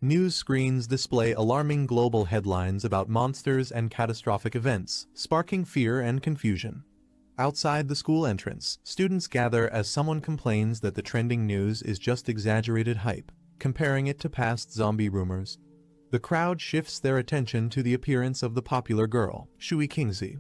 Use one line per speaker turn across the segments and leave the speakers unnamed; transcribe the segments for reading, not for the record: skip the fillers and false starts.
News screens display alarming global headlines about monsters and catastrophic events, sparking fear and confusion. Outside the school entrance, students gather as someone complains that the trending news is just exaggerated hype, comparing it to past zombie rumors. The crowd shifts their attention to the appearance of the popular girl, Shui Kingzi.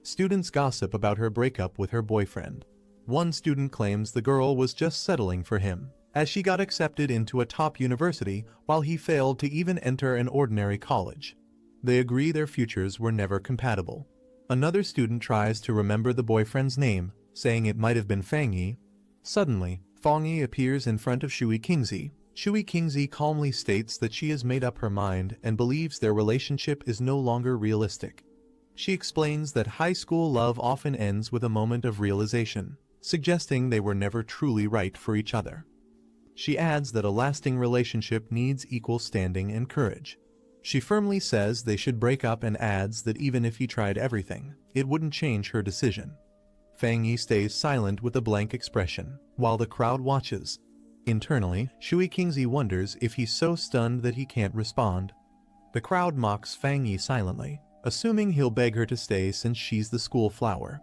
Students gossip about her breakup with her boyfriend. One student claims the girl was just settling for him, as she got accepted into a top university while he failed to even enter an ordinary college. They agree their futures were never compatible. Another student tries to remember the boyfriend's name, saying it might have been Fang Yi. Suddenly, Fang Yi appears in front of Shui Kingzi. Shui Kingzi calmly states that she has made up her mind and believes their relationship is no longer realistic. She explains that high school love often ends with a moment of realization, suggesting they were never truly right for each other. She adds that a lasting relationship needs equal standing and courage. She firmly says they should break up and adds that even if he tried everything, it wouldn't change her decision. Fang Yi stays silent with a blank expression, while the crowd watches. Internally, Shui Kingzi wonders if he's so stunned that he can't respond. The crowd mocks Fang Yi silently, assuming he'll beg her to stay since she's the school flower.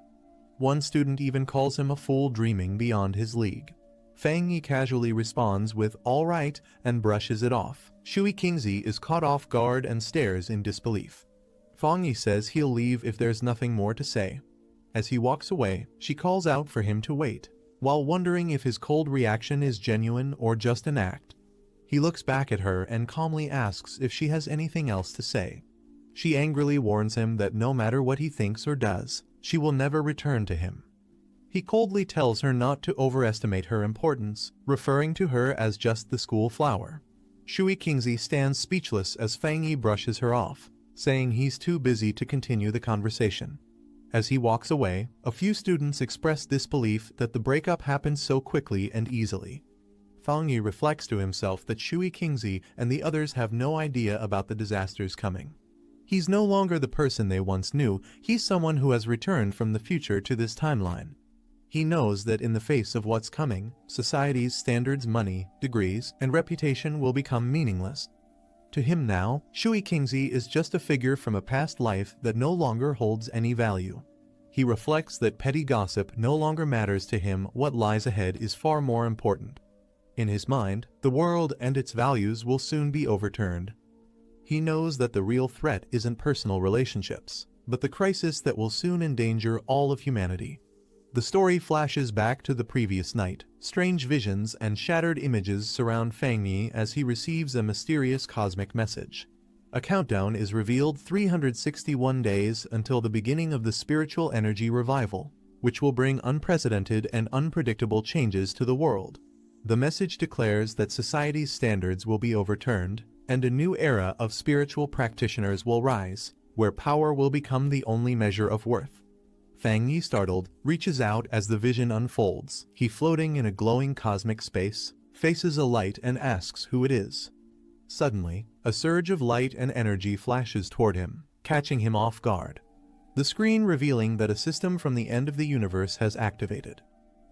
One student even calls him a fool dreaming beyond his league. Fang Yi casually responds with "all right" and brushes it off. Shui Kingzi is caught off guard and stares in disbelief. Fang Yi says he'll leave if there's nothing more to say. As he walks away, she calls out for him to wait, while wondering if his cold reaction is genuine or just an act. He looks back at her and calmly asks if she has anything else to say. She angrily warns him that no matter what he thinks or does, she will never return to him. He coldly tells her not to overestimate her importance, referring to her as just the school flower. Shui Kingzi stands speechless as Fang Yi brushes her off, saying he's too busy to continue the conversation. As he walks away, a few students express disbelief that the breakup happened so quickly and easily. Fang Yi reflects to himself that Shui Kingzi and the others have no idea about the disasters coming. He's no longer the person they once knew, he's someone who has returned from the future to this timeline. He knows that in the face of what's coming, society's standards, money, degrees, and reputation will become meaningless. To him now, Shui Kingzi is just a figure from a past life that no longer holds any value. He reflects that petty gossip no longer matters to him. What lies ahead is far more important. In his mind, the world and its values will soon be overturned. He knows that the real threat isn't personal relationships, but the crisis that will soon endanger all of humanity. The story flashes back to the previous night. Strange visions and shattered images surround Fang Yi as he receives a mysterious cosmic message. A countdown is revealed: 361 days until the beginning of the spiritual energy revival, which will bring unprecedented and unpredictable changes to the world. The message declares that society's standards will be overturned, and a new era of spiritual practitioners will rise, where power will become the only measure of worth. Fang Yi, startled, reaches out as the vision unfolds. He, floating in a glowing cosmic space, faces a light and asks who it is. Suddenly, a surge of light and energy flashes toward him, catching him off guard. The screen revealing that a system from the end of the universe has activated.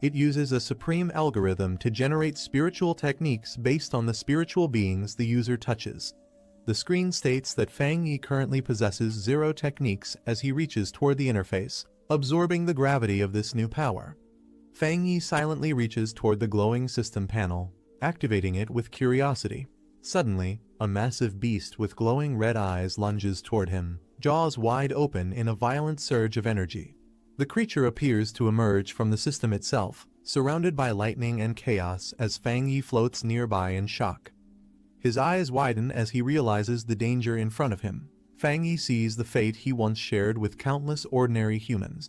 It uses a supreme algorithm to generate spiritual techniques based on the spiritual beings the user touches. The screen states that Fang Yi currently possesses 0 techniques as he reaches toward the interface, absorbing the gravity of this new power. Fang Yi silently reaches toward the glowing system panel, activating it with curiosity. Suddenly, a massive beast with glowing red eyes lunges toward him, jaws wide open in a violent surge of energy. The creature appears to emerge from the system itself, surrounded by lightning and chaos as Fang Yi floats nearby in shock. His eyes widen as he realizes the danger in front of him. Fang Yi sees the fate he once shared with countless ordinary humans.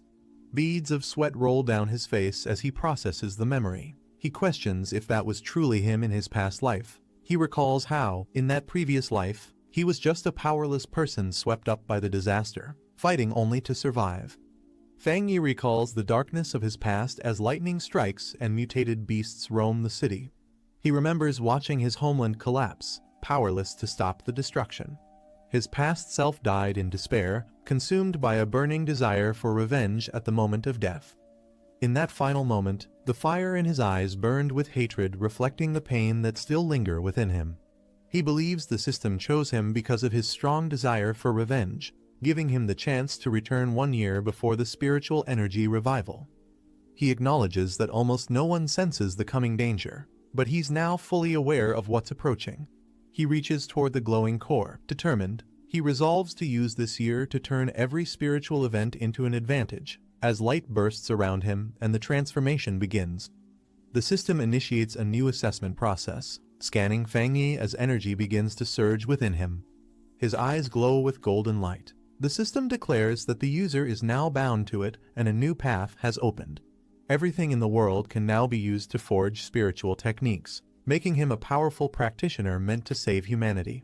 Beads of sweat roll down his face as he processes the memory. He questions if that was truly him in his past life. He recalls how, in that previous life, he was just a powerless person swept up by the disaster, fighting only to survive. Fang Yi recalls the darkness of his past as lightning strikes and mutated beasts roam the city. He remembers watching his homeland collapse, powerless to stop the destruction. His past self died in despair, consumed by a burning desire for revenge at the moment of death. In that final moment, the fire in his eyes burned with hatred, reflecting the pain that still lingered within him. He believes the system chose him because of his strong desire for revenge, giving him the chance to return 1 year before the spiritual energy revival. He acknowledges that almost no one senses the coming danger, but he's now fully aware of what's approaching. He reaches toward the glowing core, determined. He resolves to use this year to turn every spiritual event into an advantage, as light bursts around him and the transformation begins. The system initiates a new assessment process, scanning Fang Yi as energy begins to surge within him. His eyes glow with golden light. The system declares that the user is now bound to it and a new path has opened. Everything in the world can now be used to forge spiritual techniques, making him a powerful practitioner meant to save humanity.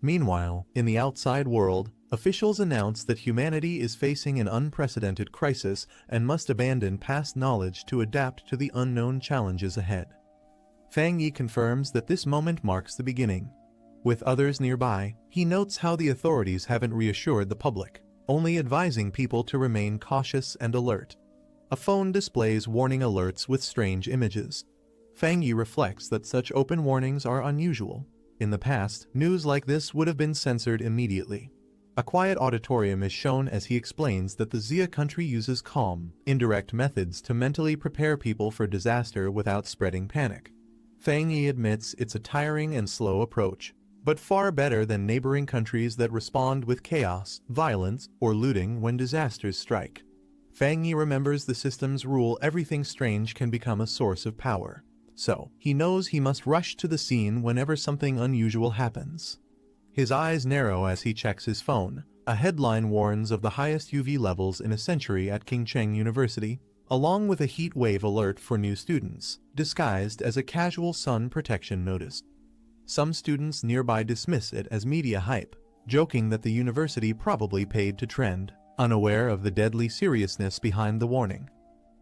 Meanwhile, in the outside world, officials announce that humanity is facing an unprecedented crisis and must abandon past knowledge to adapt to the unknown challenges ahead. Fang Yi confirms that this moment marks the beginning. With others nearby, he notes how the authorities haven't reassured the public, only advising people to remain cautious and alert. A phone displays warning alerts with strange images. Fang Yi reflects that such open warnings are unusual. In the past, news like this would have been censored immediately. A quiet auditorium is shown as he explains that the Xia country uses calm, indirect methods to mentally prepare people for disaster without spreading panic. Fang Yi admits it's a tiring and slow approach, but far better than neighboring countries that respond with chaos, violence, or looting when disasters strike. Fang Yi remembers the system's rule: everything strange can become a source of power. So, he knows he must rush to the scene whenever something unusual happens. His eyes narrow as he checks his phone. A headline warns of the highest UV levels in a century at Qingcheng University, along with a heat wave alert for new students, disguised as a casual sun protection notice. Some students nearby dismiss it as media hype, joking that the university probably paid to trend, unaware of the deadly seriousness behind the warning.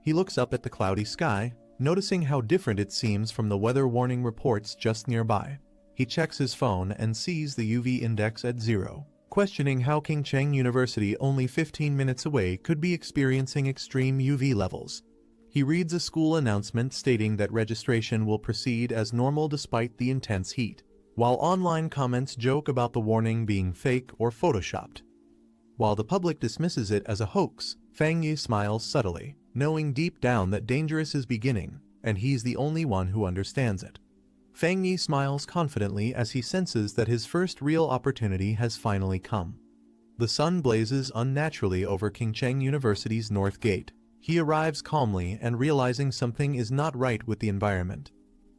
He looks up at the cloudy sky, noticing how different it seems from the weather warning reports just nearby. He checks his phone and sees the UV index at 0, questioning how Qingcheng University, only 15 minutes away, could be experiencing extreme UV levels. He reads a school announcement stating that registration will proceed as normal despite the intense heat, while online comments joke about the warning being fake or photoshopped. While the public dismisses it as a hoax, Fang Yi smiles subtly, knowing deep down that dangerous is beginning, and he's the only one who understands it. Fang Yi smiles confidently as he senses that his first real opportunity has finally come. The sun blazes unnaturally over Qingcheng University's north gate. He arrives calmly and realizing something is not right with the environment.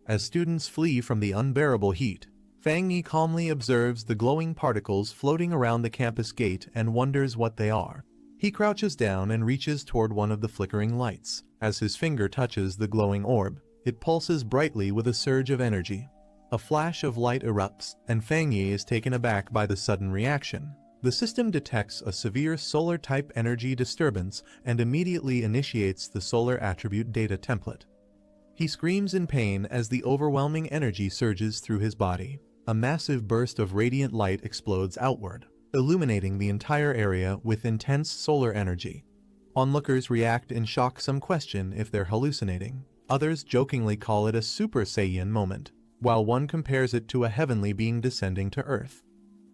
As students flee from the unbearable heat, Fang Yi calmly observes the glowing particles floating around the campus gate and wonders what they are. He crouches down and reaches toward one of the flickering lights. As his finger touches the glowing orb, it pulses brightly with a surge of energy. A flash of light erupts, and Fang Yi is taken aback by the sudden reaction. The system detects a severe solar-type energy disturbance and immediately initiates the solar attribute data template. He screams in pain as the overwhelming energy surges through his body. A massive burst of radiant light explodes outward, illuminating the entire area with intense solar energy. Onlookers react in shock, some question if they're hallucinating. Others jokingly call it a Super Saiyan moment, while one compares it to a heavenly being descending to Earth.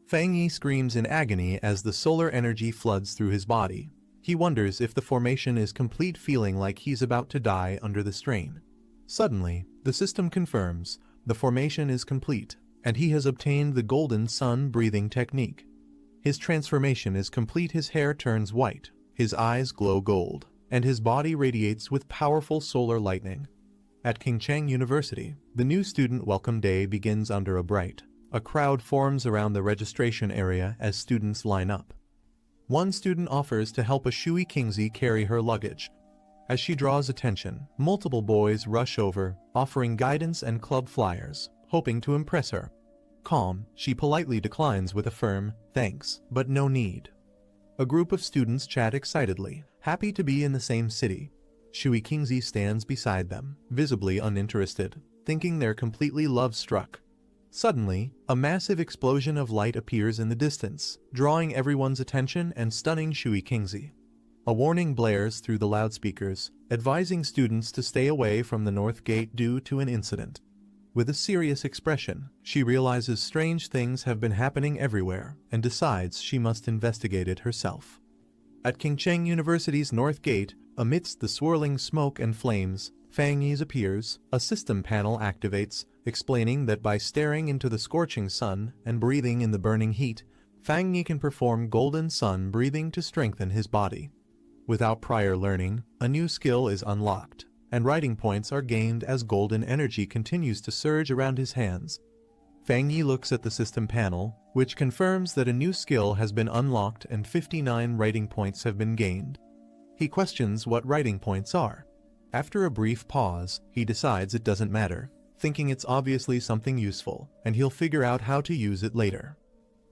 Fang Yi screams in agony as the solar energy floods through his body. He wonders if the formation is complete, feeling like he's about to die under the strain. Suddenly, the system confirms the formation is complete, and he has obtained the golden sun breathing technique. His transformation is complete. His hair turns white, his eyes glow gold, and his body radiates with powerful solar lightning. At Qingcheng University, the new student welcome day begins under a bright. A crowd forms around the registration area as students line up. One student offers to help a Shui Kingzi carry her luggage. As she draws attention, multiple boys rush over, offering guidance and club flyers, hoping to impress her. Calm, she politely declines with a firm, "Thanks, but no need." A group of students chat excitedly, happy to be in the same city. Shui Kingzi stands beside them, visibly uninterested, thinking they're completely love-struck. Suddenly, a massive explosion of light appears in the distance, drawing everyone's attention and stunning Shui Kingzi. A warning blares through the loudspeakers, advising students to stay away from the north gate due to an incident. With a serious expression, she realizes strange things have been happening everywhere and decides she must investigate it herself. At Qingcheng University's North Gate, amidst the swirling smoke and flames, Fang Yi appears. A system panel activates, explaining that by staring into the scorching sun and breathing in the burning heat, Fang Yi can perform golden sun breathing to strengthen his body. Without prior learning, a new skill is unlocked, and writing points are gained as golden energy continues to surge around his hands. Fang Yi looks at the system panel, which confirms that a new skill has been unlocked and 59 writing points have been gained. He questions what writing points are. After a brief pause, he decides it doesn't matter, thinking it's obviously something useful, and he'll figure out how to use it later.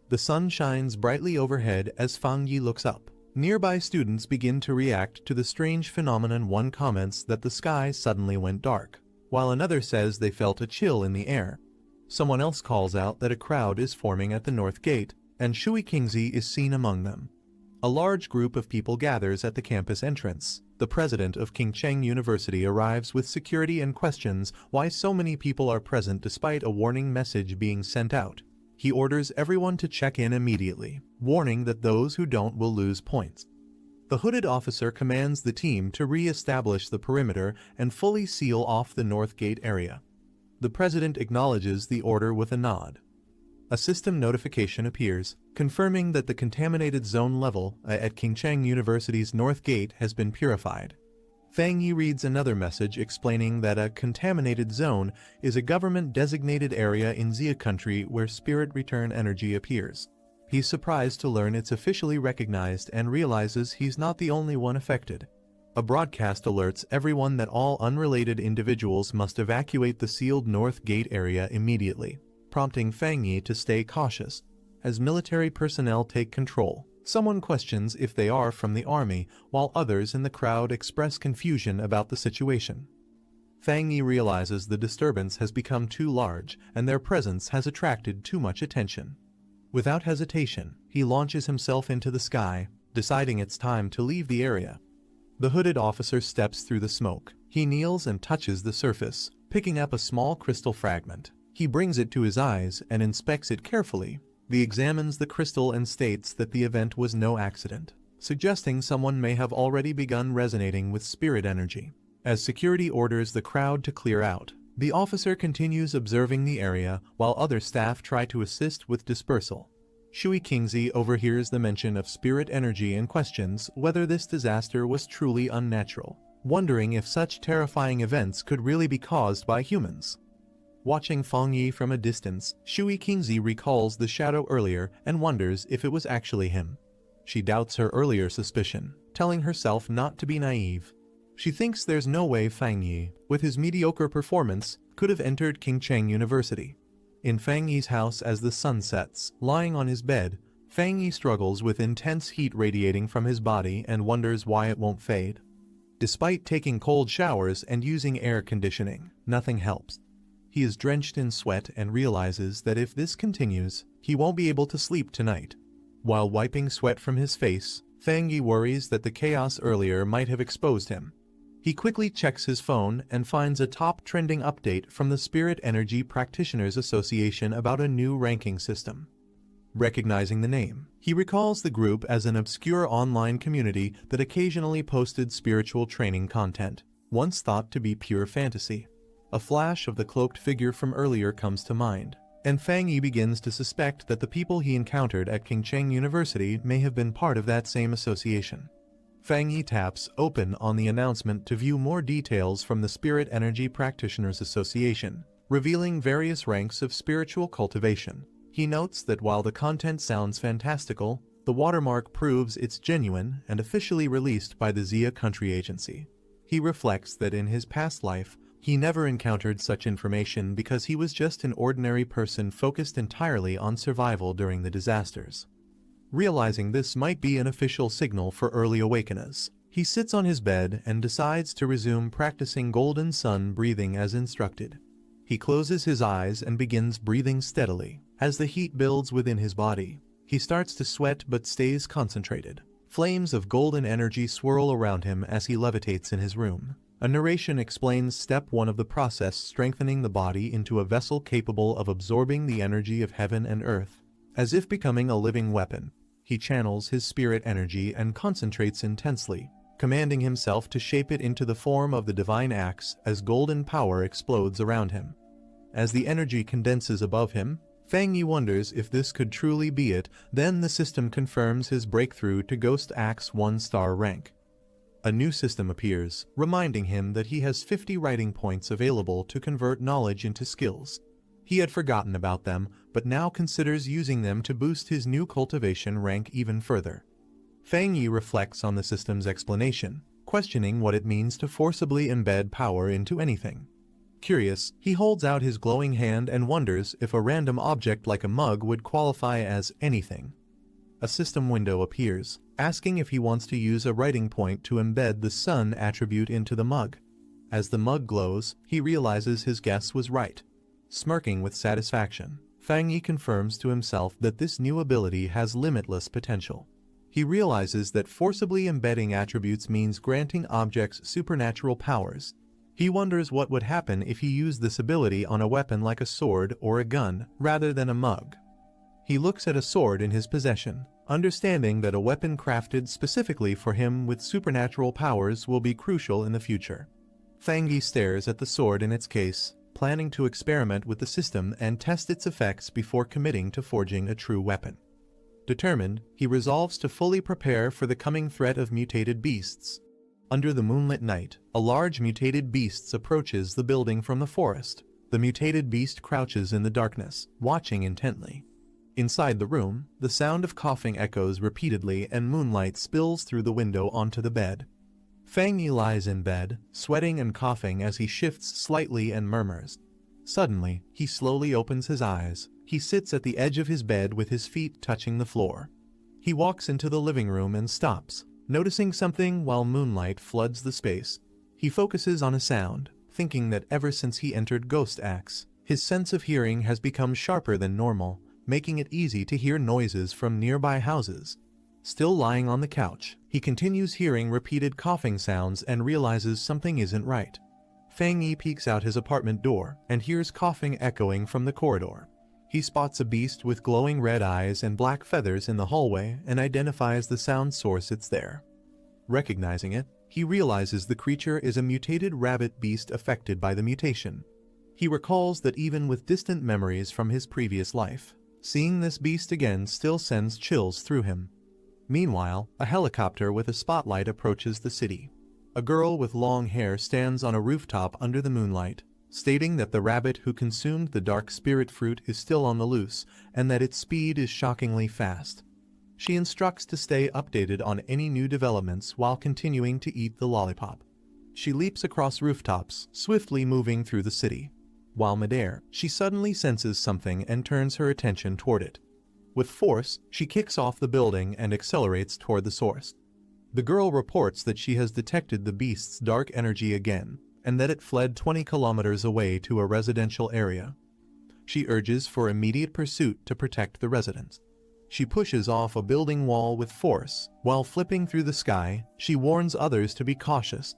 The sun shines brightly overhead as Fang Yi looks up. Nearby students begin to react to the strange phenomenon. One comments that the sky suddenly went dark, while another says they felt a chill in the air. Someone else calls out that a crowd is forming at the North Gate, and Shui Qingzi is seen among them. A large group of people gathers at the campus entrance. The president of Qingcheng University arrives with security and questions why so many people are present despite a warning message being sent out. He orders everyone to check in immediately, warning that those who don't will lose points. The hooded officer commands the team to re-establish the perimeter and fully seal off the North Gate area. The president acknowledges the order with a nod. A system notification appears, confirming that the contaminated zone level at Qingcheng University's North Gate has been purified. Fang Yi reads another message explaining that a contaminated zone is a government-designated area in Xia country where spirit return energy appears. He's surprised to learn it's officially recognized and realizes he's not the only one affected. A broadcast alerts everyone that all unrelated individuals must evacuate the sealed North Gate area immediately, prompting Fang Yi to stay cautious. As military personnel take control, someone questions if they are from the army, while others in the crowd express confusion about the situation. Fang Yi realizes the disturbance has become too large and their presence has attracted too much attention. Without hesitation, he launches himself into the sky, deciding it's time to leave the area. The hooded officer steps through the smoke. He kneels and touches the surface, picking up a small crystal fragment. He brings it to his eyes and inspects it carefully. He examines the crystal and states that the event was no accident, suggesting someone may have already begun resonating with spirit energy. As security orders the crowd to clear out, the officer continues observing the area while other staff try to assist with dispersal. Shui Qingzi overhears the mention of spirit energy and questions whether this disaster was truly unnatural, wondering if such terrifying events could really be caused by humans. Watching Fang Yi from a distance, Shui Qingzi recalls the shadow earlier and wonders if it was actually him. She doubts her earlier suspicion, telling herself not to be naive. She thinks there's no way Fang Yi, with his mediocre performance, could have entered Qingcheng University. In Fang Yi's house as the sun sets, lying on his bed, Fang Yi struggles with intense heat radiating from his body and wonders why it won't fade. Despite taking cold showers and using air conditioning, nothing helps. He is drenched in sweat and realizes that if this continues, he won't be able to sleep tonight. While wiping sweat from his face, Fang Yi worries that the chaos earlier might have exposed him. He quickly checks his phone and finds a top trending update from the Spirit Energy Practitioners Association about a new ranking system. Recognizing the name, he recalls the group as an obscure online community that occasionally posted spiritual training content, once thought to be pure fantasy. A flash of the cloaked figure from earlier comes to mind, and Fang Yi begins to suspect that the people he encountered at Qingcheng University may have been part of that same association. Fang Yi taps open on the announcement to view more details from the Spirit Energy Practitioners Association, revealing various ranks of spiritual cultivation. He notes that while the content sounds fantastical, the watermark proves it's genuine and officially released by the Xia Country Agency. He reflects that in his past life, he never encountered such information because he was just an ordinary person focused entirely on survival during the disasters. Realizing this might be an official signal for early awakeners, he sits on his bed and decides to resume practicing golden sun breathing as instructed. He closes his eyes and begins breathing steadily. As the heat builds within his body, he starts to sweat but stays concentrated. Flames of golden energy swirl around him as he levitates in his room. A narration explains step 1 of the process, strengthening the body into a vessel capable of absorbing the energy of heaven and earth. As if becoming a living weapon, he channels his spirit energy and concentrates intensely, commanding himself to shape it into the form of the divine axe as golden power explodes around him. As the energy condenses above him, Fang Yi wonders if this could truly be it. Then the system confirms his breakthrough to Ghost Axe 1-star rank. A new system appears, reminding him that he has 50 writing points available to convert knowledge into skills. He had forgotten about them, but now considers using them to boost his new cultivation rank even further. Fang Yi reflects on the system's explanation, questioning what it means to forcibly embed power into anything. Curious, he holds out his glowing hand and wonders if a random object like a mug would qualify as anything. A system window appears, asking if he wants to use a writing point to embed the sun attribute into the mug. As the mug glows, he realizes his guess was right. Smirking with satisfaction, Fang Yi confirms to himself that this new ability has limitless potential. He realizes that forcibly embedding attributes means granting objects supernatural powers. He wonders what would happen if he used this ability on a weapon like a sword or a gun, rather than a mug. He looks at a sword in his possession, understanding that a weapon crafted specifically for him with supernatural powers will be crucial in the future. Fang Yi stares at the sword in its case, planning to experiment with the system and test its effects before committing to forging a true weapon. Determined, he resolves to fully prepare for the coming threat of mutated beasts. Under the moonlit night, a large mutated beast approaches the building from the forest. The mutated beast crouches in the darkness, watching intently. Inside the room, the sound of coughing echoes repeatedly and moonlight spills through the window onto the bed. Fang Yi lies in bed, sweating and coughing as he shifts slightly and murmurs. Suddenly, he slowly opens his eyes. He sits at the edge of his bed with his feet touching the floor. He walks into the living room and stops, noticing something while moonlight floods the space. He focuses on a sound, thinking that ever since he entered Ghost Axe, his sense of hearing has become sharper than normal, making it easy to hear noises from nearby houses. Still lying on the couch, he continues hearing repeated coughing sounds and realizes something isn't right. Fang Yi peeks out his apartment door and hears coughing echoing from the corridor. He spots a beast with glowing red eyes and black feathers in the hallway and identifies the sound source. It's there. Recognizing it, he realizes the creature is a mutated rabbit beast affected by the mutation. He recalls that even with distant memories from his previous life, seeing this beast again still sends chills through him. Meanwhile, a helicopter with a spotlight approaches the city. A girl with long hair stands on a rooftop under the moonlight, stating that the rabbit who consumed the dark spirit fruit is still on the loose and that its speed is shockingly fast. She instructs to stay updated on any new developments while continuing to eat the lollipop. She leaps across rooftops, swiftly moving through the city. While midair, she suddenly senses something and turns her attention toward it. With force, she kicks off the building and accelerates toward the source. The girl reports that she has detected the beast's dark energy again, and that it fled 20 kilometers away to a residential area. She urges for immediate pursuit to protect the residents. She pushes off a building wall with force. While flipping through the sky, she warns others to be cautious.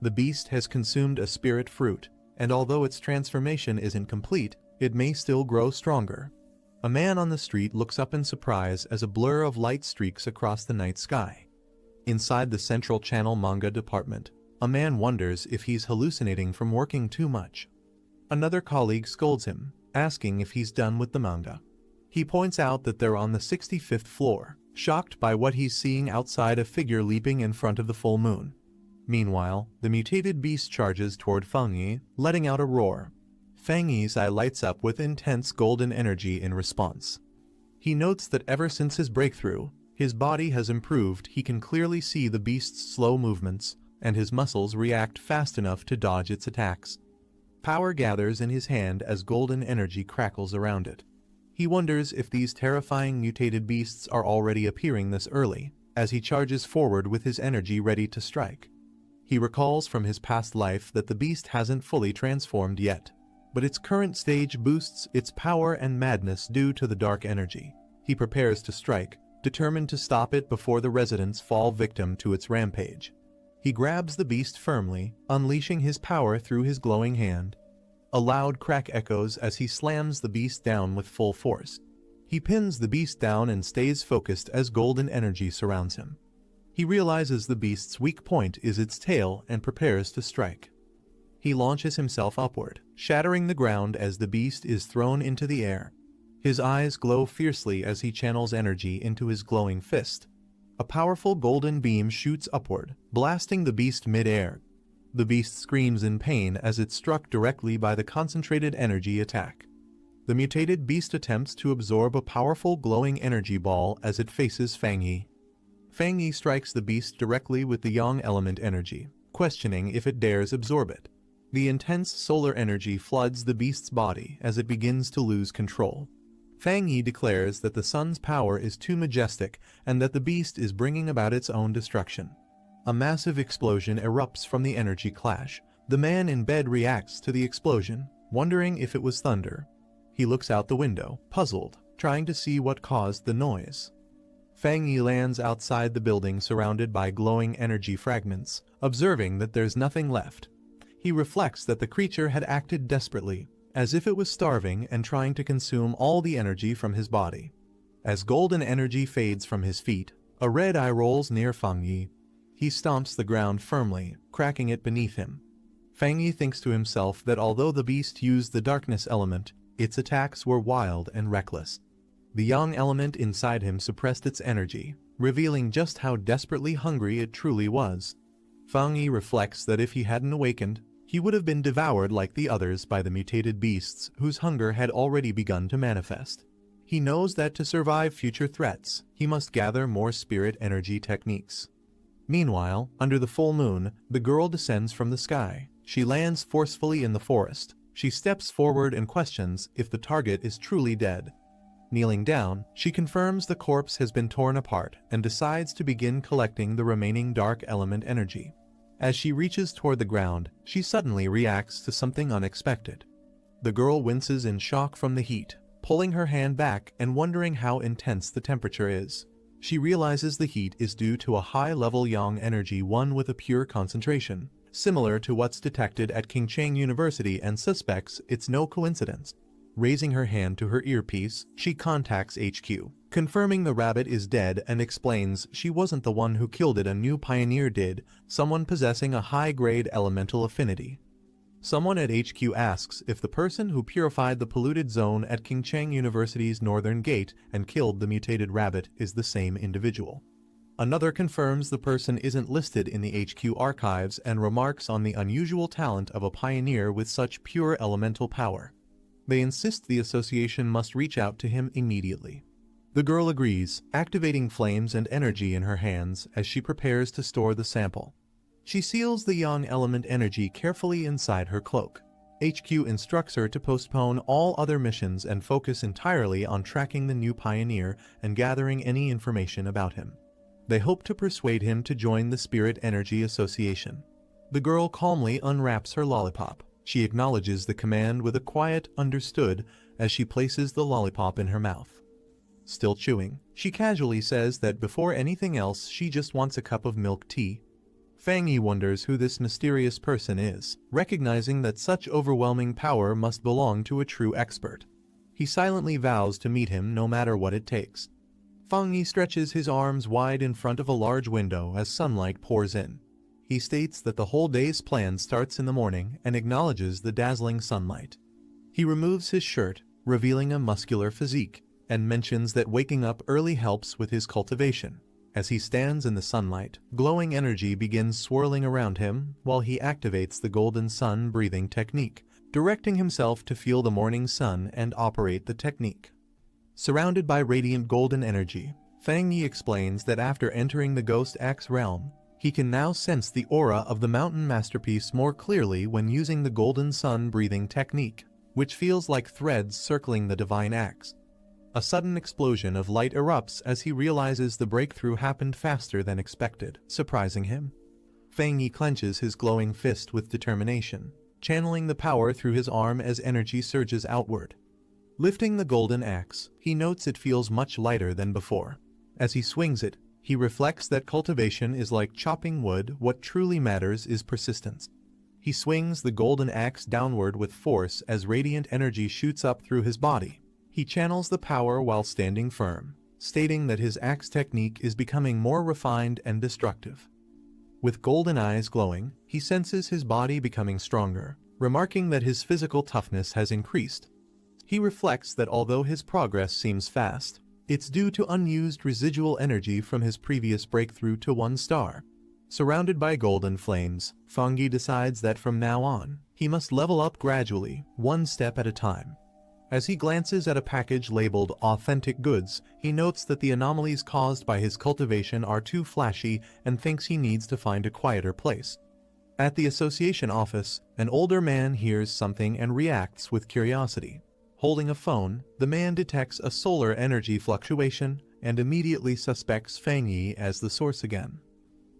The beast has consumed a spirit fruit, and although its transformation isn't complete, it may still grow stronger. A man on the street looks up in surprise as a blur of light streaks across the night sky. Inside the Central Channel manga department, a man wonders if he's hallucinating from working too much. Another colleague scolds him, asking if he's done with the manga. He points out that they're on the 65th floor, shocked by what he's seeing outside, a figure leaping in front of the full moon. Meanwhile, the mutated beast charges toward Fang Yi, letting out a roar. Fang Yi's eye lights up with intense golden energy in response. He notes that ever since his breakthrough, his body has improved. He can clearly see the beast's slow movements, and his muscles react fast enough to dodge its attacks. Power gathers in his hand as golden energy crackles around it. He wonders if these terrifying mutated beasts are already appearing this early, as he charges forward with his energy ready to strike. He recalls from his past life that the beast hasn't fully transformed yet, but its current stage boosts its power and madness due to the dark energy. He prepares to strike, determined to stop it before the residents fall victim to its rampage. He He grabs the beast firmly, unleashing his power through his glowing hand. A loud crack echoes as he slams the beast down with full force. He pins the beast down and stays focused as golden energy surrounds him. He realizes the beast's weak point is its tail and prepares to strike. He launches himself upward, shattering the ground as the beast is thrown into the air. His eyes glow fiercely as he channels energy into his glowing fist. A powerful golden beam shoots upward, blasting the beast mid-air. The beast screams in pain as it's struck directly by the concentrated energy attack. The mutated beast attempts to absorb a powerful glowing energy ball as it faces Fang Yi. Fang Yi strikes the beast directly with the yang element energy, questioning if it dares absorb it. The intense solar energy floods the beast's body as it begins to lose control. Fang Yi declares that the sun's power is too majestic and that the beast is bringing about its own destruction. A massive explosion erupts from the energy clash. The man in bed reacts to the explosion, wondering if it was thunder. He looks out the window, puzzled, trying to see what caused the noise. Fang Yi lands outside the building surrounded by glowing energy fragments, observing that there's nothing left. He reflects that the creature had acted desperately, as if it was starving and trying to consume all the energy from his body. As golden energy fades from his feet, a red eye rolls near Fang Yi. He stomps the ground firmly, cracking it beneath him. Fang Yi thinks to himself that although the beast used the darkness element, its attacks were wild and reckless. The yang element inside him suppressed its energy, revealing just how desperately hungry it truly was. Fang Yi reflects that if he hadn't awakened, he would have been devoured like the others by the mutated beasts whose hunger had already begun to manifest. He knows that to survive future threats, he must gather more spirit energy techniques. Meanwhile, under the full moon, the girl descends from the sky. She lands forcefully in the forest. She steps forward and questions if the target is truly dead. Kneeling down, she confirms the corpse has been torn apart and decides to begin collecting the remaining dark element energy. As she reaches toward the ground, she suddenly reacts to something unexpected. The girl winces in shock from the heat, pulling her hand back and wondering how intense the temperature is. She realizes the heat is due to a high-level yang energy one with a pure concentration, similar to what's detected at Qingcheng University, and suspects it's no coincidence. Raising her hand to her earpiece, she contacts HQ, confirming the rabbit is dead and explains she wasn't the one who killed it. A new pioneer did, someone possessing a high-grade elemental affinity. Someone at HQ asks if the person who purified the polluted zone at Qingcheng University's northern gate and killed the mutated rabbit is the same individual. Another confirms the person isn't listed in the HQ archives and remarks on the unusual talent of a pioneer with such pure elemental power. They insist the association must reach out to him immediately. The girl agrees, activating flames and energy in her hands as she prepares to store the sample. She seals the yang element energy carefully inside her cloak. HQ instructs her to postpone all other missions and focus entirely on tracking the new pioneer and gathering any information about him. They hope to persuade him to join the Spirit Energy Association. The girl calmly unwraps her lollipop. She acknowledges the command with a quiet "understood" as she places the lollipop in her mouth. Still chewing, she casually says that before anything else she just wants a cup of milk tea. Fang Yi wonders who this mysterious person is, recognizing that such overwhelming power must belong to a true expert. He silently vows to meet him no matter what it takes. Fang Yi stretches his arms wide in front of a large window as sunlight pours in. He states that the whole day's plan starts in the morning and acknowledges the dazzling sunlight. He removes his shirt, revealing a muscular physique, and mentions that waking up early helps with his cultivation. As he stands in the sunlight, glowing energy begins swirling around him while he activates the golden sun breathing technique, directing himself to feel the morning sun and operate the technique. Surrounded by radiant golden energy, Fang Yi explains that after entering the Ghost Axe realm, he can now sense the aura of the mountain masterpiece more clearly when using the golden sun breathing technique, which feels like threads circling the divine axe. A sudden explosion of light erupts as he realizes the breakthrough happened faster than expected, surprising him. Fang Yi clenches his glowing fist with determination, channeling the power through his arm as energy surges outward. Lifting the golden axe, he notes it feels much lighter than before. As he swings it, He reflects that cultivation is like chopping wood. What truly matters is persistence. He swings the golden axe downward with force as radiant energy shoots up through his body. He channels the power while standing firm, stating that his axe technique is becoming more refined and destructive. With golden eyes glowing, he senses his body becoming stronger, remarking that his physical toughness has increased. He reflects that although his progress seems fast, it's due to unused residual energy from his previous breakthrough to 1 star. Surrounded by golden flames, Fangi decides that from now on, he must level up gradually, 1 step at a time. As he glances at a package labeled authentic goods, he notes that the anomalies caused by his cultivation are too flashy and thinks he needs to find a quieter place. At the association office, an older man hears something and reacts with curiosity. Holding a phone, the man detects a solar energy fluctuation and immediately suspects Fangi as the source again.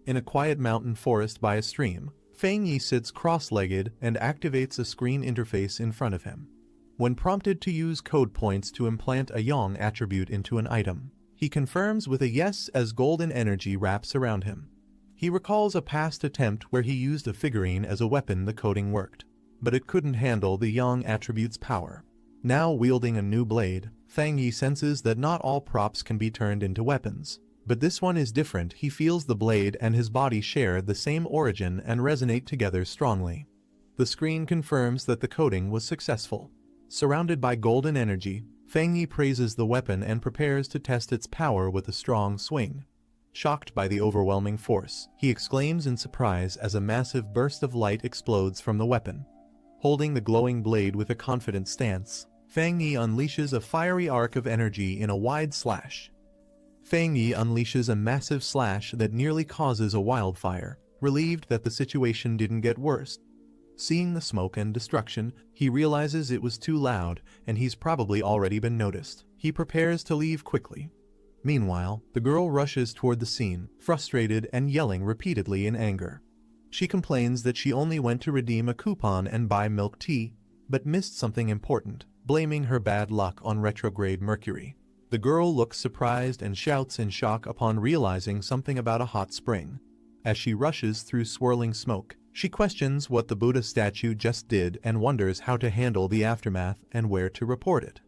In a quiet mountain forest by a stream, Fangi sits cross-legged and activates a screen interface in front of him. When prompted to use code points to implant a yang attribute into an item, he confirms with a yes as golden energy wraps around him. He recalls a past attempt where he used a figurine as a weapon. The coding worked, but it couldn't handle the yang attribute's power. Now wielding a new blade, Fangi senses that not all props can be turned into weapons. But this one is different. He feels the blade and his body share the same origin and resonate together strongly. The screen confirms that the coding was successful. Surrounded by golden energy, Fangi praises the weapon and prepares to test its power with a strong swing. Shocked by the overwhelming force, he exclaims in surprise as a massive burst of light explodes from the weapon. Holding the glowing blade with a confident stance, Fangi unleashes a fiery arc of energy in a wide slash. Fangi unleashes a massive slash that nearly causes a wildfire, relieved that the situation didn't get worse. Seeing the smoke and destruction, he realizes it was too loud and he's probably already been noticed. He prepares to leave quickly. Meanwhile, the girl rushes toward the scene, frustrated and yelling repeatedly in anger. She complains that she only went to redeem a coupon and buy milk tea, but missed something important, blaming her bad luck on retrograde Mercury. The girl looks surprised and shouts in shock upon realizing something about a hot spring. As she rushes through swirling smoke, she questions what the Buddha statue just did and wonders how to handle the aftermath and where to report it.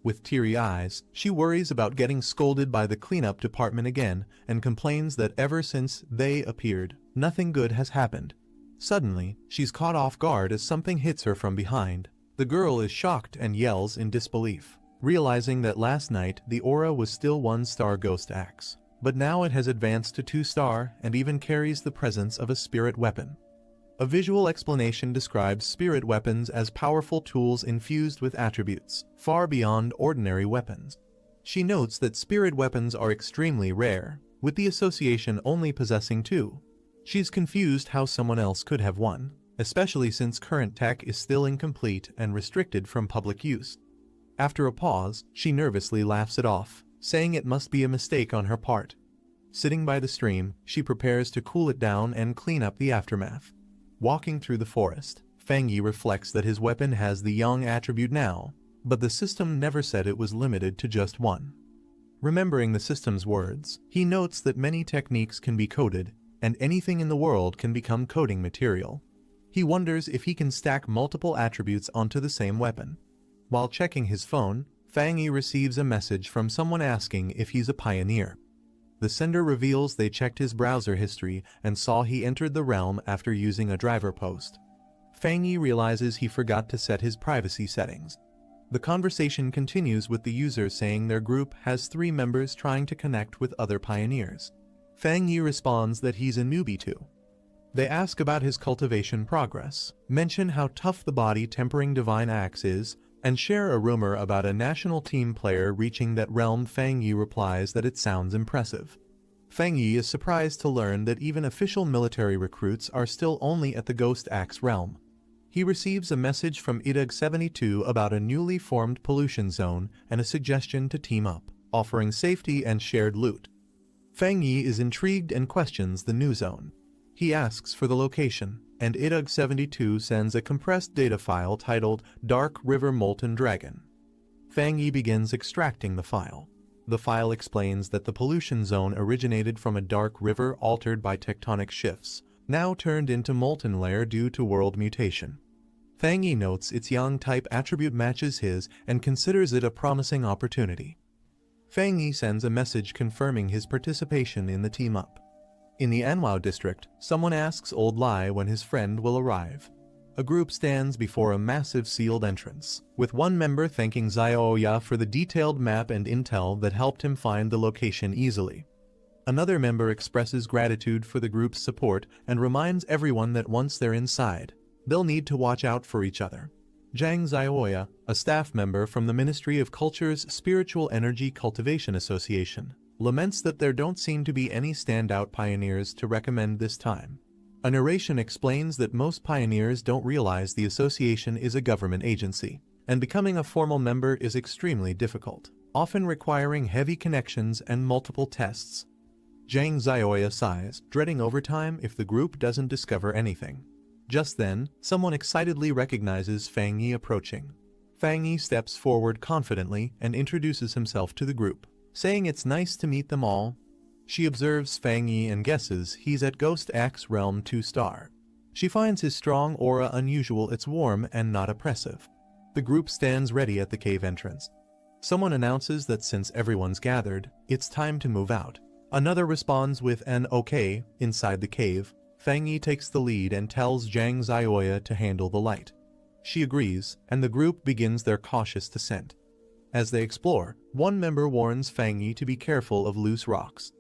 With teary eyes, she worries about getting scolded by the cleanup department again and complains that ever since they appeared, nothing good has happened. Suddenly, she's caught off guard as something hits her from behind. The girl is shocked and yells in disbelief, realizing that last night the aura was still 1-star ghost axe, but now it has advanced to 2-star and even carries the presence of a spirit weapon. A visual explanation describes spirit weapons as powerful tools infused with attributes, far beyond ordinary weapons. She notes that spirit weapons are extremely rare, with the association only possessing 2. She's confused how someone else could have one, especially since current tech is still incomplete and restricted from public use. After a pause, she nervously laughs it off, saying it must be a mistake on her part. Sitting by the stream, she prepares to cool it down and clean up the aftermath. Walking through the forest, Fangi reflects that his weapon has the yang attribute now, but the system never said it was limited to just 1. Remembering the system's words, he notes that many techniques can be coded, and anything in the world can become coding material. He wonders if he can stack multiple attributes onto the same weapon. While checking his phone, Fangi receives a message from someone asking if he's a pioneer. The sender reveals they checked his browser history and saw he entered the realm after using a driver post. Fangi realizes he forgot to set his privacy settings. The conversation continues with the user saying their group has 3 members trying to connect with other pioneers. Fangi responds that he's a newbie too. They ask about his cultivation progress, mention how tough the body tempering divine axe is, and share a rumor about a national team player reaching that realm. Fangi replies that it sounds impressive. Fangi is surprised to learn that even official military recruits are still only at the Ghost Axe realm. He receives a message from IDUG-72 about a newly formed pollution zone and a suggestion to team up, offering safety and shared loot. Fangi is intrigued and questions the new zone. He asks for the location, and IDUG-72 sends a compressed data file titled Dark River Molten Dragon. Fangi begins extracting the file. The file explains that the pollution zone originated from a dark river altered by tectonic shifts, now turned into molten layer due to world mutation. Fang Yi notes its yang-type attribute matches his and considers it a promising opportunity. Fang Yi sends a message confirming his participation in the team-up. In the Anhwa district, someone asks Old Lai when his friend will arrive. A group stands before a massive sealed entrance, with one member thanking Xiaoya for the detailed map and intel that helped him find the location easily. Another member expresses gratitude for the group's support and reminds everyone that once they're inside, they'll need to watch out for each other. Zhang Xiaoya, a staff member from the Ministry of Culture's Spiritual Energy Cultivation Association, laments that there don't seem to be any standout pioneers to recommend this time. A narration explains that most pioneers don't realize the association is a government agency, and becoming a formal member is extremely difficult, often requiring heavy connections and multiple tests. Zhang Xiaoya sighs, dreading overtime if the group doesn't discover anything. Just then, someone excitedly recognizes Fang Yi approaching. Fang Yi steps forward confidently and introduces himself to the group, saying it's nice to meet them all. She observes Fang Yi and guesses he's at Ghost Axe Realm 2-star. She finds his strong aura unusual, it's warm and not oppressive. The group stands ready at the cave entrance. Someone announces that since everyone's gathered, it's time to move out. Another responds with an okay. Inside the cave, Fang Yi takes the lead and tells Zhang Xiaoya to handle the light. She agrees, and the group begins their cautious descent. As they explore, one member warns Fang Yi to be careful of loose rocks.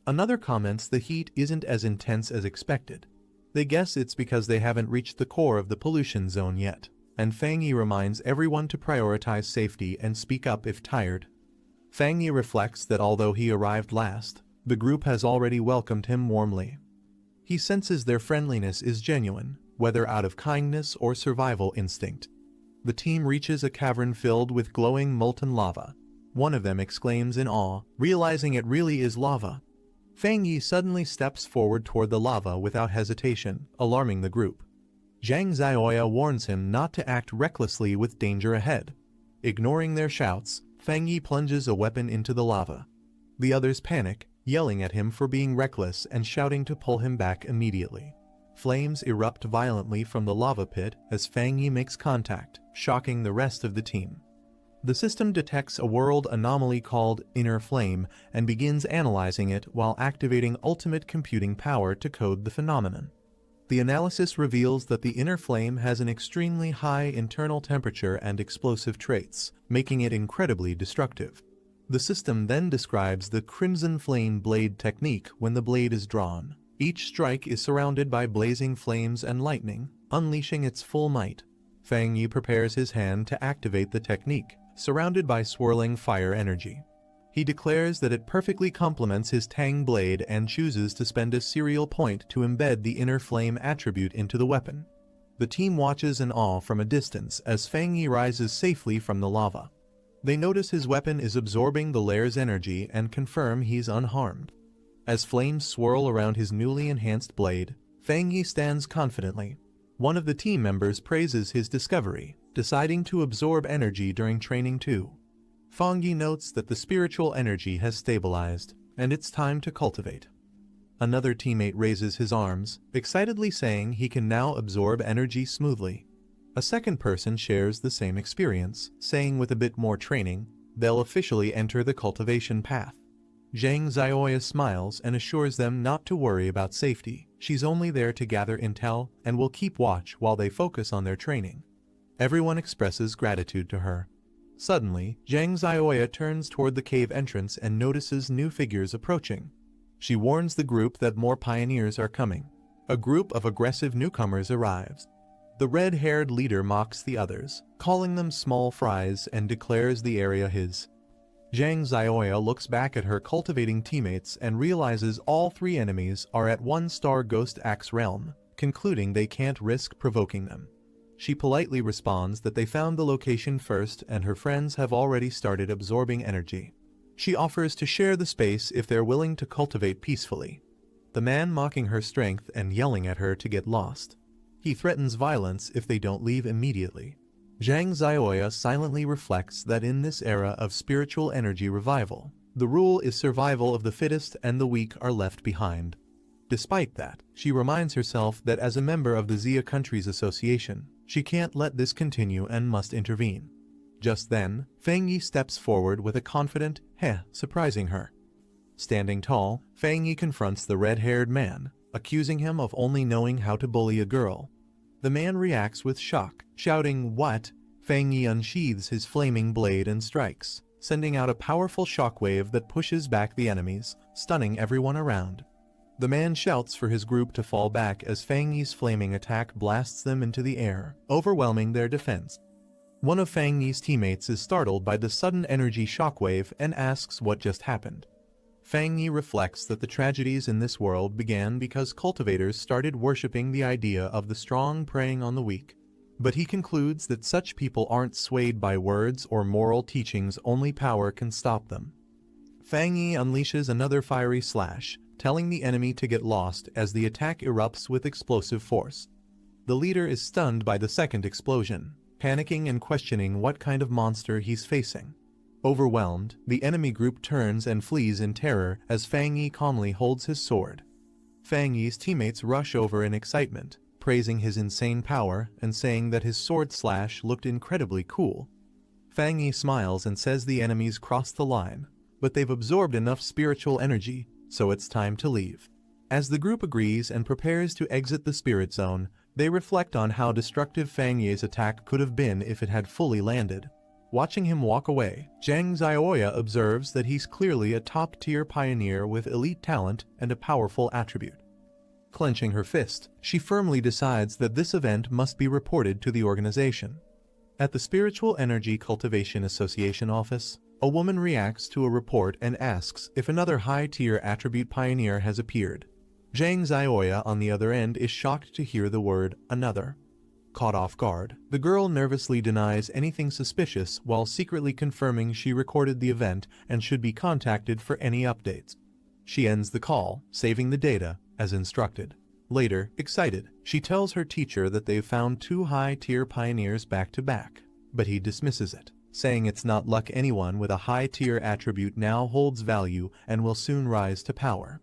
Another comments the heat isn't as intense as expected. They guess it's because they haven't reached the core of the pollution zone yet, and Fang Yi reminds everyone to prioritize safety and speak up if tired. Fang Yi reflects that although he arrived last, the group has already welcomed him warmly. He senses their friendliness is genuine, whether out of kindness or survival instinct. The team reaches a cavern filled with glowing molten lava. One of them exclaims in awe, realizing it really is lava. Fang Yi suddenly steps forward toward the lava without hesitation, alarming the group. Zhang Xiaoya warns him not to act recklessly with danger ahead. Ignoring their shouts, Fang Yi plunges a weapon into the lava. The others panic, yelling at him for being reckless and shouting to pull him back immediately. Flames erupt violently from the lava pit as Fang Yi makes contact, shocking the rest of the team. The system detects a world anomaly called Inner Flame and begins analyzing it while activating ultimate computing power to code the phenomenon. The analysis reveals that the Inner Flame has an extremely high internal temperature and explosive traits, making it incredibly destructive. The system then describes the Crimson Flame Blade technique when the blade is drawn. Each strike is surrounded by blazing flames and lightning, unleashing its full might. Fang Yi prepares his hand to activate the technique, surrounded by swirling fire energy. He declares that it perfectly complements his Tang blade and chooses to spend a serial point to embed the Inner Flame attribute into the weapon. The team watches in awe from a distance as Fang Yi rises safely from the lava. They notice his weapon is absorbing the layer's energy and confirm he's unharmed. As flames swirl around his newly enhanced blade, Fang Yi stands confidently. One of the team members praises his discovery, deciding to absorb energy during training too. Fang Yi notes that the spiritual energy has stabilized, and it's time to cultivate. Another teammate raises his arms, excitedly saying he can now absorb energy smoothly. A second person shares the same experience, saying with a bit more training, they'll officially enter the cultivation path. Zhang Xiaoya smiles and assures them not to worry about safety. She's only there to gather intel and will keep watch while they focus on their training. Everyone expresses gratitude to her. Suddenly, Zhang Xiaoya turns toward the cave entrance and notices new figures approaching. She warns the group that more pioneers are coming. A group of aggressive newcomers arrives. The red-haired leader mocks the others, calling them small fries, and declares the area his. Zhang Xiaoya looks back at her cultivating teammates and realizes all three enemies are at 1-star Ghost Axe Realm, concluding they can't risk provoking them. She politely responds that they found the location first and her friends have already started absorbing energy. She offers to share the space if they're willing to cultivate peacefully. The man mocking her strength and yelling at her to get lost. He threatens violence if they don't leave immediately. Zhang Xiaoya silently reflects that in this era of spiritual energy revival, The rule is survival of the fittest and the weak are left behind. Despite that, she reminds herself that as a member of the Xia Countries Association, she can't let this continue and must intervene. Just then, Fang Yi steps forward with a confident "heh," surprising her. Standing tall, Fang Yi confronts the red-haired man, accusing him of only knowing how to bully a girl. The man reacts with shock, shouting, "What?" Fang Yi unsheathes his flaming blade and strikes, sending out a powerful shockwave that pushes back the enemies, stunning everyone around. The man shouts for his group to fall back as Fang Yi's flaming attack blasts them into the air, overwhelming their defense. One of Fang Yi's teammates is startled by the sudden energy shockwave and asks what just happened. Fang Yi reflects that the tragedies in this world began because cultivators started worshipping the idea of the strong preying on the weak. But he concludes that such people aren't swayed by words or moral teachings, only power can stop them. Fang Yi unleashes another fiery slash, telling the enemy to get lost as the attack erupts with explosive force. The leader is stunned by the second explosion, panicking and questioning what kind of monster he's facing. Overwhelmed, the enemy group turns and flees in terror as Fang Yi calmly holds his sword. Fang Yi's teammates rush over in excitement, praising his insane power and saying that his sword slash looked incredibly cool. Fang Yi smiles and says the enemies crossed the line, but they've absorbed enough spiritual energy, so it's time to leave. As the group agrees and prepares to exit the spirit zone, they reflect on how destructive Fang Yi's attack could have been if it had fully landed. Watching him walk away, Zhang Xiaoya observes that he's clearly a top-tier pioneer with elite talent and a powerful attribute. Clenching her fist, she firmly decides that this event must be reported to the organization. At the Spiritual Energy Cultivation Association office, a woman reacts to a report and asks if another high-tier attribute pioneer has appeared. Zhang Xiaoya on the other end is shocked to hear the word "another." Caught off guard, the girl nervously denies anything suspicious while secretly confirming she recorded the event and should be contacted for any updates. She ends the call, saving the data, as instructed. Later, excited, she tells her teacher that they've found 2 high-tier pioneers back-to-back, but he dismisses it, saying it's not luck. Anyone with a high-tier attribute now holds value and will soon rise to power.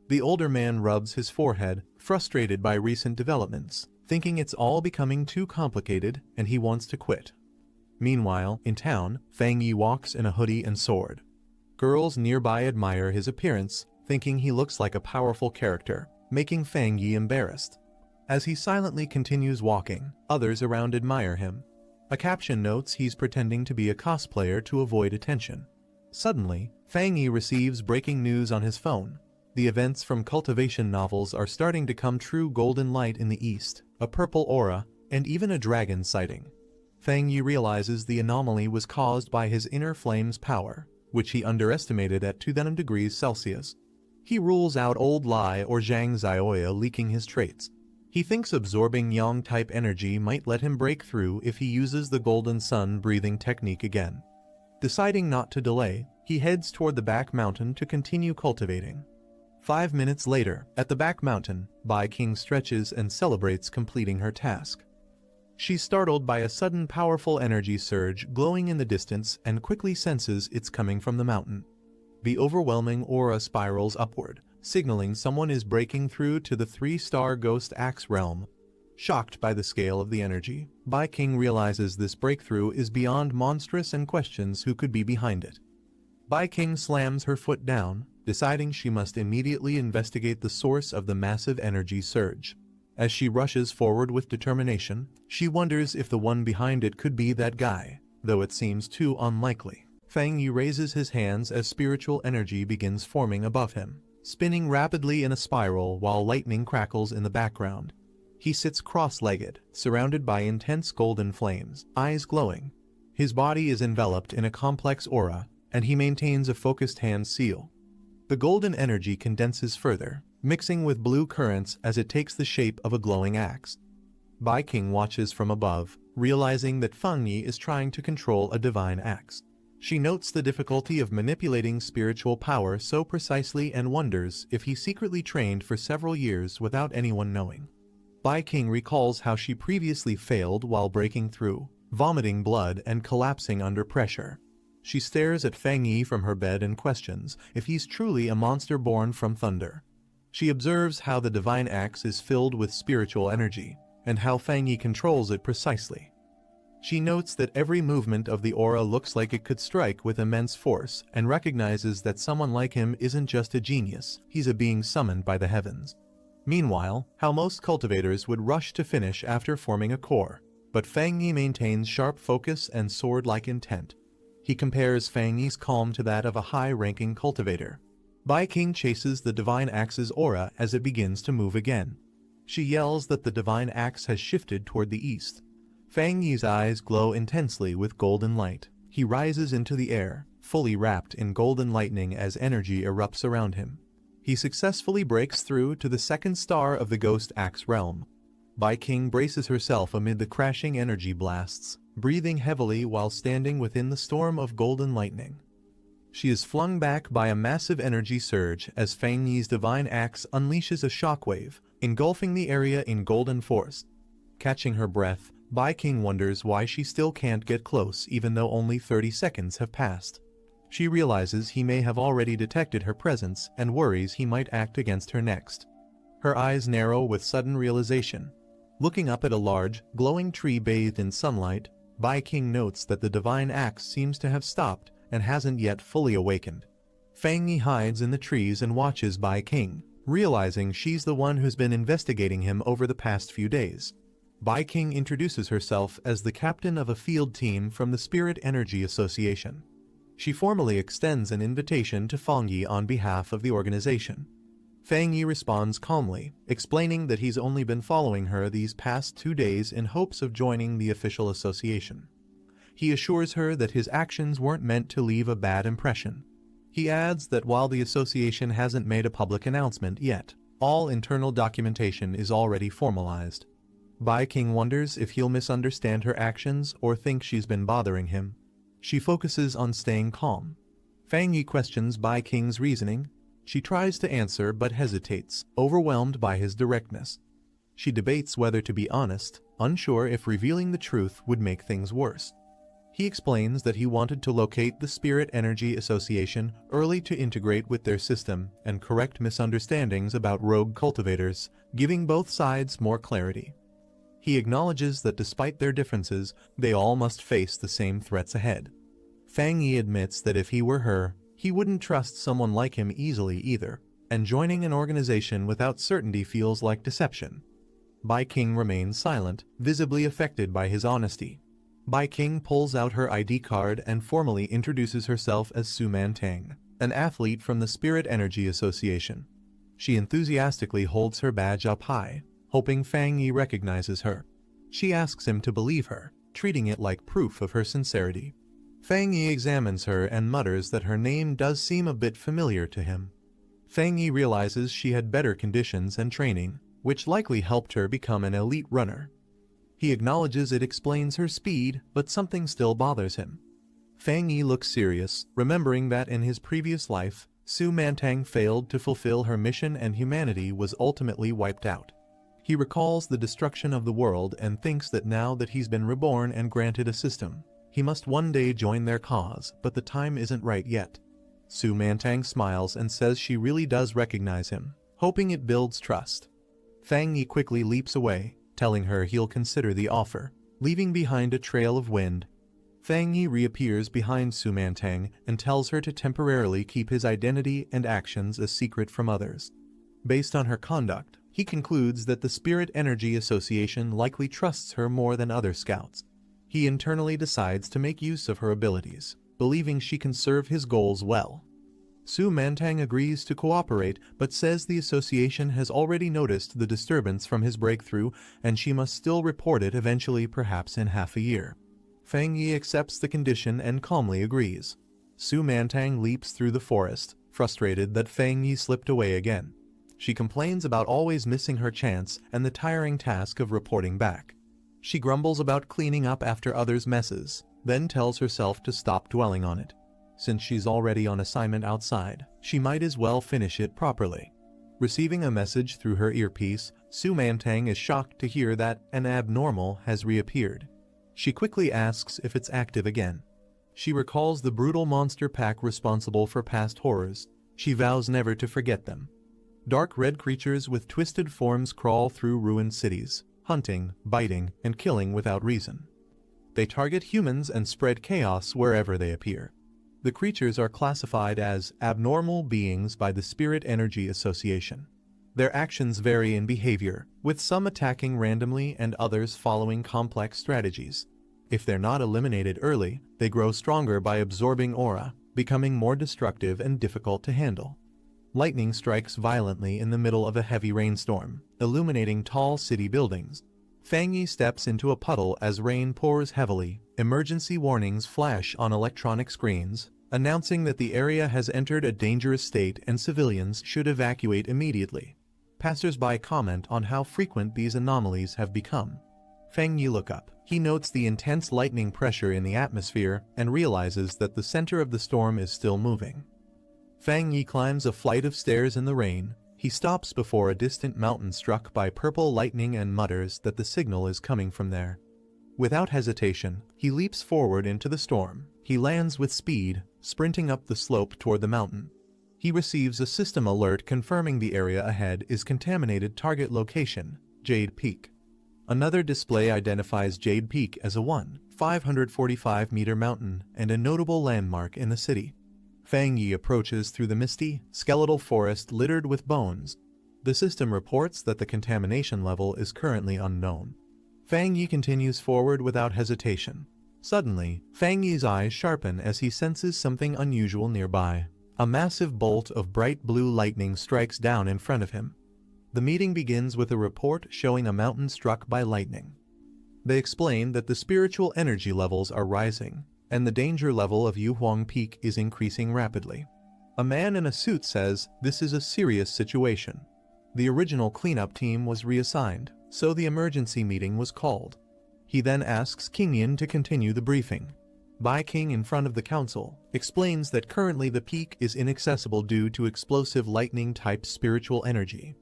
The older man rubs his forehead, frustrated by recent developments, thinking it's all becoming too complicated and he wants to quit. Meanwhile, in town, Fang Yi walks in a hoodie and sword. Girls nearby admire his appearance, thinking he looks like a powerful character, making Fang Yi embarrassed. As he silently continues walking, others around admire him. A caption notes he's pretending to be a cosplayer to avoid attention. Suddenly, Fang Yi receives breaking news on his phone. The events from cultivation novels are starting to come true. Golden light in the east, a purple aura, and even a dragon sighting. Fang Yi realizes the anomaly was caused by his inner flame's power, which he underestimated at 2 degrees Celsius. He rules out Old Lai or Zhang Xiaoya leaking his traits. He thinks absorbing yang-type energy might let him break through if he uses the golden sun breathing technique again. Deciding not to delay, he heads toward the back mountain to continue cultivating. 5 minutes later, at the back mountain, Bai King stretches and celebrates completing her task. She's startled by a sudden powerful energy surge glowing in the distance and quickly senses it's coming from the mountain. The overwhelming aura spirals upward, signaling someone is breaking through to the 3-star Ghost Axe realm. Shocked by the scale of the energy, Bai King realizes this breakthrough is beyond monstrous and questions who could be behind it. Bai King slams her foot down, deciding she must immediately investigate the source of the massive energy surge. As she rushes forward with determination, she wonders if the one behind it could be that guy, though it seems too unlikely. Fang Yi raises his hands as spiritual energy begins forming above him, spinning rapidly in a spiral while lightning crackles in the background. He sits cross-legged, surrounded by intense golden flames, eyes glowing. His body is enveloped in a complex aura, and he maintains a focused hand seal. The golden energy condenses further, mixing with blue currents as it takes the shape of a glowing axe. Bai King watches from above, realizing that Fang Yi is trying to control a divine axe. She notes the difficulty of manipulating spiritual power so precisely and wonders if he secretly trained for several years without anyone knowing. Bai King recalls how she previously failed while breaking through, vomiting blood and collapsing under pressure. She stares at Fang Yi from her bed and questions if he's truly a monster born from thunder. She observes how the divine axe is filled with spiritual energy, and how Fang Yi controls it precisely. She notes that every movement of the aura looks like it could strike with immense force, and recognizes that someone like him isn't just a genius, he's a being summoned by the heavens. Meanwhile, how most cultivators would rush to finish after forming a core, but Fang Yi maintains sharp focus and sword-like intent. He compares Fang Yi's calm to that of a high-ranking cultivator. Bai King chases the divine axe's aura as it begins to move again. She yells that the divine axe has shifted toward the east. Fang Yi's eyes glow intensely with golden light. He rises into the air, fully wrapped in golden lightning as energy erupts around him. He successfully breaks through to the second star of the Ghost Axe realm. Bai King braces herself amid the crashing energy blasts, breathing heavily while standing within the storm of golden lightning. She is flung back by a massive energy surge as Fang Yi's divine axe unleashes a shockwave, engulfing the area in golden force. Catching her breath, Bai King wonders why she still can't get close even though only 30 seconds have passed. She realizes he may have already detected her presence and worries he might act against her next. Her eyes narrow with sudden realization. Looking up at a large, glowing tree bathed in sunlight, Bai King notes that the divine axe seems to have stopped and hasn't yet fully awakened. Fang Yi hides in the trees and watches Bai King, realizing she's the one who's been investigating him over the past few days. Bai King introduces herself as the captain of a field team from the Spirit Energy Association. She formally extends an invitation to Fang Yi on behalf of the organization. Fang Yi responds calmly, explaining that he's only been following her these past 2 days in hopes of joining the official association. He assures her that his actions weren't meant to leave a bad impression. He adds that while the association hasn't made a public announcement yet, all internal documentation is already formalized. Bai King wonders if he'll misunderstand her actions or think she's been bothering him. She focuses on staying calm. Fang Yi questions Bai King's reasoning. She tries to answer but hesitates, overwhelmed by his directness. She debates whether to be honest, unsure if revealing the truth would make things worse. He explains that he wanted to locate the Spirit Energy Association early to integrate with their system and correct misunderstandings about rogue cultivators, giving both sides more clarity. He acknowledges that despite their differences, they all must face the same threats ahead. Fang Yi admits that if he were her, he wouldn't trust someone like him easily either, and joining an organization without certainty feels like deception. Bai King remains silent, visibly affected by his honesty. Bai King pulls out her ID card and formally introduces herself as Su Mantang, an athlete from the Spirit Energy Association. She enthusiastically holds her badge up high, hoping Fang Yi recognizes her. She asks him to believe her, treating it like proof of her sincerity. Fang Yi examines her and mutters that her name does seem a bit familiar to him. Fang Yi realizes she had better conditions and training, which likely helped her become an elite runner. He acknowledges it explains her speed, but something still bothers him. Fang Yi looks serious, remembering that in his previous life, Su Mantang failed to fulfill her mission and humanity was ultimately wiped out. He recalls the destruction of the world and thinks that now that he's been reborn and granted a system, he must one day join their cause, but the time isn't right yet. Su Mantang smiles and says she really does recognize him, hoping it builds trust. Fang Yi quickly leaps away, telling her he'll consider the offer, leaving behind a trail of wind. Fang Yi reappears behind Su Mantang and tells her to temporarily keep his identity and actions a secret from others. Based on her conduct, he concludes that the Spirit Energy Association likely trusts her more than other scouts. He internally decides to make use of her abilities, believing she can serve his goals well. Su Mantang agrees to cooperate but says the association has already noticed the disturbance from his breakthrough and she must still report it eventually, perhaps in half a year. Fang Yi accepts the condition and calmly agrees. Su Mantang leaps through the forest, frustrated that Fang Yi slipped away again. She complains about always missing her chance and the tiring task of reporting back. She grumbles about cleaning up after others' messes, then tells herself to stop dwelling on it. Since she's already on assignment outside, she might as well finish it properly. Receiving a message through her earpiece, Su Mantang is shocked to hear that an abnormal has reappeared. She quickly asks if it's active again. She recalls the brutal monster pack responsible for past horrors. She vows never to forget them. Dark red creatures with twisted forms crawl through ruined cities, hunting, biting, and killing without reason. They target humans and spread chaos wherever they appear. The creatures are classified as abnormal beings by the Spirit Energy Association. Their actions vary in behavior, with some attacking randomly and others following complex strategies. If they're not eliminated early, they grow stronger by absorbing aura, becoming more destructive and difficult to handle. Lightning strikes violently in the middle of a heavy rainstorm, illuminating tall city buildings. Fang Yi steps into a puddle as rain pours heavily. Emergency warnings flash on electronic screens, announcing that the area has entered a dangerous state and civilians should evacuate immediately. Passers-by comment on how frequent these anomalies have become. Fang Yi looks up. He notes the intense lightning pressure in the atmosphere and realizes that the center of the storm is still moving. Fang Yi climbs a flight of stairs in the rain. He stops before a distant mountain struck by purple lightning and mutters that the signal is coming from there. Without hesitation, he leaps forward into the storm. He lands with speed, sprinting up the slope toward the mountain. He receives a system alert confirming the area ahead is contaminated. Target location, Jade Peak. Another display identifies Jade Peak as a 545-meter mountain and a notable landmark in the city. Fang Yi approaches through the misty, skeletal forest littered with bones. The system reports that the contamination level is currently unknown. Fang Yi continues forward without hesitation. Suddenly, Fang Yi's eyes sharpen as he senses something unusual nearby. A massive bolt of bright blue lightning strikes down in front of him. The meeting begins with a report showing a mountain struck by lightning. They explain that the spiritual energy levels are rising, and the danger level of Yuhuang Peak is increasing rapidly. A man in a suit says this is a serious situation. The original cleanup team was reassigned, so the emergency meeting was called. He then asks King Yin to continue the briefing. Bai King, in front of the council, explains that currently the peak is inaccessible due to explosive lightning-type spiritual energy.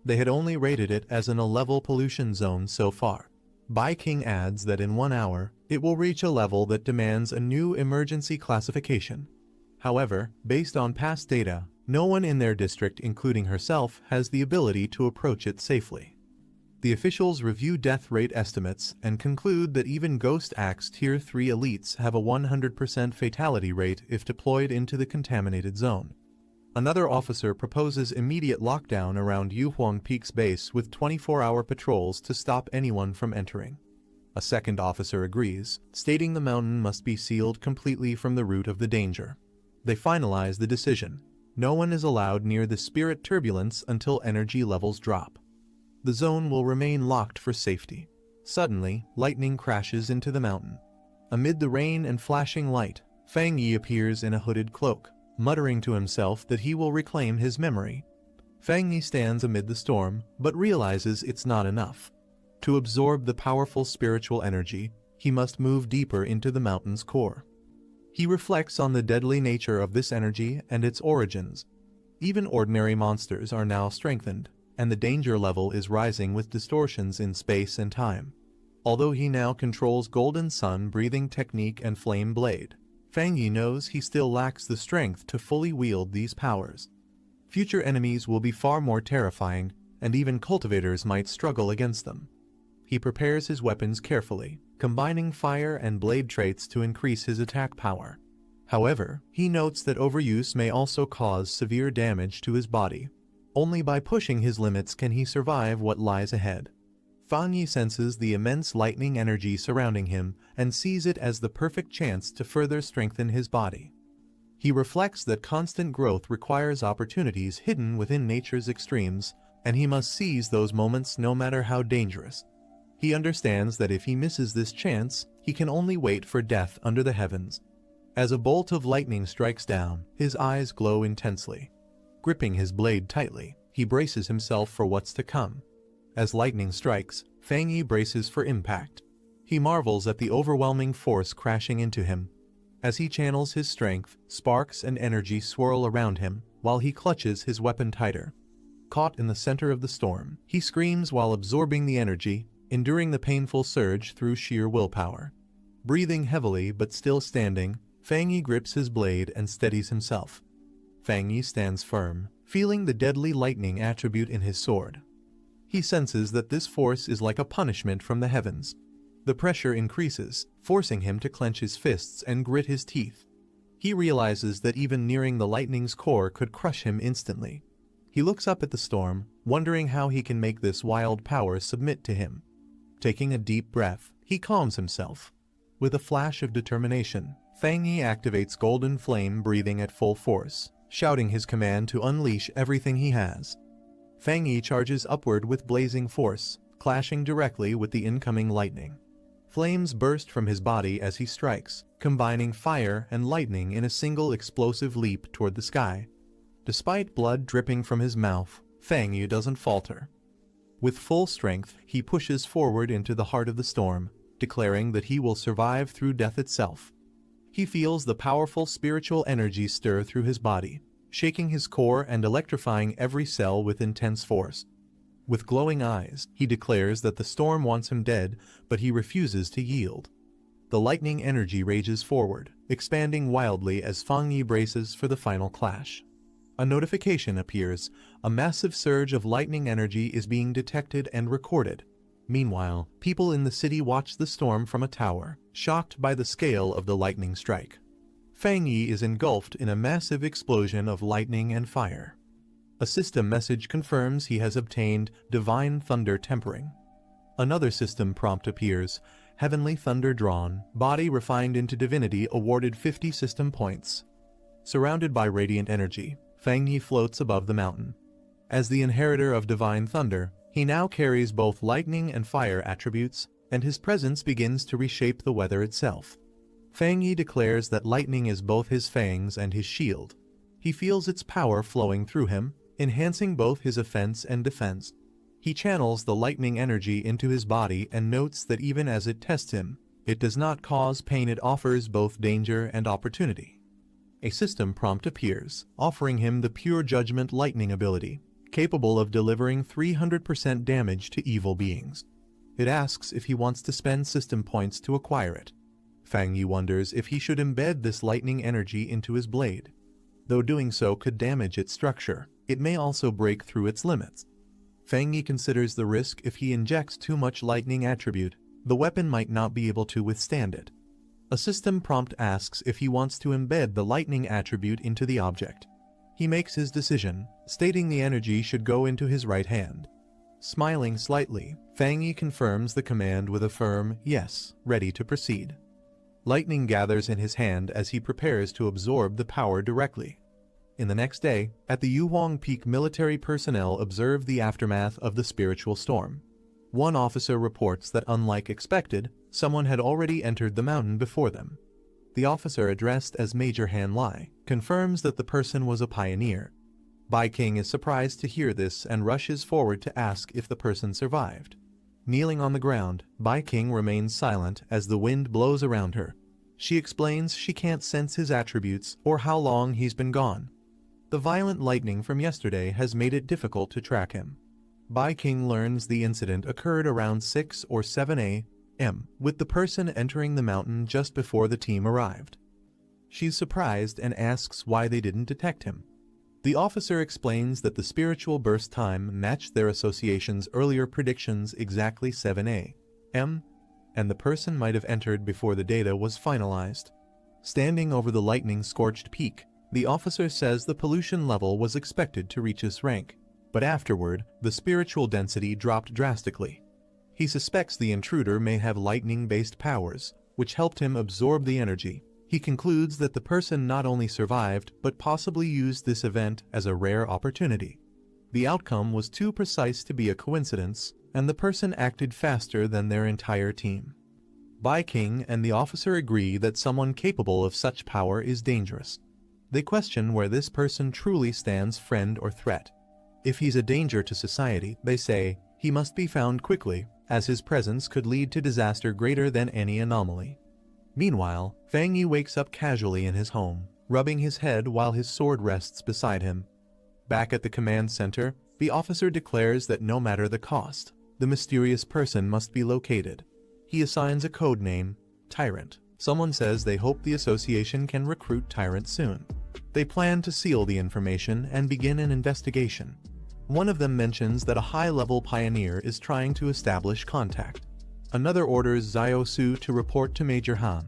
They had only rated it as an A-level pollution zone so far. Bai King adds that in 1 hour, it will reach a level that demands a new emergency classification. However, based on past data, no one in their district, including herself, has the ability to approach it safely. The officials review death rate estimates and conclude that even Ghost Axe Tier 3 elites have a 100% fatality rate if deployed into the contaminated zone. Another officer proposes immediate lockdown around Yuhuang Peak's base with 24-hour patrols to stop anyone from entering. A second officer agrees, stating the mountain must be sealed completely from the root of the danger. They finalize the decision. No one is allowed near the spirit turbulence until energy levels drop. The zone will remain locked for safety. Suddenly, lightning crashes into the mountain. Amid the rain and flashing light, Fang Yi appears in a hooded cloak, muttering to himself that he will reclaim his memory. Fang Yi stands amid the storm, but realizes it's not enough. To absorb the powerful spiritual energy, he must move deeper into the mountain's core. He reflects on the deadly nature of this energy and its origins. Even ordinary monsters are now strengthened, and the danger level is rising with distortions in space and time. Although he now controls Golden Sun breathing technique and Flame Blade, Fang Yi knows he still lacks the strength to fully wield these powers. Future enemies will be far more terrifying, and even cultivators might struggle against them. He prepares his weapons carefully, combining fire and blade traits to increase his attack power. However, he notes that overuse may also cause severe damage to his body. Only by pushing his limits can he survive what lies ahead. Fang Yi senses the immense lightning energy surrounding him and sees it as the perfect chance to further strengthen his body. He reflects that constant growth requires opportunities hidden within nature's extremes, and he must seize those moments no matter how dangerous. He understands that if he misses this chance, he can only wait for death under the heavens. As a bolt of lightning strikes down, his eyes glow intensely. Gripping his blade tightly, he braces himself for what's to come. As lightning strikes, Fang Yi braces for impact. He marvels at the overwhelming force crashing into him. As he channels his strength, sparks and energy swirl around him, while he clutches his weapon tighter. Caught in the center of the storm, he screams while absorbing the energy, enduring the painful surge through sheer willpower. Breathing heavily but still standing, Fang Yi grips his blade and steadies himself. Fang Yi stands firm, feeling the deadly lightning attribute in his sword. He senses that this force is like a punishment from the heavens. The pressure increases, forcing him to clench his fists and grit his teeth. He realizes that even nearing the lightning's core could crush him instantly. He looks up at the storm, wondering how he can make this wild power submit to him. Taking a deep breath, he calms himself. With a flash of determination, Fang Yi activates Golden Flame breathing at full force, shouting his command to unleash everything he has. Fang Yi charges upward with blazing force, clashing directly with the incoming lightning. Flames burst from his body as he strikes, combining fire and lightning in a single explosive leap toward the sky. Despite blood dripping from his mouth, Fang Yi doesn't falter. With full strength, he pushes forward into the heart of the storm, declaring that he will survive through death itself. He feels the powerful spiritual energy stir through his body, shaking his core and electrifying every cell with intense force. With glowing eyes, he declares that the storm wants him dead, but he refuses to yield. The lightning energy rages forward, expanding wildly as Fang Yi braces for the final clash. A notification appears. A massive surge of lightning energy is being detected and recorded. Meanwhile, people in the city watch the storm from a tower, shocked by the scale of the lightning strike. Fang Yi is engulfed in a massive explosion of lightning and fire. A system message confirms he has obtained Divine Thunder Tempering. Another system prompt appears. Heavenly Thunder drawn, body refined into divinity awarded 50 system points. Surrounded by radiant energy, Fang Yi floats above the mountain. As the inheritor of Divine Thunder, he now carries both lightning and fire attributes, and his presence begins to reshape the weather itself. Fang Yi declares that lightning is both his fangs and his shield. He feels its power flowing through him, enhancing both his offense and defense. He channels the lightning energy into his body and notes that even as it tests him, it does not cause pain. It offers both danger and opportunity. A system prompt appears, offering him the Pure Judgment Lightning ability, capable of delivering 300% damage to evil beings. It asks if he wants to spend system points to acquire it. Fang Yi wonders if he should embed this lightning energy into his blade. Though doing so could damage its structure, it may also break through its limits. Fang Yi considers the risk. If he injects too much lightning attribute, the weapon might not be able to withstand it. A system prompt asks if he wants to embed the lightning attribute into the object. He makes his decision, stating the energy should go into his right hand. Smiling slightly, Fang Yi confirms the command with a firm yes, ready to proceed. Lightning gathers in his hand as he prepares to absorb the power directly. In the next day, at the Yuhuang Peak, military personnel observe the aftermath of the spiritual storm. One officer reports that, unlike expected, someone had already entered the mountain before them. The officer, addressed as Major Han Lai, confirms that the person was a pioneer. Bai King is surprised to hear this and rushes forward to ask if the person survived. Kneeling on the ground, Bai King remains silent as the wind blows around her. She explains she can't sense his attributes or how long he's been gone. The violent lightning from yesterday has made it difficult to track him. Bai King learns the incident occurred around 6 or 7 a.m., with the person entering the mountain just before the team arrived. She's surprised and asks why they didn't detect him. The officer explains that the spiritual burst time matched their association's earlier predictions exactly 7 a.m., and the person might have entered before the data was finalized. Standing over the lightning-scorched peak, the officer says the pollution level was expected to reach his rank, but afterward, the spiritual density dropped drastically. He suspects the intruder may have lightning-based powers, which helped him absorb the energy. He concludes that the person not only survived, but possibly used this event as a rare opportunity. The outcome was too precise to be a coincidence, and the person acted faster than their entire team. Bai King and the officer agree that someone capable of such power is dangerous. They question where this person truly stands, friend or threat. If he's a danger to society, they say, he must be found quickly, as his presence could lead to disaster greater than any anomaly. Meanwhile, Fang Yi wakes up casually in his home, rubbing his head while his sword rests beside him. Back at the command center, the officer declares that no matter the cost, the mysterious person must be located. He assigns a code name, Tyrant, Someone says they hope the association can recruit tyrants soon. They plan to seal the information and begin an investigation. One of them mentions that a high-level pioneer is trying to establish contact. Another orders Xiao Su to report to Major Han.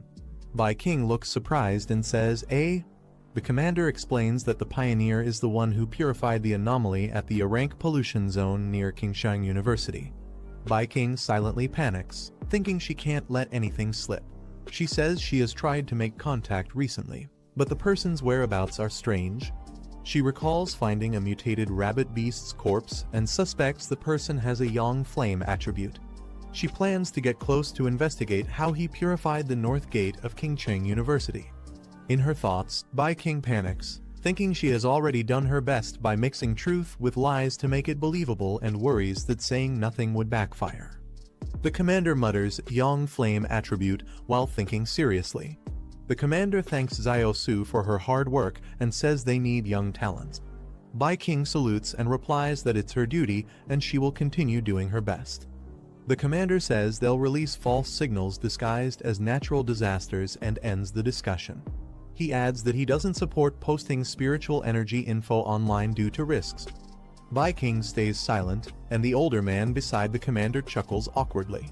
Bai King looks surprised and says, "Eh?" The commander explains that the pioneer is the one who purified the anomaly at the A-rank pollution zone near Qingshan University. Bai King silently panics, thinking she can't let anything slip. She says she has tried to make contact recently, but the person's whereabouts are strange. She recalls finding a mutated rabbit beast's corpse and suspects the person has a Yang Flame attribute. She plans to get close to investigate how he purified the north gate of Qingcheng University. In her thoughts, Bai King panics, thinking she has already done her best by mixing truth with lies to make it believable and worries that saying nothing would backfire. The commander mutters Yang Flame attribute while thinking seriously. The commander thanks Xiao Su for her hard work and says they need young talents. Bai King salutes and replies that it's her duty and she will continue doing her best. The commander says they'll release false signals disguised as natural disasters and ends the discussion. He adds that he doesn't support posting spiritual energy info online due to risks. Bai King stays silent, and the older man beside the commander chuckles awkwardly.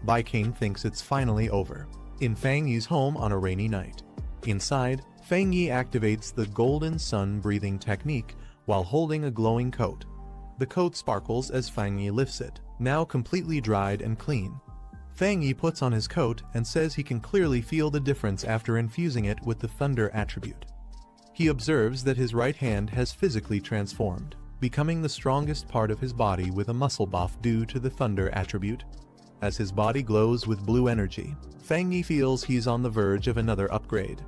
Bai King thinks it's finally over. In Fang Yi's home on a rainy night. Inside, Fang Yi activates the golden sun breathing technique while holding a glowing coat. The coat sparkles as Fang Yi lifts it, now completely dried and clean. Fang Yi puts on his coat and says he can clearly feel the difference after infusing it with the thunder attribute. He observes that his right hand has physically transformed, becoming the strongest part of his body with a muscle buff due to the thunder attribute. As his body glows with blue energy, Fang Yi feels he's on the verge of another upgrade.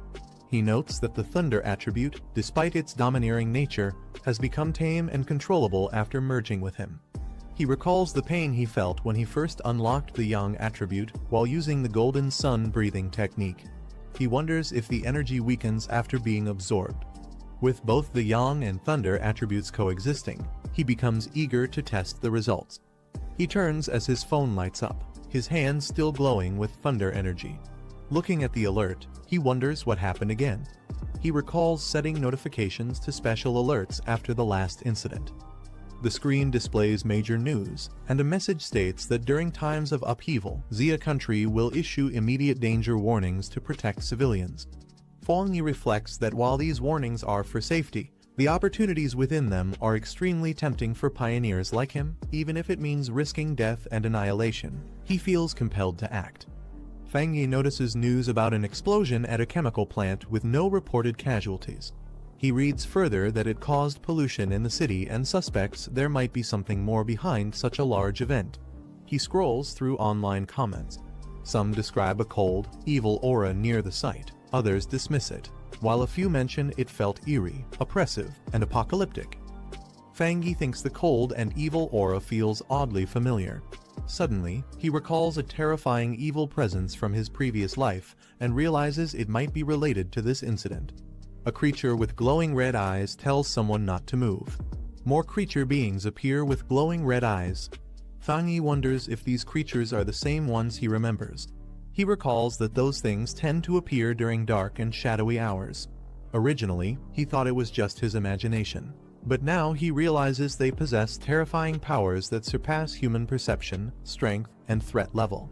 He notes that the thunder attribute, despite its domineering nature, has become tame and controllable after merging with him. He recalls the pain he felt when he first unlocked the Yang attribute while using the golden sun breathing technique. He wonders if the energy weakens after being absorbed. With both the Yang and thunder attributes coexisting, he becomes eager to test the results. He turns as his phone lights up, his hands still glowing with thunder energy. Looking at the alert, he wonders what happened again. He recalls setting notifications to special alerts after the last incident. The screen displays major news, and a message states that during times of upheaval, Xia country will issue immediate danger warnings to protect civilians. Fang Yi reflects that while these warnings are for safety, the opportunities within them are extremely tempting for pioneers like him, even if it means risking death and annihilation. He feels compelled to act. Fang Yi notices news about an explosion at a chemical plant with no reported casualties. He reads further that it caused pollution in the city and suspects there might be something more behind such a large event. He scrolls through online comments. Some describe a cold, evil aura near the site, others dismiss it, while a few mention it felt eerie, oppressive, and apocalyptic. Fang Yi thinks the cold and evil aura feels oddly familiar. Suddenly, he recalls a terrifying evil presence from his previous life and realizes it might be related to this incident. A creature with glowing red eyes tells someone not to move. More creature beings appear with glowing red eyes. Fang Yi wonders if these creatures are the same ones he remembers. He recalls that those things tend to appear during dark and shadowy hours. Originally, he thought it was just his imagination, but now he realizes they possess terrifying powers that surpass human perception, strength, and threat level.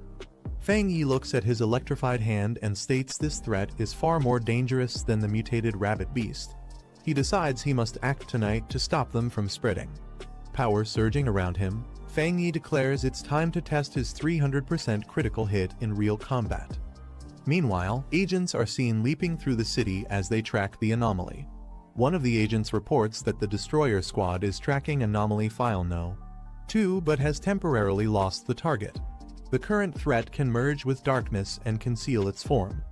Fang Yi looks at his electrified hand and states this threat is far more dangerous than the mutated rabbit beast. He decides he must act tonight to stop them from spreading. Power surging around him, Fang Yi declares it's time to test his 300% critical hit in real combat. Meanwhile, agents are seen leaping through the city as they track the anomaly. One of the agents reports that the destroyer squad is tracking anomaly file No. 2 but has temporarily lost the target. The current threat can merge with darkness and conceal its form.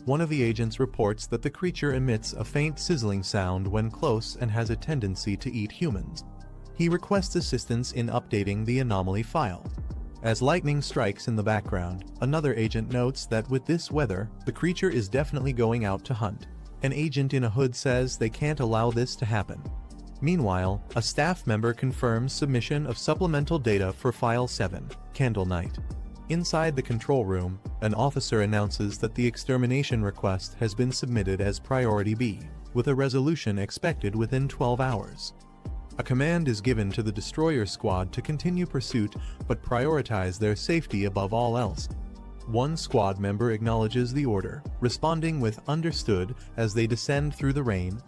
One of the agents reports that the creature emits a faint sizzling sound when close and has a tendency to eat humans. He requests assistance in updating the anomaly file. As lightning strikes in the background, another agent notes that with this weather, the creature is definitely going out to hunt. An agent in a hood says they can't allow this to happen. Meanwhile, a staff member confirms submission of supplemental data for File 7, Candle Night. Inside the control room, an officer announces that the extermination request has been submitted as Priority B, with a resolution expected within 12 hours. A command is given to the destroyer squad to continue pursuit but prioritize their safety above all else. One squad member acknowledges the order, responding with "understood" as they descend through the rain.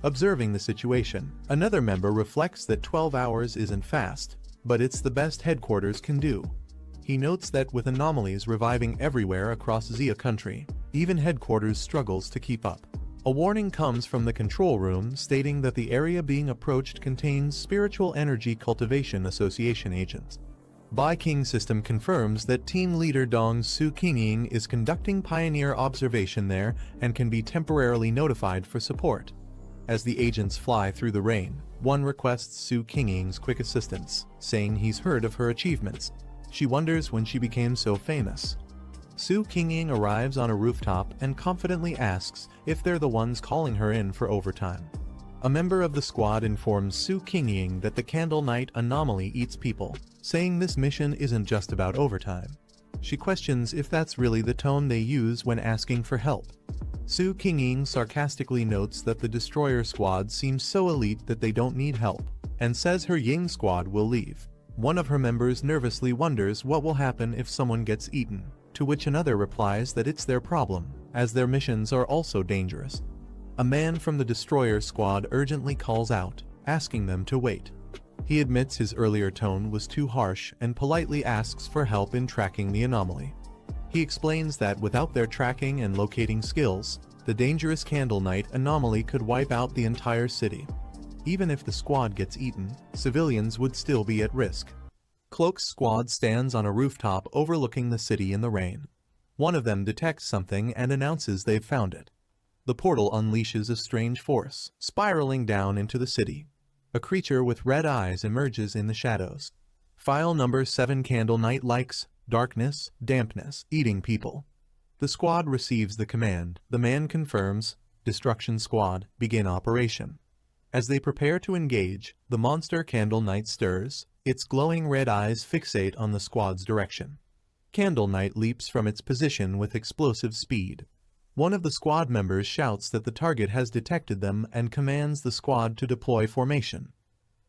Observing the situation, another member reflects that 12 hours isn't fast, but it's the best headquarters can do. He notes that with anomalies reviving everywhere across Xia country, even headquarters struggles to keep up. A warning comes from the control room stating that the area being approached contains Spiritual Energy Cultivation Association agents. Bai King System confirms that team leader Dong Su Qingying is conducting pioneer observation there and can be temporarily notified for support. As the agents fly through the rain, one requests Su Qingying's quick assistance, saying he's heard of her achievements. She wonders when she became so famous. Su Qingying arrives on a rooftop and confidently asks if they're the ones calling her in for overtime. A member of the squad informs Su Qingying that the Candle Night anomaly eats people, saying this mission isn't just about overtime. She questions if that's really the tone they use when asking for help. Su Qingying sarcastically notes that the destroyer squad seems so elite that they don't need help, and says her Ying squad will leave. One of her members nervously wonders what will happen if someone gets eaten, to which another replies that it's their problem, as their missions are also dangerous. A man from the destroyer squad urgently calls out, asking them to wait. He admits his earlier tone was too harsh and politely asks for help in tracking the anomaly. He explains that without their tracking and locating skills, the dangerous Candle Night anomaly could wipe out the entire city. Even if the squad gets eaten, civilians would still be at risk. Cloak's squad stands on a rooftop overlooking the city in the rain. One of them detects something and announces they've found it. The portal unleashes a strange force, spiraling down into the city. A creature with red eyes emerges in the shadows. File number 7 Candle Night likes darkness, dampness, eating people. The squad receives the command. The man confirms, Destruction Squad, begin operation. As they prepare to engage, the monster Candle Night stirs, its glowing red eyes fixate on the squad's direction. Candle Night leaps from its position with explosive speed. One of the squad members shouts that the target has detected them and commands the squad to deploy formation.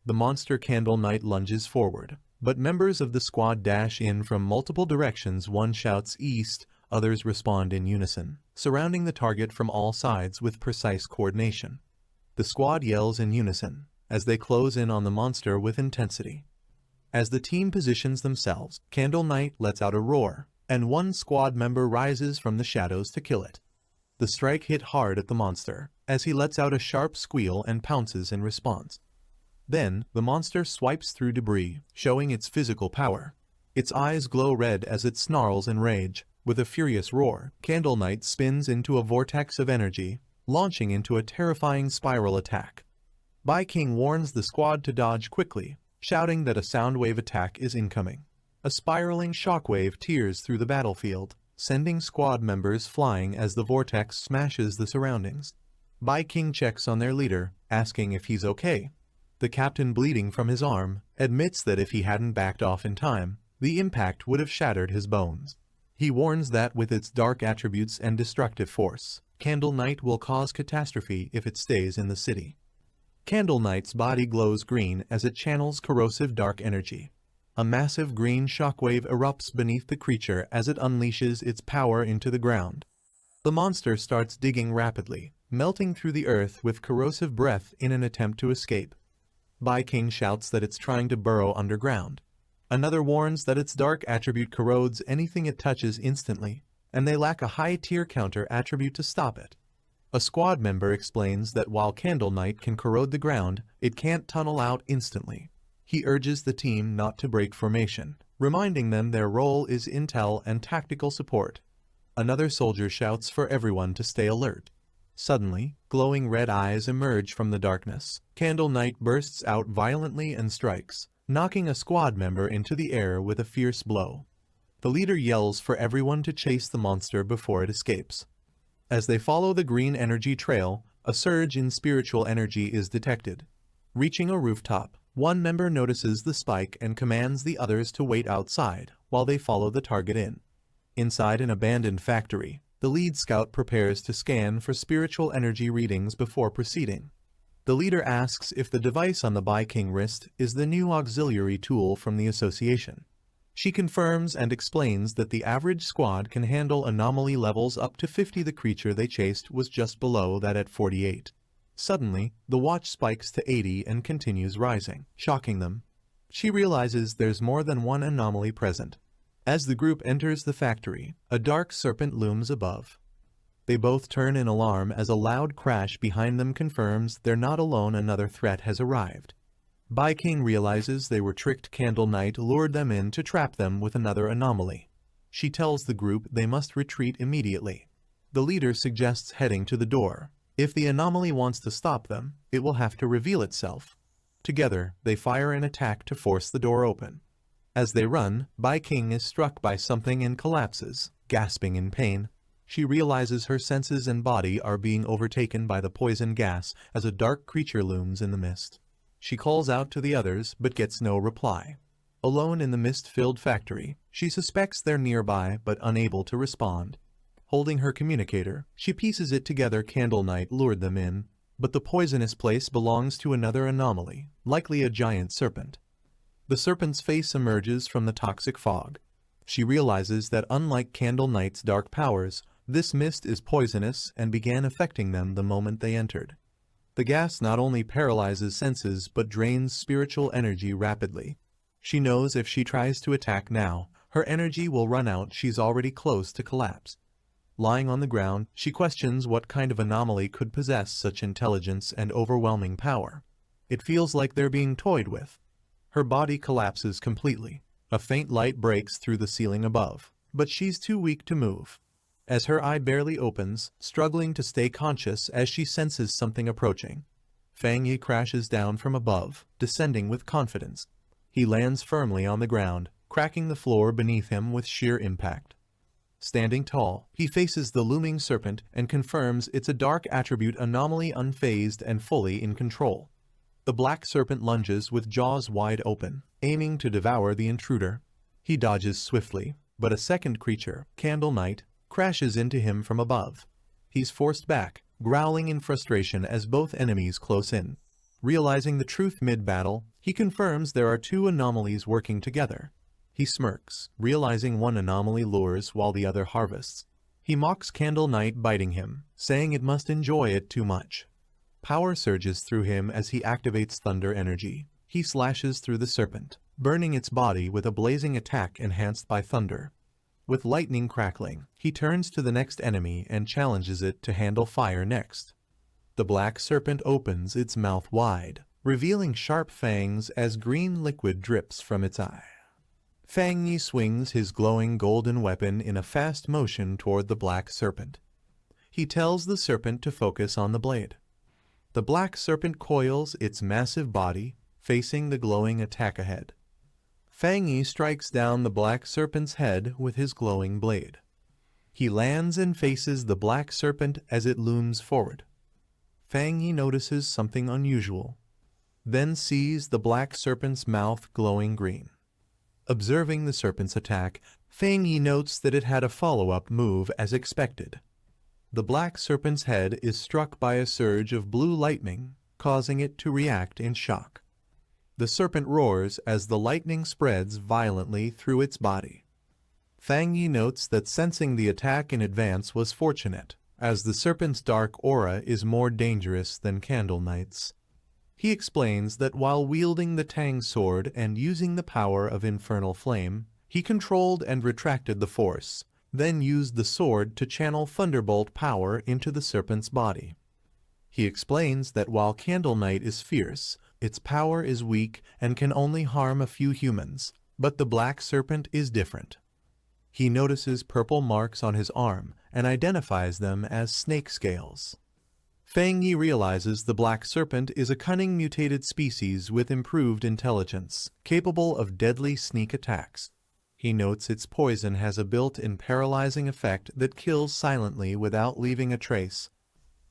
The monster Candle Night lunges forward, but members of the squad dash in from multiple directions. One shouts east, others respond in unison, surrounding the target from all sides with precise coordination. The squad yells in unison, as they close in on the monster with intensity. As the team positions themselves, Candle Night lets out a roar, and one squad member rises from the shadows to kill it. The strike hit hard at the monster, as he lets out a sharp squeal and pounces in response. Then, the monster swipes through debris, showing its physical power. Its eyes glow red as it snarls in rage. With a furious roar, Candle Night spins into a vortex of energy, launching into a terrifying spiral attack. Bai King warns the squad to dodge quickly, shouting that a soundwave attack is incoming. A spiraling shockwave tears through the battlefield, sending squad members flying as the vortex smashes the surroundings. Bai King checks on their leader, asking if he's okay. The captain, bleeding from his arm, admits that if he hadn't backed off in time, the impact would have shattered his bones. He warns that with its dark attributes and destructive force, Candle Night will cause catastrophe if it stays in the city. Candle Night's body glows green as it channels corrosive dark energy. A massive green shockwave erupts beneath the creature as it unleashes its power into the ground. The monster starts digging rapidly, melting through the earth with corrosive breath in an attempt to escape. Bai King shouts that it's trying to burrow underground. Another warns that its dark attribute corrodes anything it touches instantly, and they lack a high tier counter attribute to stop it. A squad member explains that while Candle Night can corrode the ground, it can't tunnel out instantly. He urges the team not to break formation, reminding them their role is intel and tactical support. Another soldier shouts for everyone to stay alert. Suddenly, glowing red eyes emerge from the darkness. Candle Night bursts out violently and strikes, knocking a squad member into the air with a fierce blow. The leader yells for everyone to chase the monster before it escapes. As they follow the green energy trail, a surge in spiritual energy is detected. Reaching a rooftop, one member notices the spike and commands the others to wait outside, while they follow the target in. Inside an abandoned factory, the lead scout prepares to scan for spiritual energy readings before proceeding. The leader asks if the device on the Bi-King wrist is the new auxiliary tool from the association. She confirms and explains that the average squad can handle anomaly levels up to 50. The creature they chased was just below that at 48. Suddenly, the watch spikes to 80 and continues rising, shocking them. She realizes there's more than one anomaly present. As the group enters the factory, a dark serpent looms above. They both turn in alarm as a loud crash behind them confirms they're not alone. Another threat has arrived. Bi-King realizes they were tricked. Candle Knight lured them in to trap them with another anomaly. She tells the group they must retreat immediately. The leader suggests heading to the door. If the anomaly wants to stop them, it will have to reveal itself. Together, they fire an attack to force the door open. As they run, Bi-King is struck by something and collapses, gasping in pain. She realizes her senses and body are being overtaken by the poison gas as a dark creature looms in the mist. She calls out to the others but gets no reply. Alone in the mist-filled factory, she suspects they're nearby but unable to respond. Holding her communicator, she pieces it together. Candle Knight lured them in, but the poisonous place belongs to another anomaly, likely a giant serpent. The serpent's face emerges from the toxic fog. She realizes that unlike Candle Knight's dark powers, this mist is poisonous and began affecting them the moment they entered. The gas not only paralyzes senses but drains spiritual energy rapidly. She knows if she tries to attack now, her energy will run out. She's already close to collapse. Lying on the ground, she questions what kind of anomaly could possess such intelligence and overwhelming power. It feels like they're being toyed with. Her body collapses completely. A faint light breaks through the ceiling above, but she's too weak to move. As her eye barely opens, struggling to stay conscious as she senses something approaching. Fang Yi crashes down from above, descending with confidence. He lands firmly on the ground, cracking the floor beneath him with sheer impact. Standing tall, he faces the looming serpent and confirms it's a dark attribute anomaly, unfazed and fully in control. The black serpent lunges with jaws wide open, aiming to devour the intruder. He dodges swiftly, but a second creature, Candle Knight, crashes into him from above. He's forced back, growling in frustration as both enemies close in. Realizing the truth mid-battle, he confirms there are two anomalies working together. He smirks, realizing one anomaly lures while the other harvests. He mocks Candle Knight, biting him, saying it must enjoy it too much. Power surges through him as he activates thunder energy. He slashes through the serpent, burning its body with a blazing attack enhanced by thunder. With lightning crackling, he turns to the next enemy and challenges it to handle fire next. The black serpent opens its mouth wide, revealing sharp fangs as green liquid drips from its eye. Fang Yi swings his glowing golden weapon in a fast motion toward the black serpent. He tells the serpent to focus on the blade. The black serpent coils its massive body, facing the glowing attack ahead. Fang Yi strikes down the black serpent's head with his glowing blade. He lands and faces the black serpent as it looms forward. Fang Yi notices something unusual, then sees the black serpent's mouth glowing green. Observing the serpent's attack, Fang Yi notes that it had a follow-up move as expected. The black serpent's head is struck by a surge of blue lightning, causing it to react in shock. The serpent roars as the lightning spreads violently through its body. Fang Yi notes that sensing the attack in advance was fortunate, as the serpent's dark aura is more dangerous than Candle Knight's. He explains that while wielding the Tang sword and using the power of infernal flame, he controlled and retracted the force, then used the sword to channel thunderbolt power into the serpent's body. He explains that while Candle Knight is fierce, its power is weak and can only harm a few humans, but the black serpent is different. He notices purple marks on his arm and identifies them as snake scales. Fang Yi realizes the black serpent is a cunning mutated species with improved intelligence, capable of deadly sneak attacks. He notes its poison has a built-in paralyzing effect that kills silently without leaving a trace.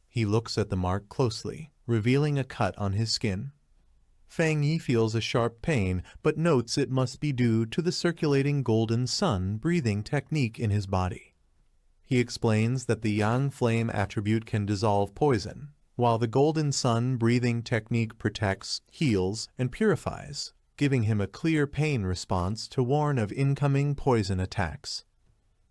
He looks at the mark closely, revealing a cut on his skin. Fang Yi feels a sharp pain, but notes it must be due to the circulating golden sun breathing technique in his body. He explains that the yang flame attribute can dissolve poison, while the golden sun breathing technique protects, heals, and purifies, giving him a clear pain response to warn of incoming poison attacks.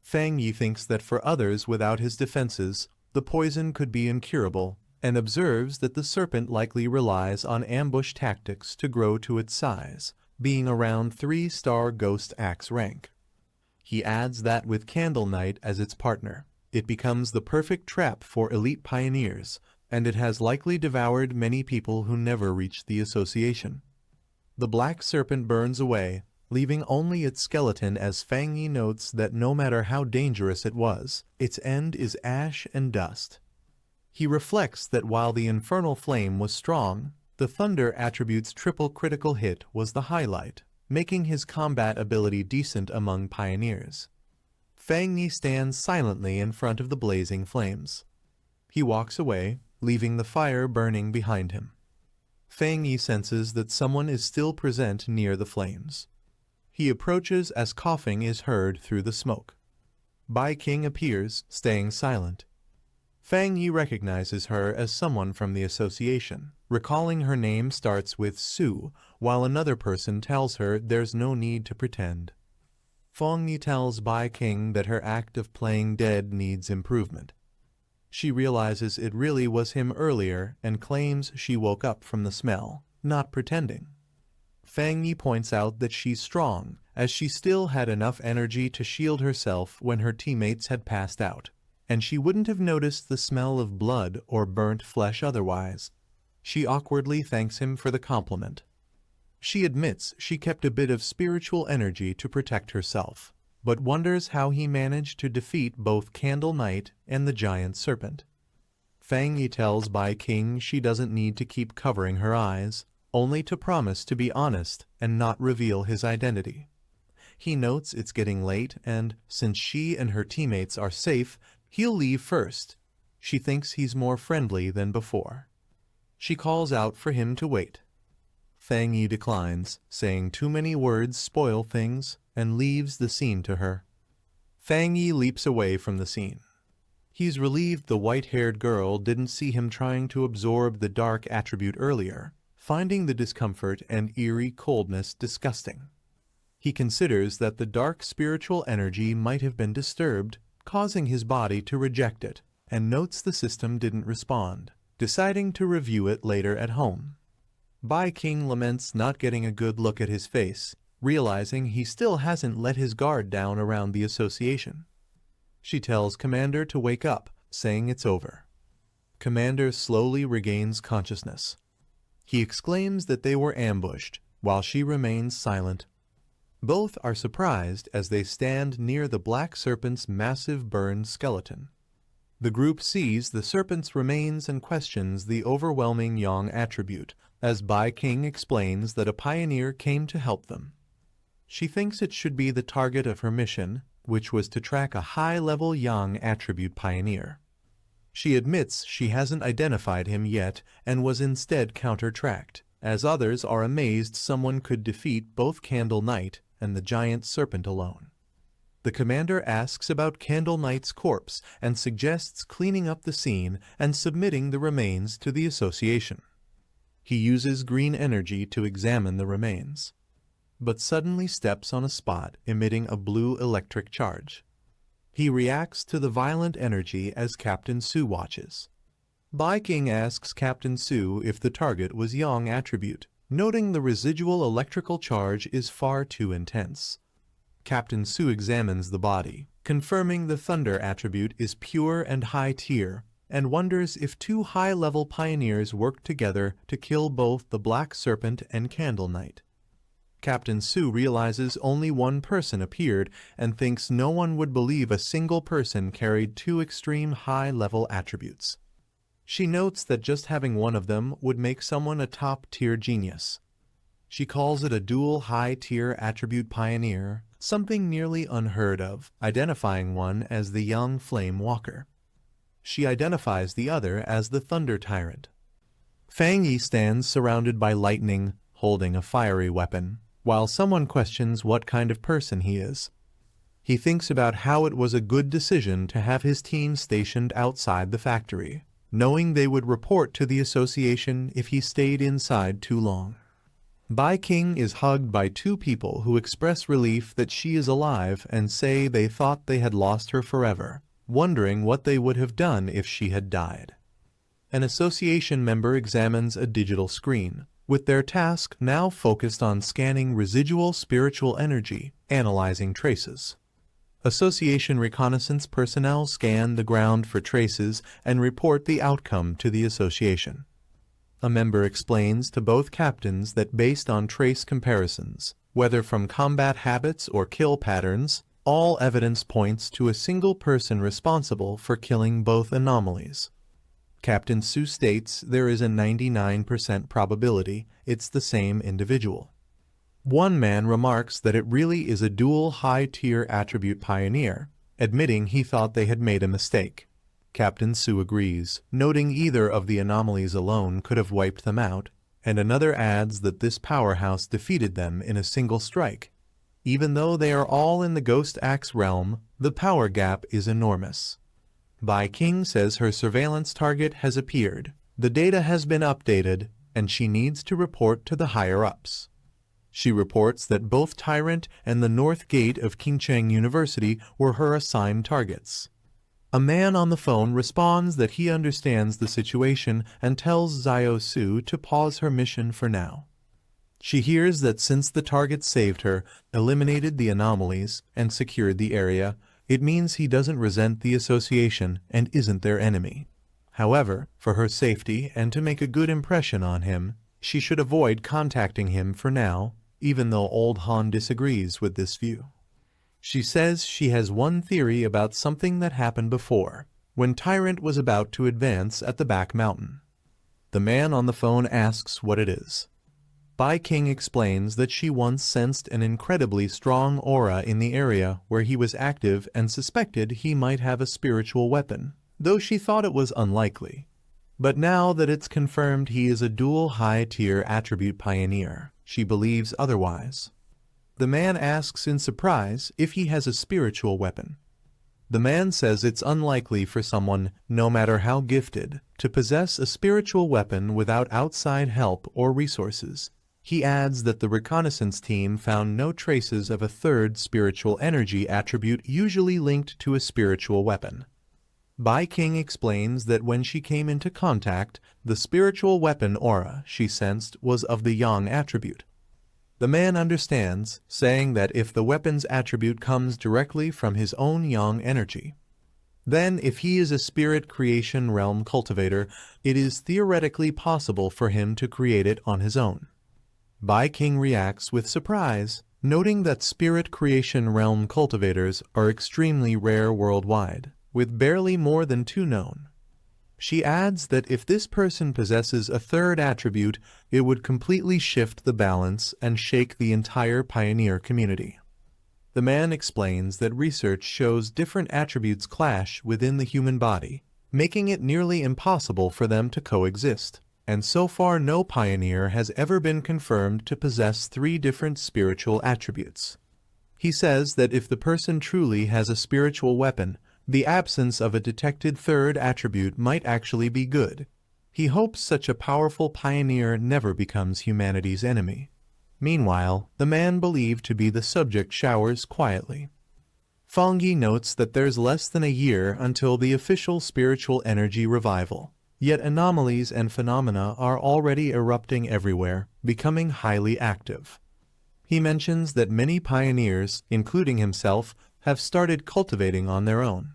Fang Yi thinks that for others without his defenses, the poison could be incurable, and observes that the serpent likely relies on ambush tactics to grow to its size, being around 3-star ghost axe rank. He adds that with Candle Knight as its partner, it becomes the perfect trap for elite pioneers, and it has likely devoured many people who never reached the association. The black serpent burns away, leaving only its skeleton as Fang Yi notes that no matter how dangerous it was, its end is ash and dust. He reflects that while the infernal flame was strong, the thunder attribute's triple critical hit was the highlight, making his combat ability decent among pioneers. Fang Yi stands silently in front of the blazing flames. He walks away, leaving the fire burning behind him. Fang Yi senses that someone is still present near the flames. He approaches as coughing is heard through the smoke. Bai King appears, staying silent. Fang Yi recognizes her as someone from the association, recalling her name starts with Su, while another person tells her there's no need to pretend. Fang Yi tells Bai King that her act of playing dead needs improvement. She realizes it really was him earlier and claims she woke up from the smell, not pretending. Fang Yi points out that she's strong, as she still had enough energy to shield herself when her teammates had passed out, and she wouldn't have noticed the smell of blood or burnt flesh otherwise. She awkwardly thanks him for the compliment. She admits she kept a bit of spiritual energy to protect herself, but wonders how he managed to defeat both Candle Knight and the giant serpent. Fang Yi tells Bai King she doesn't need to keep covering her eyes, only to promise to be honest and not reveal his identity. He notes it's getting late and, since she and her teammates are safe, he'll leave first. She thinks he's more friendly than before. She calls out for him to wait. Fang Yi declines, saying too many words spoil things, and leaves the scene to her. Fang Yi leaps away from the scene. He's relieved the white-haired girl didn't see him trying to absorb the dark attribute earlier, finding the discomfort and eerie coldness disgusting. He considers that the dark spiritual energy might have been disturbed, causing his body to reject it, and notes the system didn't respond, deciding to review it later at home. Bai King laments not getting a good look at his face, realizing he still hasn't let his guard down around the association. She tells Commander to wake up, saying it's over. Commander slowly regains consciousness. He exclaims that they were ambushed, while she remains silent. Both are surprised as they stand near the black serpent's massive burned skeleton. The group sees the serpent's remains and questions the overwhelming yang attribute, as Bai King explains that a pioneer came to help them. She thinks it should be the target of her mission, which was to track a high-level yang attribute pioneer. She admits she hasn't identified him yet and was instead counter-tracked, as others are amazed someone could defeat both Candle Knight and the giant serpent alone. The commander asks about Candle Knight's corpse and suggests cleaning up the scene and submitting the remains to the association. He uses green energy to examine the remains, but suddenly steps on a spot emitting a blue electric charge. He reacts to the violent energy as Captain Su watches. Bai King asks Captain Su if the target was yang attribute, noting the residual electrical charge is far too intense. Captain Su examines the body, confirming the thunder attribute is pure and high tier, and wonders if two high-level pioneers worked together to kill both the Black Serpent and Candle Knight. Captain Su realizes only one person appeared and thinks no one would believe a single person carried two extreme high-level attributes. She notes that just having one of them would make someone a top-tier genius. She calls it a dual high-tier attribute pioneer, something nearly unheard of, identifying one as the young Flame Walker. She identifies the other as the Thunder Tyrant. Fang Yi stands surrounded by lightning, holding a fiery weapon, while someone questions what kind of person he is. He thinks about how it was a good decision to have his team stationed outside the factory, knowing they would report to the association if he stayed inside too long. Bai King is hugged by two people who express relief that she is alive and say they thought they had lost her forever, wondering what they would have done if she had died. An association member examines a digital screen, with their task now focused on scanning residual spiritual energy, analyzing traces. Association reconnaissance personnel scan the ground for traces and report the outcome to the association. A member explains to both captains that based on trace comparisons, whether from combat habits or kill patterns, all evidence points to a single person responsible for killing both anomalies. Captain Su states there is a 99% probability it's the same individual. One man remarks that it really is a dual high-tier attribute pioneer, admitting he thought they had made a mistake. Captain Su agrees, noting either of the anomalies alone could have wiped them out, and another adds that this powerhouse defeated them in a single strike. Even though they are all in the Ghost Axe realm, the power gap is enormous. Bai King says her surveillance target has appeared, the data has been updated, and she needs to report to the higher-ups. She reports that both Tyrant and the North Gate of Qingcheng University were her assigned targets. A man on the phone responds that he understands the situation and tells Xiao Su to pause her mission for now. She hears that since the target saved her, eliminated the anomalies, and secured the area, it means he doesn't resent the association and isn't their enemy. However, for her safety and to make a good impression on him, she should avoid contacting him for now, even though Old Han disagrees with this view. She says she has one theory about something that happened before, when Tyrant was about to advance at the back mountain. The man on the phone asks what it is. Bai King explains that she once sensed an incredibly strong aura in the area where he was active and suspected he might have a spiritual weapon, though she thought it was unlikely. But now that it's confirmed he is a dual high-tier attribute pioneer, she believes otherwise. The man asks in surprise if he has a spiritual weapon. The man says it's unlikely for someone, no matter how gifted, to possess a spiritual weapon without outside help or resources. He adds that the reconnaissance team found no traces of a third spiritual energy attribute usually linked to a spiritual weapon. Bai King explains that when she came into contact, the spiritual weapon aura she sensed was of the yang attribute. The man understands, saying that if the weapon's attribute comes directly from his own yang energy, then if he is a spirit creation realm cultivator, it is theoretically possible for him to create it on his own. Bai King reacts with surprise, noting that spirit creation realm cultivators are extremely rare worldwide, with barely more than 2 known. She adds that if this person possesses a third attribute, it would completely shift the balance and shake the entire pioneer community. The man explains that research shows different attributes clash within the human body, making it nearly impossible for them to coexist, and so far no pioneer has ever been confirmed to possess 3 different spiritual attributes. He says that if the person truly has a spiritual weapon, the absence of a detected third attribute might actually be good. He hopes such a powerful pioneer never becomes humanity's enemy. Meanwhile, the man believed to be the subject showers quietly. Fangyi notes that there's less than a year until the official spiritual energy revival, yet anomalies and phenomena are already erupting everywhere, becoming highly active. He mentions that many pioneers, including himself, have started cultivating on their own.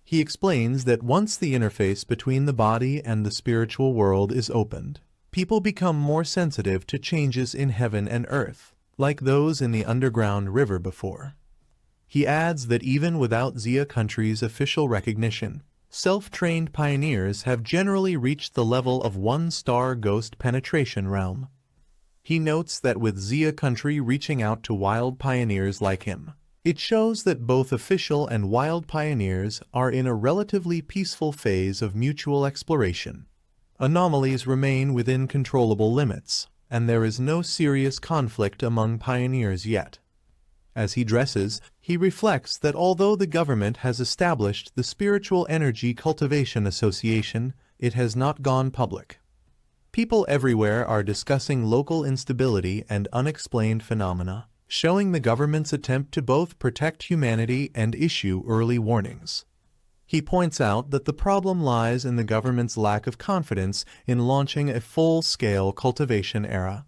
He explains that once the interface between the body and the spiritual world is opened, people become more sensitive to changes in heaven and earth, like those in the underground river before. He adds that even without Xia country's official recognition, self-trained pioneers have generally reached the level of 1-star ghost penetration realm. He notes that with Xia country reaching out to wild pioneers like him, it shows that both official and wild pioneers are in a relatively peaceful phase of mutual exploration. Anomalies remain within controllable limits, and there is no serious conflict among pioneers yet. As he dresses, he reflects that although the government has established the Spiritual Energy Cultivation Association, it has not gone public. People everywhere are discussing local instability and unexplained phenomena, showing the government's attempt to both protect humanity and issue early warnings. He points out that the problem lies in the government's lack of confidence in launching a full-scale cultivation era.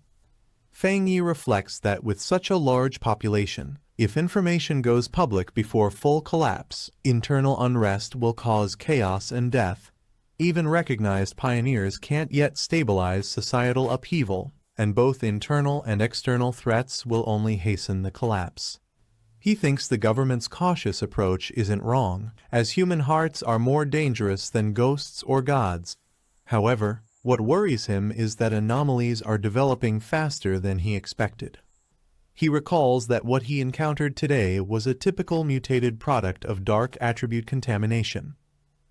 Fang Yi reflects that with such a large population, if information goes public before full collapse, internal unrest will cause chaos and death. Even recognized pioneers can't yet stabilize societal upheaval, and both internal and external threats will only hasten the collapse. He thinks the government's cautious approach isn't wrong, as human hearts are more dangerous than ghosts or gods. However, what worries him is that anomalies are developing faster than he expected. He recalls that what he encountered today was a typical mutated product of dark attribute contamination.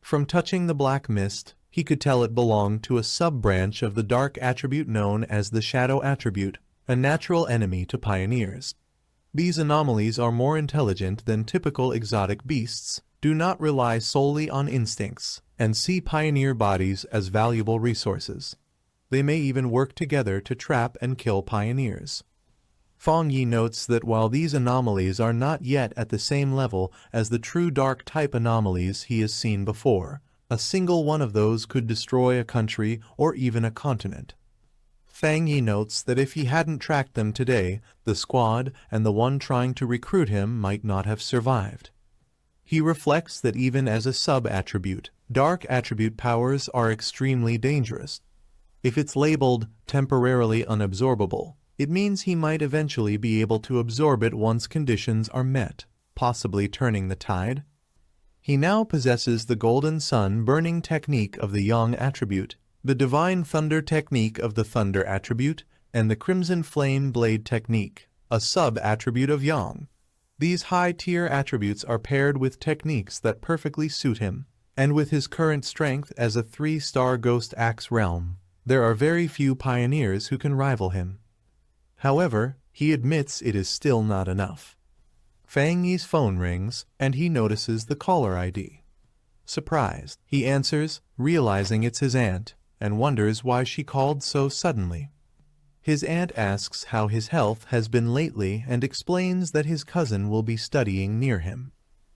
From touching the black mist, he could tell it belonged to a sub-branch of the dark attribute known as the shadow attribute, a natural enemy to pioneers. These anomalies are more intelligent than typical exotic beasts, do not rely solely on instincts, and see pioneer bodies as valuable resources. They may even work together to trap and kill pioneers. Fang Yi notes that while these anomalies are not yet at the same level as the true dark type anomalies he has seen before, a single one of those could destroy a country or even a continent. Fang Yi notes that if he hadn't tracked them today, the squad and the one trying to recruit him might not have survived. He reflects that even as a sub-attribute, dark attribute powers are extremely dangerous. If it's labeled temporarily unabsorbable, it means he might eventually be able to absorb it once conditions are met, possibly turning the tide. He now possesses the Golden Sun burning technique of the Yang attribute, the Divine Thunder technique of the Thunder attribute, and the Crimson Flame Blade technique, a sub-attribute of Yang. These high-tier attributes are paired with techniques that perfectly suit him, and with his current strength as a 3-star Ghost Axe realm, there are very few pioneers who can rival him. However, he admits it is still not enough. Fang Yi's phone rings, and he notices the caller ID. Surprised, he answers, realizing it's his aunt, and wonders why she called so suddenly. His aunt asks how his health has been lately and explains that his cousin will be studying near him.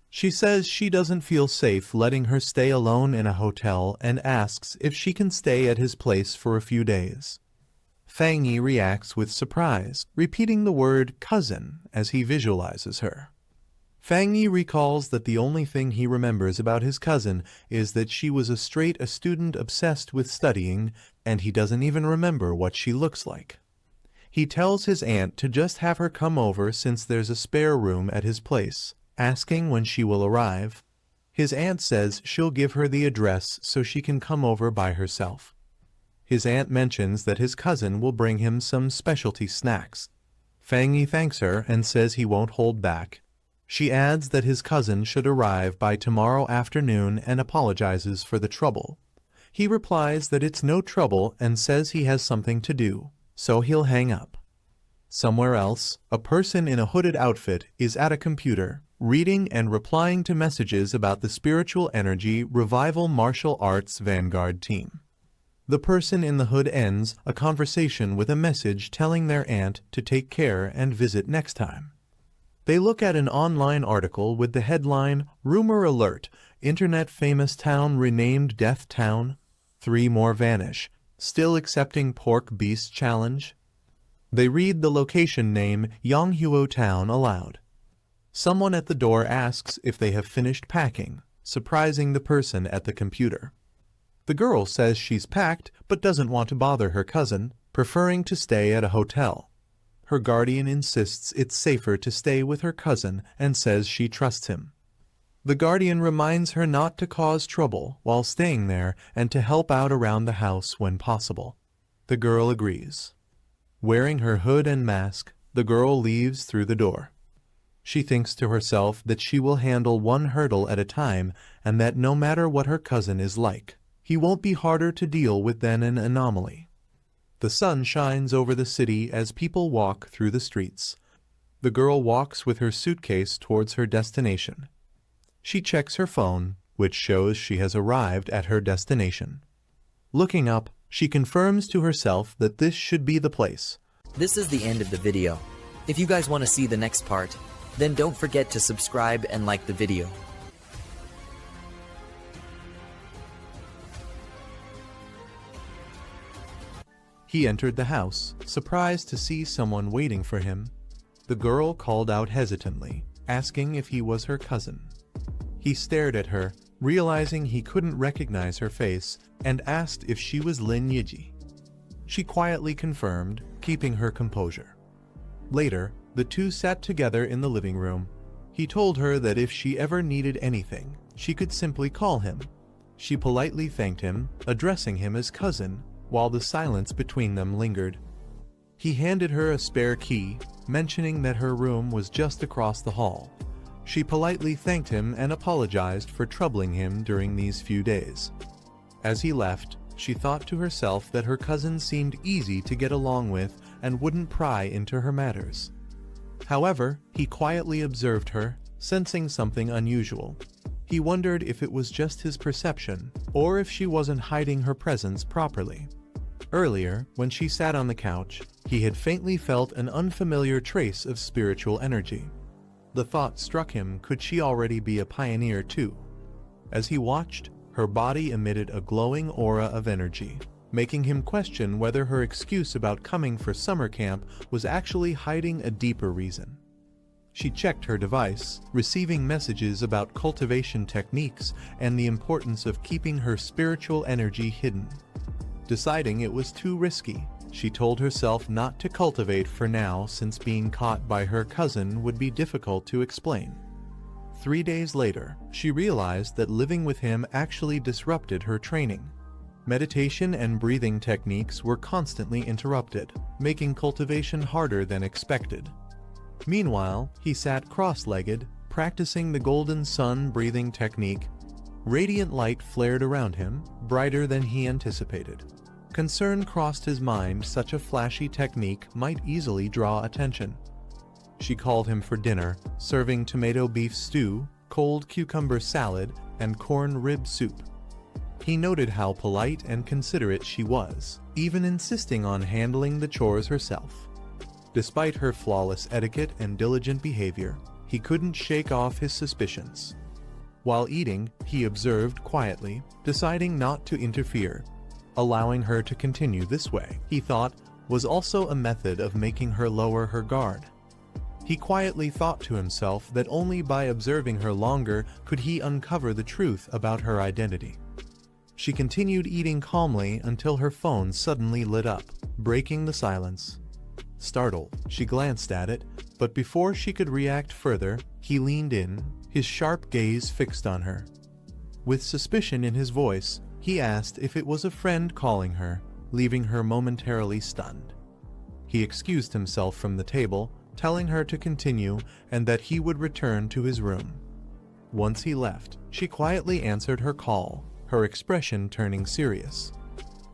She says she doesn't feel safe letting her stay alone in a hotel and asks if she can stay at his place for a few days. Fang Yi reacts with surprise, repeating the word cousin as he visualizes her. Fang Yi recalls that the only thing he remembers about his cousin is that she was a student obsessed with studying, and he doesn't even remember what she looks like. He tells his aunt to just have her come over since there's a spare room at his place, asking when she will arrive. His aunt says she'll give her the address so she can come over by herself. His aunt mentions that his cousin will bring him some specialty snacks. Fang Yi thanks her and says he won't hold back. She adds that his cousin should arrive by tomorrow afternoon and apologizes for the trouble. He replies that it's no trouble and says he has something to do, so he'll hang up. Somewhere else, a person in a hooded outfit is at a computer, reading and replying to messages about the Spiritual Energy Revival Martial Arts Vanguard team. The person in the hood ends a conversation with a message telling their aunt to take care and visit next time. They look at an online article with the headline, Rumor Alert, Internet Famous Town Renamed Death Town, 3 more vanish, still accepting Pork Beast Challenge. They read the location name Yonghuo Town aloud. Someone at the door asks if they have finished packing, surprising the person at the computer. The girl says she's packed but doesn't want to bother her cousin, preferring to stay at a hotel. Her guardian insists it's safer to stay with her cousin and says she trusts him. The guardian reminds her not to cause trouble while staying there and to help out around the house when possible. The girl agrees. Wearing her hood and mask, the girl leaves through the door. She thinks to herself that she will handle one hurdle at a time and that no matter what her cousin is like, he won't be harder to deal with than an anomaly. The sun shines over the city as people walk through the streets. The girl walks with her suitcase towards her destination. She checks her phone, which shows she has arrived at her destination. Looking up, she confirms to herself that this should be the place.
This is the end of the video. If you guys want to see the next part, then don't forget to subscribe and like the video.
He entered the house, surprised to see someone waiting for him. The girl called out hesitantly, asking if he was her cousin. He stared at her, realizing he couldn't recognize her face, and asked if she was Lin Yiji. She quietly confirmed, keeping her composure. Later, the two sat together in the living room. He told her that if she ever needed anything, she could simply call him. She politely thanked him, addressing him as cousin, while the silence between them lingered. He handed her a spare key, mentioning that her room was just across the hall. She politely thanked him and apologized for troubling him during these few days. As he left, she thought to herself that her cousin seemed easy to get along with and wouldn't pry into her matters. However, he quietly observed her, sensing something unusual. He wondered if it was just his perception, or if she wasn't hiding her presence properly. Earlier, when she sat on the couch, he had faintly felt an unfamiliar trace of spiritual energy. The thought struck him, could she already be a pioneer too? As he watched, her body emitted a glowing aura of energy, making him question whether her excuse about coming for summer camp was actually hiding a deeper reason. She checked her device, receiving messages about cultivation techniques and the importance of keeping her spiritual energy hidden. Deciding it was too risky, she told herself not to cultivate for now, since being caught by her cousin would be difficult to explain. 3 days later, she realized that living with him actually disrupted her training. Meditation and breathing techniques were constantly interrupted, making cultivation harder than expected. Meanwhile, he sat cross-legged, practicing the golden sun breathing technique. Radiant light flared around him, brighter than he anticipated. Concern crossed his mind, such a flashy technique might easily draw attention. She called him for dinner, serving tomato beef stew, cold cucumber salad, and corn rib soup. He noted how polite and considerate she was, even insisting on handling the chores herself. Despite her flawless etiquette and diligent behavior, he couldn't shake off his suspicions. While eating, he observed quietly, deciding not to interfere. Allowing her to continue this way, he thought, was also a method of making her lower her guard. He quietly thought to himself that only by observing her longer could he uncover the truth about her identity. She continued eating calmly until her phone suddenly lit up, breaking the silence. Startled, she glanced at it, but before she could react further, he leaned in, his sharp gaze fixed on her. With suspicion in his voice, he asked if it was a friend calling her, leaving her momentarily stunned. He excused himself from the table, telling her to continue and that he would return to his room. Once he left, she quietly answered her call, her expression turning serious.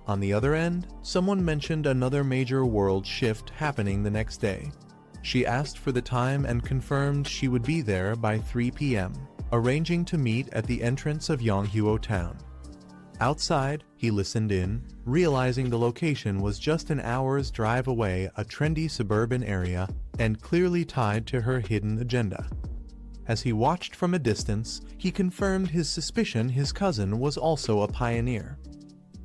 On the other end, someone mentioned another major world shift happening the next day. She asked for the time and confirmed she would be there by 3 p.m., arranging to meet at the entrance of Yonghuo town. Outside, he listened in, realizing the location was just an hour's drive away, a trendy suburban area, and clearly tied to her hidden agenda. As he watched from a distance, he confirmed his suspicion his cousin was also a pioneer.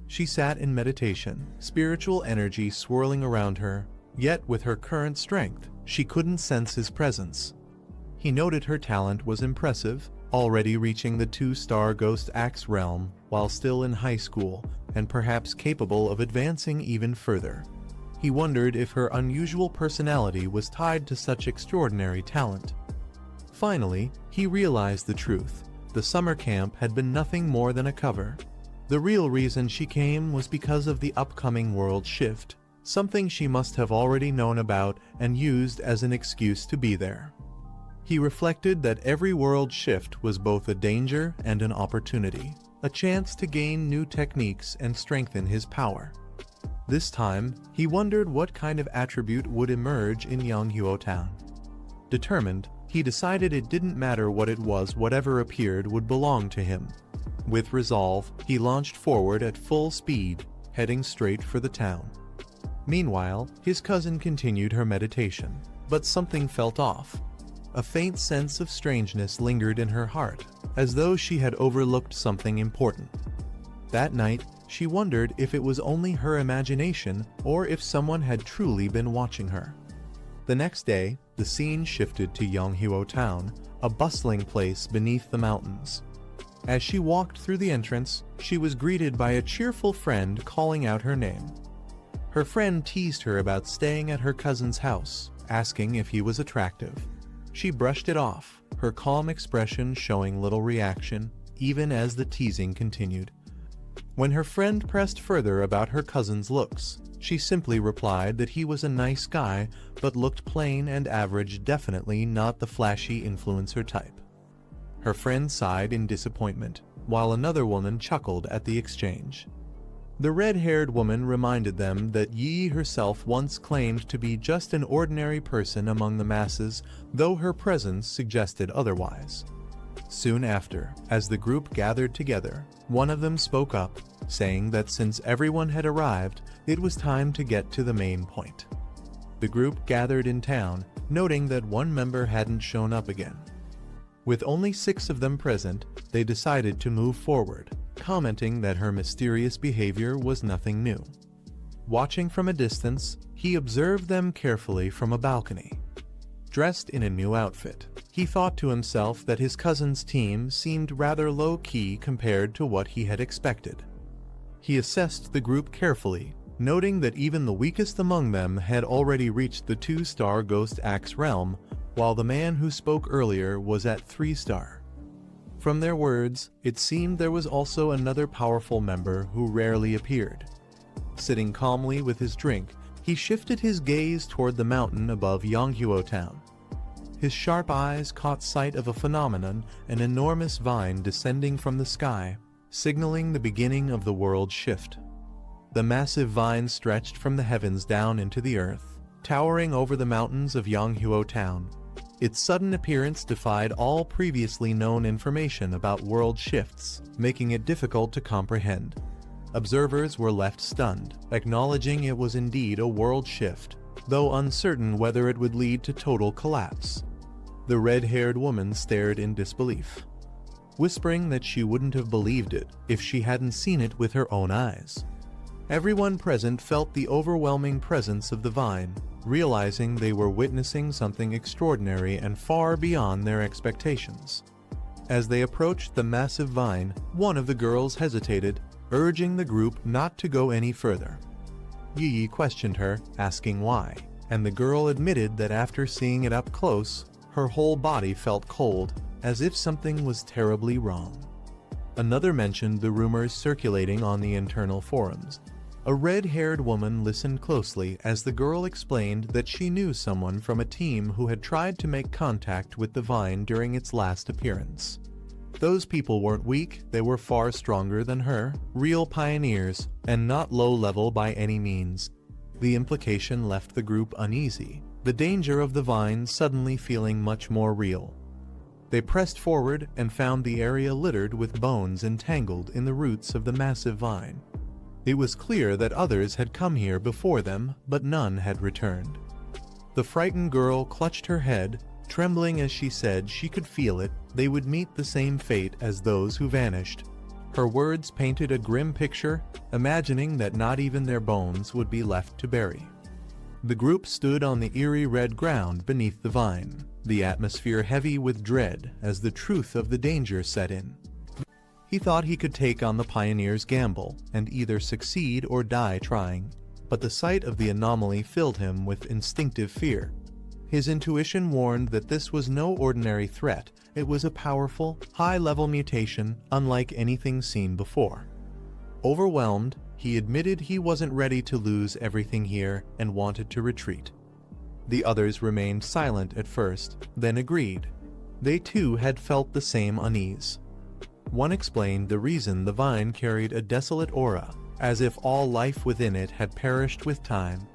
She sat in meditation, spiritual energy swirling around her, yet with her current strength, she couldn't sense his presence. He noted her talent was impressive, already reaching the 2-star Ghost Axe realm while still in high school, and perhaps capable of advancing even further. He wondered if her unusual personality was tied to such extraordinary talent. Finally, he realized the truth. The summer camp had been nothing more than a cover. The real reason she came was because of the upcoming world shift, something she must have already known about and used as an excuse to be there. He reflected that every world shift was both a danger and an opportunity, a chance to gain new techniques and strengthen his power. This time, he wondered what kind of attribute would emerge in Yonghuo Town. Determined, he decided it didn't matter what it was, whatever appeared would belong to him. With resolve, he launched forward at full speed, heading straight for the town. Meanwhile, his cousin continued her meditation, but something felt off. A faint sense of strangeness lingered in her heart, as though she had overlooked something important. That night, she wondered if it was only her imagination or if someone had truly been watching her. The next day, the scene shifted to Yonghuo Town, a bustling place beneath the mountains. As she walked through the entrance, she was greeted by a cheerful friend calling out her name. Her friend teased her about staying at her cousin's house, asking if he was attractive. She brushed it off, her calm expression showing little reaction, even as the teasing continued. When her friend pressed further about her cousin's looks, she simply replied that he was a nice guy, but looked plain and average, definitely not the flashy influencer type. Her friend sighed in disappointment, while another woman chuckled at the exchange. The red-haired woman reminded them that Yi herself once claimed to be just an ordinary person among the masses, though her presence suggested otherwise. Soon after, as the group gathered together, one of them spoke up, saying that since everyone had arrived, it was time to get to the main point. The group gathered in town, noting that one member hadn't shown up again. With only 6 of them present, they decided to move forward, commenting that her mysterious behavior was nothing new. Watching from a distance, he observed them carefully from a balcony. Dressed in a new outfit, he thought to himself that his cousin's team seemed rather low-key compared to what he had expected. He assessed the group carefully, noting that even the weakest among them had already reached the 2-star Ghost Axe realm, while the man who spoke earlier was at 3-star. From their words, it seemed there was also another powerful member who rarely appeared. Sitting calmly with his drink, he shifted his gaze toward the mountain above Yonghuo Town. His sharp eyes caught sight of a phenomenon, an enormous vine descending from the sky, signaling the beginning of the world shift. The massive vine stretched from the heavens down into the earth, towering over the mountains of Yonghuo Town. Its sudden appearance defied all previously known information about world shifts, making it difficult to comprehend. Observers were left stunned, acknowledging it was indeed a world shift, though uncertain whether it would lead to total collapse. The red-haired woman stared in disbelief, whispering that she wouldn't have believed it if she hadn't seen it with her own eyes. Everyone present felt the overwhelming presence of the vine, realizing they were witnessing something extraordinary and far beyond their expectations. As they approached the massive vine, one of the girls hesitated, urging the group not to go any further. Yi questioned her, asking why, and the girl admitted that after seeing it up close, her whole body felt cold, as if something was terribly wrong. Another mentioned the rumors circulating on the internal forums. A red-haired woman listened closely as the girl explained that she knew someone from a team who had tried to make contact with the vine during its last appearance. Those people weren't weak, they were far stronger than her, real pioneers, and not low-level by any means. The implication left the group uneasy, the danger of the vine suddenly feeling much more real. They pressed forward and found the area littered with bones entangled in the roots of the massive vine. It was clear that others had come here before them, but none had returned. The frightened girl clutched her head, trembling as she said she could feel it, they would meet the same fate as those who vanished. Her words painted a grim picture, imagining that not even their bones would be left to bury. The group stood on the eerie red ground beneath the vine, the atmosphere heavy with dread as the truth of the danger set in. He thought he could take on the pioneer's gamble and either succeed or die trying, but the sight of the anomaly filled him with instinctive fear. His intuition warned that this was no ordinary threat, it was a powerful, high-level mutation unlike anything seen before. Overwhelmed, he admitted he wasn't ready to lose everything here and wanted to retreat. The others remained silent at first, then agreed. They too had felt the same unease. One explained the reason the vine carried a desolate aura, as if all life within it had perished with time.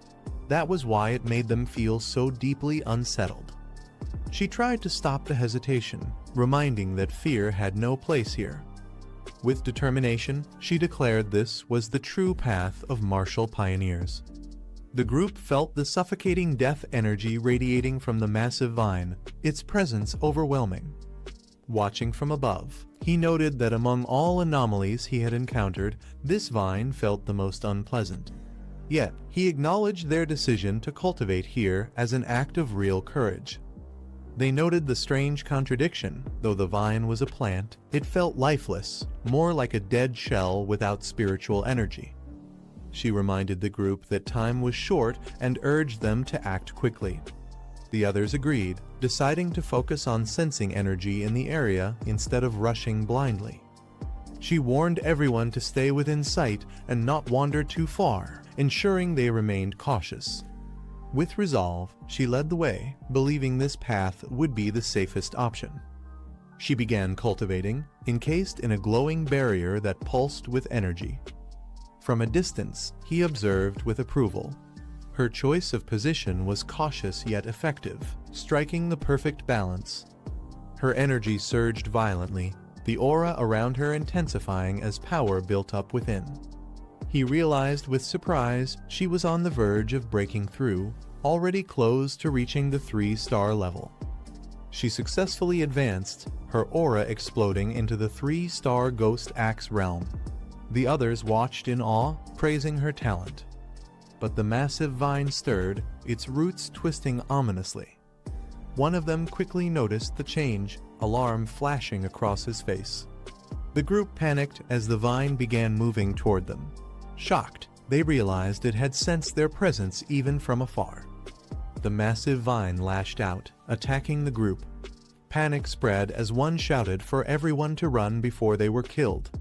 That was why it made them feel so deeply unsettled. She tried to stop the hesitation, reminding that fear had no place here. With determination, she declared this was the true path of martial pioneers. The group felt the suffocating death energy radiating from the massive vine, its presence overwhelming. Watching from above, he noted that among all anomalies he had encountered, this vine felt the most unpleasant. Yet, he acknowledged their decision to cultivate here as an act of real courage. They noted the strange contradiction. Though the vine was a plant, it felt lifeless, more like a dead shell without spiritual energy. She reminded the group that time was short and urged them to act quickly. The others agreed, deciding to focus on sensing energy in the area instead of rushing blindly. She warned everyone to stay within sight and not wander too far, ensuring they remained cautious. With resolve, she led the way, believing this path would be the safest option. She began cultivating, encased in a glowing barrier that pulsed with energy. From a distance, he observed with approval. Her choice of position was cautious yet effective, striking the perfect balance. Her energy surged violently, the aura around her intensifying as power built up within. He realized with surprise she was on the verge of breaking through, already close to reaching the 3-star level. She successfully advanced, her aura exploding into the 3-star Ghost Axe realm. The others watched in awe, praising her talent. But the massive vine stirred, its roots twisting ominously. One of them quickly noticed the change, alarm flashing across his face. The group panicked as the vine began moving toward them. Shocked, they realized it had sensed their presence even from afar. The massive vine lashed out, attacking the group. Panic spread as one shouted for everyone to run before they were killed.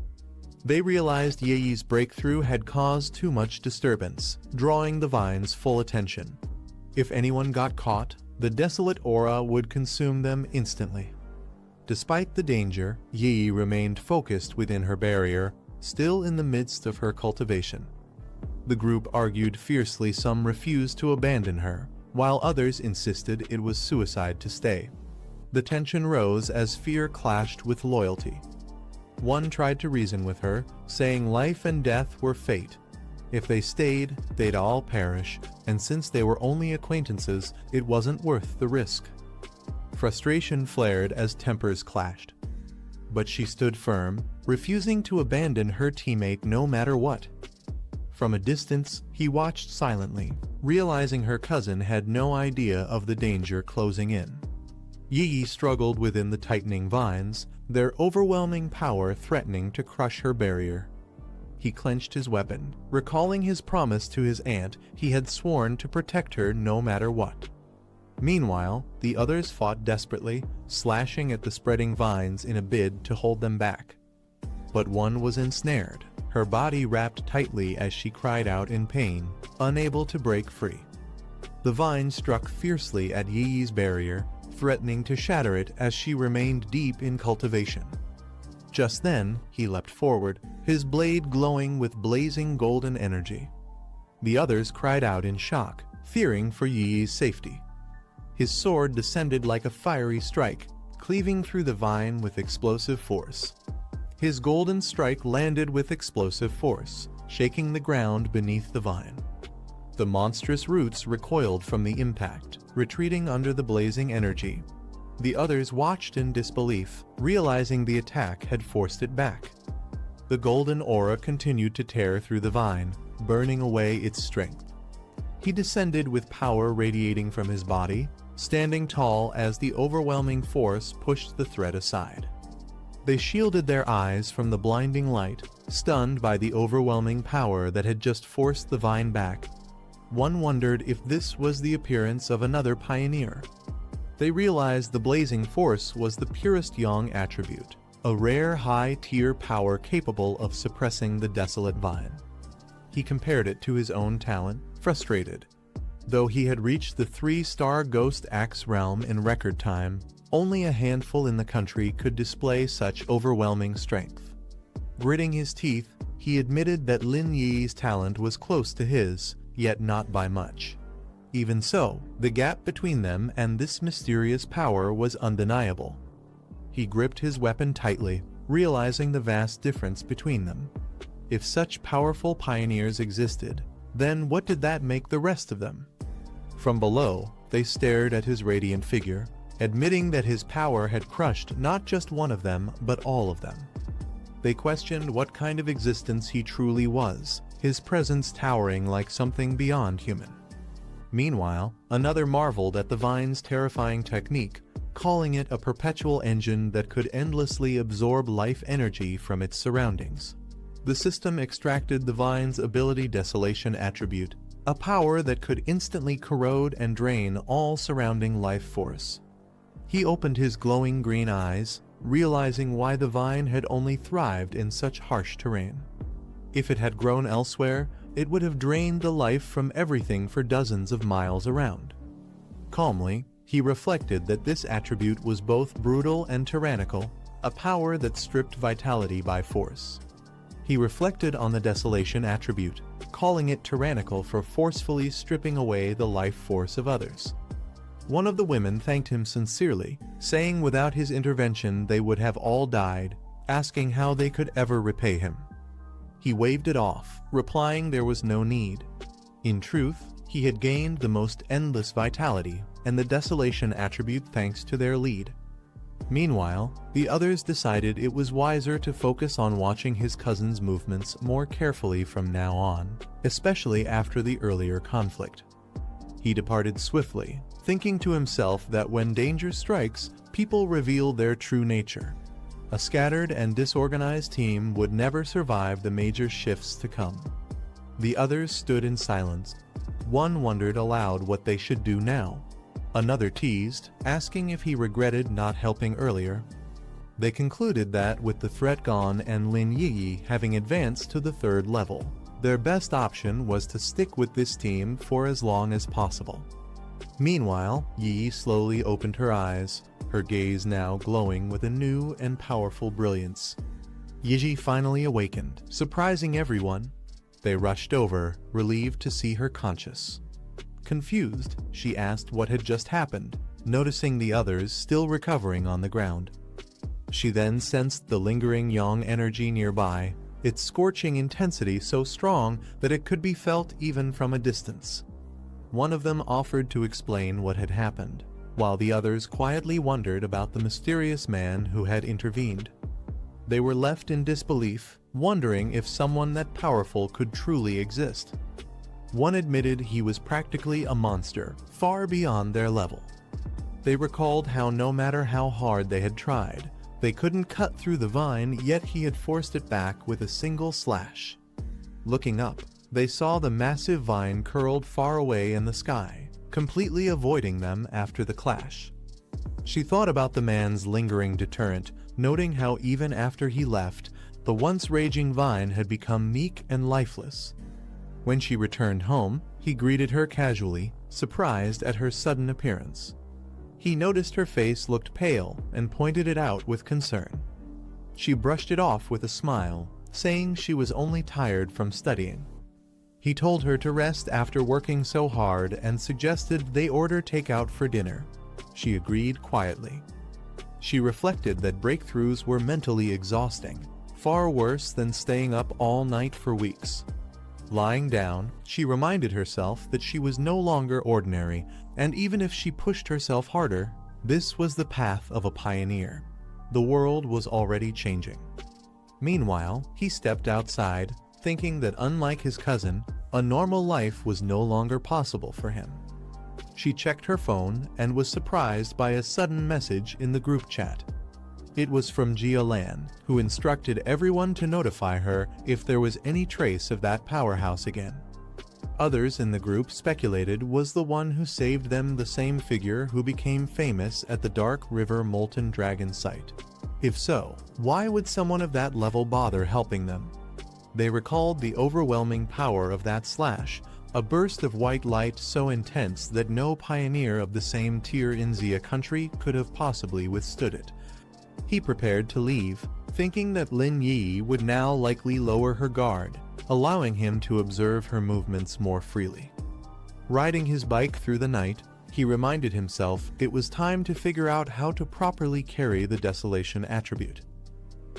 They realized Ye's breakthrough had caused too much disturbance, drawing the vine's full attention. If anyone got caught, the desolate aura would consume them instantly. Despite the danger, Yi remained focused within her barrier, still in the midst of her cultivation. The group argued fiercely. Some refused to abandon her, while others insisted it was suicide to stay. The tension rose as fear clashed with loyalty. One tried to reason with her, saying life and death were fate. If they stayed, they'd all perish, and since they were only acquaintances, it wasn't worth the risk. Frustration flared as tempers clashed. But she stood firm, refusing to abandon her teammate no matter what. From a distance, he watched silently, realizing her cousin had no idea of the danger closing in. Yi struggled within the tightening vines, their overwhelming power threatening to crush her barrier. He clenched his weapon, recalling his promise to his aunt he had sworn to protect her no matter what. Meanwhile, the others fought desperately, slashing at the spreading vines in a bid to hold them back. But one was ensnared, her body wrapped tightly as she cried out in pain, unable to break free. The vine struck fiercely at Yi's barrier, threatening to shatter it as she remained deep in cultivation. Just then, he leapt forward, his blade glowing with blazing golden energy. The others cried out in shock, fearing for Yi's safety. His sword descended like a fiery strike, cleaving through the vine with explosive force. His golden strike landed with explosive force, shaking the ground beneath the vine. The monstrous roots recoiled from the impact, retreating under the blazing energy. The others watched in disbelief, realizing the attack had forced it back. The golden aura continued to tear through the vine, burning away its strength. He descended with power radiating from his body, standing tall as the overwhelming force pushed the threat aside. They shielded their eyes from the blinding light, stunned by the overwhelming power that had just forced the vine back. One wondered if this was the appearance of another pioneer. They realized the blazing force was the purest Yang attribute, a rare high-tier power capable of suppressing the desolate vine. He compared it to his own talent, frustrated. Though he had reached the 3-star Ghost Axe realm in record time, only a handful in the country could display such overwhelming strength. Gritting his teeth, he admitted that Lin Yi's talent was close to his, yet not by much. Even so, the gap between them and this mysterious power was undeniable. He gripped his weapon tightly, realizing the vast difference between them. If such powerful pioneers existed, then what did that make the rest of them? From below, they stared at his radiant figure, admitting that his power had crushed not just one of them, but all of them. They questioned what kind of existence he truly was, his presence towering like something beyond human. Meanwhile, another marveled at the vine's terrifying technique, calling it a perpetual engine that could endlessly absorb life energy from its surroundings. The system extracted the vine's ability desolation attribute, a power that could instantly corrode and drain all surrounding life force. He opened his glowing green eyes, realizing why the vine had only thrived in such harsh terrain. If it had grown elsewhere, it would have drained the life from everything for dozens of miles around. Calmly, he reflected that this attribute was both brutal and tyrannical, a power that stripped vitality by force. He reflected on the desolation attribute, calling it tyrannical for forcefully stripping away the life force of others. One of the women thanked him sincerely, saying without his intervention they would have all died, asking how they could ever repay him. He waved it off, replying there was no need. In truth, he had gained the most endless vitality and the desolation attribute thanks to their lead. Meanwhile, the others decided it was wiser to focus on watching his cousin's movements more carefully from now on, especially after the earlier conflict. He departed swiftly, thinking to himself that when danger strikes, people reveal their true nature. A scattered and disorganized team would never survive the major shifts to come. The others stood in silence. One wondered aloud what they should do now. Another teased, asking if he regretted not helping earlier. They concluded that with the threat gone and Lin Yi having advanced to the 3rd level, their best option was to stick with this team for as long as possible. Meanwhile, Yi slowly opened her eyes, her gaze now glowing with a new and powerful brilliance. Yi finally awakened, surprising everyone. They rushed over, relieved to see her conscious. Confused, she asked what had just happened, noticing the others still recovering on the ground. She then sensed the lingering yang energy nearby, its scorching intensity so strong that it could be felt even from a distance. One of them offered to explain what had happened, while the others quietly wondered about the mysterious man who had intervened. They were left in disbelief, wondering if someone that powerful could truly exist. One admitted he was practically a monster, far beyond their level. They recalled how no matter how hard they had tried, they couldn't cut through the vine, yet he had forced it back with a single slash. Looking up, they saw the massive vine curled far away in the sky, completely avoiding them after the clash. She thought about the man's lingering deterrent, noting how even after he left, the once raging vine had become meek and lifeless. When she returned home, he greeted her casually, surprised at her sudden appearance. He noticed her face looked pale and pointed it out with concern. She brushed it off with a smile, saying she was only tired from studying. He told her to rest after working so hard and suggested they order takeout for dinner. She agreed quietly. She reflected that breakthroughs were mentally exhausting, far worse than staying up all night for weeks. Lying down, she reminded herself that she was no longer ordinary, and even if she pushed herself harder, this was the path of a pioneer. The world was already changing. Meanwhile, he stepped outside, thinking that unlike his cousin, a normal life was no longer possible for him. She checked her phone and was surprised by a sudden message in the group chat. It was from Jia Lan, who instructed everyone to notify her if there was any trace of that powerhouse again. Others in the group speculated was the one who saved them the same figure who became famous at the Dark River Molten Dragon site. If so, why would someone of that level bother helping them? They recalled the overwhelming power of that slash, a burst of white light so intense that no pioneer of the same tier in Xia country could have possibly withstood it. He prepared to leave, thinking that Lin Yi would now likely lower her guard, allowing him to observe her movements more freely. Riding his bike through the night, he reminded himself it was time to figure out how to properly carry the desolation attribute.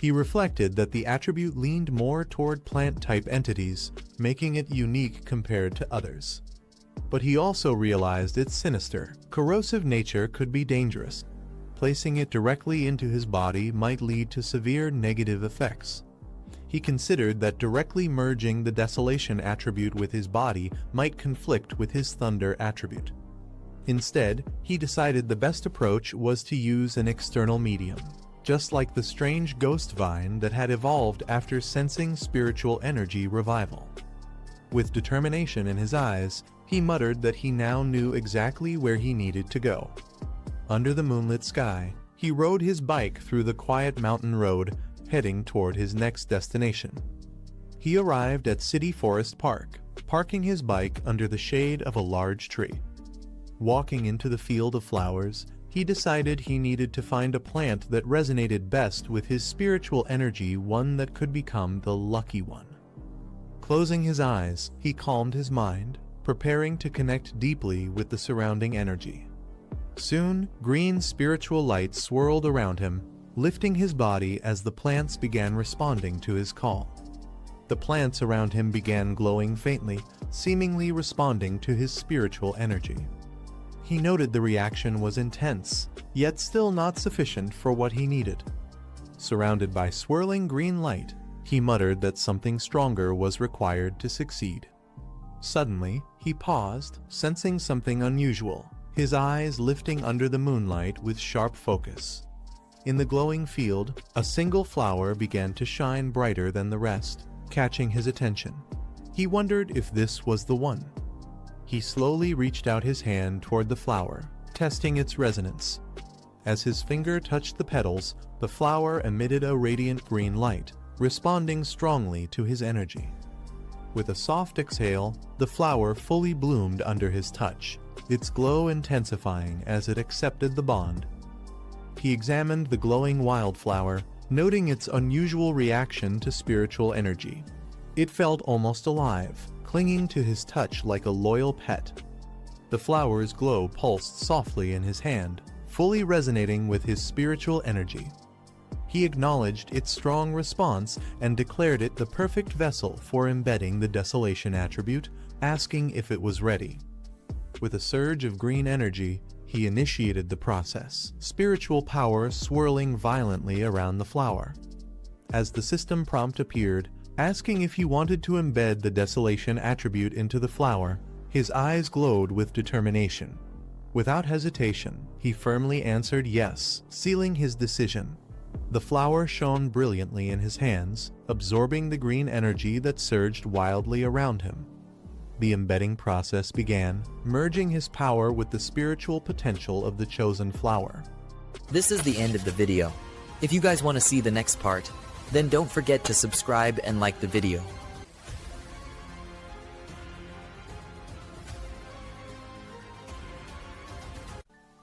He reflected that the attribute leaned more toward plant-type entities, making it unique compared to others. But he also realized its sinister, corrosive nature could be dangerous. Placing it directly into his body might lead to severe negative effects. He considered that directly merging the desolation attribute with his body might conflict with his thunder attribute. Instead, he decided the best approach was to use an external medium, just like the strange ghost vine that had evolved after sensing spiritual energy revival. With determination in his eyes, he muttered that he now knew exactly where he needed to go. Under the moonlit sky, he rode his bike through the quiet mountain road, heading toward his next destination. He arrived at City Forest Park, parking his bike under the shade of a large tree. Walking into the field of flowers, he decided he needed to find a plant that resonated best with his spiritual energy, one that could become the lucky one. Closing his eyes, he calmed his mind, preparing to connect deeply with the surrounding energy. Soon, green spiritual light swirled around him, lifting his body as the plants began responding to his call. The plants around him began glowing faintly, seemingly responding to his spiritual energy. He noted the reaction was intense, yet still not sufficient for what he needed. Surrounded by swirling green light, he muttered that something stronger was required to succeed. Suddenly, he paused, sensing something unusual, his eyes lifting under the moonlight with sharp focus. In the glowing field, a single flower began to shine brighter than the rest, catching his attention. He wondered if this was the one. He slowly reached out his hand toward the flower, testing its resonance. As his finger touched the petals, the flower emitted a radiant green light, responding strongly to his energy. With a soft exhale, the flower fully bloomed under his touch, its glow intensifying as it accepted the bond. He examined the glowing wildflower, noting its unusual reaction to spiritual energy. It felt almost alive, clinging to his touch like a loyal pet. The flower's glow pulsed softly in his hand, fully resonating with his spiritual energy. He acknowledged its strong response and declared it the perfect vessel for embedding the desolation attribute, asking if it was ready. With a surge of green energy, he initiated the process, spiritual power swirling violently around the flower. As the system prompt appeared, asking if he wanted to embed the desolation attribute into the flower, his eyes glowed with determination. Without hesitation, he firmly answered yes, sealing his decision. The flower shone brilliantly in his hands, absorbing the green energy that surged wildly around him. The embedding process began, merging his power with the spiritual potential of the chosen flower.
This is the end of the video. If you guys want to see the next part, then don't forget to subscribe and like the video.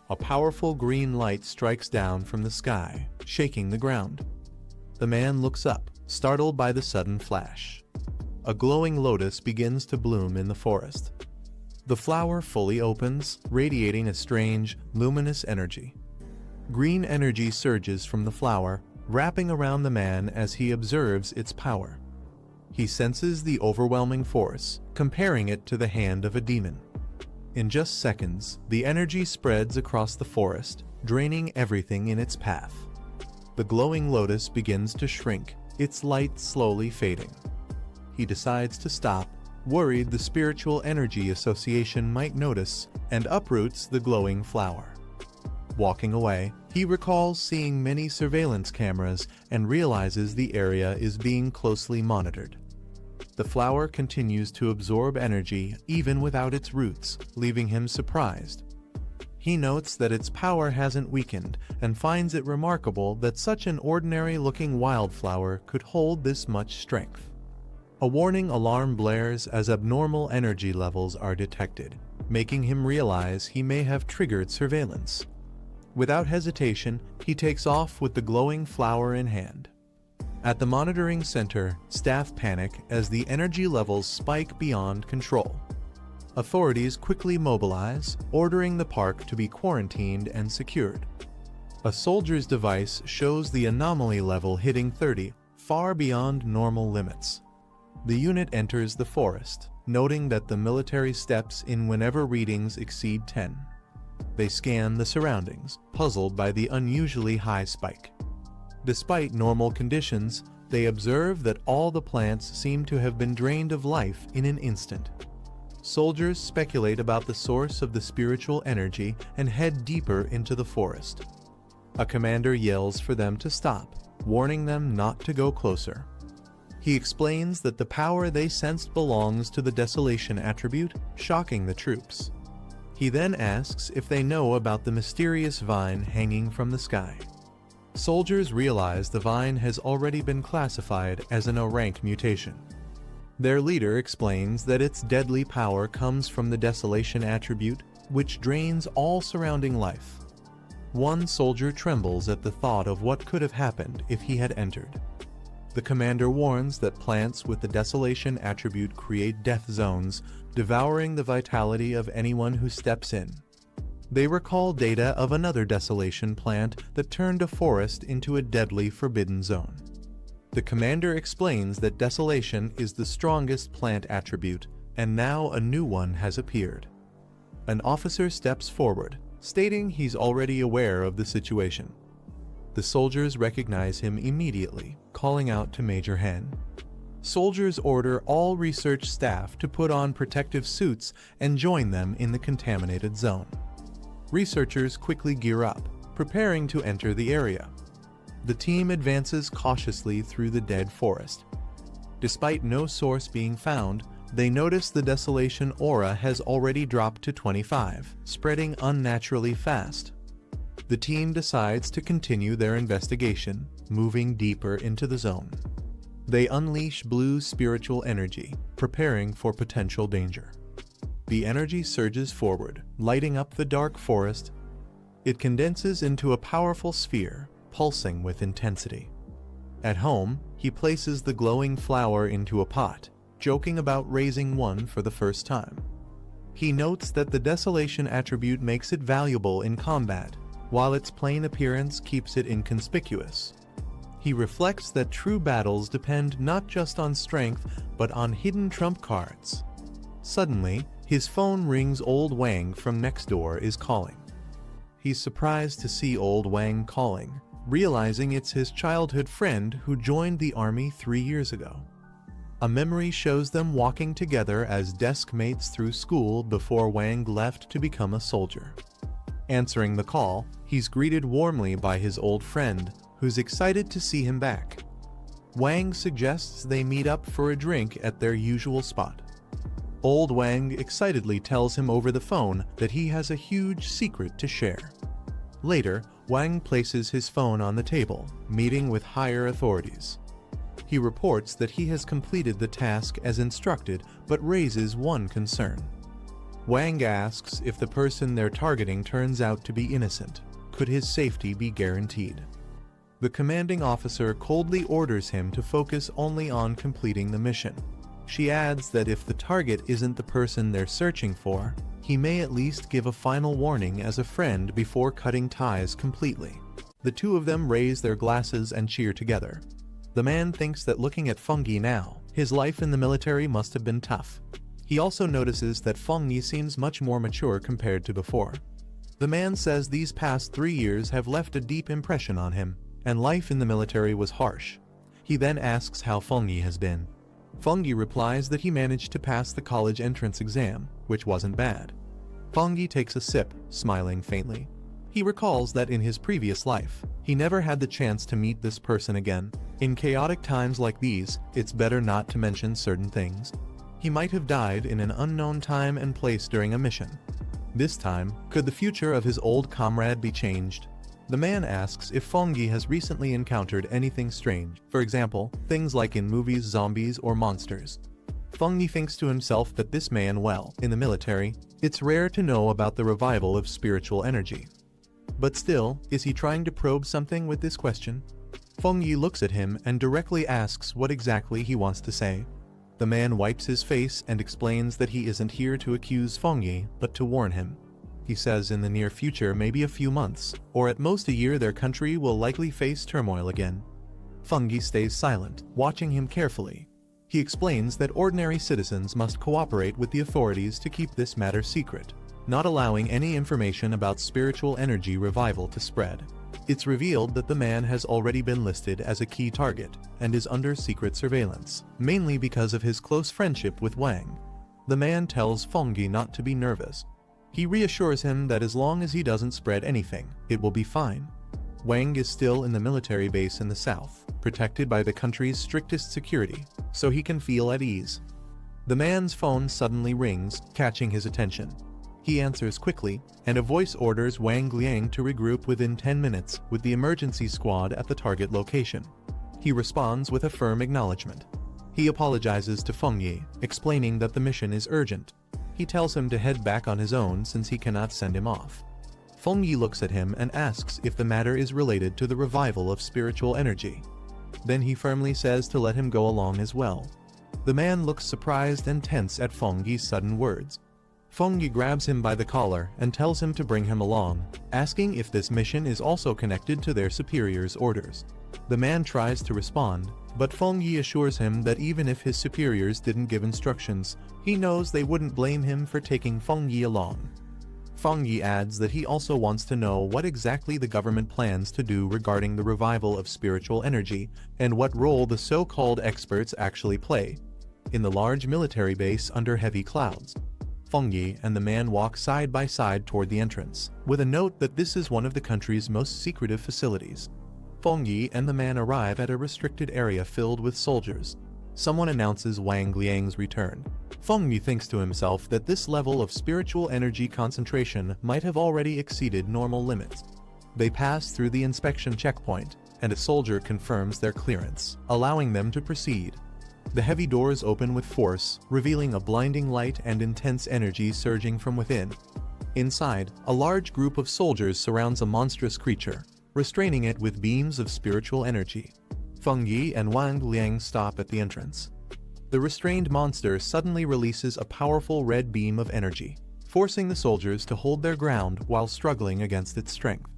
A powerful green light strikes down from the sky, shaking the ground. The man looks up, startled by the sudden flash. A glowing lotus begins to bloom in the forest. The flower fully opens, radiating a strange, luminous energy. Green energy surges from the flower, wrapping around the man as he observes its power. He senses the overwhelming force, comparing it to the hand of a demon. In just seconds, the energy spreads across the forest, draining everything in its path. The glowing lotus begins to shrink, its light slowly fading. He decides to stop, worried the spiritual energy association might notice, and uproots the glowing flower. Walking away, he recalls seeing many surveillance cameras and realizes the area is being closely monitored. The flower continues to absorb energy even without its roots, leaving him surprised. He notes that its power hasn't weakened and finds it remarkable that such an ordinary-looking wildflower could hold this much strength. A warning alarm blares as abnormal energy levels are detected, making him realize he may have triggered surveillance. Without hesitation, he takes off with the glowing flower in hand. At the monitoring center, staff panic as the energy levels spike beyond control. Authorities quickly mobilize, ordering the park to be quarantined and secured. A soldier's device shows the anomaly level hitting 30, far beyond normal limits. The unit enters the forest, noting that the military steps in whenever readings exceed 10. They scan the surroundings, puzzled by the unusually high spike. Despite normal conditions, they observe that all the plants seem to have been drained of life in an instant. Soldiers speculate about the source of the spiritual energy and head deeper into the forest. A commander yells for them to stop, warning them not to go closer. He explains that the power they sensed belongs to the desolation attribute, shocking the troops. He then asks if they know about the mysterious vine hanging from the sky. Soldiers realize the vine has already been classified as an O-rank mutation. Their leader explains that its deadly power comes from the desolation attribute, which drains all surrounding life. One soldier trembles at the thought of what could have happened if he had entered. The commander warns that plants with the desolation attribute create death zones, devouring the vitality of anyone who steps in. They recall data of another desolation plant that turned a forest into a deadly forbidden zone. The commander explains that desolation is the strongest plant attribute, and now a new one has appeared. An officer steps forward, stating he's already aware of the situation. The soldiers recognize him immediately, calling out to Major Hen. Soldiers order all research staff to put on protective suits and join them in the contaminated zone. Researchers quickly gear up, preparing to enter the area. The team advances cautiously through the dead forest. Despite no source being found, they notice the desolation aura has already dropped to 25, spreading unnaturally fast. The team decides to continue their investigation, moving deeper into the zone. They unleash blue spiritual energy, preparing for potential danger. The energy surges forward, lighting up the dark forest. It condenses into a powerful sphere, pulsing with intensity. At home, he places the glowing flower into a pot, joking about raising one for the first time. He notes that the desolation attribute makes it valuable in combat, while its plain appearance keeps it inconspicuous. He reflects that true battles depend not just on strength, but on hidden trump cards. Suddenly, his phone rings. Old Wang from next door is calling. He's surprised to see Old Wang calling, realizing it's his childhood friend who joined the army 3 years ago. A memory shows them walking together as desk mates through school before Wang left to become a soldier. Answering the call, he's greeted warmly by his old friend, who's excited to see him back. Wang suggests they meet up for a drink at their usual spot. Old Wang excitedly tells him over the phone that he has a huge secret to share. Later, Wang places his phone on the table, meeting with higher authorities. He reports that he has completed the task as instructed, but raises one concern. Wang asks if the person they're targeting turns out to be innocent. Could his safety be guaranteed? The commanding officer coldly orders him to focus only on completing the mission. She adds that if the target isn't the person they're searching for, he may at least give a final warning as a friend before cutting ties completely. The two of them raise their glasses and cheer together. The man thinks that looking at Fengyi now, his life in the military must have been tough. He also notices that Fengyi seems much more mature compared to before. The man says these past 3 years have left a deep impression on him, and life in the military was harsh. He then asks how Fengyi has been. Fengyi replies that he managed to pass the college entrance exam, which wasn't bad. Fengyi takes a sip, smiling faintly. He recalls that in his previous life, he never had the chance to meet this person again. In chaotic times like these, it's better not to mention certain things. He might have died in an unknown time and place during a mission. This time, could the future of his old comrade be changed? The man asks if Fengyi has recently encountered anything strange, for example, things like in movies, zombies, or monsters. Fengyi thinks to himself that this man, well, in the military, it's rare to know about the revival of spiritual energy. But still, is he trying to probe something with this question? Feng Yi looks at him and directly asks what exactly he wants to say. The man wipes his face and explains that he isn't here to accuse Feng Yi, but to warn him. He says in the near future, maybe a few months, or at most a year, their country will likely face turmoil again. Feng Yi stays silent, watching him carefully. He explains that ordinary citizens must cooperate with the authorities to keep this matter secret, not allowing any information about spiritual energy revival to spread. It's revealed that the man has already been listed as a key target and is under secret surveillance, mainly because of his close friendship with Wang. The man tells Feng Yi not to be nervous. He reassures him that as long as he doesn't spread anything, it will be fine. Wang is still in the military base in the south, protected by the country's strictest security, so he can feel at ease. The man's phone suddenly rings, catching his attention. He answers quickly, and a voice orders Wang Liang to regroup within 10 minutes with the emergency squad at the target location. He responds with a firm acknowledgement. He apologizes to Feng Yi, explaining that the mission is urgent. He tells him to head back on his own since he cannot send him off. Feng Yi looks at him and asks if the matter is related to the revival of spiritual energy. Then he firmly says to let him go along as well. The man looks surprised and tense at Feng Yi's sudden words. Feng Yi grabs him by the collar and tells him to bring him along, asking if this mission is also connected to their superior's orders. The man tries to respond, but Feng Yi assures him that even if his superiors didn't give instructions, he knows they wouldn't blame him for taking Feng Yi along. Feng Yi adds that he also wants to know what exactly the government plans to do regarding the revival of spiritual energy and what role the so-called experts actually play in the large military base under heavy clouds. Feng Yi and the man walk side by side toward the entrance, with a note that this is one of the country's most secretive facilities. Feng Yi and the man arrive at a restricted area filled with soldiers. Someone announces Wang Liang's return. Feng Yi thinks to himself that this level of spiritual energy concentration might have already exceeded normal limits. They pass through the inspection checkpoint, and a soldier confirms their clearance, allowing them to proceed. The heavy doors open with force, revealing a blinding light and intense energy surging from within. Inside, a large group of soldiers surrounds a monstrous creature, restraining it with beams of spiritual energy. Feng Yi and Wang Liang stop at the entrance. The restrained monster suddenly releases a powerful red beam of energy, forcing the soldiers to hold their ground while struggling against its strength.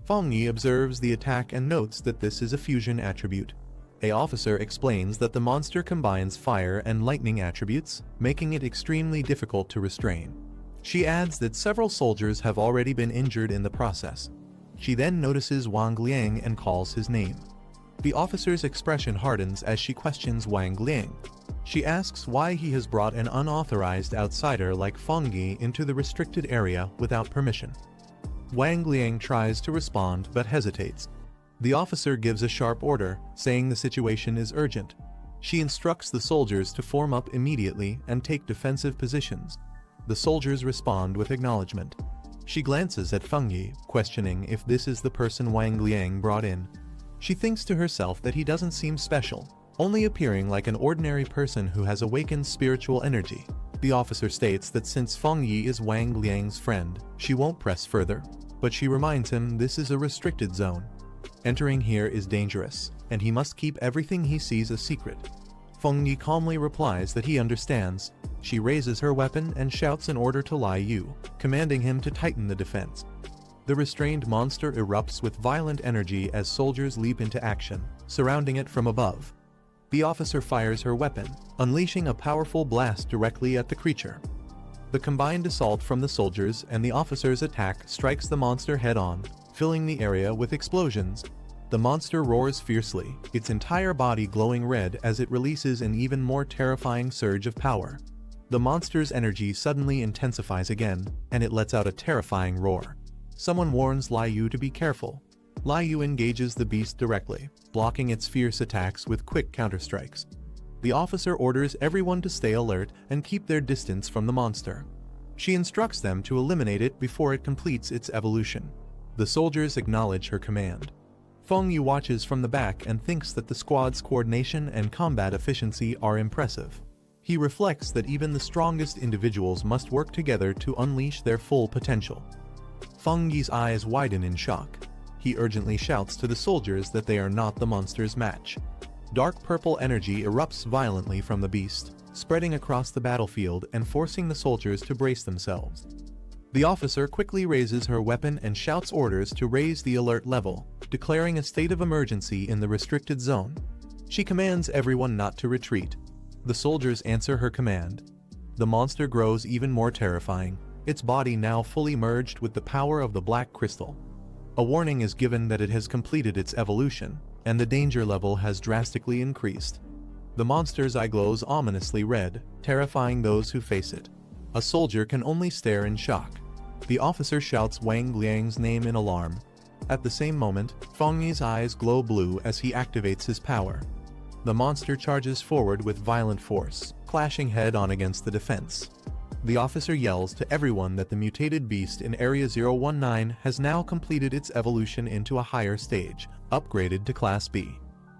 Feng Yi observes the attack and notes that this is a fusion attribute. An officer explains that the monster combines fire and lightning attributes, making it extremely difficult to restrain. She adds that several soldiers have already been injured in the process. She then notices Wang Liang and calls his name. The officer's expression hardens as she questions Wang Liang. She asks why he has brought an unauthorized outsider like Feng Yi into the restricted area without permission. Wang Liang tries to respond but hesitates. The officer gives a sharp order, saying the situation is urgent. She instructs the soldiers to form up immediately and take defensive positions. The soldiers respond with acknowledgement. She glances at Feng Yi, questioning if this is the person Wang Liang brought in. She thinks to herself that he doesn't seem special, only appearing like an ordinary person who has awakened spiritual energy. The officer states that since Feng Yi is Wang Liang's friend, she won't press further, but she reminds him this is a restricted zone. Entering here is dangerous, and he must keep everything he sees a secret. Feng Yi calmly replies that he understands. She raises her weapon and shouts an order to Lai Yu, commanding him to tighten the defense. The restrained monster erupts with violent energy as soldiers leap into action, surrounding it from above. The officer fires her weapon, unleashing a powerful blast directly at the creature. The combined assault from the soldiers and the officer's attack strikes the monster head-on, filling the area with explosions. The monster roars fiercely, its entire body glowing red as it releases an even more terrifying surge of power. The monster's energy suddenly intensifies again, and it lets out a terrifying roar. Someone warns Lai Yu to be careful. Lai Yu engages the beast directly, blocking its fierce attacks with quick counterstrikes. The officer orders everyone to stay alert and keep their distance from the monster. She instructs them to eliminate it before it completes its evolution. The soldiers acknowledge her command. Feng Yi watches from the back and thinks that the squad's coordination and combat efficiency are impressive. He reflects that even the strongest individuals must work together to unleash their full potential. Feng Yi's eyes widen in shock. he urgently shouts to the soldiers that they are not the monster's match. Dark purple energy erupts violently from the beast, spreading across the battlefield and forcing the soldiers to brace themselves. The officer quickly raises her weapon and shouts orders to raise the alert level, declaring a state of emergency in the restricted zone. She commands everyone not to retreat. The soldiers answer her command. The monster grows even more terrifying, its body now fully merged with the power of the black crystal. A warning is given that it has completed its evolution, and the danger level has drastically increased. The monster's eye glows ominously red, terrifying those who face it. A soldier can only stare in shock. The officer shouts Wang Liang's name in alarm. At the same moment, Feng Yi's eyes glow blue as he activates his power. The monster charges forward with violent force, clashing head-on against the defense. The officer yells to everyone that the mutated beast in Area 019 has now completed its evolution into a higher stage, upgraded to Class B.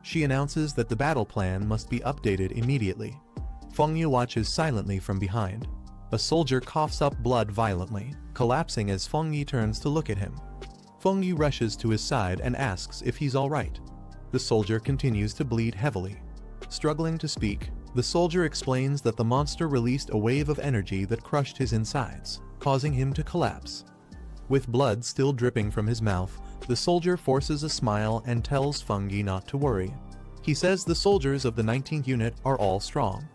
She announces that the battle plan must be updated immediately. Feng Yi watches silently from behind. A soldier coughs up blood violently, collapsing as Feng Yi turns to look at him. Feng Yi rushes to his side and asks if he's alright. The soldier continues to bleed heavily. Struggling to speak, the soldier explains that the monster released a wave of energy that crushed his insides, causing him to collapse. With blood still dripping from his mouth, the soldier forces a smile and tells Feng Yi not to worry. He says the soldiers of the 19th unit are all strong.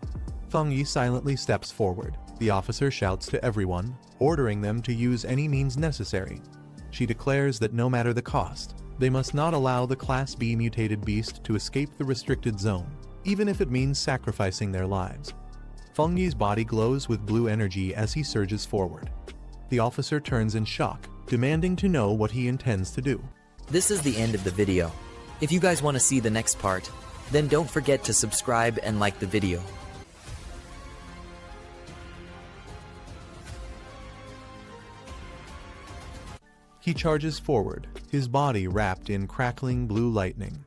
Feng Yi silently steps forward. The officer shouts to everyone, ordering them to use any means necessary. She declares that no matter the cost, they must not allow the Class B mutated beast to escape the restricted zone, even if it means sacrificing their lives. Feng Yi's body glows with blue energy as he surges forward. The officer turns in shock, demanding to know what he intends to do.
This is the end of the video. If you guys want to see the next part, then don't forget to subscribe and like the video.
He charges forward, his body wrapped in crackling blue lightning.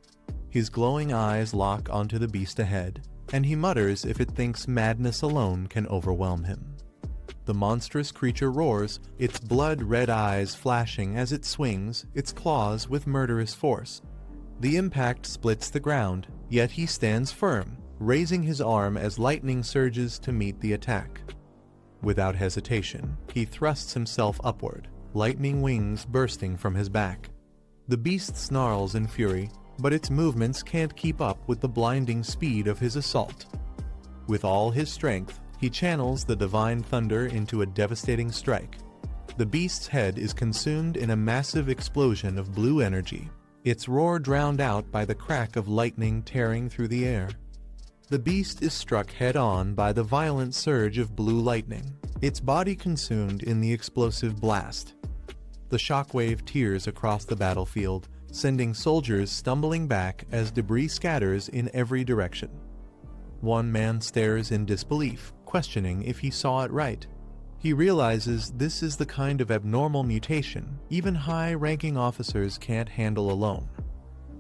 His glowing eyes lock onto the beast ahead, and he mutters if it thinks madness alone can overwhelm him. The monstrous creature roars, its blood-red eyes flashing as it swings its claws with murderous force. The impact splits the ground, yet he stands firm, raising his arm as lightning surges to meet the attack. Without hesitation, he thrusts himself upward, lightning wings bursting from his back. The beast snarls in fury, but its movements can't keep up with the blinding speed of his assault. With all his strength, he channels the divine thunder into a devastating strike. The beast's head is consumed in a massive explosion of blue energy, its roar drowned out by the crack of lightning tearing through the air. The beast is struck head-on by the violent surge of blue lightning, its body consumed in the explosive blast. The shockwave tears across the battlefield, sending soldiers stumbling back as debris scatters in every direction. One man stares in disbelief, questioning if he saw it right. He realizes this is the kind of abnormal mutation even high-ranking officers can't handle alone.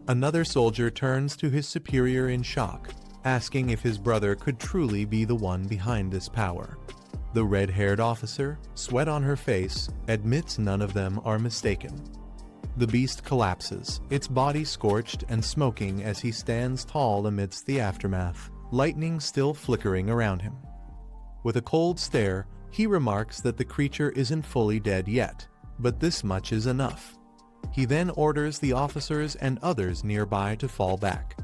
Another soldier turns to his superior in shock, asking if his brother could truly be the one behind this power. The red-haired officer, sweat on her face, admits none of them are mistaken. The beast collapses, its body scorched and smoking as he stands tall amidst the aftermath, lightning still flickering around him. With a cold stare, he remarks that the creature isn't fully dead yet, but this much is enough. He then orders the officers and others nearby to fall back.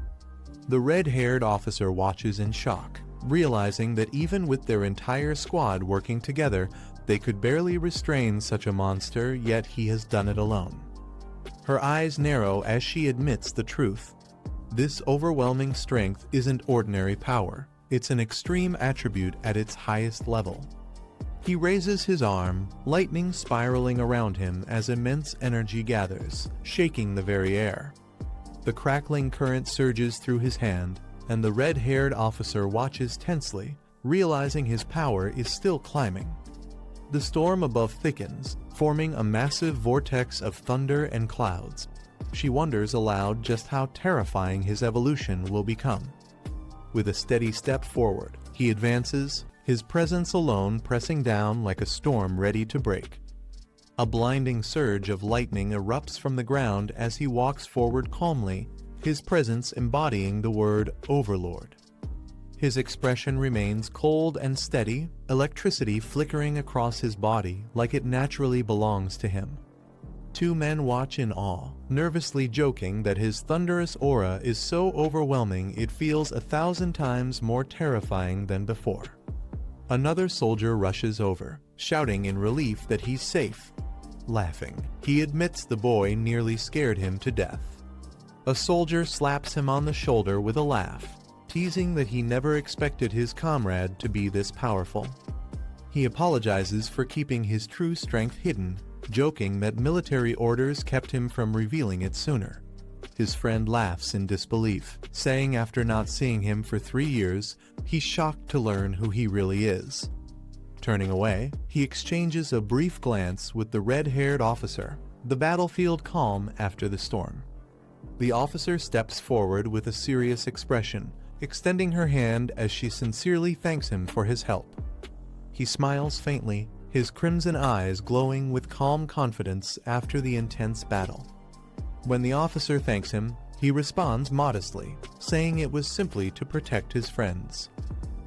The red-haired officer watches in shock, realizing that even with their entire squad working together, they could barely restrain such a monster, yet he has done it alone. Her eyes narrow as she admits the truth. This overwhelming strength isn't ordinary power, it's an extreme attribute at its highest level. He raises his arm, lightning spiraling around him as immense energy gathers, shaking the very air. The crackling current surges through his hand, and the red-haired officer watches tensely, realizing his power is still climbing. The storm above thickens, forming a massive vortex of thunder and clouds. She wonders aloud just how terrifying his evolution will become. With a steady step forward, he advances, his presence alone pressing down like a storm ready to break. A blinding surge of lightning erupts from the ground as he walks forward calmly, his presence embodying the word Overlord. His expression remains cold and steady, electricity flickering across his body like it naturally belongs to him. Two men watch in awe, nervously joking that his thunderous aura is so overwhelming it feels 1,000 times more terrifying than before. Another soldier rushes over, shouting in relief that he's safe. Laughing, he admits the boy nearly scared him to death. A soldier slaps him on the shoulder with a laugh, teasing that he never expected his comrade to be this powerful. He apologizes for keeping his true strength hidden, joking that military orders kept him from revealing it sooner. His friend laughs in disbelief, saying after not seeing him for 3 years, he's shocked to learn who he really is. Turning away, he exchanges a brief glance with the red-haired officer, the battlefield calm after the storm. The officer steps forward with a serious expression, extending her hand as she sincerely thanks him for his help. He smiles faintly, his crimson eyes glowing with calm confidence after the intense battle. When the officer thanks him, he responds modestly, saying it was simply to protect his friends.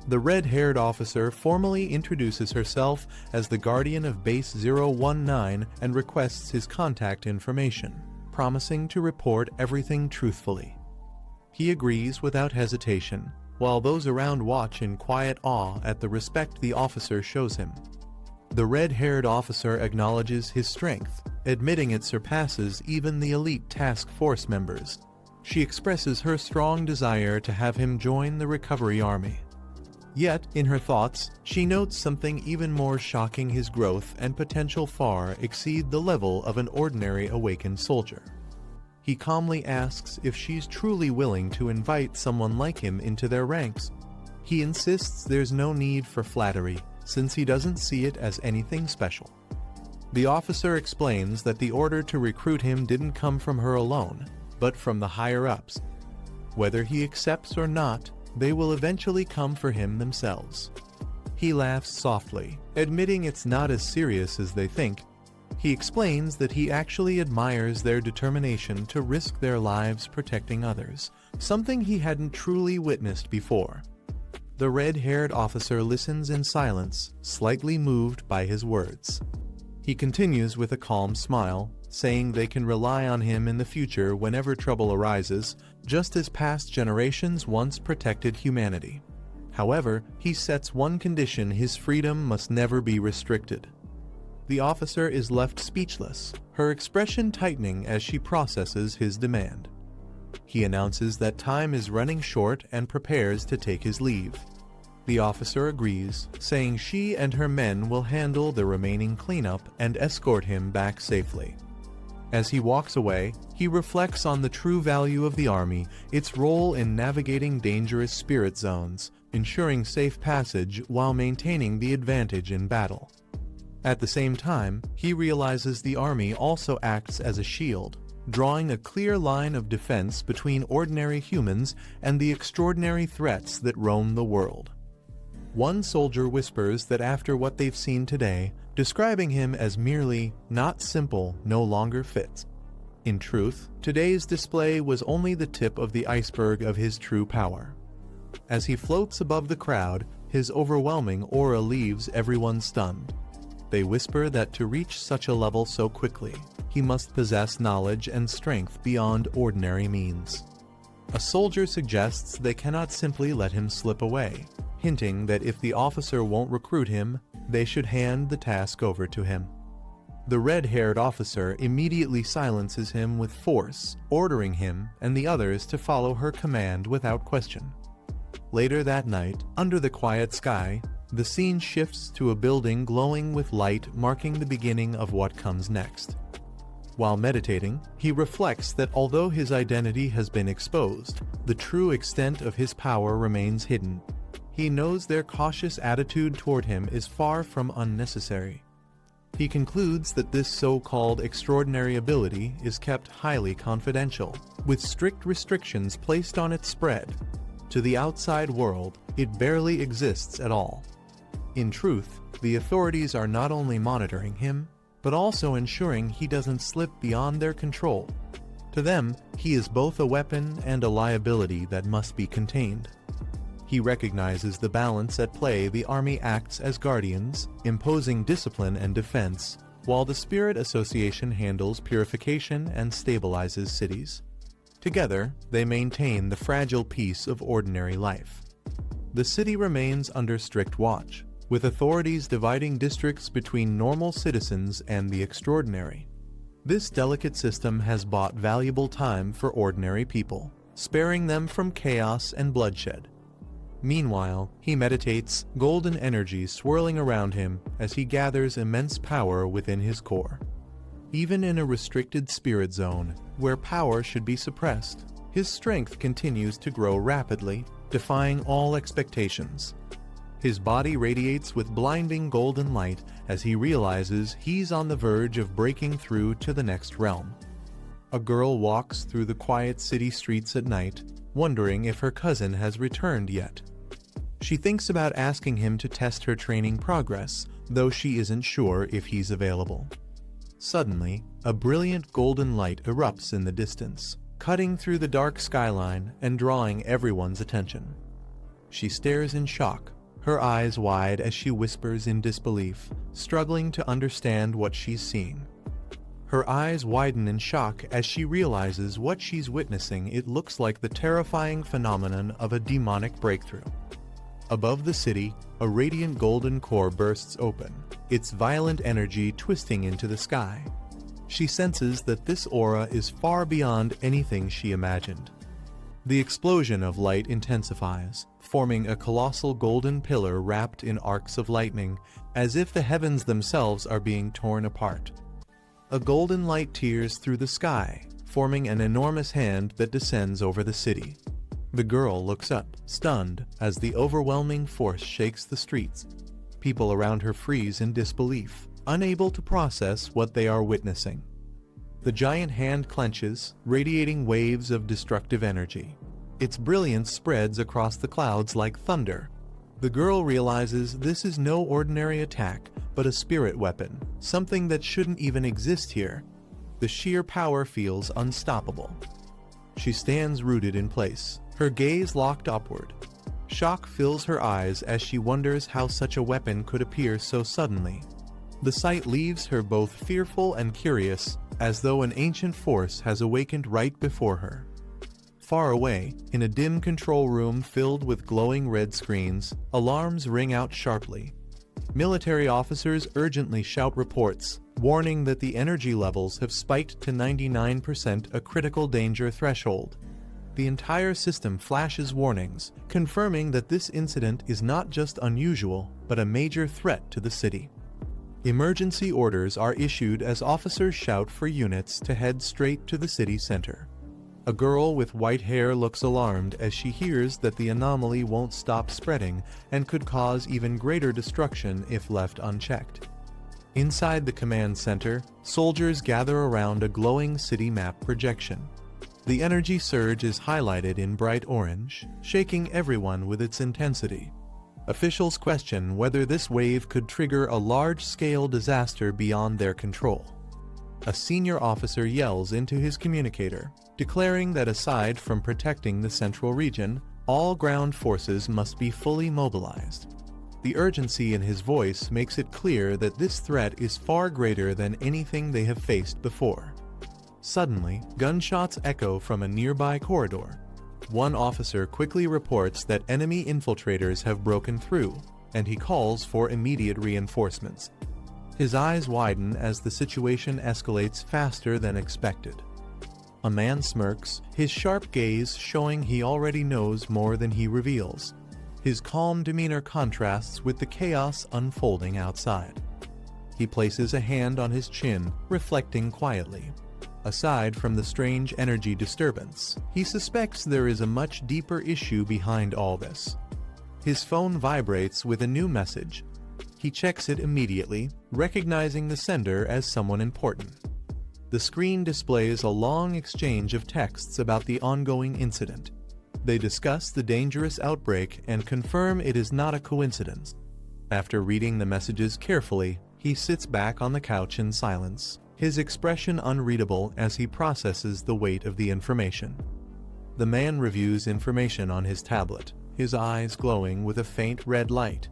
The red-haired officer formally introduces herself as the guardian of Base 019 and requests his contact information, promising to report everything truthfully. He agrees without hesitation, while those around watch in quiet awe at the respect the officer shows him. The red-haired officer acknowledges his strength, admitting it surpasses even the elite task force members. She expresses her strong desire to have him join the recovery army. Yet, in her thoughts, she notes something even more shocking: his growth and potential far exceed the level of an ordinary awakened soldier. He calmly asks if she's truly willing to invite someone like him into their ranks. He insists there's no need for flattery, since he doesn't see it as anything special. The officer explains that the order to recruit him didn't come from her alone, but from the higher-ups. Whether he accepts or not, they will eventually come for him themselves. He laughs softly, admitting it's not as serious as they think. He explains that he actually admires their determination to risk their lives protecting others, something he hadn't truly witnessed before. The red-haired officer listens in silence, slightly moved by his words. He continues with a calm smile, saying they can rely on him in the future whenever trouble arises, just as past generations once protected humanity. However, he sets one condition: his freedom must never be restricted. The officer is left speechless, her expression tightening as she processes his demand. He announces that time is running short and prepares to take his leave. The officer agrees, saying she and her men will handle the remaining cleanup and escort him back safely. As he walks away, he reflects on the true value of the army, its role in navigating dangerous spirit zones, ensuring safe passage while maintaining the advantage in battle. At the same time, he realizes the army also acts as a shield, drawing a clear line of defense between ordinary humans and the extraordinary threats that roam the world. One soldier whispers that after what they've seen today, describing him as merely not simple no longer fits. In truth, today's display was only the tip of the iceberg of his true power. As he floats above the crowd, his overwhelming aura leaves everyone stunned. They whisper that to reach such a level so quickly, he must possess knowledge and strength beyond ordinary means. A soldier suggests they cannot simply let him slip away, hinting that if the officer won't recruit him, they should hand the task over to him. The red-haired officer immediately silences him with force, ordering him and the others to follow her command without question. Later that night, under the quiet sky, the scene shifts to a building glowing with light, marking the beginning of what comes next. While meditating, he reflects that although his identity has been exposed, the true extent of his power remains hidden. He knows their cautious attitude toward him is far from unnecessary. He concludes that this so-called extraordinary ability is kept highly confidential, with strict restrictions placed on its spread. To the outside world, it barely exists at all. In truth, the authorities are not only monitoring him, but also ensuring he doesn't slip beyond their control. To them, he is both a weapon and a liability that must be contained. He recognizes the balance at play. The army acts as guardians, imposing discipline and defense, while the Spirit Association handles purification and stabilizes cities. Together, they maintain the fragile peace of ordinary life. The city remains under strict watch, with authorities dividing districts between normal citizens and the extraordinary. This delicate system has bought valuable time for ordinary people, sparing them from chaos and bloodshed. Meanwhile, he meditates, golden energy swirling around him as he gathers immense power within his core. Even in a restricted spirit zone, where power should be suppressed, his strength continues to grow rapidly, defying all expectations. His body radiates with blinding golden light as he realizes he's on the verge of breaking through to the next realm. A girl walks through the quiet city streets at night, wondering if her cousin has returned yet. She thinks about asking him to test her training progress, though she isn't sure if he's available. Suddenly, a brilliant golden light erupts in the distance, cutting through the dark skyline and drawing everyone's attention. She stares in shock, her eyes wide as she whispers in disbelief, struggling to understand what she's seeing. Her eyes widen in shock as she realizes what she's witnessing. It looks like the terrifying phenomenon of a demonic breakthrough. Above the city, a radiant golden core bursts open, its violent energy twisting into the sky. She senses that this aura is far beyond anything she imagined. The explosion of light intensifies, forming a colossal golden pillar wrapped in arcs of lightning, as if the heavens themselves are being torn apart. A golden light tears through the sky, forming an enormous hand that descends over the city. The girl looks up, stunned, as the overwhelming force shakes the streets. People around her freeze in disbelief, unable to process what they are witnessing. The giant hand clenches, radiating waves of destructive energy. Its brilliance spreads across the clouds like thunder. The girl realizes this is no ordinary attack, but a spirit weapon, something that shouldn't even exist here. The sheer power feels unstoppable. She stands rooted in place, her gaze locked upward. Shock fills her eyes as she wonders how such a weapon could appear so suddenly. The sight leaves her both fearful and curious, as though an ancient force has awakened right before her. Far away, in a dim control room filled with glowing red screens, alarms ring out sharply. Military officers urgently shout reports, warning that the energy levels have spiked to 99%, a critical danger threshold. The entire system flashes warnings, confirming that this incident is not just unusual, but a major threat to the city. Emergency orders are issued as officers shout for units to head straight to the city center. A girl with white hair looks alarmed as she hears that the anomaly won't stop spreading and could cause even greater destruction if left unchecked. Inside the command center, soldiers gather around a glowing city map projection. The energy surge is highlighted in bright orange, shaking everyone with its intensity. Officials question whether this wave could trigger a large-scale disaster beyond their control. A senior officer yells into his communicator, declaring that aside from protecting the central region, all ground forces must be fully mobilized. The urgency in his voice makes it clear that this threat is far greater than anything they have faced before. Suddenly, gunshots echo from a nearby corridor. One officer quickly reports that enemy infiltrators have broken through, and he calls for immediate reinforcements. His eyes widen as the situation escalates faster than expected. A man smirks, his sharp gaze showing he already knows more than he reveals. His calm demeanor contrasts with the chaos unfolding outside. He places a hand on his chin, reflecting quietly. Aside from the strange energy disturbance, he suspects there is a much deeper issue behind all this. His phone vibrates with a new message. He checks it immediately, recognizing the sender as someone important. The screen displays a long exchange of texts about the ongoing incident. They discuss the dangerous outbreak and confirm it is not a coincidence. After reading the messages carefully, He sits back on the couch in silence, his expression unreadable as he processes the weight of the information. The man reviews information on his tablet, his eyes glowing with a faint red light.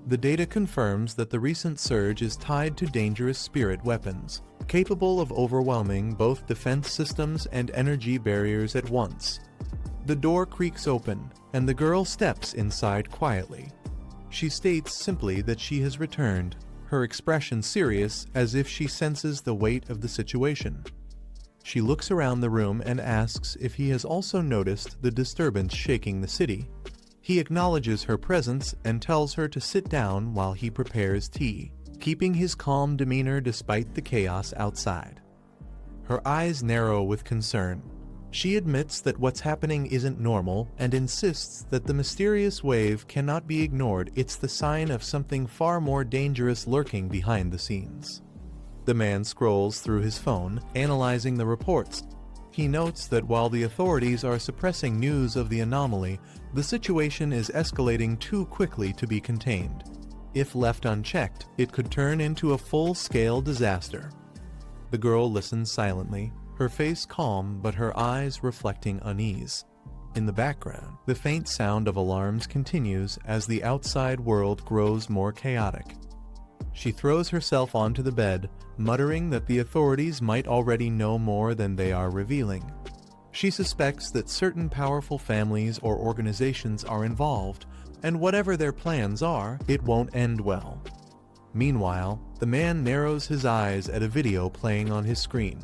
The data confirms that the recent surge is tied to dangerous spirit weapons, capable of overwhelming both defense systems and energy barriers at once. The door creaks open, and the girl steps inside quietly. She states simply that she has returned, her expression serious as if she senses the weight of the situation. She looks around the room and asks if he has also noticed the disturbance shaking the city. He acknowledges her presence and tells her to sit down while he prepares tea, keeping his calm demeanor despite the chaos outside. Her eyes narrow with concern. She admits that what's happening isn't normal and insists that the mysterious wave cannot be ignored. It's the sign of something far more dangerous lurking behind the scenes. The man scrolls through his phone, analyzing the reports. He notes that while the authorities are suppressing news of the anomaly, the situation is escalating too quickly to be contained. If left unchecked, it could turn into a full-scale disaster. The girl listens silently, her face calm but her eyes reflecting unease. In the background, the faint sound of alarms continues as the outside world grows more chaotic. She throws herself onto the bed, muttering that the authorities might already know more than they are revealing. She suspects that certain powerful families or organizations are involved, and whatever their plans are, it won't end well. Meanwhile, the man narrows his eyes at a video playing on his screen.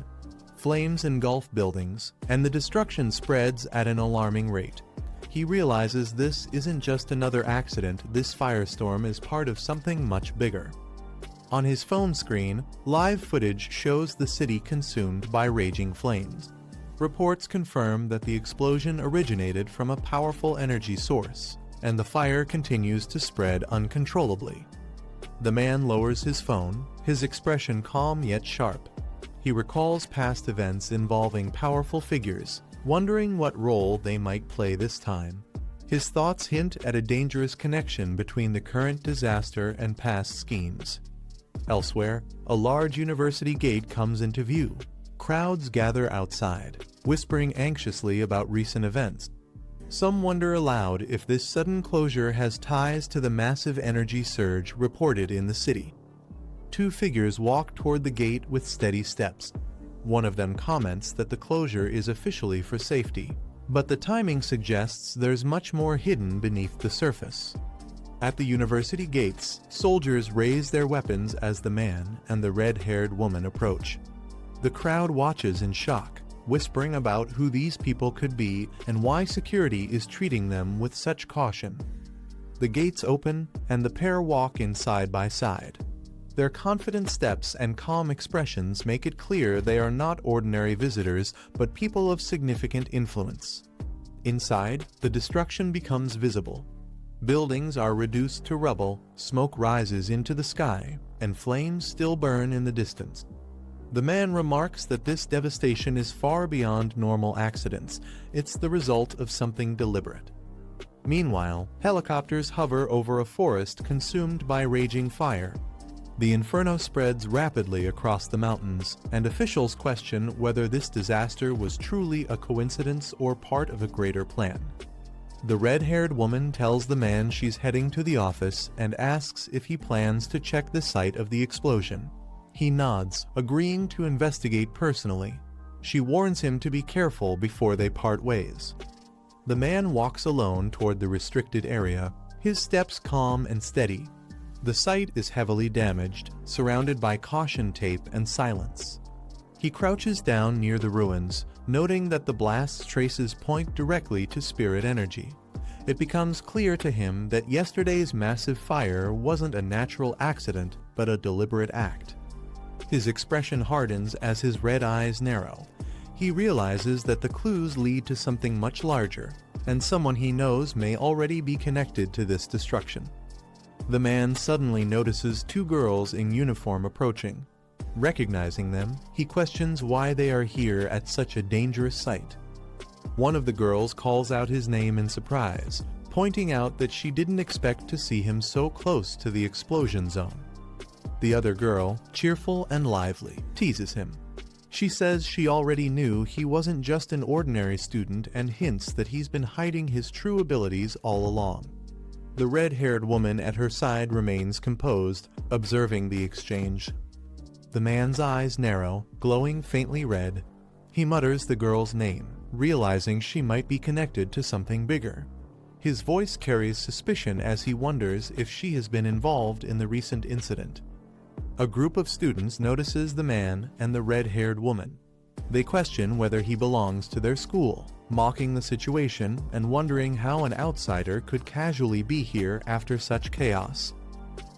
Flames engulf buildings, and the destruction spreads at an alarming rate. He realizes this isn't just another accident, this firestorm is part of something much bigger. On his phone screen, live footage shows the city consumed by raging flames. Reports confirm that the explosion originated from a powerful energy source, and the fire continues to spread uncontrollably. The man lowers his phone, his expression calm yet sharp. He recalls past events involving powerful figures, wondering what role they might play this time. His thoughts hint at a dangerous connection between the current disaster and past schemes. Elsewhere, a large university gate comes into view. Crowds gather outside, whispering anxiously about recent events. Some wonder aloud if this sudden closure has ties to the massive energy surge reported in the city. Two figures walk toward the gate with steady steps. One of them comments that the closure is officially for safety, but the timing suggests there's much more hidden beneath the surface. At the university gates, soldiers raise their weapons as the man and the red-haired woman approach. The crowd watches in shock, whispering about who these people could be and why security is treating them with such caution. The gates open, and the pair walk in side by side. Their confident steps and calm expressions make it clear they are not ordinary visitors, but people of significant influence. Inside, the destruction becomes visible. Buildings are reduced to rubble, smoke rises into the sky, and flames still burn in the distance. The man remarks that this devastation is far beyond normal accidents. It's the result of something deliberate. Meanwhile, helicopters hover over a forest consumed by raging fire. The inferno spreads rapidly across the mountains, and officials question whether this disaster was truly a coincidence or part of a greater plan. The red-haired woman tells the man she's heading to the office and asks if he plans to check the site of the explosion. He nods, agreeing to investigate personally. She warns him to be careful before they part ways. The man walks alone toward the restricted area, his steps calm and steady. The site is heavily damaged, surrounded by caution tape and silence. He crouches down near the ruins, noting that the blast's traces point directly to spirit energy. It becomes clear to him that yesterday's massive fire wasn't a natural accident, but a deliberate act. His expression hardens as his red eyes narrow. He realizes that the clues lead to something much larger, and someone he knows may already be connected to this destruction. The man suddenly notices two girls in uniform approaching. Recognizing them, he questions why they are here at such a dangerous site. One of the girls calls out his name in surprise, pointing out that she didn't expect to see him so close to the explosion zone. The other girl, cheerful and lively, teases him. She says she already knew he wasn't just an ordinary student and hints that he's been hiding his true abilities all along. The red-haired woman at her side remains composed, observing the exchange. The man's eyes narrow, glowing faintly red. He mutters the girl's name, realizing she might be connected to something bigger. His voice carries suspicion as he wonders if she has been involved in the recent incident. A group of students notices the man and the red-haired woman. They question whether he belongs to their school, mocking the situation and wondering how an outsider could casually be here after such chaos.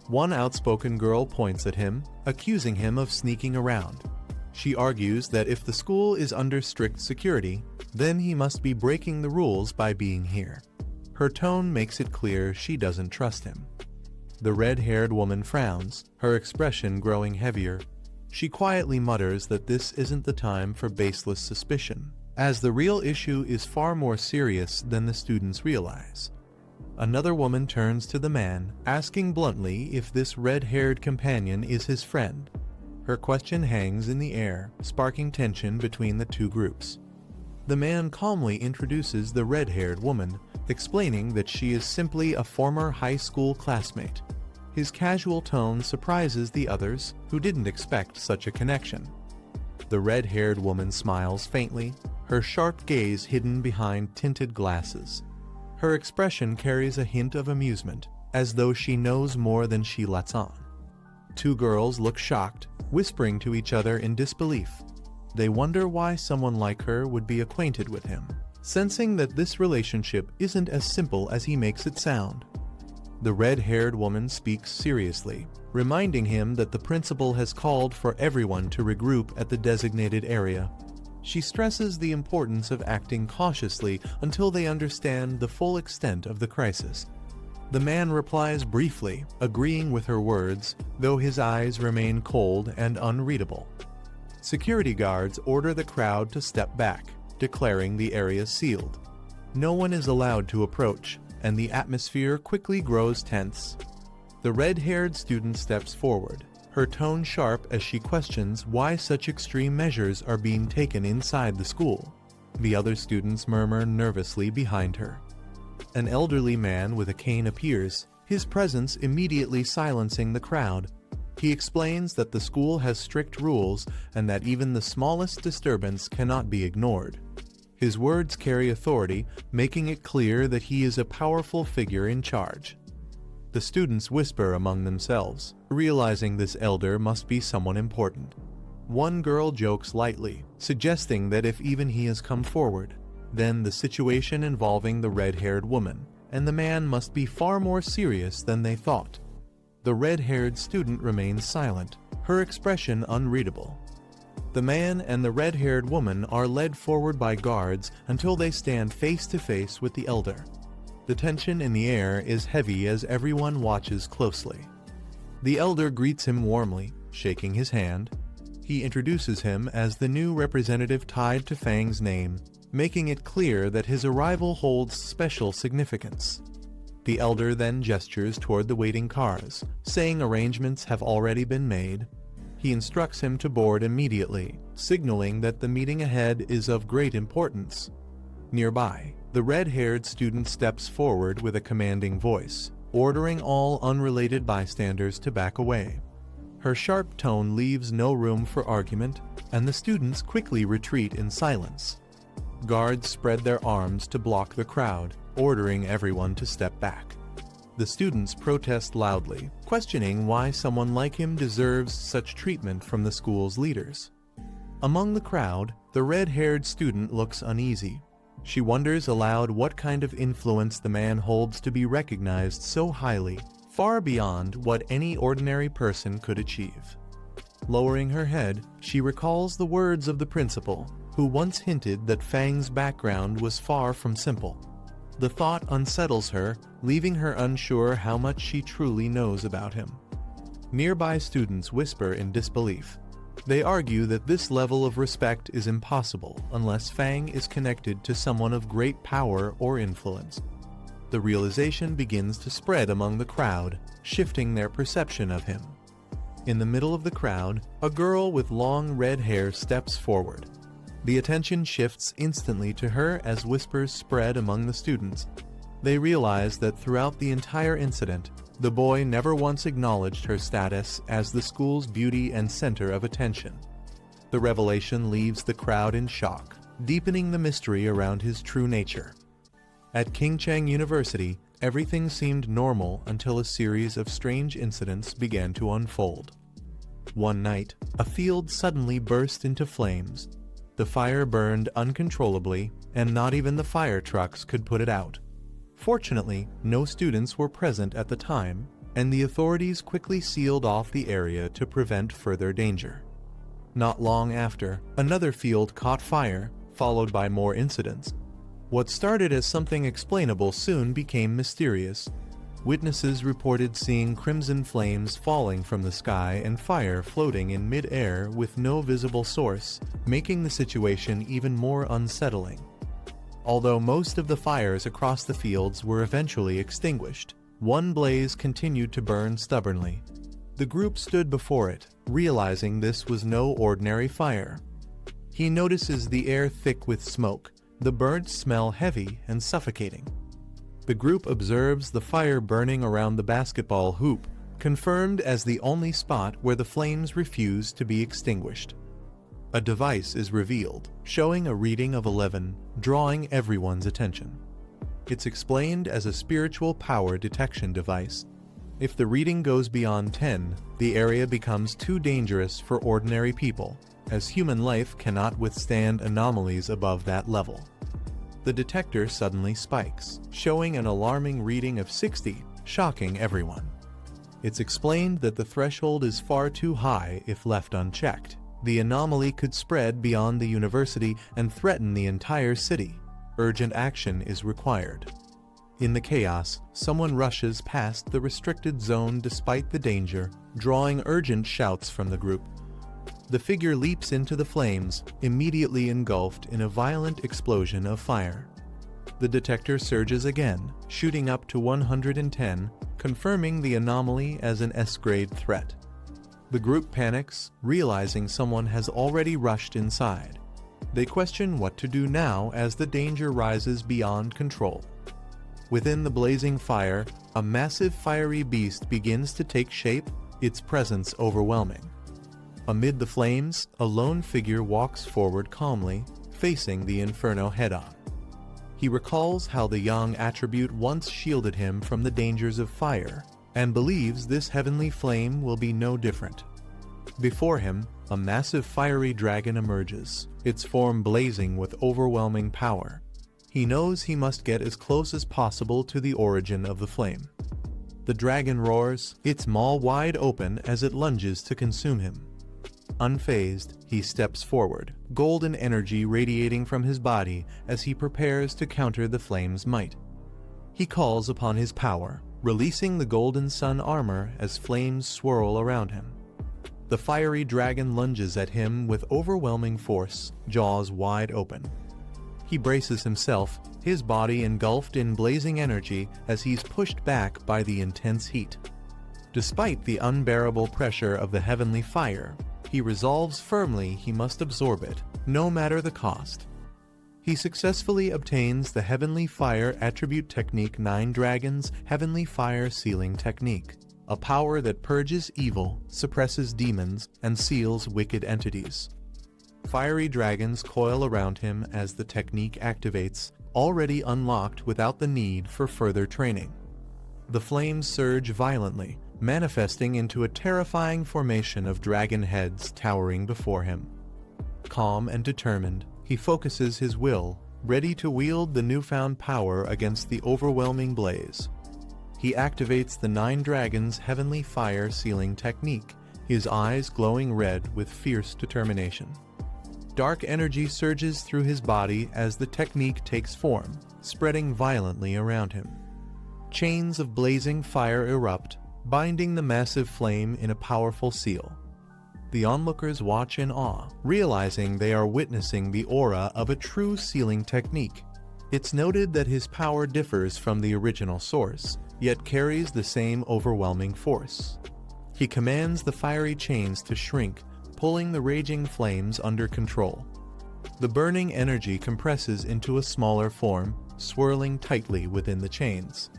One outspoken girl points at him, accusing him of sneaking around. She argues that if the school is under strict security, then he must be breaking the rules by being here. Her tone makes it clear she doesn't trust him. The red-haired woman frowns, her expression growing heavier. She quietly mutters that this isn't the time for baseless suspicion, as the real issue is far more serious than the students realize. Another woman turns to the man, asking bluntly if this red-haired companion is his friend. Her question hangs in the air, sparking tension between the two groups. The man calmly introduces the red-haired woman, explaining that she is simply a former high school classmate. His casual tone surprises the others, who didn't expect such a connection. The red-haired woman smiles faintly, her sharp gaze hidden behind tinted glasses. Her expression carries a hint of amusement, as though she knows more than she lets on. Two girls look shocked, whispering to each other in disbelief. They wonder why someone like her would be acquainted with him, sensing that this relationship isn't as simple as he makes it sound. The red-haired woman speaks seriously, reminding him that the principal has called for everyone to regroup at the designated area. She stresses the importance of acting cautiously until they understand the full extent of the crisis. The man replies briefly, agreeing with her words, though his eyes remain cold and unreadable. Security guards order the crowd to step back, declaring the area sealed. No one is allowed to approach, and the atmosphere quickly grows tense. The red-haired student steps forward, her tone sharp as she questions why such extreme measures are being taken inside the school. The other students murmur nervously behind her. An elderly man with a cane appears, his presence immediately silencing the crowd. He explains that the school has strict rules and that even the smallest disturbance cannot be ignored. His words carry authority, making it clear that he is a powerful figure in charge. The students whisper among themselves, realizing this elder must be someone important. One girl jokes lightly, suggesting that if even he has come forward, then the situation involving the red-haired woman and the man must be far more serious than they thought. The red-haired student remains silent, her expression unreadable. The man and the red-haired woman are led forward by guards until they stand face to face with the elder. The tension in the air is heavy as everyone watches closely. The elder greets him warmly, shaking his hand. He introduces him as the new representative tied to Fang's name, making it clear that his arrival holds special significance. The elder then gestures toward the waiting cars, saying arrangements have already been made. He instructs him to board immediately, signaling that the meeting ahead is of great importance. Nearby, the red-haired student steps forward with a commanding voice, ordering all unrelated bystanders to back away. Her sharp tone leaves no room for argument, and the students quickly retreat in silence. Guards spread their arms to block the crowd, ordering everyone to step back. The students protest loudly, questioning why someone like him deserves such treatment from the school's leaders. Among the crowd, the red-haired student looks uneasy. She wonders aloud what kind of influence the man holds to be recognized so highly, far beyond what any ordinary person could achieve. Lowering her head, she recalls the words of the principal, who once hinted that Fang's background was far from simple. The thought unsettles her, leaving her unsure how much she truly knows about him. Nearby students whisper in disbelief. They argue that this level of respect is impossible unless Fang is connected to someone of great power or influence. The realization begins to spread among the crowd, shifting their perception of him. In the middle of the crowd, a girl with long red hair steps forward. The attention shifts instantly to her as whispers spread among the students. They realize that throughout the entire incident, the boy never once acknowledged her status as the school's beauty and center of attention. The revelation leaves the crowd in shock, deepening the mystery around his true nature. At Kingcheng University, everything seemed normal until a series of strange incidents began to unfold. One night, a field suddenly burst into flames. The fire burned uncontrollably, and not even the fire trucks could put it out. Fortunately, no students were present at the time, and the authorities quickly sealed off the area to prevent further danger. Not long after, another field caught fire, followed by more incidents. What started as something explainable soon became mysterious. Witnesses reported seeing crimson flames falling from the sky and fire floating in mid-air with no visible source, making the situation even more unsettling. Although most of the fires across the fields were eventually extinguished, one blaze continued to burn stubbornly. The group stood before it, realizing this was no ordinary fire. He notices the air thick with smoke, the burnt smell heavy and suffocating. The group observes the fire burning around the basketball hoop, confirmed as the only spot where the flames refuse to be extinguished. A device is revealed, showing a reading of 11, drawing everyone's attention. It's explained as a spiritual power detection device. If the reading goes beyond 10, the area becomes too dangerous for ordinary people, as human life cannot withstand anomalies above that level. The detector suddenly spikes, showing an alarming reading of 60, shocking everyone. It's explained that the threshold is far too high if left unchecked. The anomaly could spread beyond the university and threaten the entire city. Urgent action is required. In the chaos, someone rushes past the restricted zone despite the danger, drawing urgent shouts from the group. The figure leaps into the flames, immediately engulfed in a violent explosion of fire. The detector surges again, shooting up to 110, confirming the anomaly as an S-grade threat. The group panics, realizing someone has already rushed inside. They question what to do now as the danger rises beyond control. Within the blazing fire, a massive fiery beast begins to take shape, its presence overwhelming. Amid the flames, a lone figure walks forward calmly, facing the inferno head-on. He recalls how the young attribute once shielded him from the dangers of fire, and believes this heavenly flame will be no different. Before him, a massive fiery dragon emerges, its form blazing with overwhelming power. He knows he must get as close as possible to the origin of the flame. The dragon roars, its maw wide open as it lunges to consume him. Unfazed, he steps forward, golden energy radiating from his body as he prepares to counter the flame's might. He calls upon his power, releasing the golden sun armor as flames swirl around him. The fiery dragon lunges at him with overwhelming force, jaws wide open. He braces himself, his body engulfed in blazing energy as he's pushed back by the intense heat. Despite the unbearable pressure of the heavenly fire, he resolves firmly he must absorb it, no matter the cost. He successfully obtains the Heavenly Fire Attribute Technique 9 Dragons Heavenly Fire Sealing Technique, a power that purges evil, suppresses demons, and seals wicked entities. Fiery dragons coil around him as the technique activates, already unlocked without the need for further training. The flames surge violently, manifesting into a terrifying formation of dragon heads towering before him. Calm and determined, he focuses his will, ready to wield the newfound power against the overwhelming blaze. He activates the 9 Dragons Heavenly Fire Sealing Technique, his eyes glowing red with fierce determination. Dark energy surges through his body as the technique takes form, spreading violently around him. Chains of blazing fire erupt, binding the massive flame in a powerful seal. The onlookers watch in awe, realizing they are witnessing the aura of a true sealing technique. It's noted that his power differs from the original source, yet carries the same overwhelming force. He commands the fiery chains to shrink, pulling the raging flames under control. The burning energy compresses into a smaller form, swirling tightly within the chains.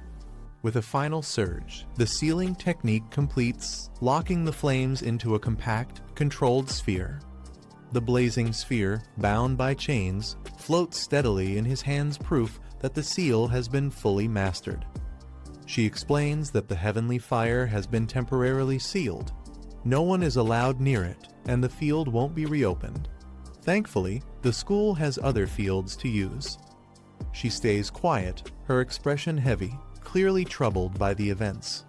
With a final surge, the sealing technique completes, locking the flames into a compact, controlled sphere. The blazing sphere, bound by chains, floats steadily in his hands, proof that the seal has been fully mastered. She explains that the heavenly fire has been temporarily sealed. No one is allowed near it, and the field won't be reopened. Thankfully, the school has other fields to use. She stays quiet, her expression heavy, clearly troubled by the events.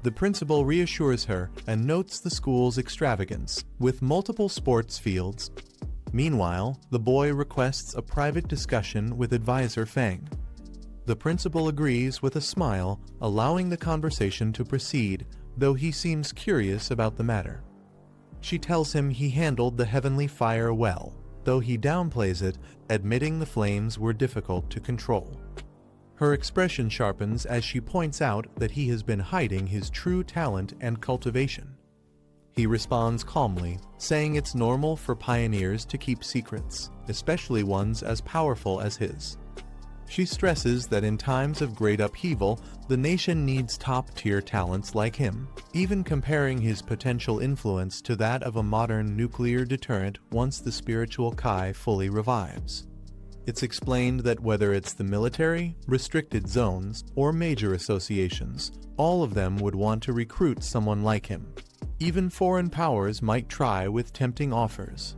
The principal reassures her and notes the school's extravagance, with multiple sports fields. Meanwhile, the boy requests a private discussion with advisor Fang. The principal agrees with a smile, allowing the conversation to proceed, though he seems curious about the matter. She tells him he handled the heavenly fire well, though he downplays it, admitting the flames were difficult to control. Her expression sharpens as she points out that he has been hiding his true talent and cultivation. He responds calmly, saying it's normal for pioneers to keep secrets, especially ones as powerful as his. She stresses that in times of great upheaval, the nation needs top-tier talents like him, even comparing his potential influence to that of a modern nuclear deterrent once the spiritual Kai fully revives. It's explained that whether it's the military, restricted zones, or major associations, all of them would want to recruit someone like him. Even foreign powers might try with tempting offers.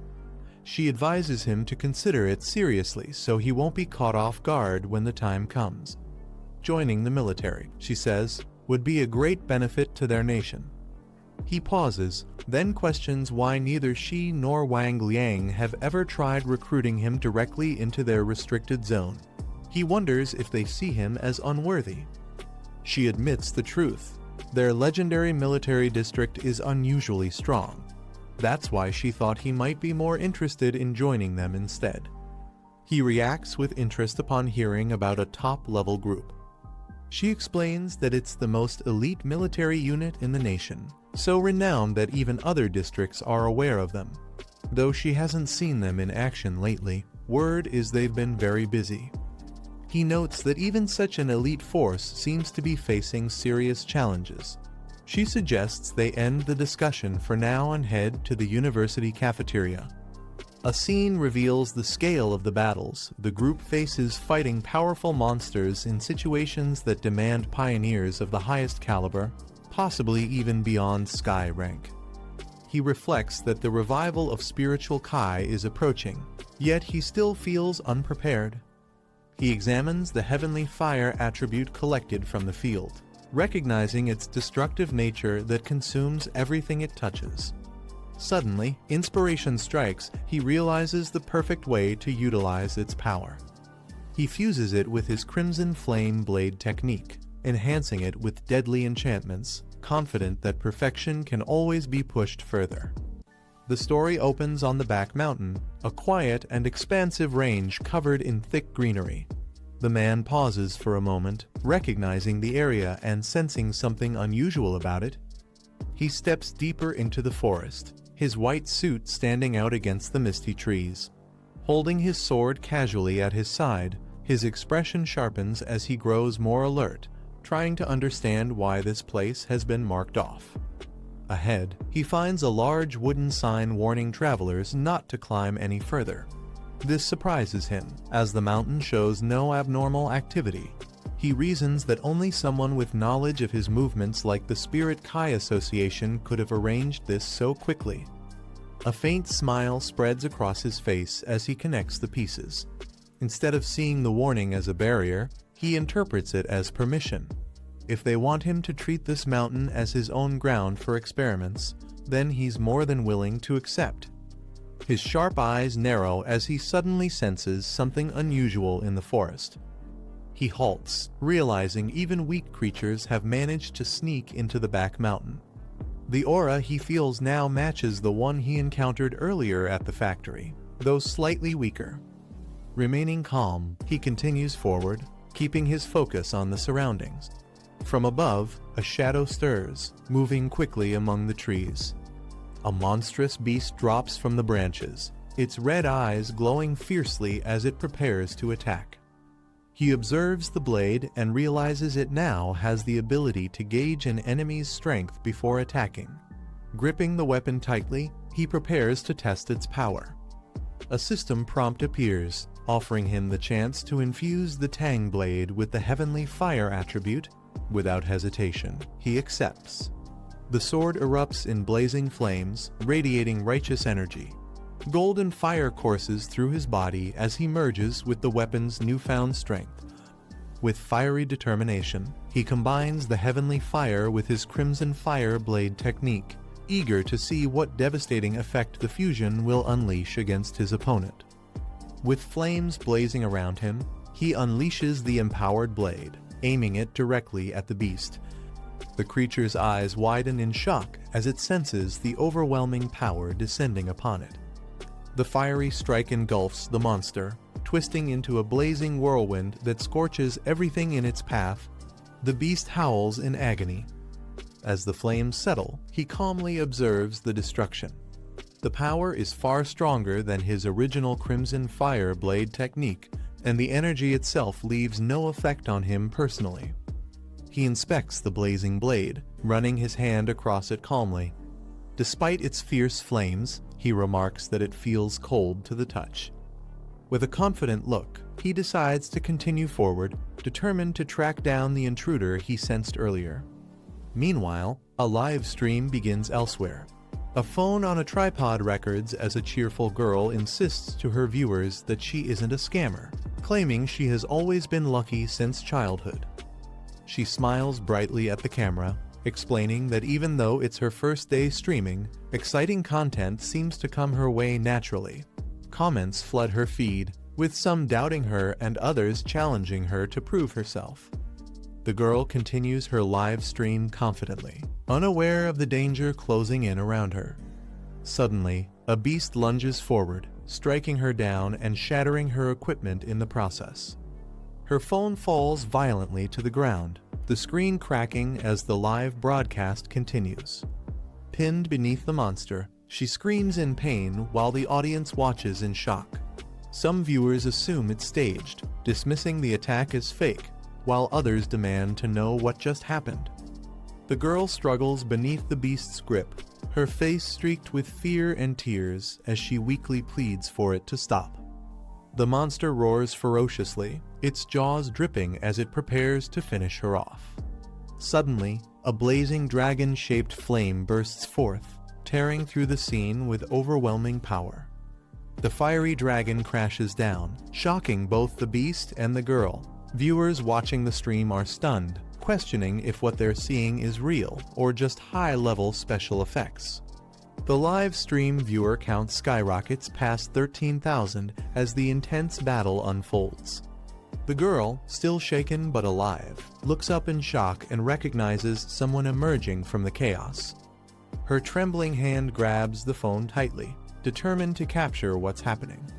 She advises him to consider it seriously so he won't be caught off guard when the time comes. Joining the military, she says, would be a great benefit to their nation. He pauses, then questions why neither she nor Wang Liang have ever tried recruiting him directly into their restricted zone. He wonders if they see him as unworthy. She admits the truth. Their legendary military district is unusually strong. That's why she thought he might be more interested in joining them instead. He reacts with interest upon hearing about a top-level group. She explains that it's the most elite military unit in the nation, so renowned that even other districts are aware of them. Though she hasn't seen them in action lately, word is they've been very busy. He notes that even such an elite force seems to be facing serious challenges. She suggests they end the discussion for now and head to the university cafeteria. A scene reveals the scale of the battles the group faces, fighting powerful monsters in situations that demand pioneers of the highest caliber, possibly even beyond sky rank. He reflects that the revival of spiritual Kai is approaching, yet he still feels unprepared. He examines the heavenly fire attribute collected from the field, recognizing its destructive nature that consumes everything it touches. Suddenly, inspiration strikes. He realizes the perfect way to utilize its power. He fuses it with his Crimson Flame Blade technique, enhancing it with deadly enchantments, confident that perfection can always be pushed further. The story opens on the back mountain, a quiet and expansive range covered in thick greenery. The man pauses for a moment, recognizing the area and sensing something unusual about it. He steps deeper into the forest, his white suit standing out against the misty trees. Holding his sword casually at his side, his expression sharpens as he grows more alert, trying to understand why this place has been marked off. Ahead, he finds a large wooden sign warning travelers not to climb any further. This surprises him, as the mountain shows no abnormal activity. He reasons that only someone with knowledge of his movements like the Spirit Kai Association could have arranged this so quickly. A faint smile spreads across his face as he connects the pieces. Instead of seeing the warning as a barrier, he interprets it as permission. If they want him to treat this mountain as his own ground for experiments, then he's more than willing to accept. His sharp eyes narrow as he suddenly senses something unusual in the forest. He halts, realizing even weak creatures have managed to sneak into the back mountain. The aura he feels now matches the one he encountered earlier at the factory, though slightly weaker. Remaining calm, he continues forward, keeping his focus on the surroundings. From above, a shadow stirs, moving quickly among the trees. A monstrous beast drops from the branches, its red eyes glowing fiercely as it prepares to attack. He observes the blade and realizes it now has the ability to gauge an enemy's strength before attacking. Gripping the weapon tightly, he prepares to test its power. A system prompt appears, offering him the chance to infuse the Tang blade with the heavenly fire attribute. Without hesitation, he accepts. The sword erupts in blazing flames, radiating righteous energy. Golden fire courses through his body as he merges with the weapon's newfound strength. With fiery determination, he combines the heavenly fire with his crimson fire blade technique, eager to see what devastating effect the fusion will unleash against his opponent. With flames blazing around him, he unleashes the empowered blade, aiming it directly at the beast. The creature's eyes widen in shock as it senses the overwhelming power descending upon it. The fiery strike engulfs the monster, twisting into a blazing whirlwind that scorches everything in its path. The beast howls in agony. As the flames settle, he calmly observes the destruction. The power is far stronger than his original crimson fire blade technique, and the energy itself leaves no effect on him personally. He inspects the blazing blade, running his hand across it calmly. Despite its fierce flames, he remarks that it feels cold to the touch. With a confident look, he decides to continue forward, determined to track down the intruder he sensed earlier. Meanwhile, a live stream begins elsewhere. A phone on a tripod records as a cheerful girl insists to her viewers that she isn't a scammer, claiming she has always been lucky since childhood. She smiles brightly at the camera, explaining that even though it's her first day streaming, exciting content seems to come her way naturally. Comments flood her feed, with some doubting her and others challenging her to prove herself. The girl continues her live stream confidently, unaware of the danger closing in around her. Suddenly, a beast lunges forward, striking her down and shattering her equipment in the process. Her phone falls violently to the ground, the screen cracking as the live broadcast continues. Pinned beneath the monster, she screams in pain while the audience watches in shock. Some viewers assume it's staged, dismissing the attack as fake, while others demand to know what just happened. The girl struggles beneath the beast's grip, her face streaked with fear and tears as she weakly pleads for it to stop. The monster roars ferociously, its jaws dripping as it prepares to finish her off. Suddenly, a blazing dragon-shaped flame bursts forth, tearing through the scene with overwhelming power. The fiery dragon crashes down, shocking both the beast and the girl. Viewers watching the stream are stunned, questioning if what they're seeing is real or just high-level special effects. The live stream viewer count skyrockets past 13,000 as the intense battle unfolds. The girl, still shaken but alive, looks up in shock and recognizes someone emerging from the chaos. Her trembling hand grabs the phone tightly, determined to capture what's happening.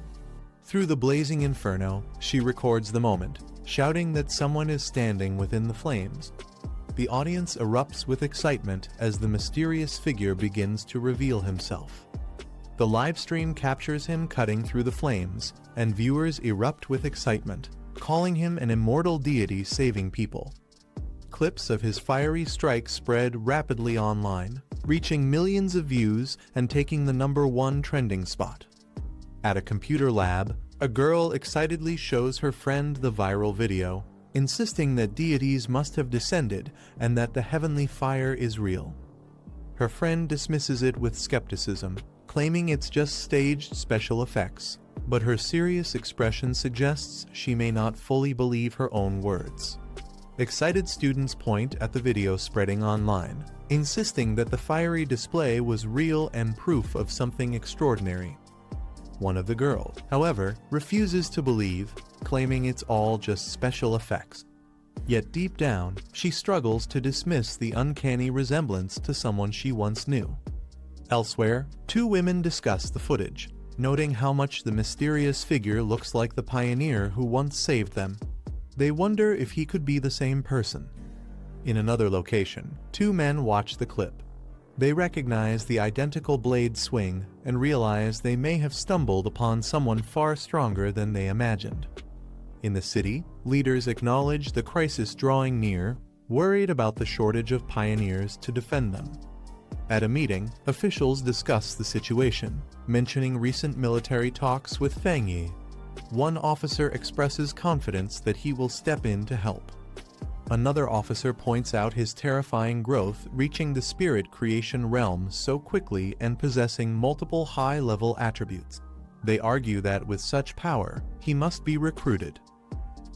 Through the blazing inferno, she records the moment, shouting that someone is standing within the flames. The audience erupts with excitement as the mysterious figure begins to reveal himself. The livestream captures him cutting through the flames, and viewers erupt with excitement, calling him an immortal deity saving people. Clips of his fiery strikes spread rapidly online, reaching millions of views and taking the #1 trending spot. At a computer lab, a girl excitedly shows her friend the viral video, insisting that deities must have descended and that the heavenly fire is real. Her friend dismisses it with skepticism, claiming it's just staged special effects, but her serious expression suggests she may not fully believe her own words. Excited students point at the video spreading online, insisting that the fiery display was real and proof of something extraordinary. One of the girls, however, refuses to believe, claiming it's all just special effects. Yet deep down, she struggles to dismiss the uncanny resemblance to someone she once knew. Elsewhere, two women discuss the footage, noting how much the mysterious figure looks like the pioneer who once saved them. They wonder if he could be the same person. In another location, two men watch the clip. They recognize the identical blade swing and realize they may have stumbled upon someone far stronger than they imagined. In the city, leaders acknowledge the crisis drawing near, worried about the shortage of pioneers to defend them. At a meeting, officials discuss the situation, mentioning recent military talks with Feng Yi. One officer expresses confidence that he will step in to help. Another officer points out his terrifying growth, reaching the spirit creation realm so quickly and possessing multiple high-level attributes. They argue that with such power, he must be recruited.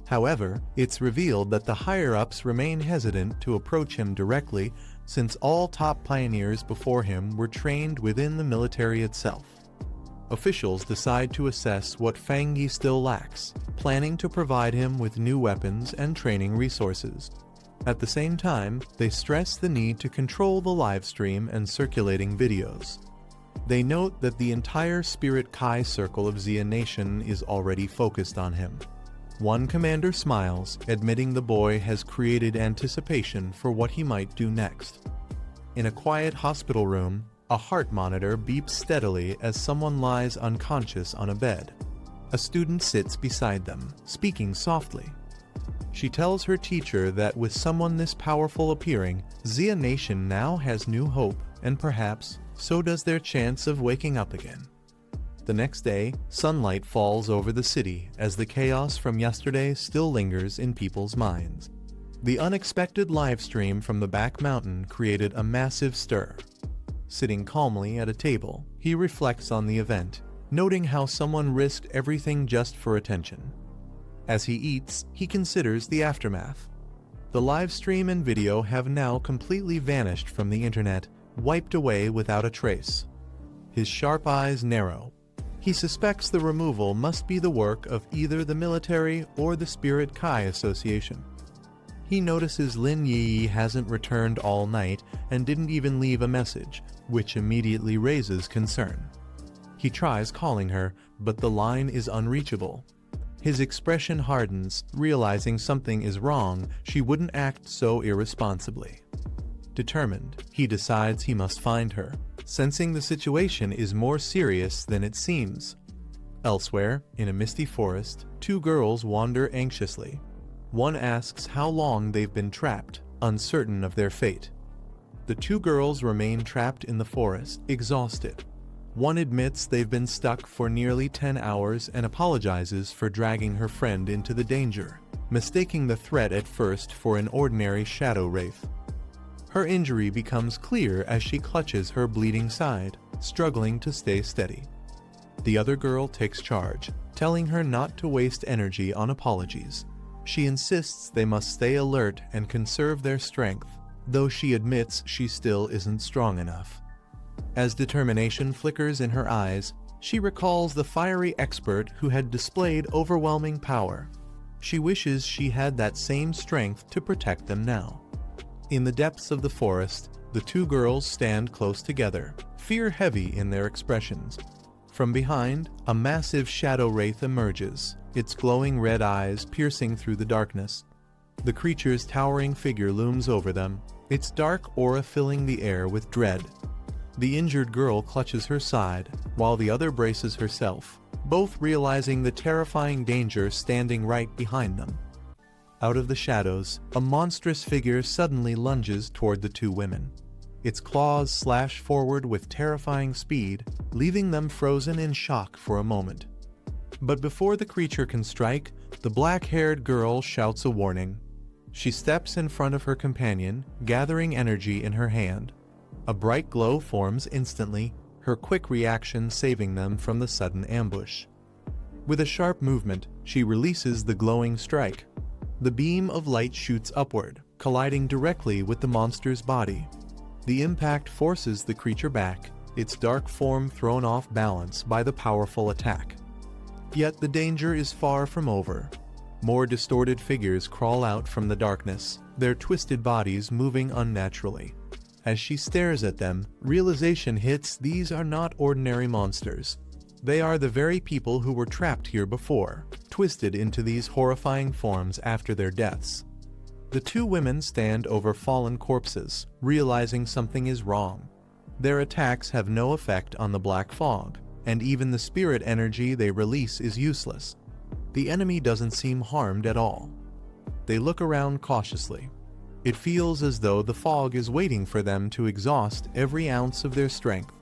However, it's revealed that the higher-ups remain hesitant to approach him directly, since all top pioneers before him were trained within the military itself. Officials decide to assess what Feng Yi still lacks, planning to provide him with new weapons and training resources. At the same time, they stress the need to control the live stream and circulating videos. They note that the entire Spirit Kai circle of Xia Nation is already focused on him. One commander smiles, admitting the boy has created anticipation for what he might do next. In a quiet hospital room, a heart monitor beeps steadily as someone lies unconscious on a bed. A student sits beside them, speaking softly. She tells her teacher that with someone this powerful appearing, Xia Nation now has new hope, and perhaps so does their chance of waking up again. The next day, sunlight falls over the city as the chaos from yesterday still lingers in people's minds. The unexpected live stream from the back mountain created a massive stir. Sitting calmly at a table, he reflects on the event, noting how someone risked everything just for attention. As he eats, he considers the aftermath. The live stream and video have now completely vanished from the internet, wiped away without a trace. His sharp eyes narrow. He suspects the removal must be the work of either the military or the Spirit Kai Association. He notices Lin Yi hasn't returned all night and didn't even leave a message, which immediately raises concern. He tries calling her, but the line is unreachable. His expression hardens, realizing something is wrong, she wouldn't act so irresponsibly. Determined, he decides he must find her, sensing the situation is more serious than it seems. Elsewhere, in a misty forest, two girls wander anxiously. One asks how long they've been trapped, uncertain of their fate. The two girls remain trapped in the forest, exhausted. One admits they've been stuck for nearly 10 hours and apologizes for dragging her friend into the danger, mistaking the threat at first for an ordinary shadow wraith. Her injury becomes clear as she clutches her bleeding side, struggling to stay steady. The other girl takes charge, telling her not to waste energy on apologies. She insists they must stay alert and conserve their strength, though she admits she still isn't strong enough. As determination flickers in her eyes, she recalls the fiery expert who had displayed overwhelming power. She wishes she had that same strength to protect them now. In the depths of the forest, the two girls stand close together, fear heavy in their expressions. From behind, a massive shadow wraith emerges, its glowing red eyes piercing through the darkness. The creature's towering figure looms over them, its dark aura filling the air with dread. The injured girl clutches her side, while the other braces herself, both realizing the terrifying danger standing right behind them. Out of the shadows, a monstrous figure suddenly lunges toward the two women. Its claws slash forward with terrifying speed, leaving them frozen in shock for a moment. But before the creature can strike, the black-haired girl shouts a warning. She steps in front of her companion, gathering energy in her hand. A bright glow forms instantly, her quick reaction saving them from the sudden ambush. With a sharp movement, she releases the glowing strike. The beam of light shoots upward, colliding directly with the monster's body. The impact forces the creature back, its dark form thrown off balance by the powerful attack. Yet the danger is far from over. More distorted figures crawl out from the darkness, their twisted bodies moving unnaturally. As she stares at them, realization hits these are not ordinary monsters. They are the very people who were trapped here before, twisted into these horrifying forms after their deaths. The two women stand over fallen corpses, realizing something is wrong. Their attacks have no effect on the black fog, and even the spirit energy they release is useless. The enemy doesn't seem harmed at all. They look around cautiously. It feels as though the fog is waiting for them to exhaust every ounce of their strength.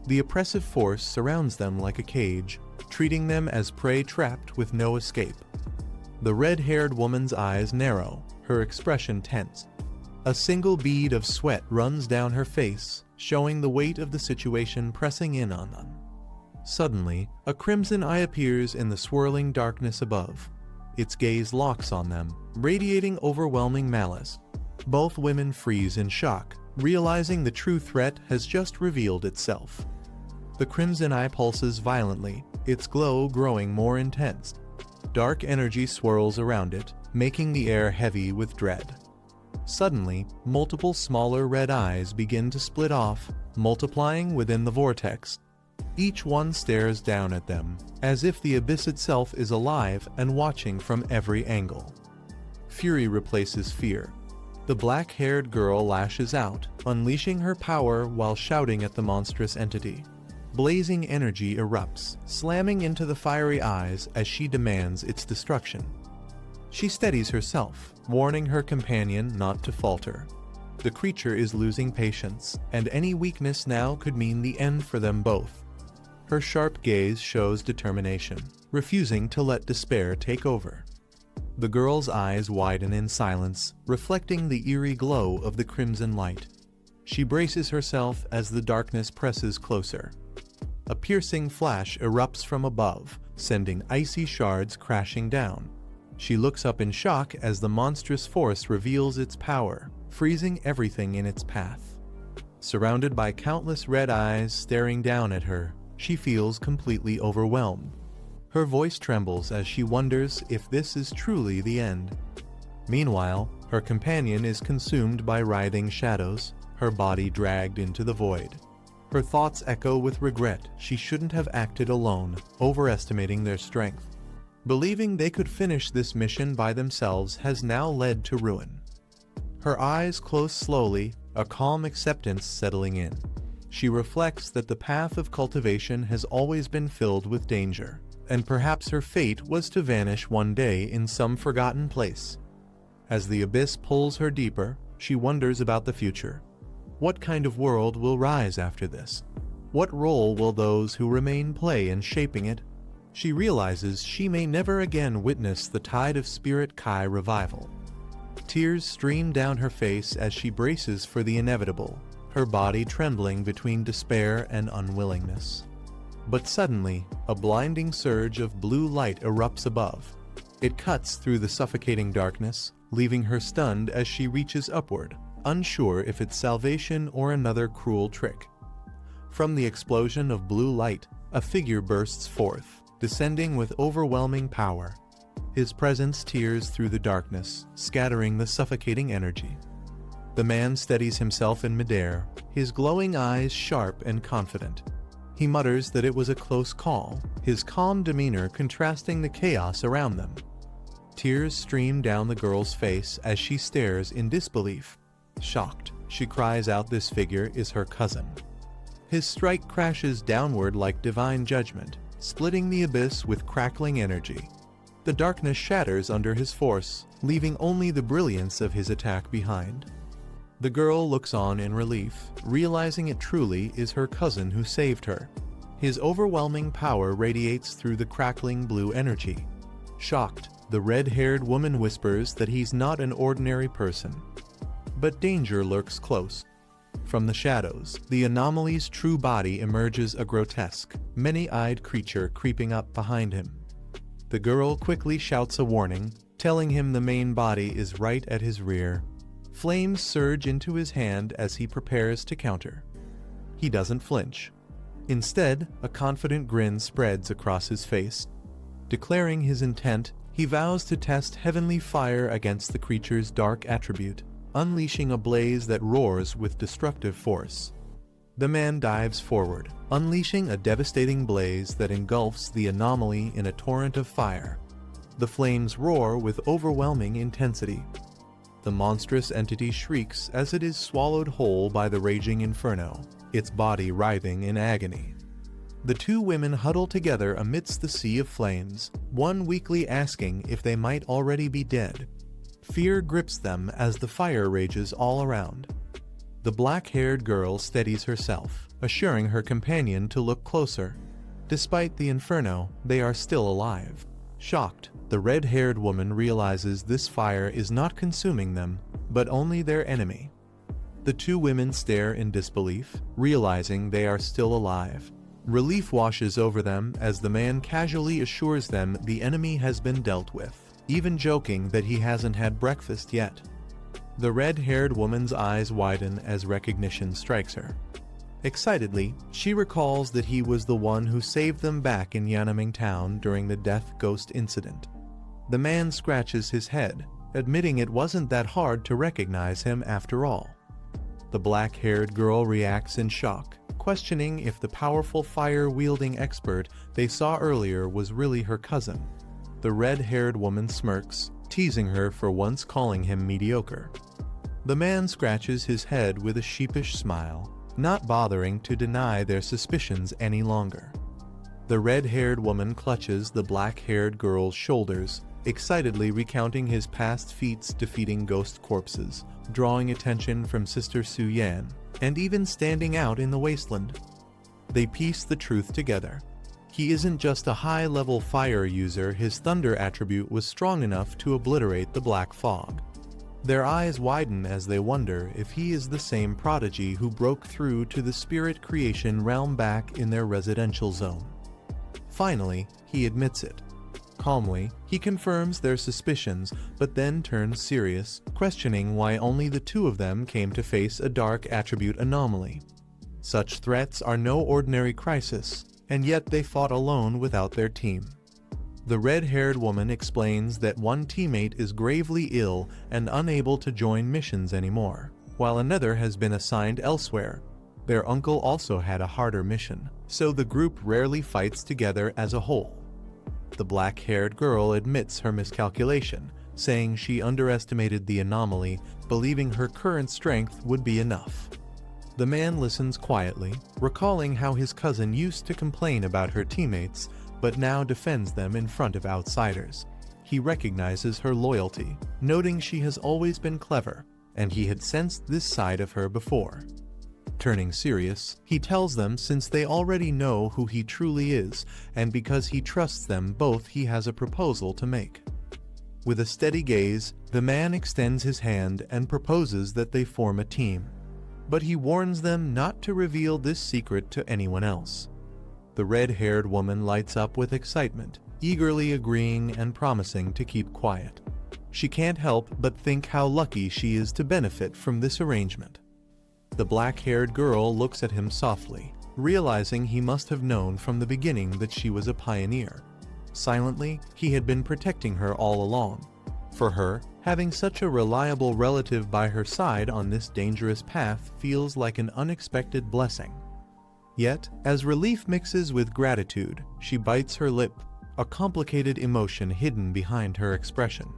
The oppressive force surrounds them like a cage, treating them as prey trapped with no escape. The red-haired woman's eyes narrow, her expression tense. A single bead of sweat runs down her face, showing the weight of the situation pressing in on them. Suddenly, a crimson eye appears in the swirling darkness above. Its gaze locks on them, radiating overwhelming malice. Both women freeze in shock, realizing the true threat has just revealed itself. The crimson eye pulses violently, its glow growing more intense. Dark energy swirls around it, making the air heavy with dread. Suddenly, multiple smaller red eyes begin to split off, multiplying within the vortex. Each one stares down at them, as if the abyss itself is alive and watching from every angle. Fury replaces fear. The black-haired girl lashes out, unleashing her power while shouting at the monstrous entity. Blazing energy erupts, slamming into the fiery eyes as she demands its destruction. She steadies herself, warning her companion not to falter. The creature is losing patience, and any weakness now could mean the end for them both. Her sharp gaze shows determination, refusing to let despair take over. The girl's eyes widen in silence, reflecting the eerie glow of the crimson light. She braces herself as the darkness presses closer. A piercing flash erupts from above, sending icy shards crashing down. She looks up in shock as the monstrous force reveals its power, freezing everything in its path. Surrounded by countless red eyes staring down at her, she feels completely overwhelmed. Her voice trembles as she wonders if this is truly the end. Meanwhile, her companion is consumed by writhing shadows, her body dragged into the void. Her thoughts echo with regret she shouldn't have acted alone, overestimating their strength. Believing they could finish this mission by themselves has now led to ruin. Her eyes close slowly, a calm acceptance settling in. She reflects that the path of cultivation has always been filled with danger, and perhaps her fate was to vanish one day in some forgotten place. As the abyss pulls her deeper, she wonders about the future. What kind of world will rise after this? What role will those who remain play in shaping it? She realizes she may never again witness the tide of Spirit Kai revival. Tears stream down her face as she braces for the inevitable, her body trembling between despair and unwillingness. But suddenly, a blinding surge of blue light erupts above. It cuts through the suffocating darkness, leaving her stunned as she reaches upward, unsure if it's salvation or another cruel trick. From the explosion of blue light, a figure bursts forth, descending with overwhelming power. His presence tears through the darkness, scattering the suffocating energy. The man steadies himself in midair, his glowing eyes sharp and confident. He mutters that it was a close call, his calm demeanor contrasting the chaos around them. Tears stream down the girl's face as she stares in disbelief. Shocked, she cries out this figure is her cousin. His strike crashes downward like divine judgment, splitting the abyss with crackling energy. The darkness shatters under his force, leaving only the brilliance of his attack behind. The girl looks on in relief, realizing it truly is her cousin who saved her. His overwhelming power radiates through the crackling blue energy. Shocked, the red-haired woman whispers that he's not an ordinary person. But danger lurks close. From the shadows, the anomaly's true body emerges, a grotesque, many-eyed creature creeping up behind him. The girl quickly shouts a warning, telling him the main body is right at his rear. Flames surge into his hand as he prepares to counter. He doesn't flinch. Instead, a confident grin spreads across his face. Declaring his intent, he vows to test heavenly fire against the creature's dark attribute, unleashing a blaze that roars with destructive force. The man dives forward, unleashing a devastating blaze that engulfs the anomaly in a torrent of fire. The flames roar with overwhelming intensity. The monstrous entity shrieks as it is swallowed whole by the raging inferno, its body writhing in agony. The two women huddle together amidst the sea of flames, one weakly asking if they might already be dead. Fear grips them as the fire rages all around. The black-haired girl steadies herself, assuring her companion to look closer. Despite the inferno, they are still alive. Shocked, the red-haired woman realizes this fire is not consuming them, but only their enemy. The two women stare in disbelief, realizing they are still alive. Relief washes over them as the man casually assures them the enemy has been dealt with, even joking that he hasn't had breakfast yet. The red-haired woman's eyes widen as recognition strikes her. Excitedly, she recalls that he was the one who saved them back in Yanaming Town during the Death Ghost incident. The man scratches his head, admitting it wasn't that hard to recognize him after all. The black-haired girl reacts in shock, questioning if the powerful fire-wielding expert they saw earlier was really her cousin. The red-haired woman smirks, teasing her for once calling him mediocre. The man scratches his head with a sheepish smile, not bothering to deny their suspicions any longer. The red-haired woman clutches the black-haired girl's shoulders, excitedly recounting his past feats defeating ghost corpses, drawing attention from Sister Su Yan, and even standing out in the wasteland. They piece the truth together. He isn't just a high-level fire user, his thunder attribute was strong enough to obliterate the black fog. Their eyes widen as they wonder if he is the same prodigy who broke through to the spirit creation realm back in their residential zone. Finally, he admits it. Calmly, he confirms their suspicions, but then turns serious, questioning why only the two of them came to face a dark attribute anomaly. Such threats are no ordinary crisis, and yet they fought alone without their team. The red-haired woman explains that one teammate is gravely ill and unable to join missions anymore, while another has been assigned elsewhere. Their uncle also had a harder mission, so the group rarely fights together as a whole. The black-haired girl admits her miscalculation, saying she underestimated the anomaly, believing her current strength would be enough. The man listens quietly, recalling how his cousin used to complain about her teammates, but now defends them in front of outsiders. He recognizes her loyalty, noting she has always been clever, and he had sensed this side of her before. Turning serious, he tells them since they already know who he truly is, and because he trusts them both, he has a proposal to make. With a steady gaze, the man extends his hand and proposes that they form a team. But he warns them not to reveal this secret to anyone else. The red-haired woman lights up with excitement, eagerly agreeing and promising to keep quiet. She can't help but think how lucky she is to benefit from this arrangement. The black-haired girl looks at him softly, realizing he must have known from the beginning that she was a pioneer. Silently, he had been protecting her all along. For her, having such a reliable relative by her side on this dangerous path feels like an unexpected blessing. Yet, as relief mixes with gratitude, she bites her lip, a complicated emotion hidden behind her expression.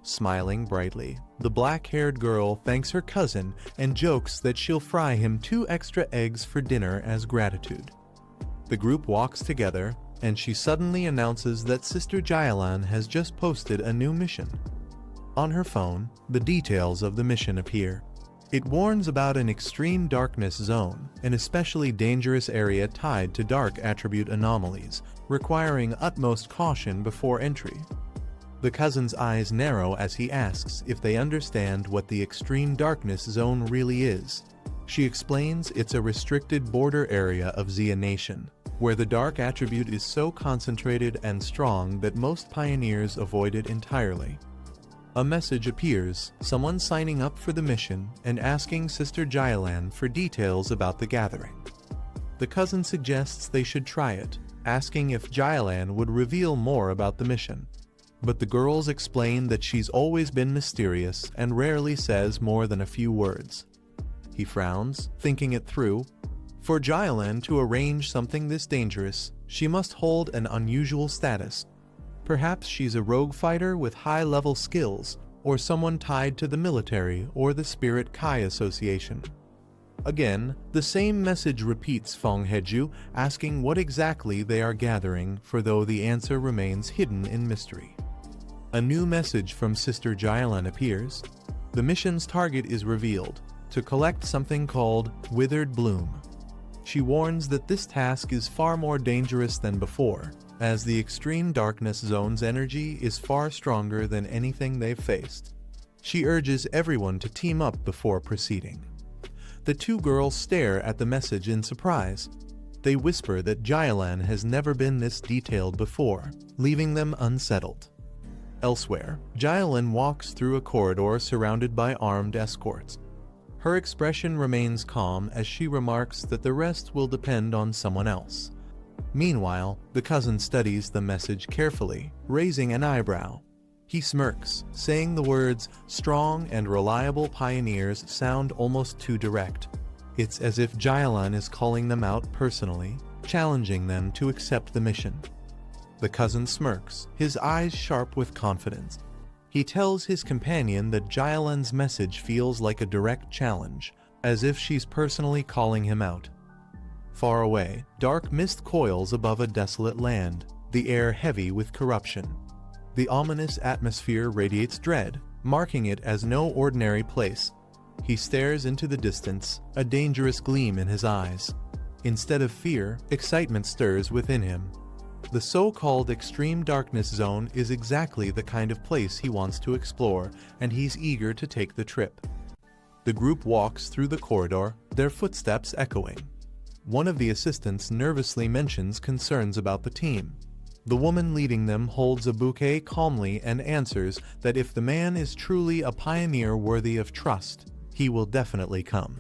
Smiling brightly, the black-haired girl thanks her cousin and jokes that she'll fry him 2 extra eggs for dinner as gratitude. The group walks together, and she suddenly announces that Sister Jailan has just posted a new mission. On her phone, the details of the mission appear. It warns about an extreme darkness zone, an especially dangerous area tied to dark attribute anomalies, requiring utmost caution before entry. The cousin's eyes narrow as he asks if they understand what the extreme darkness zone really is. She explains it's a restricted border area of Xia Nation, where the dark attribute is so concentrated and strong that most pioneers avoid it entirely. A message appears, someone signing up for the mission and asking Sister Jailan for details about the gathering. The cousin suggests they should try it, asking if Jailan would reveal more about the mission. But the girls explain that she's always been mysterious and rarely says more than a few words. He frowns, thinking it through. For Jailan to arrange something this dangerous, she must hold an unusual status. Perhaps she's a rogue fighter with high-level skills, or someone tied to the military or the Spirit Kai Association. Again, the same message repeats Fong Heju, asking what exactly they are gathering, for though the answer remains hidden in mystery. A new message from Sister Jailan appears. The mission's target is revealed, to collect something called Withered Bloom. She warns that this task is far more dangerous than before, as the extreme darkness zone's energy is far stronger than anything they've faced. She urges everyone to team up before proceeding. The two girls stare at the message in surprise. They whisper that Jailan has never been this detailed before, leaving them unsettled. Elsewhere, Jailan walks through a corridor surrounded by armed escorts. Her expression remains calm as she remarks that the rest will depend on someone else. Meanwhile, the cousin studies the message carefully, raising an eyebrow. He smirks, saying the words, "strong and reliable pioneers" sound almost too direct. It's as if Jailan is calling them out personally, challenging them to accept the mission. The cousin smirks, his eyes sharp with confidence. He tells his companion that Jailan's message feels like a direct challenge, as if she's personally calling him out. Far away, dark mist coils above a desolate land, the air heavy with corruption. The ominous atmosphere radiates dread, marking it as no ordinary place. He stares into the distance, a dangerous gleam in his eyes. Instead of fear, excitement stirs within him. The so-called extreme darkness zone is exactly the kind of place he wants to explore, and he's eager to take the trip. The group walks through the corridor, their footsteps echoing. One of the assistants nervously mentions concerns about the team. The woman leading them holds a bouquet calmly and answers that if the man is truly a pioneer worthy of trust, he will definitely come.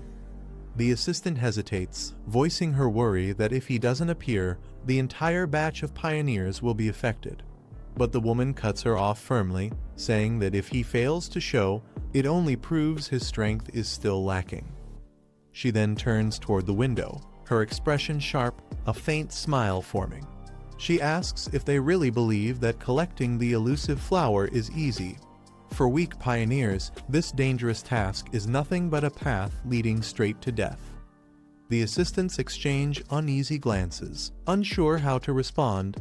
The assistant hesitates, voicing her worry that if he doesn't appear, the entire batch of pioneers will be affected. But the woman cuts her off firmly, saying that if he fails to show, it only proves his strength is still lacking. She then turns toward the window, her expression sharp, a faint smile forming. She asks if they really believe that collecting the elusive flower is easy. For weak pioneers, this dangerous task is nothing but a path leading straight to death. The assistants exchange uneasy glances, unsure how to respond.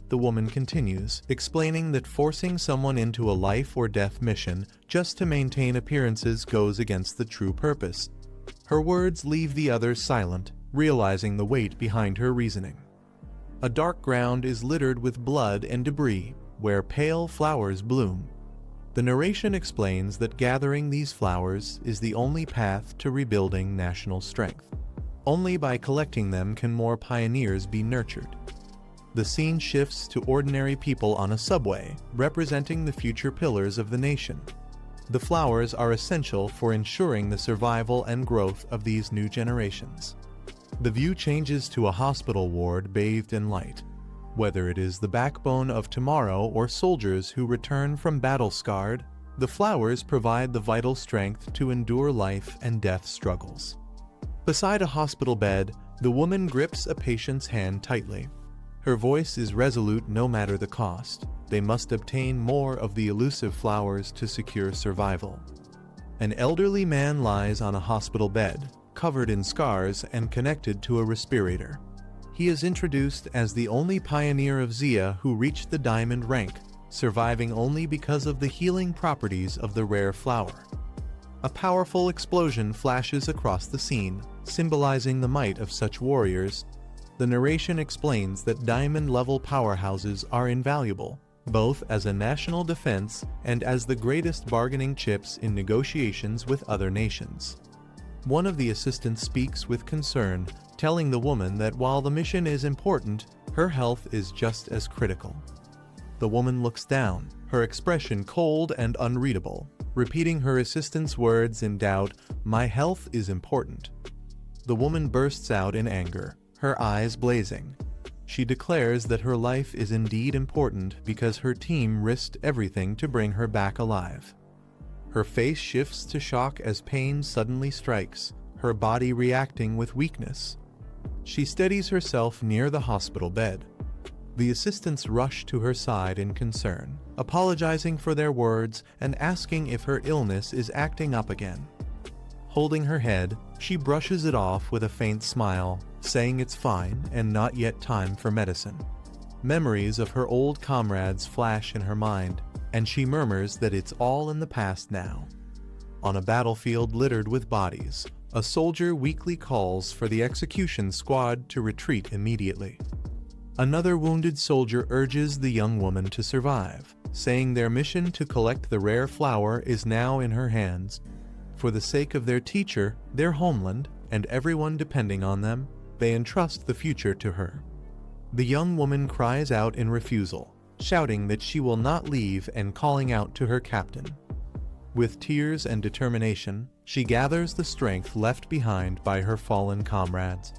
The woman continues, explaining that forcing someone into a life or death mission just to maintain appearances goes against the true purpose. Her words leave the others silent, realizing the weight behind her reasoning. A dark ground is littered with blood and debris, where pale flowers bloom. The narration explains that gathering these flowers is the only path to rebuilding national strength. Only by collecting them can more pioneers be nurtured. The scene shifts to ordinary people on a subway, representing the future pillars of the nation. The flowers are essential for ensuring the survival and growth of these new generations. The view changes to a hospital ward bathed in light. Whether it is the backbone of tomorrow or soldiers who return from battle scarred, the flowers provide the vital strength to endure life and death struggles. Beside a hospital bed, the woman grips a patient's hand tightly. Her voice is resolute no matter the cost. They must obtain more of the elusive flowers to secure survival. An elderly man lies on a hospital bed, covered in scars and connected to a respirator. He is introduced as the only pioneer of Xia who reached the diamond rank, surviving only because of the healing properties of the rare flower. A powerful explosion flashes across the scene, symbolizing the might of such warriors. The narration explains that diamond-level powerhouses are invaluable, both as a national defense and as the greatest bargaining chips in negotiations with other nations. One of the assistants speaks with concern, telling the woman that while the mission is important, her health is just as critical. The woman looks down, her expression cold and unreadable, repeating her assistant's words in doubt, "My health is important." The woman bursts out in anger, her eyes blazing. She declares that her life is indeed important because her team risked everything to bring her back alive. Her face shifts to shock as pain suddenly strikes, her body reacting with weakness. She steadies herself near the hospital bed. The assistants rush to her side in concern, apologizing for their words and asking if her illness is acting up again. Holding her head, she brushes it off with a faint smile, saying it's fine and not yet time for medicine. Memories of her old comrades flash in her mind, and she murmurs that it's all in the past now. On a battlefield littered with bodies, a soldier weakly calls for the execution squad to retreat immediately. Another wounded soldier urges the young woman to survive, saying their mission to collect the rare flower is now in her hands. For the sake of their teacher, their homeland, and everyone depending on them, they entrust the future to her. The young woman cries out in refusal, shouting that she will not leave and calling out to her captain. With tears and determination, she gathers the strength left behind by her fallen comrades.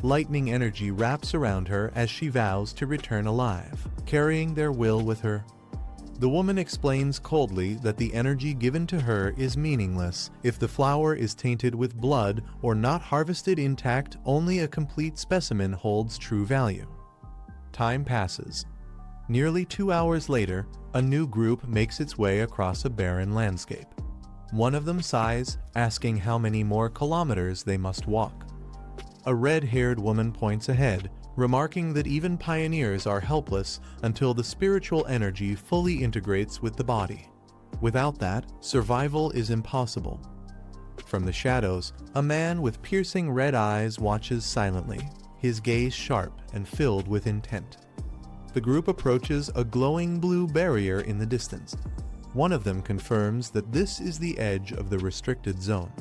Lightning energy wraps around her as she vows to return alive, carrying their will with her. The woman explains coldly that the energy given to her is meaningless if the flower is tainted with blood or not harvested intact. Only a complete specimen holds true value. Time passes. Nearly 2 hours later, a new group makes its way across a barren landscape. One of them sighs, asking how many more kilometers they must walk. A red-haired woman points ahead, remarking that even pioneers are helpless until the spiritual energy fully integrates with the body. Without that, survival is impossible. From the shadows, a man with piercing red eyes watches silently, his gaze sharp and filled with intent. The group approaches a glowing blue barrier in the distance. One of them confirms that this is the edge of the restricted zone.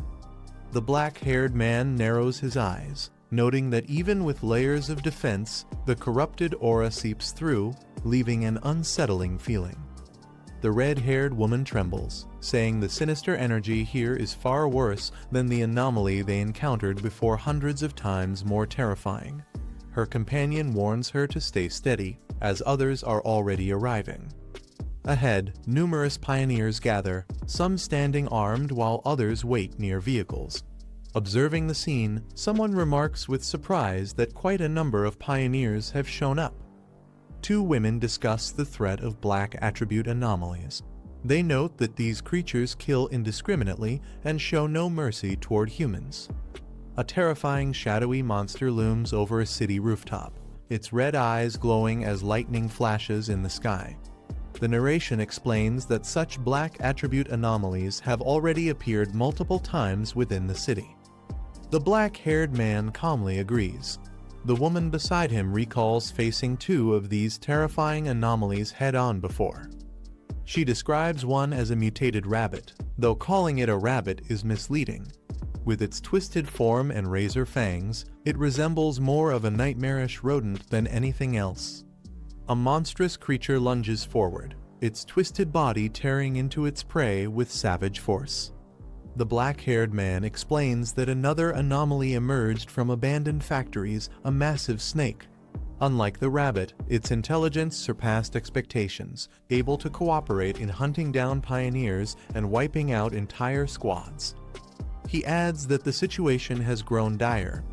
The black-haired man narrows his eyes, noting that even with layers of defense, the corrupted aura seeps through, leaving an unsettling feeling. The red-haired woman trembles, saying the sinister energy here is far worse than the anomaly they encountered before, hundreds of times more terrifying. Her companion warns her to stay steady, as others are already arriving. Ahead, numerous pioneers gather, some standing armed while others wait near vehicles. Observing the scene, someone remarks with surprise that quite a number of pioneers have shown up. Two women discuss the threat of black attribute anomalies. They note that these creatures kill indiscriminately and show no mercy toward humans. A terrifying shadowy monster looms over a city rooftop, its red eyes glowing as lightning flashes in the sky. The narration explains that such black attribute anomalies have already appeared multiple times within the city. The black-haired man calmly agrees. The woman beside him recalls facing two of these terrifying anomalies head-on before. She describes one as a mutated rabbit, though calling it a rabbit is misleading. With its twisted form and razor fangs, it resembles more of a nightmarish rodent than anything else. A monstrous creature lunges forward, its twisted body tearing into its prey with savage force. The black-haired man explains that another anomaly emerged from abandoned factories, a massive snake. Unlike the rabbit, its intelligence surpassed expectations, able to cooperate in hunting down pioneers and wiping out entire squads. He adds that the situation has grown dire.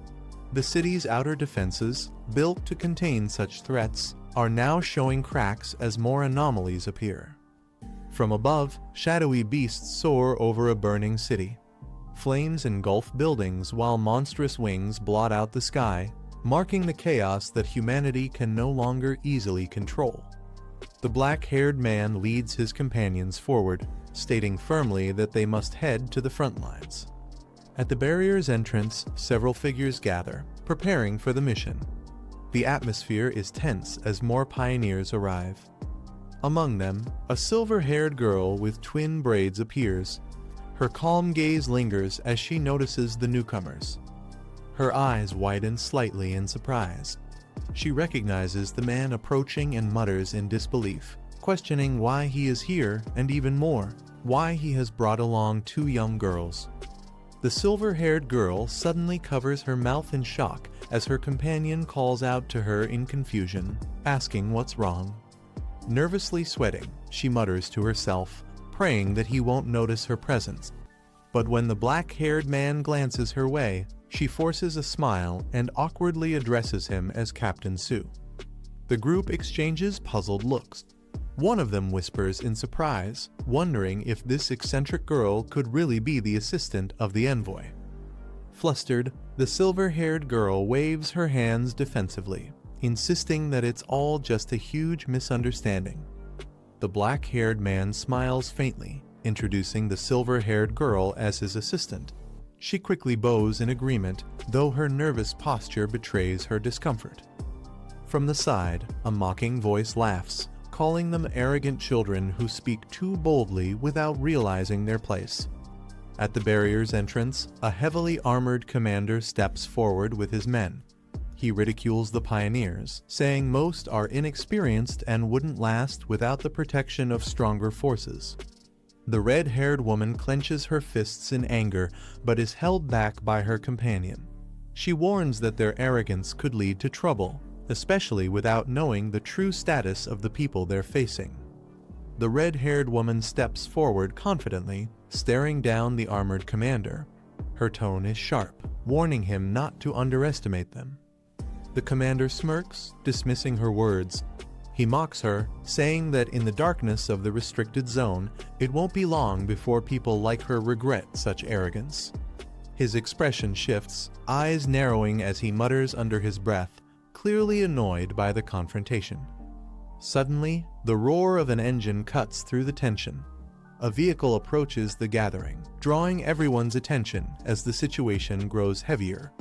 The city's outer defenses, built to contain such threats, are now showing cracks as more anomalies appear. From above, shadowy beasts soar over a burning city. Flames engulf buildings while monstrous wings blot out the sky, marking the chaos that humanity can no longer easily control. The black-haired man leads his companions forward, stating firmly that they must head to the front lines. At the barrier's entrance, several figures gather, preparing for the mission. The atmosphere is tense as more pioneers arrive. Among them, a silver-haired girl with twin braids appears. Her calm gaze lingers as she notices the newcomers. Her eyes widen slightly in surprise. She recognizes the man approaching and mutters in disbelief, questioning why he is here and even more, why he has brought along two young girls. The silver-haired girl suddenly covers her mouth in shock as her companion calls out to her in confusion, asking what's wrong. Nervously sweating, she mutters to herself, praying that he won't notice her presence. But when the black-haired man glances her way, she forces a smile and awkwardly addresses him as Captain Sue. The group exchanges puzzled looks. One of them whispers in surprise, wondering if this eccentric girl could really be the assistant of the envoy. Flustered, the silver-haired girl waves her hands defensively, insisting that it's all just a huge misunderstanding. The black-haired man smiles faintly, introducing the silver-haired girl as his assistant. She quickly bows in agreement, though her nervous posture betrays her discomfort. From the side, a mocking voice laughs, calling them arrogant children who speak too boldly without realizing their place. At the barrier's entrance, a heavily armored commander steps forward with his men. He ridicules the pioneers, saying most are inexperienced and wouldn't last without the protection of stronger forces. The red-haired woman clenches her fists in anger, but is held back by her companion. She warns that their arrogance could lead to trouble, especially without knowing the true status of the people they're facing. The red-haired woman steps forward confidently, staring down the armored commander. Her tone is sharp, warning him not to underestimate them. The commander smirks, dismissing her words. He mocks her, saying that in the darkness of the restricted zone, it won't be long before people like her regret such arrogance. His expression shifts, eyes narrowing as he mutters under his breath, clearly annoyed by the confrontation. Suddenly, the roar of an engine cuts through the tension. A vehicle approaches the gathering, drawing everyone's attention as the situation grows heavier.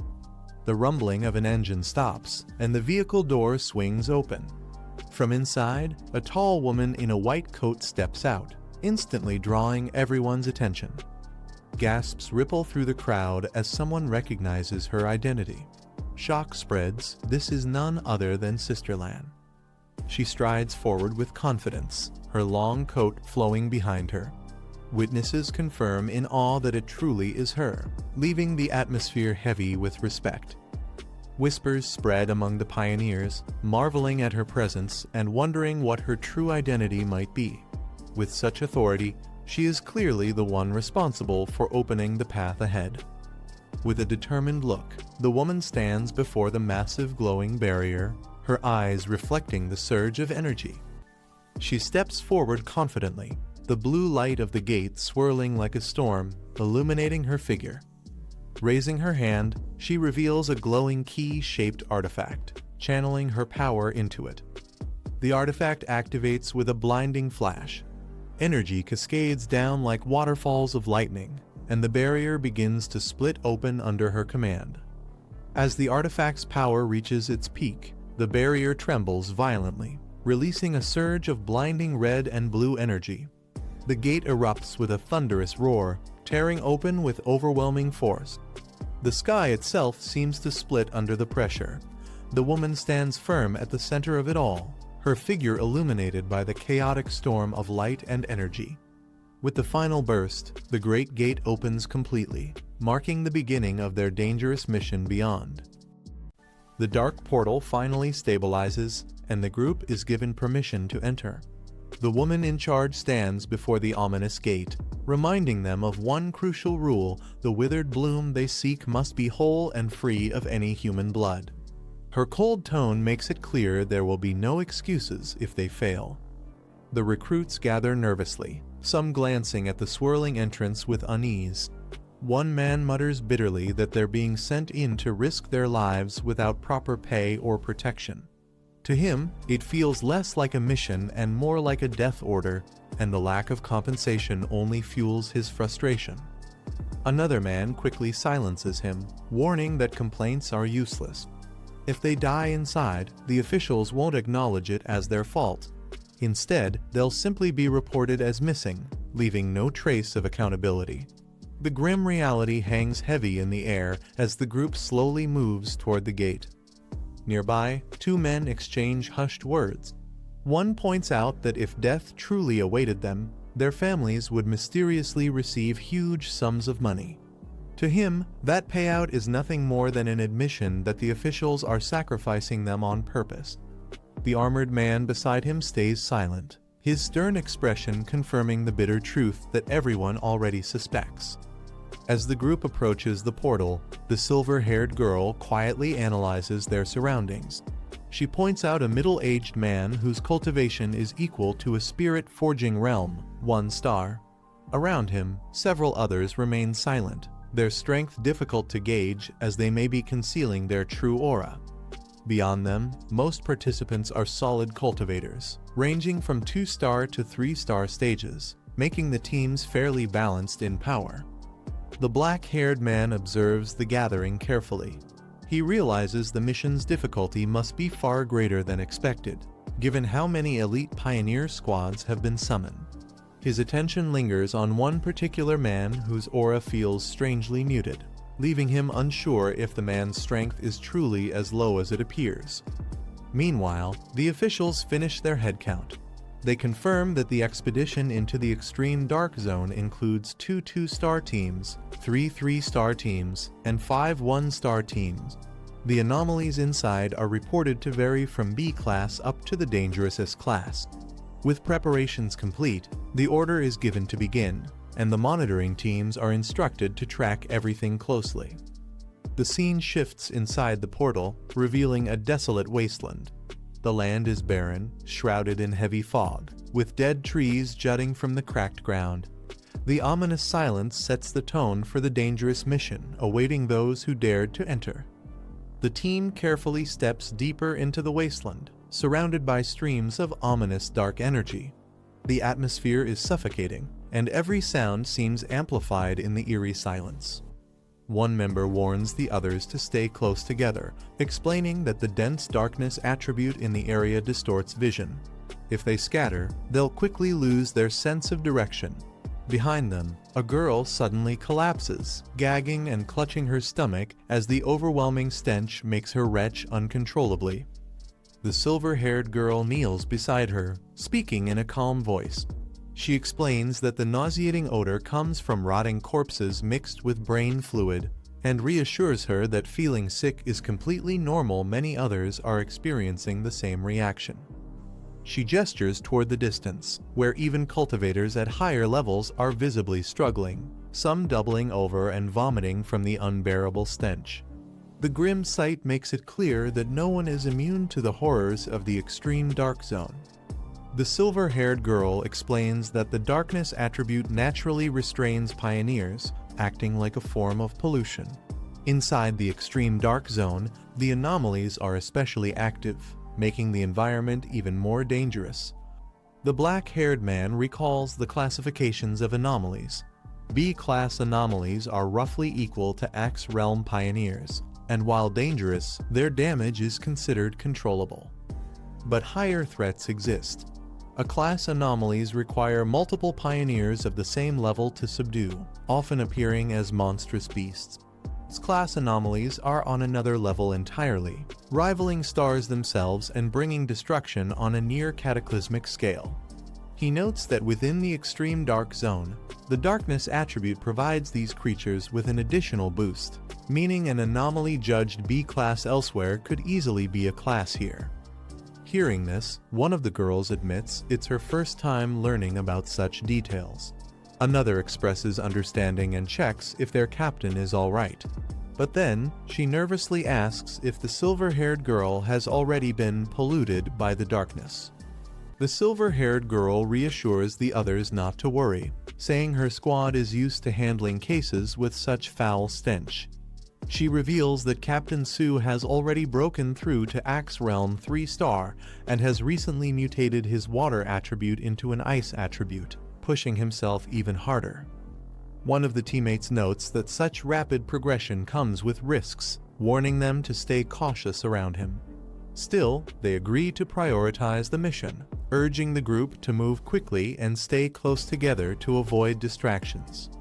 The rumbling of an engine stops, and the vehicle door swings open. From inside, a tall woman in a white coat steps out, instantly drawing everyone's attention. Gasps ripple through the crowd as someone recognizes her identity. Shock spreads, this is none other than Sisterlan. She strides forward with confidence, her long coat flowing behind her. Witnesses confirm in awe that it truly is her, leaving the atmosphere heavy with respect. Whispers spread among the pioneers, marveling at her presence and wondering what her true identity might be. With such authority, she is clearly the one responsible for opening the path ahead. With a determined look, the woman stands before the massive glowing barrier, her eyes reflecting the surge of energy. She steps forward confidently, the blue light of the gate swirling like a storm, illuminating her figure. Raising her hand, she reveals a glowing key-shaped artifact, channeling her power into it. The artifact activates with a blinding flash. Energy cascades down like waterfalls of lightning, and the barrier begins to split open under her command. As the artifact's power reaches its peak, the barrier trembles violently, releasing a surge of blinding red and blue energy. The gate erupts with a thunderous roar, tearing open with overwhelming force. The sky itself seems to split under the pressure. The woman stands firm at the center of it all, her figure illuminated by the chaotic storm of light and energy. With the final burst, the great gate opens completely, marking the beginning of their dangerous mission beyond. The dark portal finally stabilizes, and the group is given permission to enter. The woman in charge stands before the ominous gate, reminding them of one crucial rule: the withered bloom they seek must be whole and free of any human blood. Her cold tone makes it clear there will be no excuses if they fail. The recruits gather nervously, some glancing at the swirling entrance with unease. One man mutters bitterly that they're being sent in to risk their lives without proper pay or protection. To him, it feels less like a mission and more like a death order, and the lack of compensation only fuels his frustration. Another man quickly silences him, warning that complaints are useless. If they die inside, the officials won't acknowledge it as their fault. Instead, they'll simply be reported as missing, leaving no trace of accountability. The grim reality hangs heavy in the air as the group slowly moves toward the gate. Nearby, two men exchange hushed words. One points out that if death truly awaited them, their families would mysteriously receive huge sums of money. To him, that payout is nothing more than an admission that the officials are sacrificing them on purpose. The armored man beside him stays silent, his stern expression confirming the bitter truth that everyone already suspects. As the group approaches the portal, the silver-haired girl quietly analyzes their surroundings. She points out a middle-aged man whose cultivation is equal to a spirit-forging realm, 1 star. Around him, several others remain silent, their strength difficult to gauge as they may be concealing their true aura. Beyond them, most participants are solid cultivators, ranging from 2-star to 3-star stages, making the teams fairly balanced in power. The black-haired man observes the gathering carefully. He realizes the mission's difficulty must be far greater than expected, given how many elite pioneer squads have been summoned. His attention lingers on one particular man whose aura feels strangely muted, leaving him unsure if the man's strength is truly as low as it appears. Meanwhile, the officials finish their head count. They confirm that the expedition into the extreme dark zone includes 2 2-star teams, 3 3-star teams, and 5 1-star teams. The anomalies inside are reported to vary from B class up to the dangerous S class. With preparations complete, the order is given to begin, and the monitoring teams are instructed to track everything closely. The scene shifts inside the portal, revealing a desolate wasteland. The land is barren, shrouded in heavy fog, with dead trees jutting from the cracked ground. The ominous silence sets the tone for the dangerous mission awaiting those who dared to enter. The team carefully steps deeper into the wasteland, surrounded by streams of ominous dark energy. The atmosphere is suffocating, and every sound seems amplified in the eerie silence. One member warns the others to stay close together, explaining that the dense darkness attribute in the area distorts vision. If they scatter, they'll quickly lose their sense of direction. Behind them, a girl suddenly collapses, gagging and clutching her stomach as the overwhelming stench makes her retch uncontrollably. The silver-haired girl kneels beside her, speaking in a calm voice. She explains that the nauseating odor comes from rotting corpses mixed with brain fluid, and reassures her that feeling sick is completely normal. Many others are experiencing the same reaction. She gestures toward the distance, where even cultivators at higher levels are visibly struggling, some doubling over and vomiting from the unbearable stench. The grim sight makes it clear that no one is immune to the horrors of the extreme dark zone. The silver-haired girl explains that the darkness attribute naturally restrains pioneers, acting like a form of pollution. Inside the extreme dark zone, the anomalies are especially active, making the environment even more dangerous. The black-haired man recalls the classifications of anomalies. B-class anomalies are roughly equal to X realm pioneers, and while dangerous, their damage is considered controllable. But higher threats exist. A-class anomalies require multiple pioneers of the same level to subdue, often appearing as monstrous beasts. S-class anomalies are on another level entirely, rivaling stars themselves and bringing destruction on a near cataclysmic scale. He notes that within the extreme dark zone, the darkness attribute provides these creatures with an additional boost, meaning an anomaly judged B-class elsewhere could easily be a class here. Hearing this, one of the girls admits it's her first time learning about such details. Another expresses understanding and checks if their captain is all right. But then, she nervously asks if the silver-haired girl has already been polluted by the darkness. The silver-haired girl reassures the others not to worry, saying her squad is used to handling cases with such foul stench. She reveals that Captain Su has already broken through to Axe Realm 3-star and has recently mutated his water attribute into an ice attribute, pushing himself even harder. One of the teammates notes that such rapid progression comes with risks, warning them to stay cautious around him. Still, they agree to prioritize the mission, urging the group to move quickly and stay close together to avoid distractions.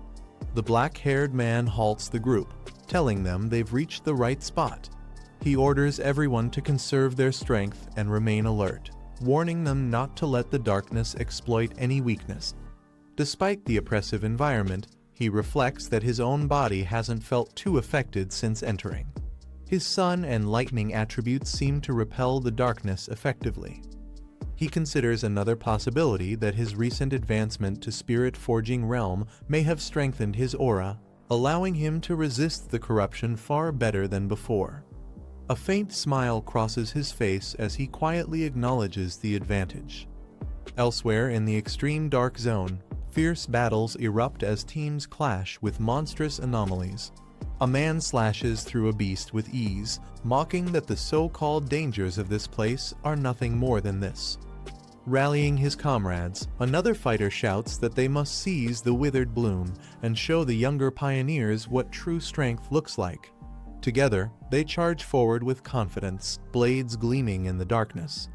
The black-haired man halts the group, telling them they've reached the right spot. He orders everyone to conserve their strength and remain alert, warning them not to let the darkness exploit any weakness. Despite the oppressive environment, he reflects that his own body hasn't felt too affected since entering. His sun and lightning attributes seem to repel the darkness effectively. He considers another possibility that his recent advancement to Spirit Forging Realm may have strengthened his aura, allowing him to resist the corruption far better than before. A faint smile crosses his face as he quietly acknowledges the advantage. Elsewhere in the extreme dark zone, fierce battles erupt as teams clash with monstrous anomalies. A man slashes through a beast with ease, mocking that the so-called dangers of this place are nothing more than this. Rallying his comrades, another fighter shouts that they must seize the withered bloom and show the younger pioneers what true strength looks like. Together, they charge forward with confidence, blades gleaming in the darkness.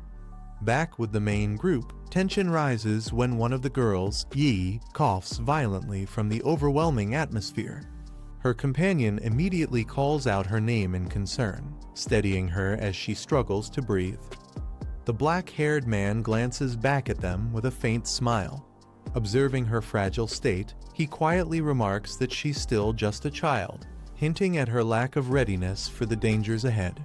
Back with the main group, tension rises when one of the girls, Yi, coughs violently from the overwhelming atmosphere. Her companion immediately calls out her name in concern, steadying her as she struggles to breathe. The black-haired man glances back at them with a faint smile. Observing her fragile state, he quietly remarks that she's still just a child, hinting at her lack of readiness for the dangers ahead.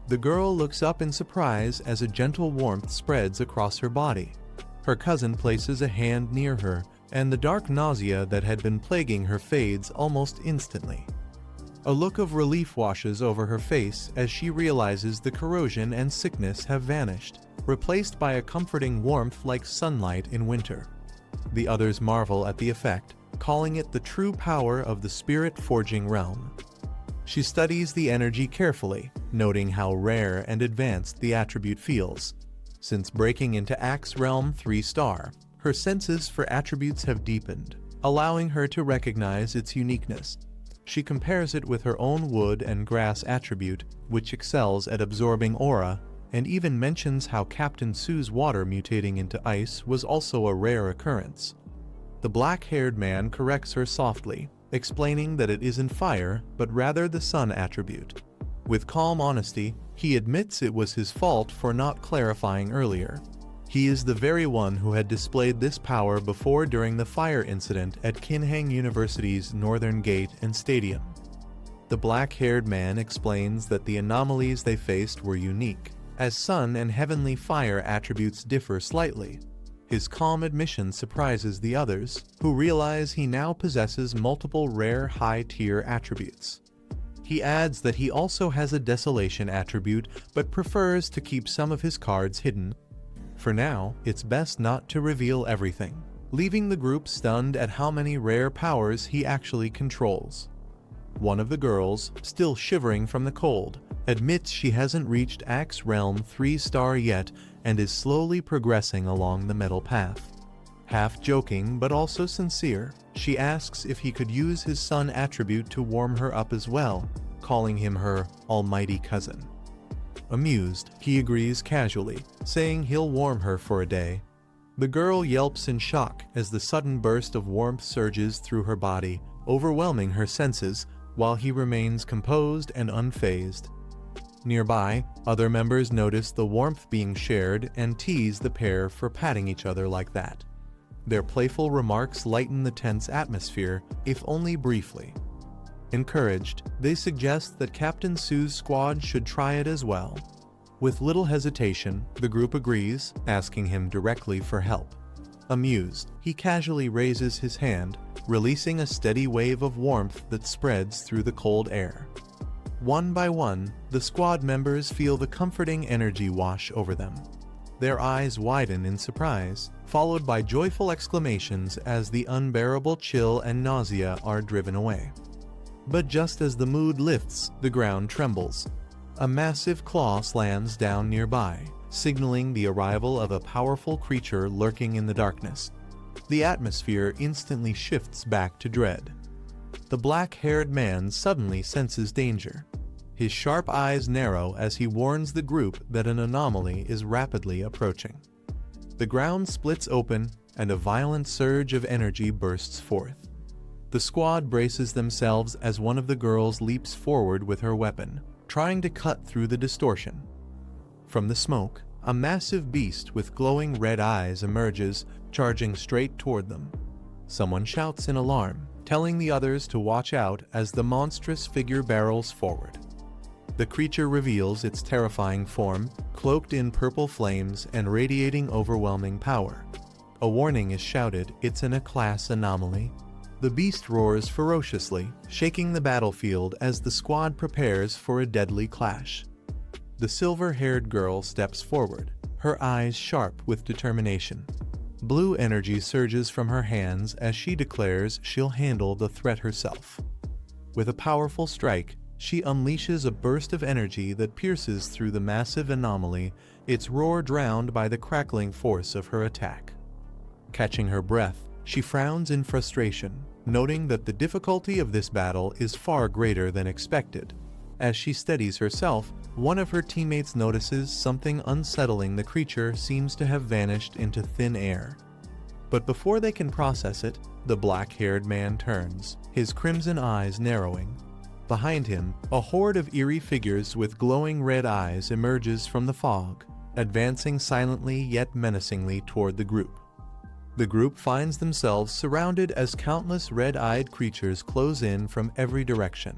The girl looks up in surprise as a gentle warmth spreads across her body. Her cousin places a hand near her, and the dark nausea that had been plaguing her fades almost instantly. A look of relief washes over her face as she realizes the corrosion and sickness have vanished, replaced by a comforting warmth like sunlight in winter. The others marvel at the effect, calling it the true power of the spirit-forging realm. She studies the energy carefully, noting how rare and advanced the attribute feels. Since breaking into Axe Realm 3-star, her senses for attributes have deepened, allowing her to recognize its uniqueness. She compares it with her own wood and grass attribute, which excels at absorbing aura, and even mentions how Captain Su's water mutating into ice was also a rare occurrence. The black-haired man corrects her softly, explaining that it isn't fire, but rather the sun attribute. With calm honesty, he admits it was his fault for not clarifying earlier. He is the very one who had displayed this power before during the fire incident at Kinhang University's Northern Gate and Stadium. The black-haired man explains that the anomalies they faced were unique, as sun and heavenly fire attributes differ slightly. His calm admission surprises the others, who realize he now possesses multiple rare high-tier attributes. He adds that he also has a desolation attribute, but prefers to keep some of his cards hidden. For now, it's best not to reveal everything, leaving the group stunned at how many rare powers he actually controls. One of the girls, still shivering from the cold, admits she hasn't reached Axe Realm 3-star yet and is slowly progressing along the metal path. Half joking but also sincere, she asks if he could use his sun attribute to warm her up as well, calling him her almighty cousin. Amused, he agrees casually, saying he'll warm her for a day. The girl yelps in shock as the sudden burst of warmth surges through her body, overwhelming her senses, while he remains composed and unfazed. Nearby, other members notice the warmth being shared and tease the pair for patting each other like that. Their playful remarks lighten the tense atmosphere, if only briefly. Encouraged, they suggest that Captain Su's squad should try it as well. With little hesitation, the group agrees, asking him directly for help. Amused, he casually raises his hand, releasing a steady wave of warmth that spreads through the cold air. One by one, the squad members feel the comforting energy wash over them. Their eyes widen in surprise, followed by joyful exclamations as the unbearable chill and nausea are driven away. But just as the mood lifts, the ground trembles. A massive claw slams down nearby, signaling the arrival of a powerful creature lurking in the darkness. The atmosphere instantly shifts back to dread. The black-haired man suddenly senses danger. His sharp eyes narrow as he warns the group that an anomaly is rapidly approaching. The ground splits open, and a violent surge of energy bursts forth. The squad braces themselves as one of the girls leaps forward with her weapon, trying to cut through the distortion. From the smoke, a massive beast with glowing red eyes emerges, charging straight toward them. Someone shouts in alarm, telling the others to watch out as the monstrous figure barrels forward. The creature reveals its terrifying form, cloaked in purple flames and radiating overwhelming power. A warning is shouted, it's an A-class anomaly. The beast roars ferociously, shaking the battlefield as the squad prepares for a deadly clash. The silver-haired girl steps forward, her eyes sharp with determination. Blue energy surges from her hands as she declares she'll handle the threat herself. With a powerful strike, she unleashes a burst of energy that pierces through the massive anomaly, its roar drowned by the crackling force of her attack. Catching her breath, she frowns in frustration, noting that the difficulty of this battle is far greater than expected. As she steadies herself, one of her teammates notices something unsettling. The creature seems to have vanished into thin air. But before they can process it, the black-haired man turns, his crimson eyes narrowing. Behind him, a horde of eerie figures with glowing red eyes emerges from the fog, advancing silently yet menacingly toward the group. The group finds themselves surrounded as countless red-eyed creatures close in from every direction.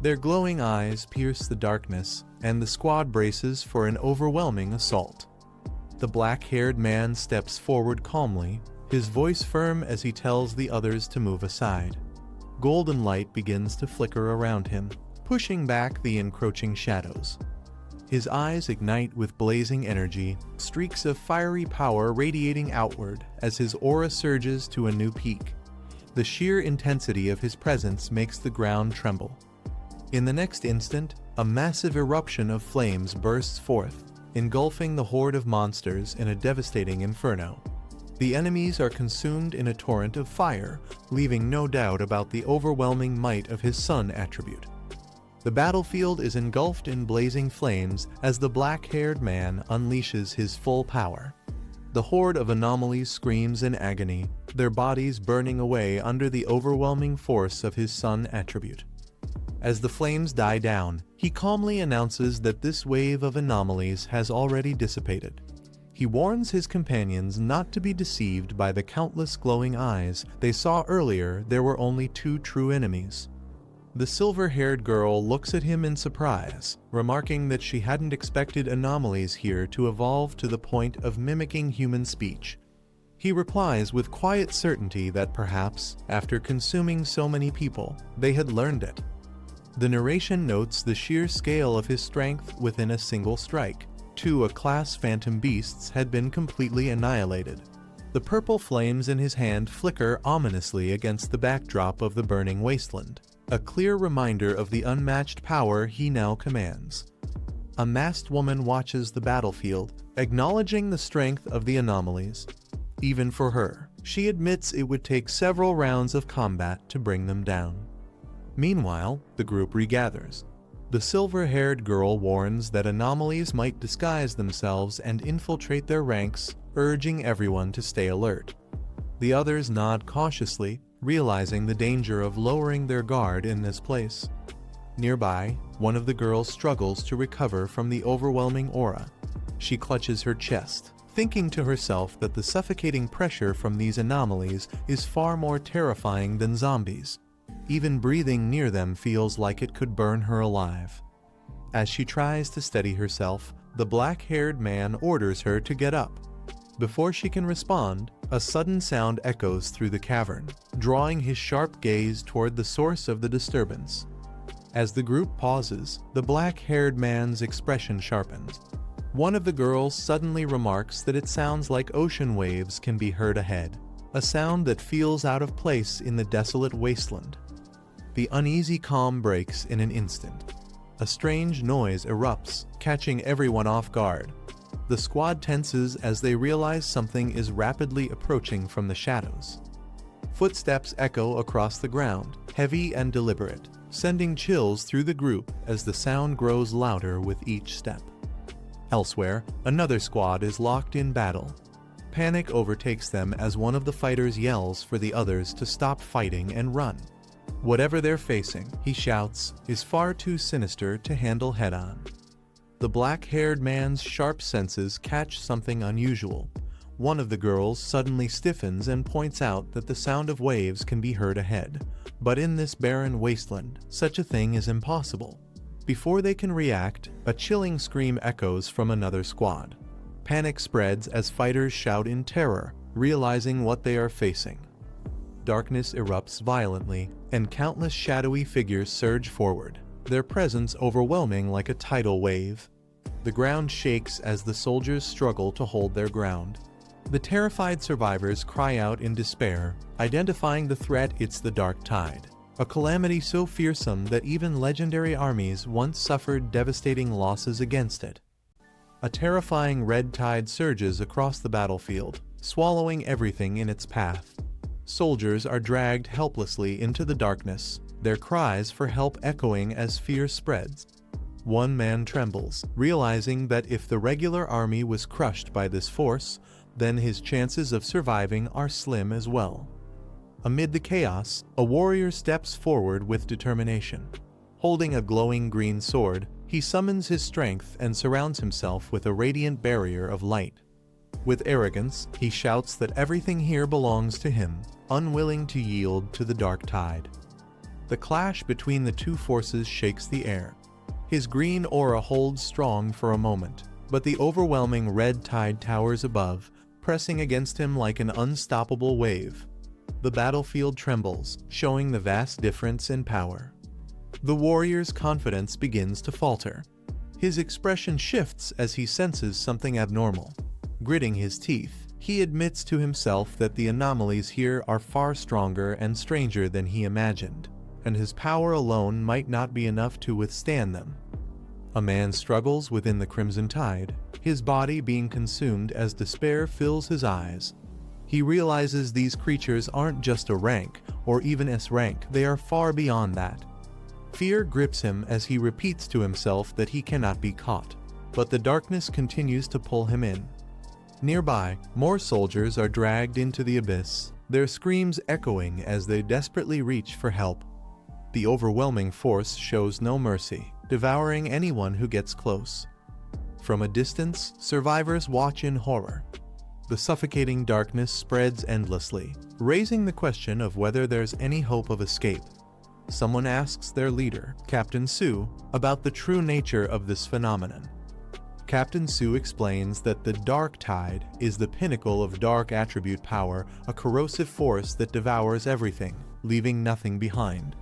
Their glowing eyes pierce the darkness, and the squad braces for an overwhelming assault. The black-haired man steps forward calmly, his voice firm as he tells the others to move aside. Golden light begins to flicker around him, pushing back the encroaching shadows. His eyes ignite with blazing energy, streaks of fiery power radiating outward as his aura surges to a new peak. The sheer intensity of his presence makes the ground tremble. In the next instant, a massive eruption of flames bursts forth, engulfing the horde of monsters in a devastating inferno. The enemies are consumed in a torrent of fire, leaving no doubt about the overwhelming might of his sun attribute. The battlefield is engulfed in blazing flames as the black-haired man unleashes his full power. The horde of anomalies screams in agony, their bodies burning away under the overwhelming force of his sun attribute. As the flames die down, he calmly announces that this wave of anomalies has already dissipated. He warns his companions not to be deceived by the countless glowing eyes they saw earlier. There were only two true enemies. The silver-haired girl looks at him in surprise, remarking that she hadn't expected anomalies here to evolve to the point of mimicking human speech. He replies with quiet certainty that perhaps, after consuming so many people, they had learned it. The narration notes the sheer scale of his strength within a single strike. 2 A-class phantom beasts had been completely annihilated. The purple flames in his hand flicker ominously against the backdrop of the burning wasteland, a clear reminder of the unmatched power he now commands. A masked woman watches the battlefield, acknowledging the strength of the anomalies. Even for her, she admits it would take several rounds of combat to bring them down. Meanwhile, the group regathers. The silver-haired girl warns that anomalies might disguise themselves and infiltrate their ranks, urging everyone to stay alert. The others nod cautiously, realizing the danger of lowering their guard in this place. Nearby, one of the girls struggles to recover from the overwhelming aura. She clutches her chest, thinking to herself that the suffocating pressure from these anomalies is far more terrifying than zombies. Even breathing near them feels like it could burn her alive. As she tries to steady herself, the black-haired man orders her to get up. Before she can respond, a sudden sound echoes through the cavern, drawing his sharp gaze toward the source of the disturbance. As the group pauses, the black-haired man's expression sharpens. One of the girls suddenly remarks that it sounds like ocean waves can be heard ahead, a sound that feels out of place in the desolate wasteland. The uneasy calm breaks in an instant. A strange noise erupts, catching everyone off guard. The squad tenses as they realize something is rapidly approaching from the shadows. Footsteps echo across the ground, heavy and deliberate, sending chills through the group as the sound grows louder with each step. Elsewhere, another squad is locked in battle. Panic overtakes them as one of the fighters yells for the others to stop fighting and run. Whatever they're facing, he shouts, is far too sinister to handle head-on. The black-haired man's sharp senses catch something unusual. One of the girls suddenly stiffens and points out that the sound of waves can be heard ahead. But in this barren wasteland, such a thing is impossible. Before they can react, a chilling scream echoes from another squad. Panic spreads as fighters shout in terror, realizing what they are facing. darkness erupts violently, and countless shadowy figures surge forward, their presence overwhelming like a tidal wave. The ground shakes as the soldiers struggle to hold their ground. The terrified survivors cry out in despair, identifying the threat. It's the Dark Tide, a calamity so fearsome that even legendary armies once suffered devastating losses against it. A terrifying red tide surges across the battlefield, swallowing everything in its path. Soldiers are dragged helplessly into the darkness, their cries for help echoing as fear spreads. One man trembles, realizing that if the regular army was crushed by this force, then his chances of surviving are slim as well. Amid the chaos, a warrior steps forward with determination. Holding a glowing green sword, he summons his strength and surrounds himself with a radiant barrier of light. With arrogance, he shouts that everything here belongs to him, unwilling to yield to the dark tide. The clash between the two forces shakes the air. His green aura holds strong for a moment, but the overwhelming red tide towers above, pressing against him like an unstoppable wave. The battlefield trembles, showing the vast difference in power. The warrior's confidence begins to falter. His expression shifts as he senses something abnormal. Gritting his teeth, he admits to himself that the anomalies here are far stronger and stranger than he imagined, and his power alone might not be enough to withstand them. A man struggles within the Crimson Tide, his body being consumed as despair fills his eyes. He realizes these creatures aren't just a rank, or even S rank, they are far beyond that. Fear grips him as he repeats to himself that he cannot be caught, but the darkness continues to pull him in. Nearby, more soldiers are dragged into the abyss, their screams echoing as they desperately reach for help. The overwhelming force shows no mercy, devouring anyone who gets close. From a distance, survivors watch in horror. The suffocating darkness spreads endlessly, raising the question of whether there's any hope of escape. Someone asks their leader, Captain Su, about the true nature of this phenomenon. Captain Su explains that the Dark Tide is the pinnacle of dark attribute power, a corrosive force that devours everything, leaving nothing behind.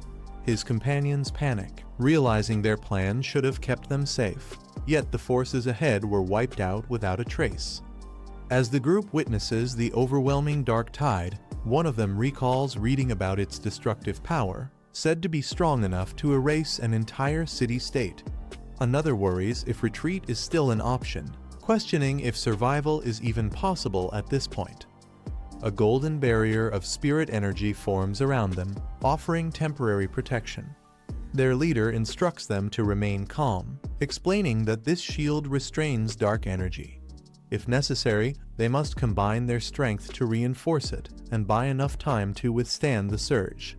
His companions panic, realizing their plan should have kept them safe, yet the forces ahead were wiped out without a trace. As the group witnesses the overwhelming Dark Tide, one of them recalls reading about its destructive power, said to be strong enough to erase an entire city-state. Another worries if retreat is still an option, questioning if survival is even possible at this point. A golden barrier of spirit energy forms around them, offering temporary protection. Their leader instructs them to remain calm, explaining that this shield restrains dark energy. If necessary, they must combine their strength to reinforce it and buy enough time to withstand the surge.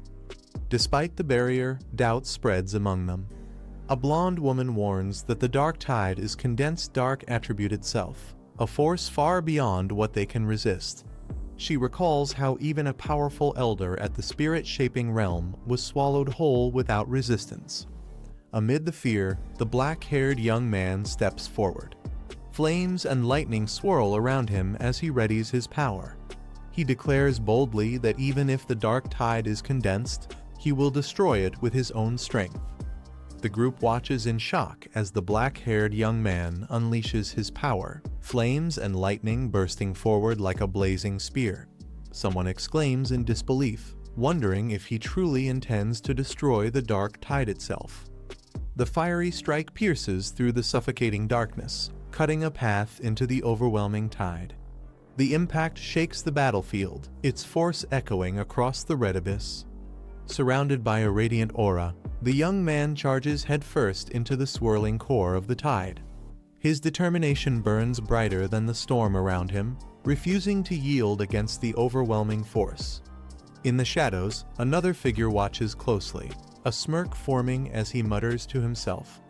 Despite the barrier, doubt spreads among them. A blonde woman warns that the Dark Tide is condensed dark attribute itself, a force far beyond what they can resist. She recalls how even a powerful elder at the spirit-shaping realm was swallowed whole without resistance. Amid the fear, the black-haired young man steps forward. Flames and lightning swirl around him as he readies his power. He declares boldly that even if the Dark Tide is condensed, he will destroy it with his own strength. The group watches in shock as the black-haired young man unleashes his power, flames and lightning bursting forward like a blazing spear. Someone exclaims in disbelief, wondering if he truly intends to destroy the Dark Tide itself. The fiery strike pierces through the suffocating darkness, cutting a path into the overwhelming tide. The impact shakes the battlefield, its force echoing across the red abyss. Surrounded by a radiant aura, the young man charges headfirst into the swirling core of the tide. His determination burns brighter than the storm around him, refusing to yield against the overwhelming force. In the shadows, another figure watches closely, a smirk forming as he mutters to himself.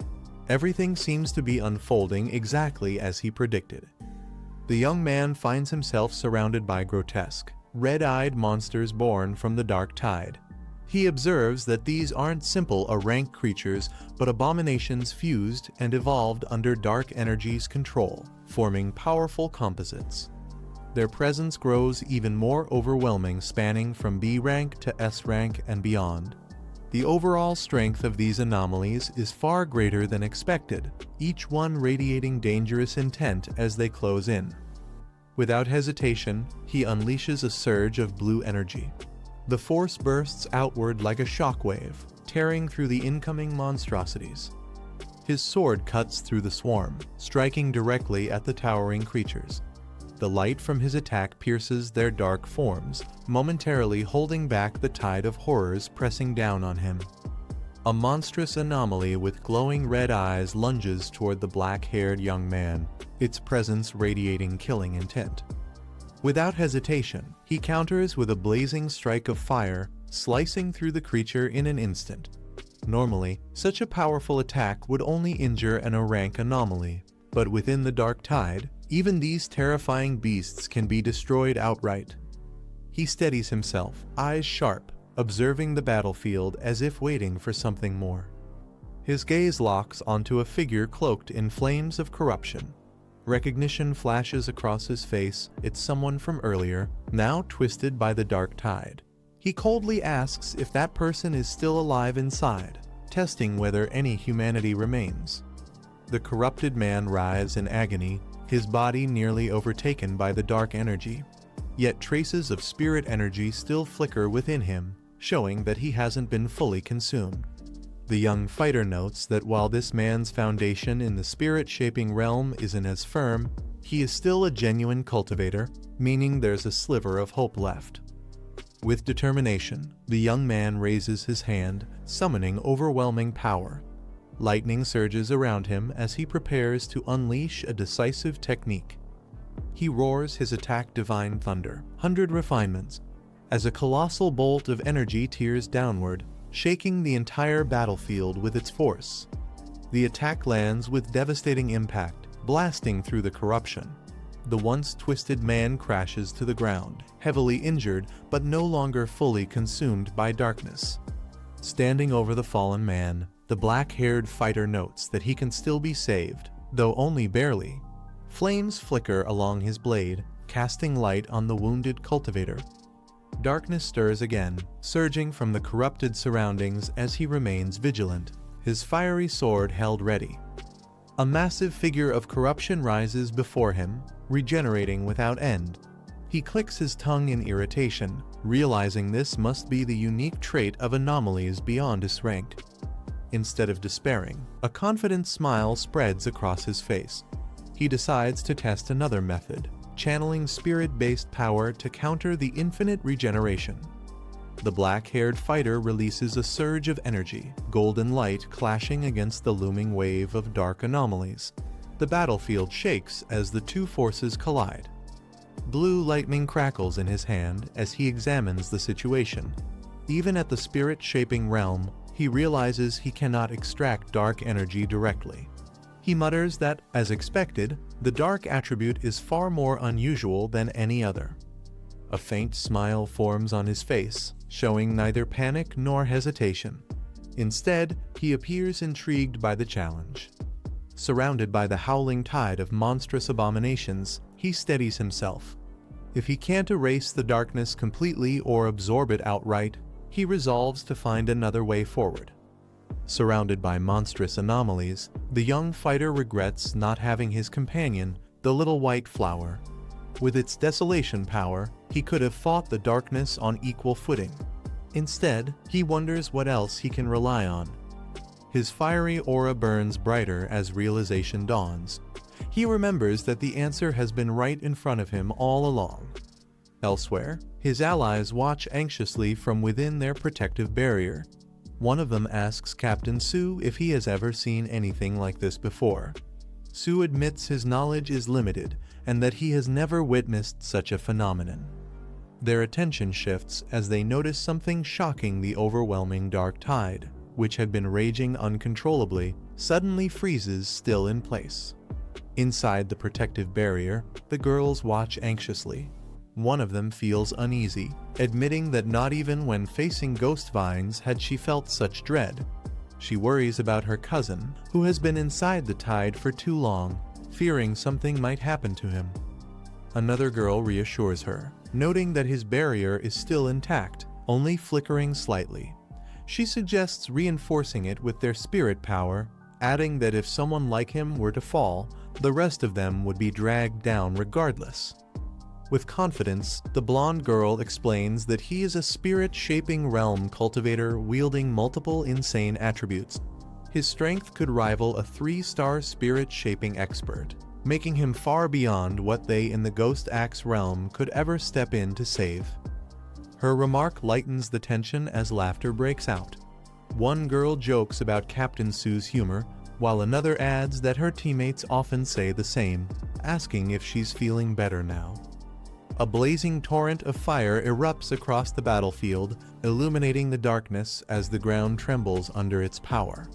Everything seems to be unfolding exactly as he predicted. The young man finds himself surrounded by grotesque, red-eyed monsters born from the Dark Tide. He observes that these aren't simple rank creatures, but abominations fused and evolved under dark energy's control, forming powerful composites. their presence grows even more overwhelming, spanning from B rank to S rank and beyond. The overall strength of these anomalies is far greater than expected, each one radiating dangerous intent as they close in. Without hesitation, he unleashes a surge of blue energy. The force bursts outward like a shockwave, tearing through the incoming monstrosities. His sword cuts through the swarm, striking directly at the towering creatures. The light from his attack pierces their dark forms, momentarily holding back the tide of horrors pressing down on him. A monstrous anomaly with glowing red eyes lunges toward the black-haired young man, its presence radiating killing intent. Without hesitation, he counters with a blazing strike of fire, slicing through the creature in an instant. Normally, such a powerful attack would only injure an A-rank anomaly, but within the Dark Tide, even these terrifying beasts can be destroyed outright. He steadies himself, eyes sharp, observing the battlefield as if waiting for something more. His gaze locks onto a figure cloaked in flames of corruption. Recognition flashes across his face. It's someone from earlier, now twisted by the Dark Tide. He coldly asks if that person is still alive inside, testing whether any humanity remains. The corrupted man writhes in agony, his body nearly overtaken by the dark energy. Yet traces of spirit energy still flicker within him, showing that he hasn't been fully consumed. The young fighter notes that while this man's foundation in the spirit-shaping realm isn't as firm, he is still a genuine cultivator, meaning there's a sliver of hope left. With determination, the young man raises his hand, summoning overwhelming power. Lightning surges around him as he prepares to unleash a decisive technique. He roars his attack Divine Thunder, 100 refinements, as a colossal bolt of energy tears downward, shaking the entire battlefield with its force. The attack lands with devastating impact, blasting through the corruption. The once twisted man crashes to the ground, heavily injured but no longer fully consumed by darkness. Standing over the fallen man, the black-haired fighter notes that he can still be saved, though only barely. Flames flicker along his blade, casting light on the wounded cultivator. Darkness stirs again, surging from the corrupted surroundings as he remains vigilant, his fiery sword held ready. A massive figure of corruption rises before him, regenerating without end. He clicks his tongue in irritation, realizing this must be the unique trait of anomalies beyond his rank. Instead of despairing, a confident smile spreads across his face. He decides to test another method, channeling spirit-based power to counter the infinite regeneration. The black-haired fighter releases a surge of energy, golden light clashing against the looming wave of dark anomalies. The battlefield shakes as the two forces collide. Blue lightning crackles in his hand as he examines the situation. Even at the spirit-shaping realm, he realizes he cannot extract dark energy directly. He mutters that, as expected, the dark attribute is far more unusual than any other. A faint smile forms on his face, showing neither panic nor hesitation. Instead, he appears intrigued by the challenge. Surrounded by the howling tide of monstrous abominations, he steadies himself. If he can't erase the darkness completely or absorb it outright, he resolves to find another way forward. Surrounded by monstrous anomalies, the young fighter regrets not having his companion, the little white flower. With its desolation power, he could have fought the darkness on equal footing. Instead, he wonders what else he can rely on. His fiery aura burns brighter as realization dawns. He remembers that the answer has been right in front of him all along. Elsewhere, his allies watch anxiously from within their protective barrier. One of them asks Captain Su if he has ever seen anything like this before. Su admits his knowledge is limited and that he has never witnessed such a phenomenon. Their attention shifts as they notice something shocking. The overwhelming dark tide, which had been raging uncontrollably, suddenly freezes still in place. Inside the protective barrier, the girls watch anxiously. One of them feels uneasy, admitting that not even when facing ghost vines had she felt such dread. She worries about her cousin, who has been inside the tide for too long, fearing something might happen to him. Another girl reassures her, noting that his barrier is still intact, only flickering slightly. She suggests reinforcing it with their spirit power, adding that if someone like him were to fall, the rest of them would be dragged down regardless. With confidence, the blonde girl explains that he is a spirit-shaping realm cultivator wielding multiple insane attributes. His strength could rival a 3-star spirit-shaping expert, making him far beyond what they in the Ghost Axe realm could ever step in to save. Her remark lightens the tension as laughter breaks out. One girl jokes about Captain Sue's humor, while another adds that her teammates often say the same, asking if she's feeling better now. A blazing torrent of fire erupts across the battlefield, illuminating the darkness as the ground trembles under its power.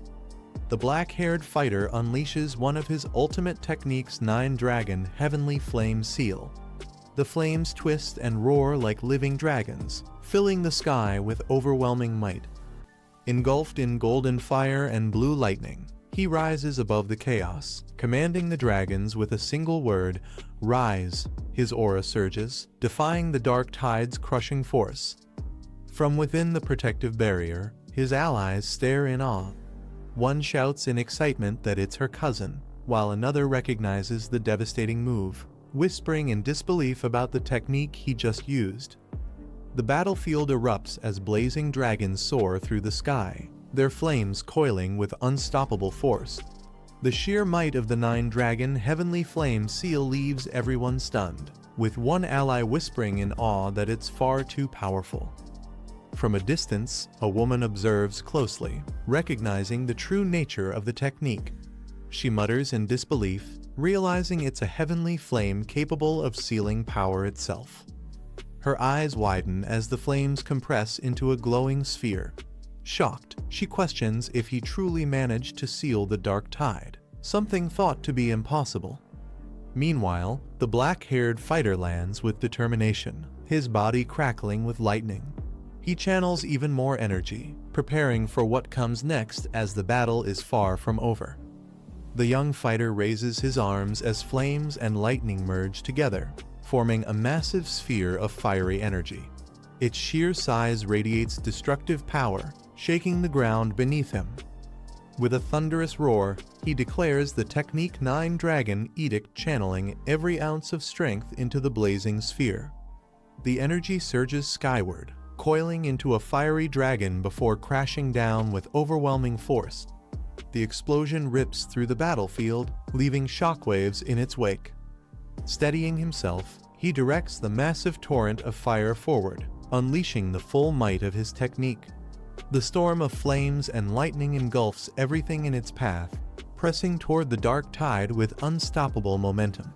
The black-haired fighter unleashes one of his ultimate techniques, 9-Dragon Heavenly Flame Seal. The flames twist and roar like living dragons, filling the sky with overwhelming might. Engulfed in golden fire and blue lightning, he rises above the chaos, commanding the dragons with a single word, "Rise." His aura surges, defying the dark tide's crushing force. From within the protective barrier, his allies stare in awe. One shouts in excitement that it's her cousin, while another recognizes the devastating move, whispering in disbelief about the technique he just used. The battlefield erupts as blazing dragons soar through the sky, their flames coiling with unstoppable force. The sheer might of the 9-Dragon Heavenly Flame Seal leaves everyone stunned, with one ally whispering in awe that it's far too powerful. From a distance, a woman observes closely, recognizing the true nature of the technique. She mutters in disbelief, realizing it's a heavenly flame capable of sealing power itself. Her eyes widen as the flames compress into a glowing sphere. Shocked, she questions if he truly managed to seal the dark tide, something thought to be impossible. Meanwhile, the black-haired fighter lands with determination, his body crackling with lightning. He channels even more energy, preparing for what comes next as the battle is far from over. The young fighter raises his arms as flames and lightning merge together, forming a massive sphere of fiery energy. Its sheer size radiates destructive power, shaking the ground beneath him. With a thunderous roar, he declares the technique 9-Dragon Edict, channeling every ounce of strength into the blazing sphere. The energy surges skyward, coiling into a fiery dragon before crashing down with overwhelming force. The explosion rips through the battlefield, leaving shockwaves in its wake. Steadying himself, he directs the massive torrent of fire forward, unleashing the full might of his technique. The storm of flames and lightning engulfs everything in its path, pressing toward the dark tide with unstoppable momentum.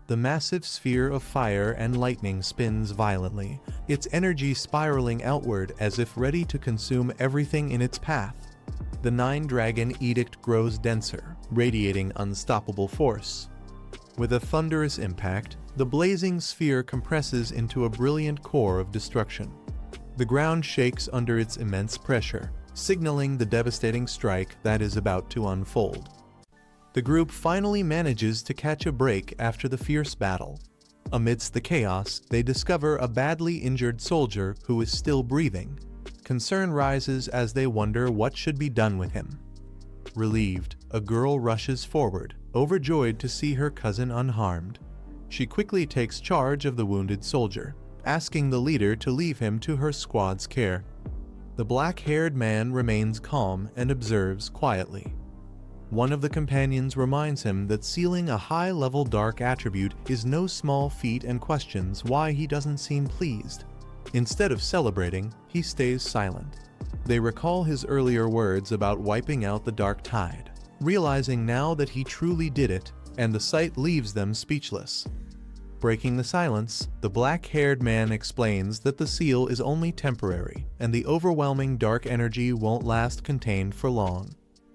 The massive sphere of fire and lightning spins violently, its energy spiraling outward as if ready to consume everything in its path. The 9-Dragon Edict grows denser, radiating unstoppable force. With a thunderous impact, the blazing sphere compresses into a brilliant core of destruction. The ground shakes under its immense pressure, signaling the devastating strike that is about to unfold. The group finally manages to catch a break after the fierce battle. Amidst the chaos, they discover a badly injured soldier who is still breathing. Concern rises as they wonder what should be done with him. Relieved, a girl rushes forward, overjoyed to see her cousin unharmed. She quickly takes charge of the wounded soldier, asking the leader to leave him to her squad's care. The black-haired man remains calm and observes quietly. One of the companions reminds him that sealing a high-level dark attribute is no small feat and questions why he doesn't seem pleased. Instead of celebrating, he stays silent. They recall his earlier words about wiping out the dark tide, realizing now that he truly did it, and the sight leaves them speechless. Breaking the silence, the black-haired man explains that the seal is only temporary, and the overwhelming dark energy won't last contained for long.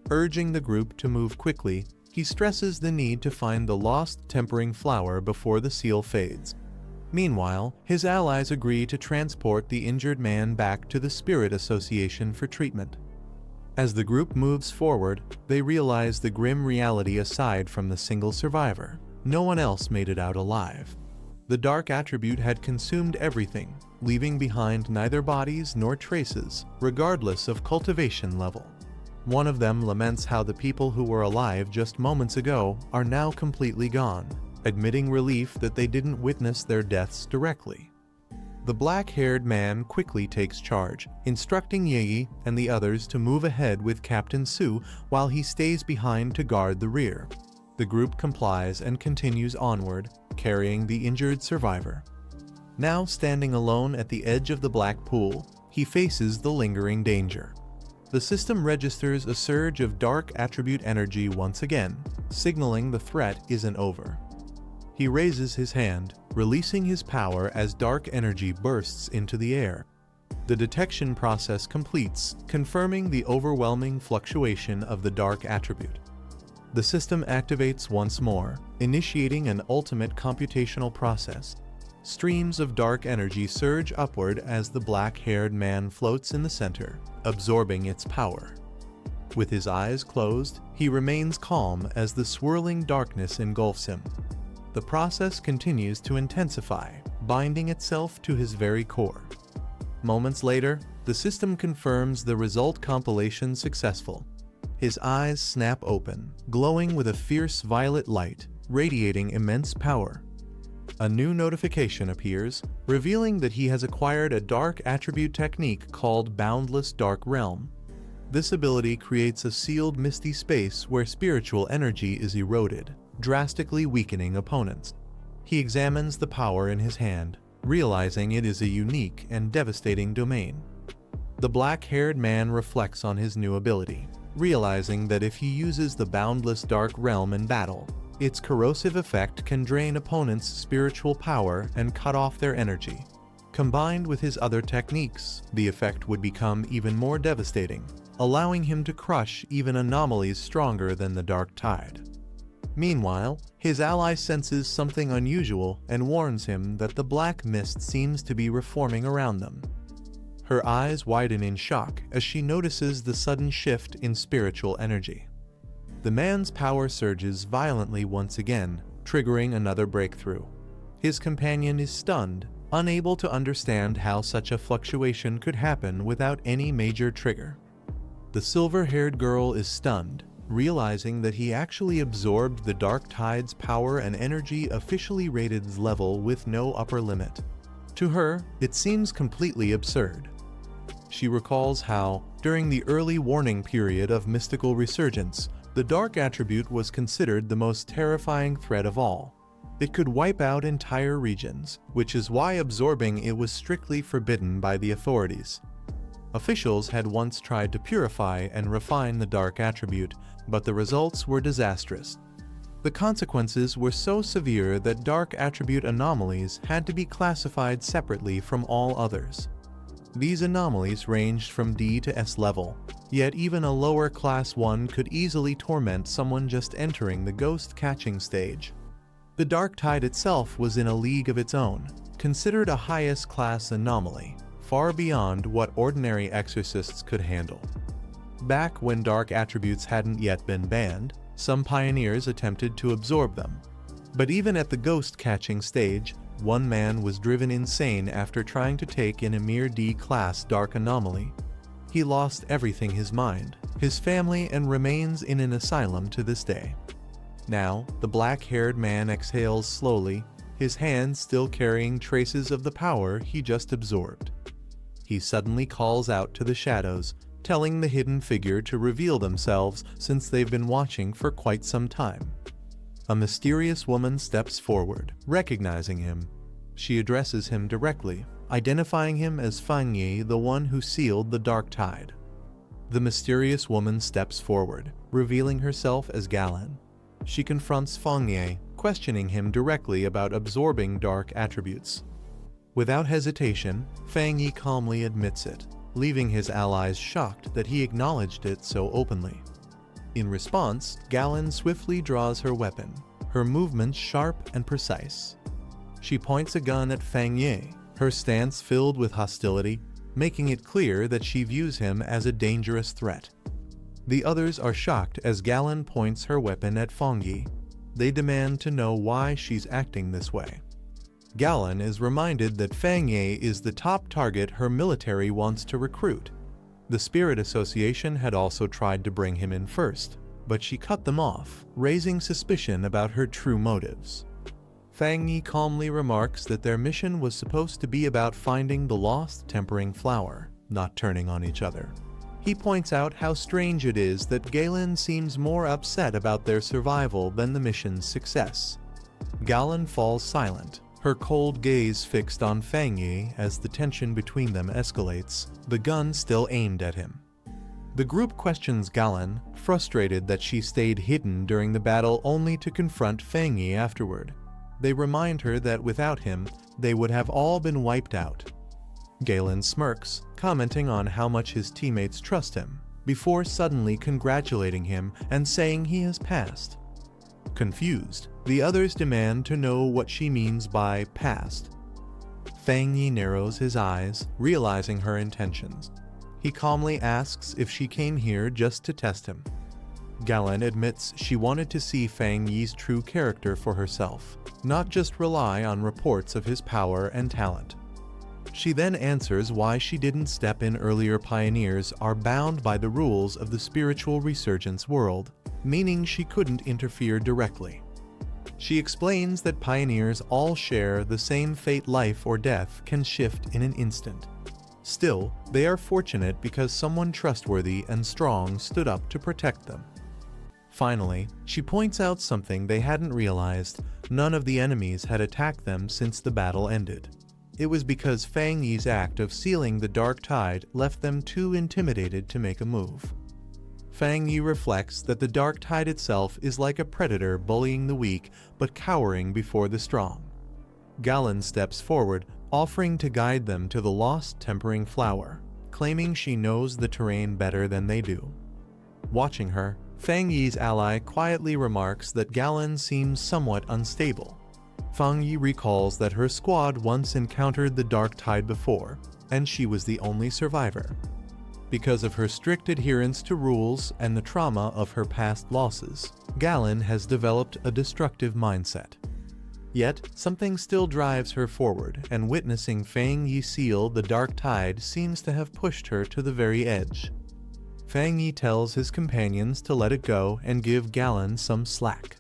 Urging the group to move quickly, he stresses the need to find the lost tempering flower before the seal fades. Meanwhile, his allies agree to transport the injured man back to the Spirit Association for treatment. As the group moves forward, they realize the grim reality aside from the single survivor. No one else made it out alive. The dark attribute had consumed everything, leaving behind neither bodies nor traces, regardless of cultivation level. One of them laments how the people who were alive just moments ago are now completely gone, admitting relief that they didn't witness their deaths directly. The black-haired man quickly takes charge, instructing Yi and the others to move ahead with Captain Su while he stays behind to guard the rear. The group complies and continues onward, carrying the injured survivor. Now standing alone at the edge of the black pool, he faces the lingering danger. The system registers a surge of dark attribute energy once again, signaling the threat isn't over. He raises his hand, releasing his power as dark energy bursts into the air. The detection process completes, confirming the overwhelming fluctuation of the dark attribute. The system activates once more, initiating an ultimate computational process. Streams of dark energy surge upward as the black-haired man floats in the center, absorbing its power. With his eyes closed, he remains calm as the swirling darkness engulfs him. The process continues to intensify, binding itself to his very core. Moments later, the system confirms the result compilation successful. His eyes snap open, glowing with a fierce violet light, radiating immense power. A new notification appears, revealing that he has acquired a dark attribute technique called Boundless Dark Realm. This ability creates a sealed misty space where spiritual energy is eroded, drastically weakening opponents. He examines the power in his hand, realizing it is a unique and devastating domain. The black-haired man reflects on his new ability, realizing that if he uses the Boundless Dark Realm in battle, its corrosive effect can drain opponents' spiritual power and cut off their energy. Combined with his other techniques, the effect would become even more devastating, allowing him to crush even anomalies stronger than the Dark Tide. Meanwhile, his ally senses something unusual and warns him that the black mist seems to be reforming around them. Her eyes widen in shock as she notices the sudden shift in spiritual energy. The man's power surges violently once again, triggering another breakthrough. His companion is stunned, unable to understand how such a fluctuation could happen without any major trigger. The silver-haired girl is stunned, realizing that he actually absorbed the Dark Tide's power and energy officially rated as level with no upper limit. To her, it seems completely absurd. She recalls how, during the early warning period of mystical resurgence, the dark attribute was considered the most terrifying threat of all. It could wipe out entire regions, which is why absorbing it was strictly forbidden by the authorities. Officials had once tried to purify and refine the dark attribute, but the results were disastrous. The consequences were so severe that dark attribute anomalies had to be classified separately from all others. These anomalies ranged from D to S level, yet even a lower class 1 could easily torment someone just entering the ghost catching stage. The Dark Tide itself was in a league of its own, considered a highest class anomaly, far beyond what ordinary exorcists could handle. Back when dark attributes hadn't yet been banned, some pioneers attempted to absorb them. But even at the ghost catching stage, one man was driven insane after trying to take in a mere D-class dark anomaly. He lost everything: his mind, his family, and remains in an asylum to this day. Now, the black-haired man exhales slowly, his hands still carrying traces of the power he just absorbed. He suddenly calls out to the shadows, telling the hidden figure to reveal themselves since they've been watching for quite some time. A mysterious woman steps forward, recognizing him. She addresses him directly, identifying him as Fang Yi, the one who sealed the Dark Tide. The mysterious woman steps forward, revealing herself as Galan. She confronts Fang Yi, questioning him directly about absorbing dark attributes. Without hesitation, Fang Yi calmly admits it, leaving his allies shocked that he acknowledged it so openly. In response, Galan swiftly draws her weapon, her movements sharp and precise. She points a gun at Fang Yi, her stance filled with hostility, making it clear that she views him as a dangerous threat. The others are shocked as Galan points her weapon at Fang Yi. They demand to know why she's acting this way. Galen is reminded that Fang Ye is the top target her military wants to recruit. The Spirit Association had also tried to bring him in first, but she cut them off, raising suspicion about her true motives. Fang Yi calmly remarks that their mission was supposed to be about finding the lost tempering flower, not turning on each other. He points out how strange it is that Galen seems more upset about their survival than the mission's success. Galen falls silent, her cold gaze fixed on Fang Yi as the tension between them escalates, the gun still aimed at him. The group questions Galen, frustrated that she stayed hidden during the battle only to confront Fang Yi afterward. They remind her that without him, they would have all been wiped out. Galen smirks, commenting on how much his teammates trust him, before suddenly congratulating him and saying he has passed. Confused, the others demand to know what she means by passed. Fang Yi narrows his eyes, realizing her intentions. He calmly asks if she came here just to test him. Galen admits she wanted to see Fang Yi's true character for herself, not just rely on reports of his power and talent. She then answers why she didn't step in earlier. Pioneers are bound by the rules of the spiritual resurgence world, meaning she couldn't interfere directly. She explains that pioneers all share the same fate. Life or death can shift in an instant. Still, they are fortunate because someone trustworthy and strong stood up to protect them. Finally, she points out something they hadn't realized: none of the enemies had attacked them since the battle ended. It was because Fang Yi's act of sealing the dark tide left them too intimidated to make a move. Fang Yi reflects that the dark tide itself is like a predator bullying the weak but cowering before the strong. Galen steps forward, offering to guide them to the lost tempering flower, claiming she knows the terrain better than they do. Watching her, Fang Yi's ally quietly remarks that Galen seems somewhat unstable. Fang Yi recalls that her squad once encountered the dark tide before, and she was the only survivor. Because of her strict adherence to rules and the trauma of her past losses, Galen has developed a destructive mindset. Yet, something still drives her forward, and witnessing Fang Yi seal the dark tide seems to have pushed her to the very edge. Fang Yi tells his companions to let it go and give Galen some slack.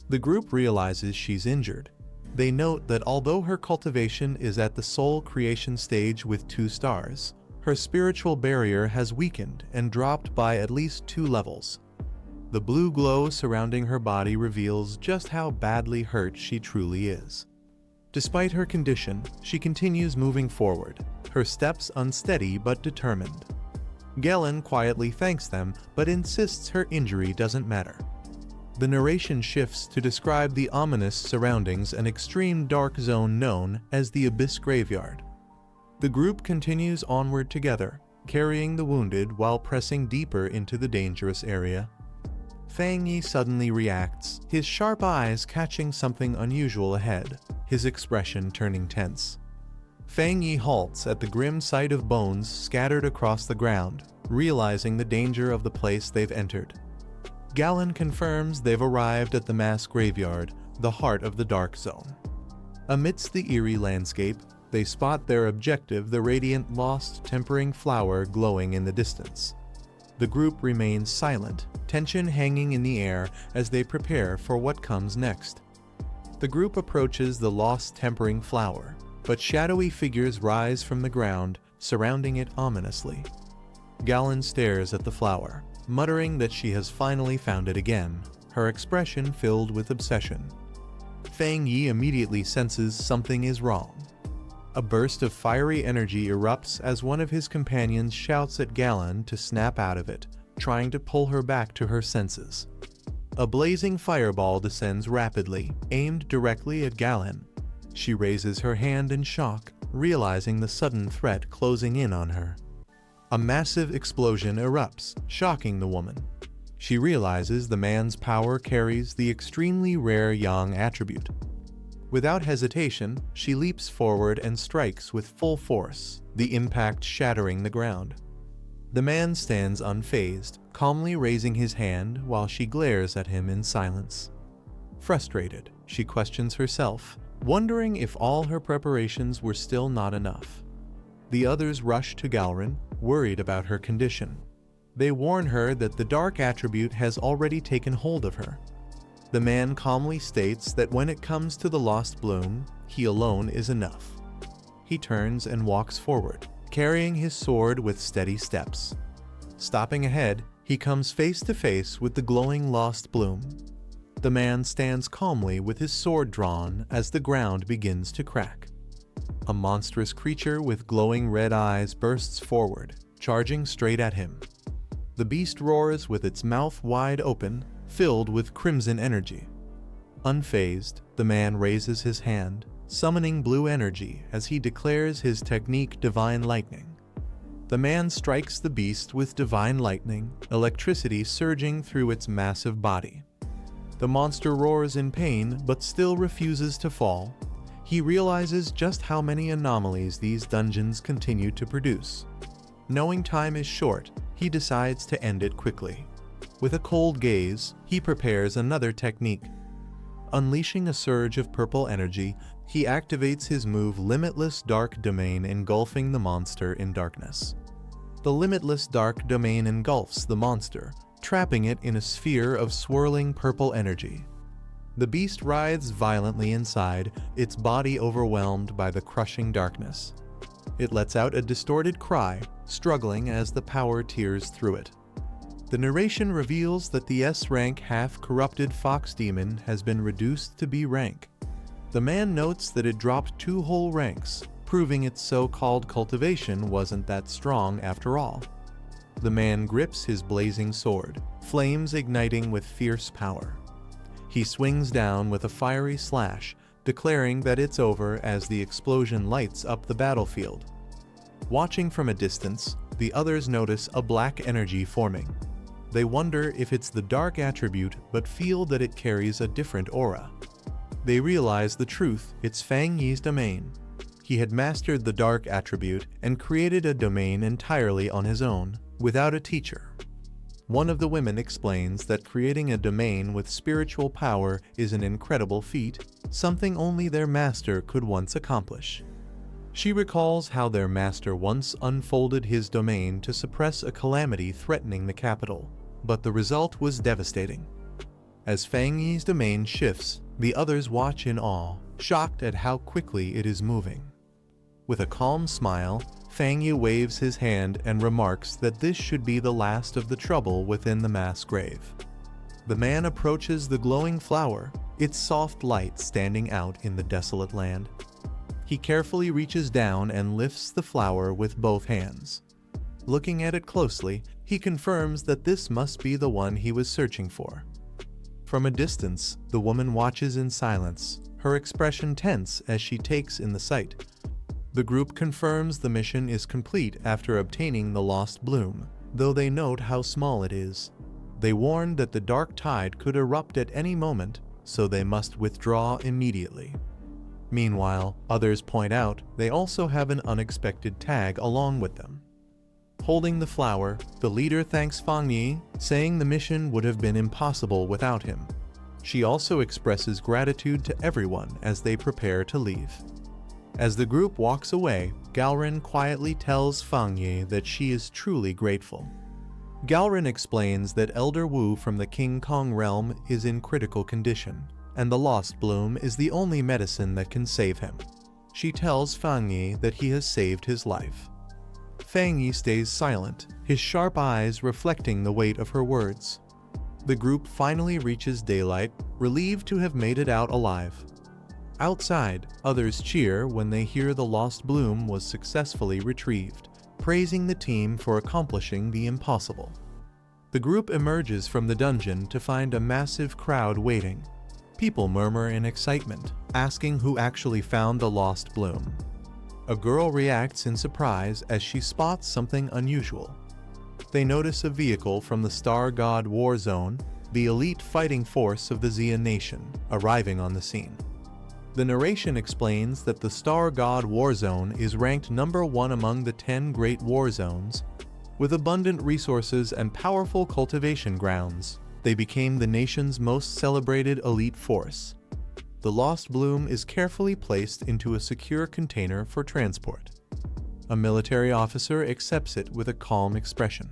The group realizes she's injured. They note that although her cultivation is at the soul creation stage with 2 stars, her spiritual barrier has weakened and dropped by at least 2 levels. The blue glow surrounding her body reveals just how badly hurt she truly is. Despite her condition, she continues moving forward, her steps unsteady but determined. Galen quietly thanks them but insists her injury doesn't matter. The narration shifts to describe the ominous surroundings and extreme dark zone known as the Abyss Graveyard. The group continues onward together, carrying the wounded while pressing deeper into the dangerous area. Fang Yi suddenly reacts, his sharp eyes catching something unusual ahead, his expression turning tense. Fang Yi halts at the grim sight of bones scattered across the ground, realizing the danger of the place they've entered. Galen confirms they've arrived at the mass graveyard, the heart of the dark zone. Amidst the eerie landscape, they spot their objective, the radiant lost tempering flower glowing in the distance. The group remains silent, tension hanging in the air as they prepare for what comes next. The group approaches the lost tempering flower, but shadowy figures rise from the ground, surrounding it ominously. Galen stares at the flower, muttering that she has finally found it again, her expression filled with obsession. Fang Yi immediately senses something is wrong. A burst of fiery energy erupts as one of his companions shouts at Galen to snap out of it, trying to pull her back to her senses. A blazing fireball descends rapidly, aimed directly at Galen. She raises her hand in shock, realizing the sudden threat closing in on her. A massive explosion erupts, shocking the woman. She realizes the man's power carries the extremely rare Yang attribute. Without hesitation, she leaps forward and strikes with full force, the impact shattering the ground. The man stands unfazed, calmly raising his hand while she glares at him in silence. Frustrated, she questions herself, wondering if all her preparations were still not enough. The others rush to Galrin, worried about her condition. They warn her that the dark attribute has already taken hold of her. The man calmly states that when it comes to the lost bloom, he alone is enough. He turns and walks forward, carrying his sword with steady steps. Stopping ahead, he comes face to face with the glowing lost bloom. The man stands calmly with his sword drawn as the ground begins to crack. A monstrous creature with glowing red eyes bursts forward, charging straight at him. The beast roars with its mouth wide open, filled with crimson energy. Unfazed, the man raises his hand, summoning blue energy as he declares his technique Divine Lightning. The man strikes the beast with divine lightning, electricity surging through its massive body. The monster roars in pain but still refuses to fall. He realizes just how many anomalies these dungeons continue to produce. Knowing time is short, he decides to end it quickly. With a cold gaze, he prepares another technique. Unleashing a surge of purple energy, he activates his move Limitless Dark Domain, engulfing the monster in darkness. The limitless dark domain engulfs the monster, trapping it in a sphere of swirling purple energy. The beast writhes violently inside, its body overwhelmed by the crushing darkness. It lets out a distorted cry, struggling as the power tears through it. The narration reveals that the S-rank half-corrupted fox demon has been reduced to B rank. The man notes that it dropped 2 whole ranks, proving its so-called cultivation wasn't that strong after all. The man grips his blazing sword, flames igniting with fierce power. He swings down with a fiery slash, declaring that it's over as the explosion lights up the battlefield. Watching from a distance, the others notice a black energy forming. They wonder if it's the dark attribute but feel that it carries a different aura. They realize the truth, it's Fang Yi's domain. He had mastered the dark attribute and created a domain entirely on his own, without a teacher. One of the women explains that creating a domain with spiritual power is an incredible feat, something only their master could once accomplish. She recalls how their master once unfolded his domain to suppress a calamity threatening the capital, but the result was devastating. As Fang Yi's domain shifts, the others watch in awe, shocked at how quickly it is moving. With a calm smile, Fang Yi waves his hand and remarks that this should be the last of the trouble within the mass grave. The man approaches the glowing flower, its soft light standing out in the desolate land. He carefully reaches down and lifts the flower with both hands. Looking at it closely, he confirms that this must be the one he was searching for. From a distance, the woman watches in silence, her expression tense as she takes in the sight. The group confirms the mission is complete after obtaining the lost bloom, though they note how small it is. They warn that the dark tide could erupt at any moment, so they must withdraw immediately. Meanwhile, others point out they also have an unexpected tag along with them. Holding the flower, the leader thanks Fang Yi, saying the mission would have been impossible without him. She also expresses gratitude to everyone as they prepare to leave. As the group walks away, Galrin quietly tells Fang Yi that she is truly grateful. Galrin explains that Elder Wu from the King Kong realm is in critical condition, and the lost bloom is the only medicine that can save him. She tells Fang Yi that he has saved his life. Fang Yi stays silent, his sharp eyes reflecting the weight of her words. The group finally reaches daylight, relieved to have made it out alive. Outside, others cheer when they hear the lost bloom was successfully retrieved, praising the team for accomplishing the impossible. The group emerges from the dungeon to find a massive crowd waiting. People murmur in excitement, asking who actually found the lost bloom. A girl reacts in surprise as she spots something unusual. They notice a vehicle from the Star God War Zone, the elite fighting force of the Xia Nation, arriving on the scene. The narration explains that the Star God War Zone is ranked number 1 among the 10 great war zones. With abundant resources and powerful cultivation grounds, they became the nation's most celebrated elite force. the lost bloom is carefully placed into a secure container for transport. A military officer accepts it with a calm expression.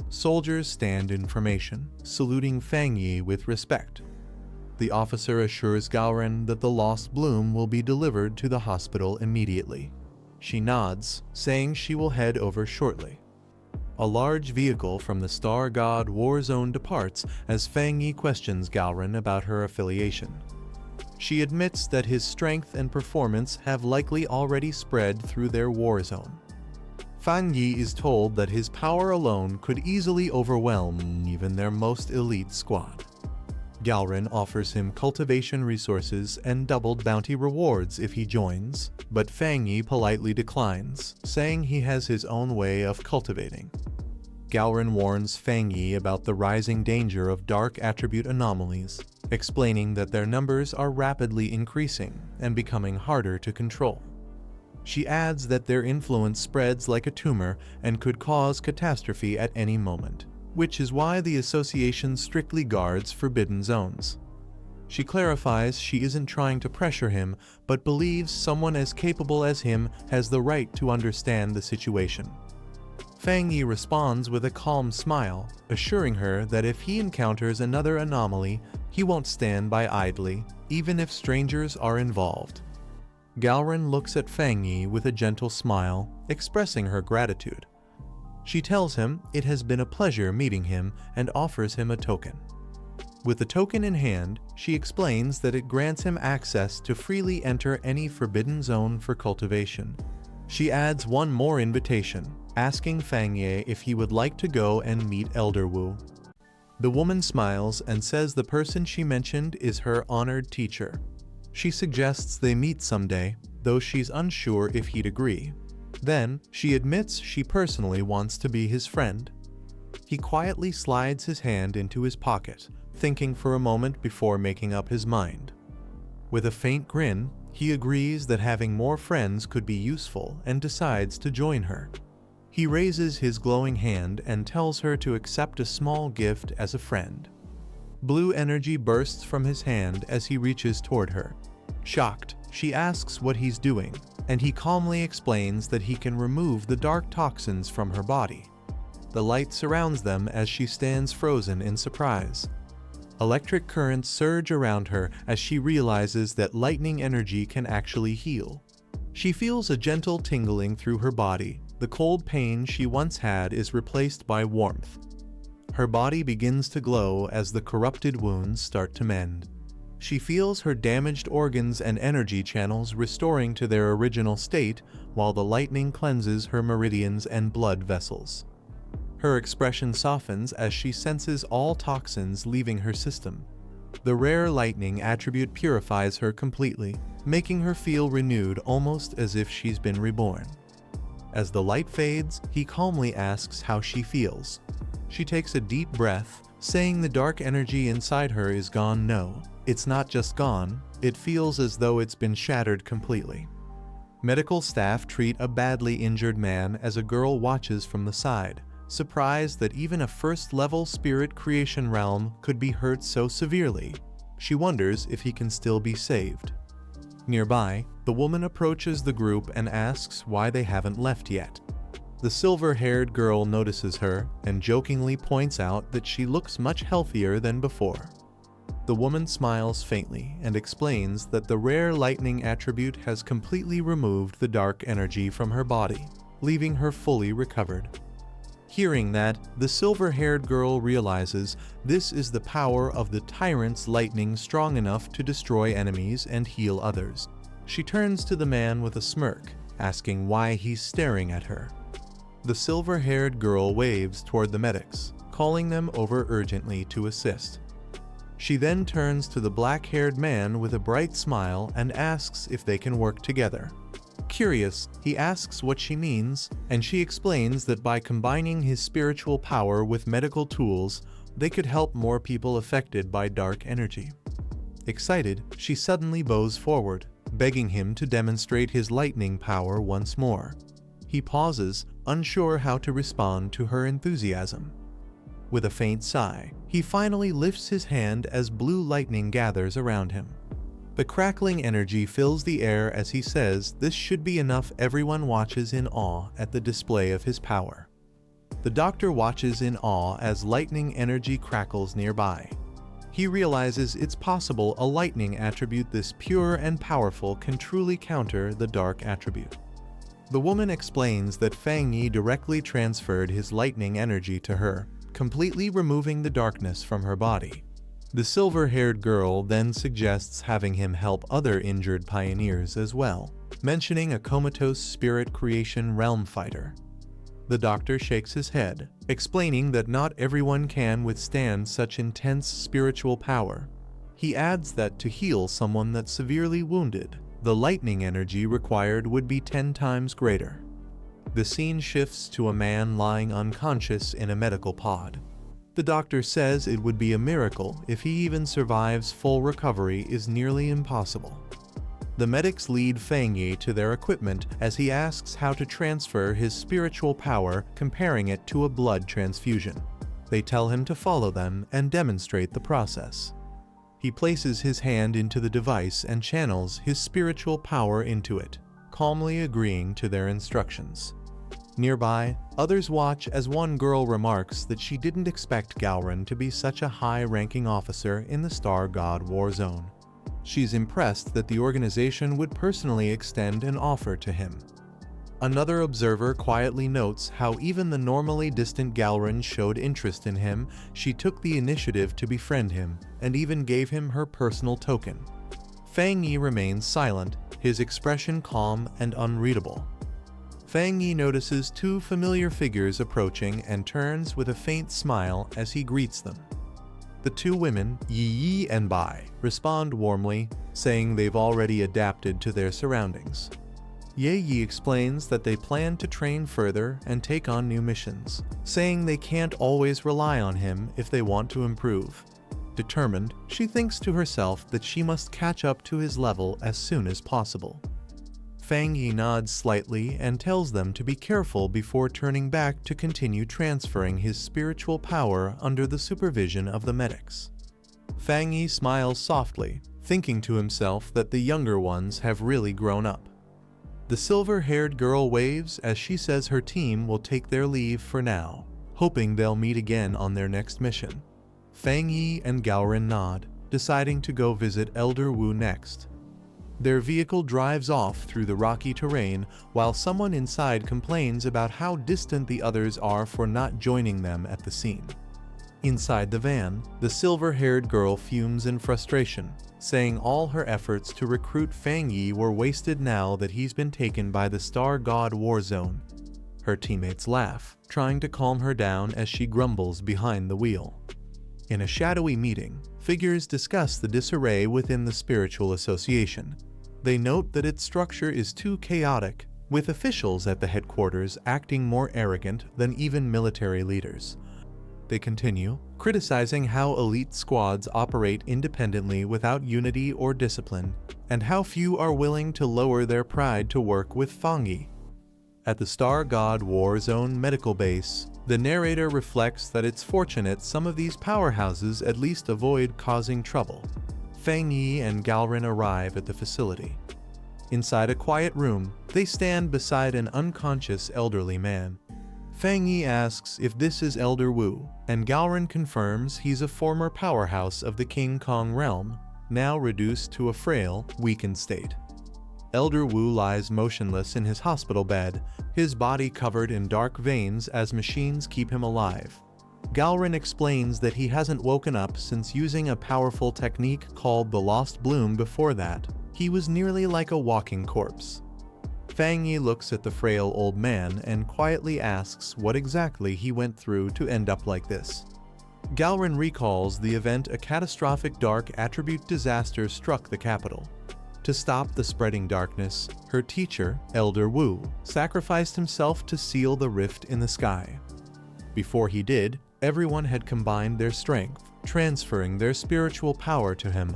Soldiers stand in formation, saluting Fang Yi with respect. The officer assures Gaoren that the lost bloom will be delivered to the hospital immediately. She nods, saying she will head over shortly. A large vehicle from the Star God War Zone departs as Fang Yi questions Gaoren about her affiliation. She admits that his strength and performance have likely already spread through their war zone. Fang Yi is told that his power alone could easily overwhelm even their most elite squad. Gaoren offers him cultivation resources and doubled bounty rewards if he joins, but Fang Yi politely declines, saying he has his own way of cultivating. Gaoren warns Fang Yi about the rising danger of dark attribute anomalies, explaining that their numbers are rapidly increasing and becoming harder to control. She adds that their influence spreads like a tumor and could cause catastrophe at any moment, which is why the association strictly guards forbidden zones. She clarifies she isn't trying to pressure him, but believes someone as capable as him has the right to understand the situation. Fang Yi responds with a calm smile, assuring her that if he encounters another anomaly, he won't stand by idly, even if strangers are involved. Gaoren looks at Fang Yi with a gentle smile, expressing her gratitude. She tells him it has been a pleasure meeting him and offers him a token. With the token in hand, she explains that it grants him access to freely enter any forbidden zone for cultivation. She adds one more invitation, asking Fang Yi if he would like to go and meet Elder Wu. The woman smiles and says the person she mentioned is her honored teacher. She suggests they meet someday, though she's unsure if he'd agree. Then, she admits she personally wants to be his friend. He quietly slides his hand into his pocket, thinking for a moment before making up his mind. With a faint grin, he agrees that having more friends could be useful and decides to join her. He raises his glowing hand and tells her to accept a small gift as a friend. Blue energy bursts from his hand as he reaches toward her. Shocked, she asks what he's doing, and he calmly explains that he can remove the dark toxins from her body. The light surrounds them as she stands frozen in surprise. Electric currents surge around her as she realizes that lightning energy can actually heal. She feels a gentle tingling through her body. The cold pain she once had is replaced by warmth. Her body begins to glow as the corrupted wounds start to mend. She feels her damaged organs and energy channels restoring to their original state, while the lightning cleanses her meridians and blood vessels. Her expression softens as she senses all toxins leaving her system. The rare lightning attribute purifies her completely, making her feel renewed almost as if she's been reborn. As the light fades, he calmly asks how she feels. She takes a deep breath, saying the dark energy inside her is gone. No, it's not just gone, it feels as though it's been shattered completely. Medical staff treat a badly injured man as a girl watches from the side, surprised that even a first-level spirit creation realm could be hurt so severely. She wonders if he can still be saved. Nearby, the woman approaches the group and asks why they haven't left yet. The silver-haired girl notices her and jokingly points out that she looks much healthier than before. The woman smiles faintly and explains that the rare lightning attribute has completely removed the dark energy from her body, leaving her fully recovered. Hearing that, the silver-haired girl realizes this is the power of the tyrant's lightning strong enough to destroy enemies and heal others. She turns to the man with a smirk, asking why he's staring at her. The silver-haired girl waves toward the medics, calling them over urgently to assist. She then turns to the black-haired man with a bright smile and asks if they can work together. Curious, he asks what she means, and she explains that by combining his spiritual power with medical tools, they could help more people affected by dark energy. Excited, she suddenly bows forward, begging him to demonstrate his lightning power once more. He pauses, unsure how to respond to her enthusiasm. With a faint sigh, he finally lifts his hand as blue lightning gathers around him. The crackling energy fills the air as he says this should be enough. Everyone watches in awe at the display of his power. The doctor watches in awe as lightning energy crackles nearby. He realizes it's possible a lightning attribute this pure and powerful can truly counter the dark attribute. The woman explains that Fang Yi directly transferred his lightning energy to her, completely removing the darkness from her body. The silver-haired girl then suggests having him help other injured pioneers as well, mentioning a comatose spirit creation realm fighter. The doctor shakes his head, explaining that not everyone can withstand such intense spiritual power. He adds that to heal someone that's severely wounded, the lightning energy required would be 10 times greater. The scene shifts to a man lying unconscious in a medical pod. The doctor says it would be a miracle if he even survives. Full recovery is nearly impossible. The medics lead Fang Yi to their equipment as he asks how to transfer his spiritual power, comparing it to a blood transfusion. They tell him to follow them and demonstrate the process. He places his hand into the device and channels his spiritual power into it, calmly agreeing to their instructions. Nearby, others watch as one girl remarks that she didn't expect Galrin to be such a high-ranking officer in the Star God War Zone. She's impressed that the organization would personally extend an offer to him. Another observer quietly notes how even the normally distant Galrin showed interest in him. She took the initiative to befriend him and even gave him her personal token. Fang Yi remains silent, his expression calm and unreadable. Fang Yi notices two familiar figures approaching and turns with a faint smile as he greets them. The two women, Yi Yi and Bai, respond warmly, saying they've already adapted to their surroundings. Ye Yi explains that they plan to train further and take on new missions, saying they can't always rely on him if they want to improve. Determined, she thinks to herself that she must catch up to his level as soon as possible. Fang Yi nods slightly and tells them to be careful before turning back to continue transferring his spiritual power under the supervision of the medics. Fang Yi smiles softly, thinking to himself that the younger ones have really grown up. The silver-haired girl waves as she says her team will take their leave for now, hoping they'll meet again on their next mission. Fang Yi and Galrin nod, deciding to go visit Elder Wu next. Their vehicle drives off through the rocky terrain while someone inside complains about how distant the others are for not joining them at the scene. Inside the van, the silver-haired girl fumes in frustration, saying all her efforts to recruit Fang Yi were wasted now that he's been taken by the Star God War Zone. Her teammates laugh, trying to calm her down as she grumbles behind the wheel. In a shadowy meeting, figures discuss the disarray within the spiritual association. They note that its structure is too chaotic, with officials at the headquarters acting more arrogant than even military leaders. They continue, criticizing how elite squads operate independently without unity or discipline, and how few are willing to lower their pride to work with Fang Yi. At the Star God War Zone medical base, the narrator reflects that it's fortunate some of these powerhouses at least avoid causing trouble. Fang Yi and Galrin arrive at the facility. Inside a quiet room, they stand beside an unconscious elderly man. Fang Yi asks if this is Elder Wu, and Galrin confirms he's a former powerhouse of the King Kong realm, now reduced to a frail, weakened state. Elder Wu lies motionless in his hospital bed, his body covered in dark veins as machines keep him alive. Galrin explains that he hasn't woken up since using a powerful technique called the Lost Bloom. Before that, he was nearly like a walking corpse. Fang Yi looks at the frail old man and quietly asks what exactly he went through to end up like this. Galrin recalls the event a catastrophic dark attribute disaster struck the capital. To stop the spreading darkness, her teacher, Elder Wu, sacrificed himself to seal the rift in the sky. Before he did, everyone had combined their strength, transferring their spiritual power to him.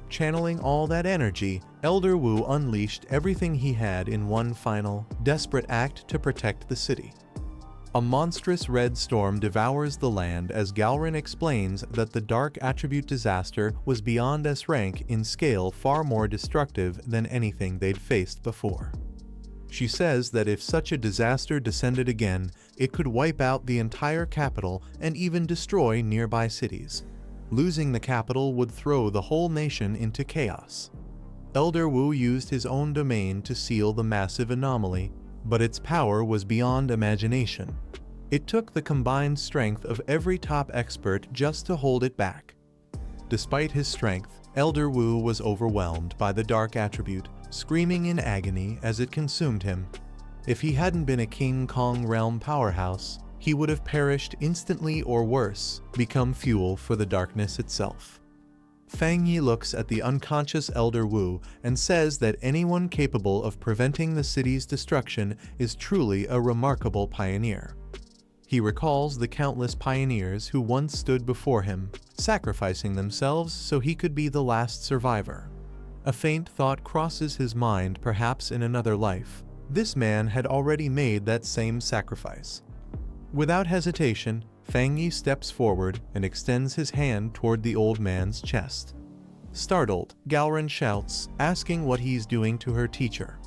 Channeling all that energy, Elder Wu unleashed everything he had in one final, desperate act to protect the city. A monstrous red storm devours the land as Galrin explains that the dark attribute disaster was beyond S rank in scale, far more destructive than anything they'd faced before. She says that if such a disaster descended again, it could wipe out the entire capital and even destroy nearby cities. Losing the capital would throw the whole nation into chaos. Elder Wu used his own domain to seal the massive anomaly, but its power was beyond imagination. It took the combined strength of every top expert just to hold it back. Despite his strength, Elder Wu was overwhelmed by the dark attribute, screaming in agony as it consumed him. If he hadn't been a King Kong realm powerhouse, he would have perished instantly or worse, become fuel for the darkness itself. Fang Yi looks at the unconscious Elder Wu and says that anyone capable of preventing the city's destruction is truly a remarkable pioneer. He recalls the countless pioneers who once stood before him, sacrificing themselves so he could be the last survivor. A faint thought crosses his mind, perhaps in another life. This man had already made that same sacrifice. Without hesitation, Fang Yi steps forward and extends his hand toward the old man's chest. Startled, Galrin shouts, asking what he's doing to her teacher.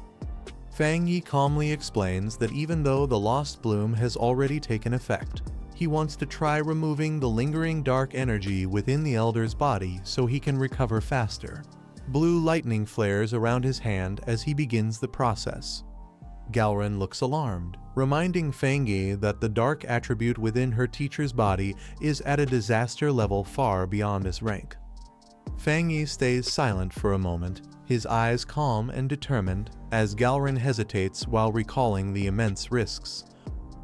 Fang Yi calmly explains that even though the lost bloom has already taken effect, he wants to try removing the lingering dark energy within the elder's body so he can recover faster. Blue lightning flares around his hand as he begins the process. Galrin looks alarmed, reminding Fang Yi that the dark attribute within her teacher's body is at a disaster level far beyond his rank. Fang Yi stays silent for a moment, his eyes calm and determined, as Galrin hesitates while recalling the immense risks.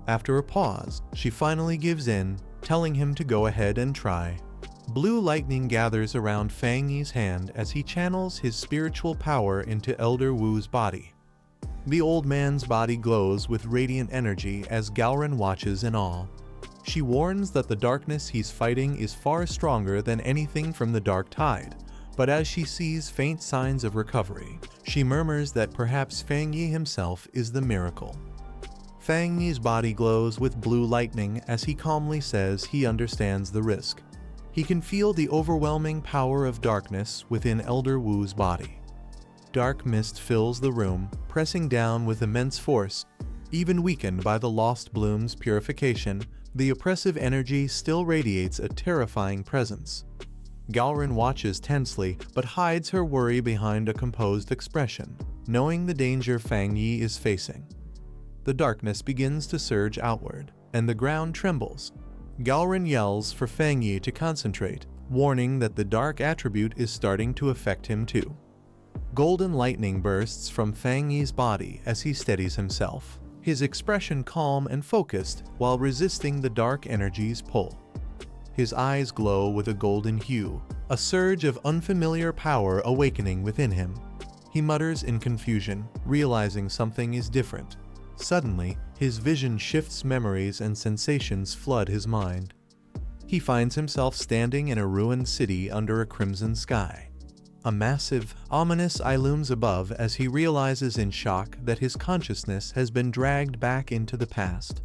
After a pause, she finally gives in, telling him to go ahead and try. Blue lightning gathers around Fang Yi's hand as he channels his spiritual power into Elder Wu's body. The old man's body glows with radiant energy as Galrin watches in awe. She warns that the darkness he's fighting is far stronger than anything from the Dark Tide, but as she sees faint signs of recovery, she murmurs that perhaps Fang Yi himself is the miracle. Fang Yi's body glows with blue lightning as he calmly says he understands the risk. He can feel the overwhelming power of darkness within Elder Wu's body. Dark mist fills the room, pressing down with immense force. Even weakened by the lost bloom's purification, the oppressive energy still radiates a terrifying presence. Galrin watches tensely, but hides her worry behind a composed expression, knowing the danger Fang Yi is facing. The darkness begins to surge outward, and the ground trembles. Galrin yells for Fang Yi to concentrate, warning that the dark attribute is starting to affect him too. Golden lightning bursts from Fang Yi's body as he steadies himself, his expression calm and focused while resisting the dark energy's pull. His eyes glow with a golden hue, a surge of unfamiliar power awakening within him. He mutters in confusion, realizing something is different. Suddenly, his vision shifts, memories and sensations flood his mind. He finds himself standing in a ruined city under a crimson sky. A massive, ominous eye looms above as he realizes in shock that his consciousness has been dragged back into the past.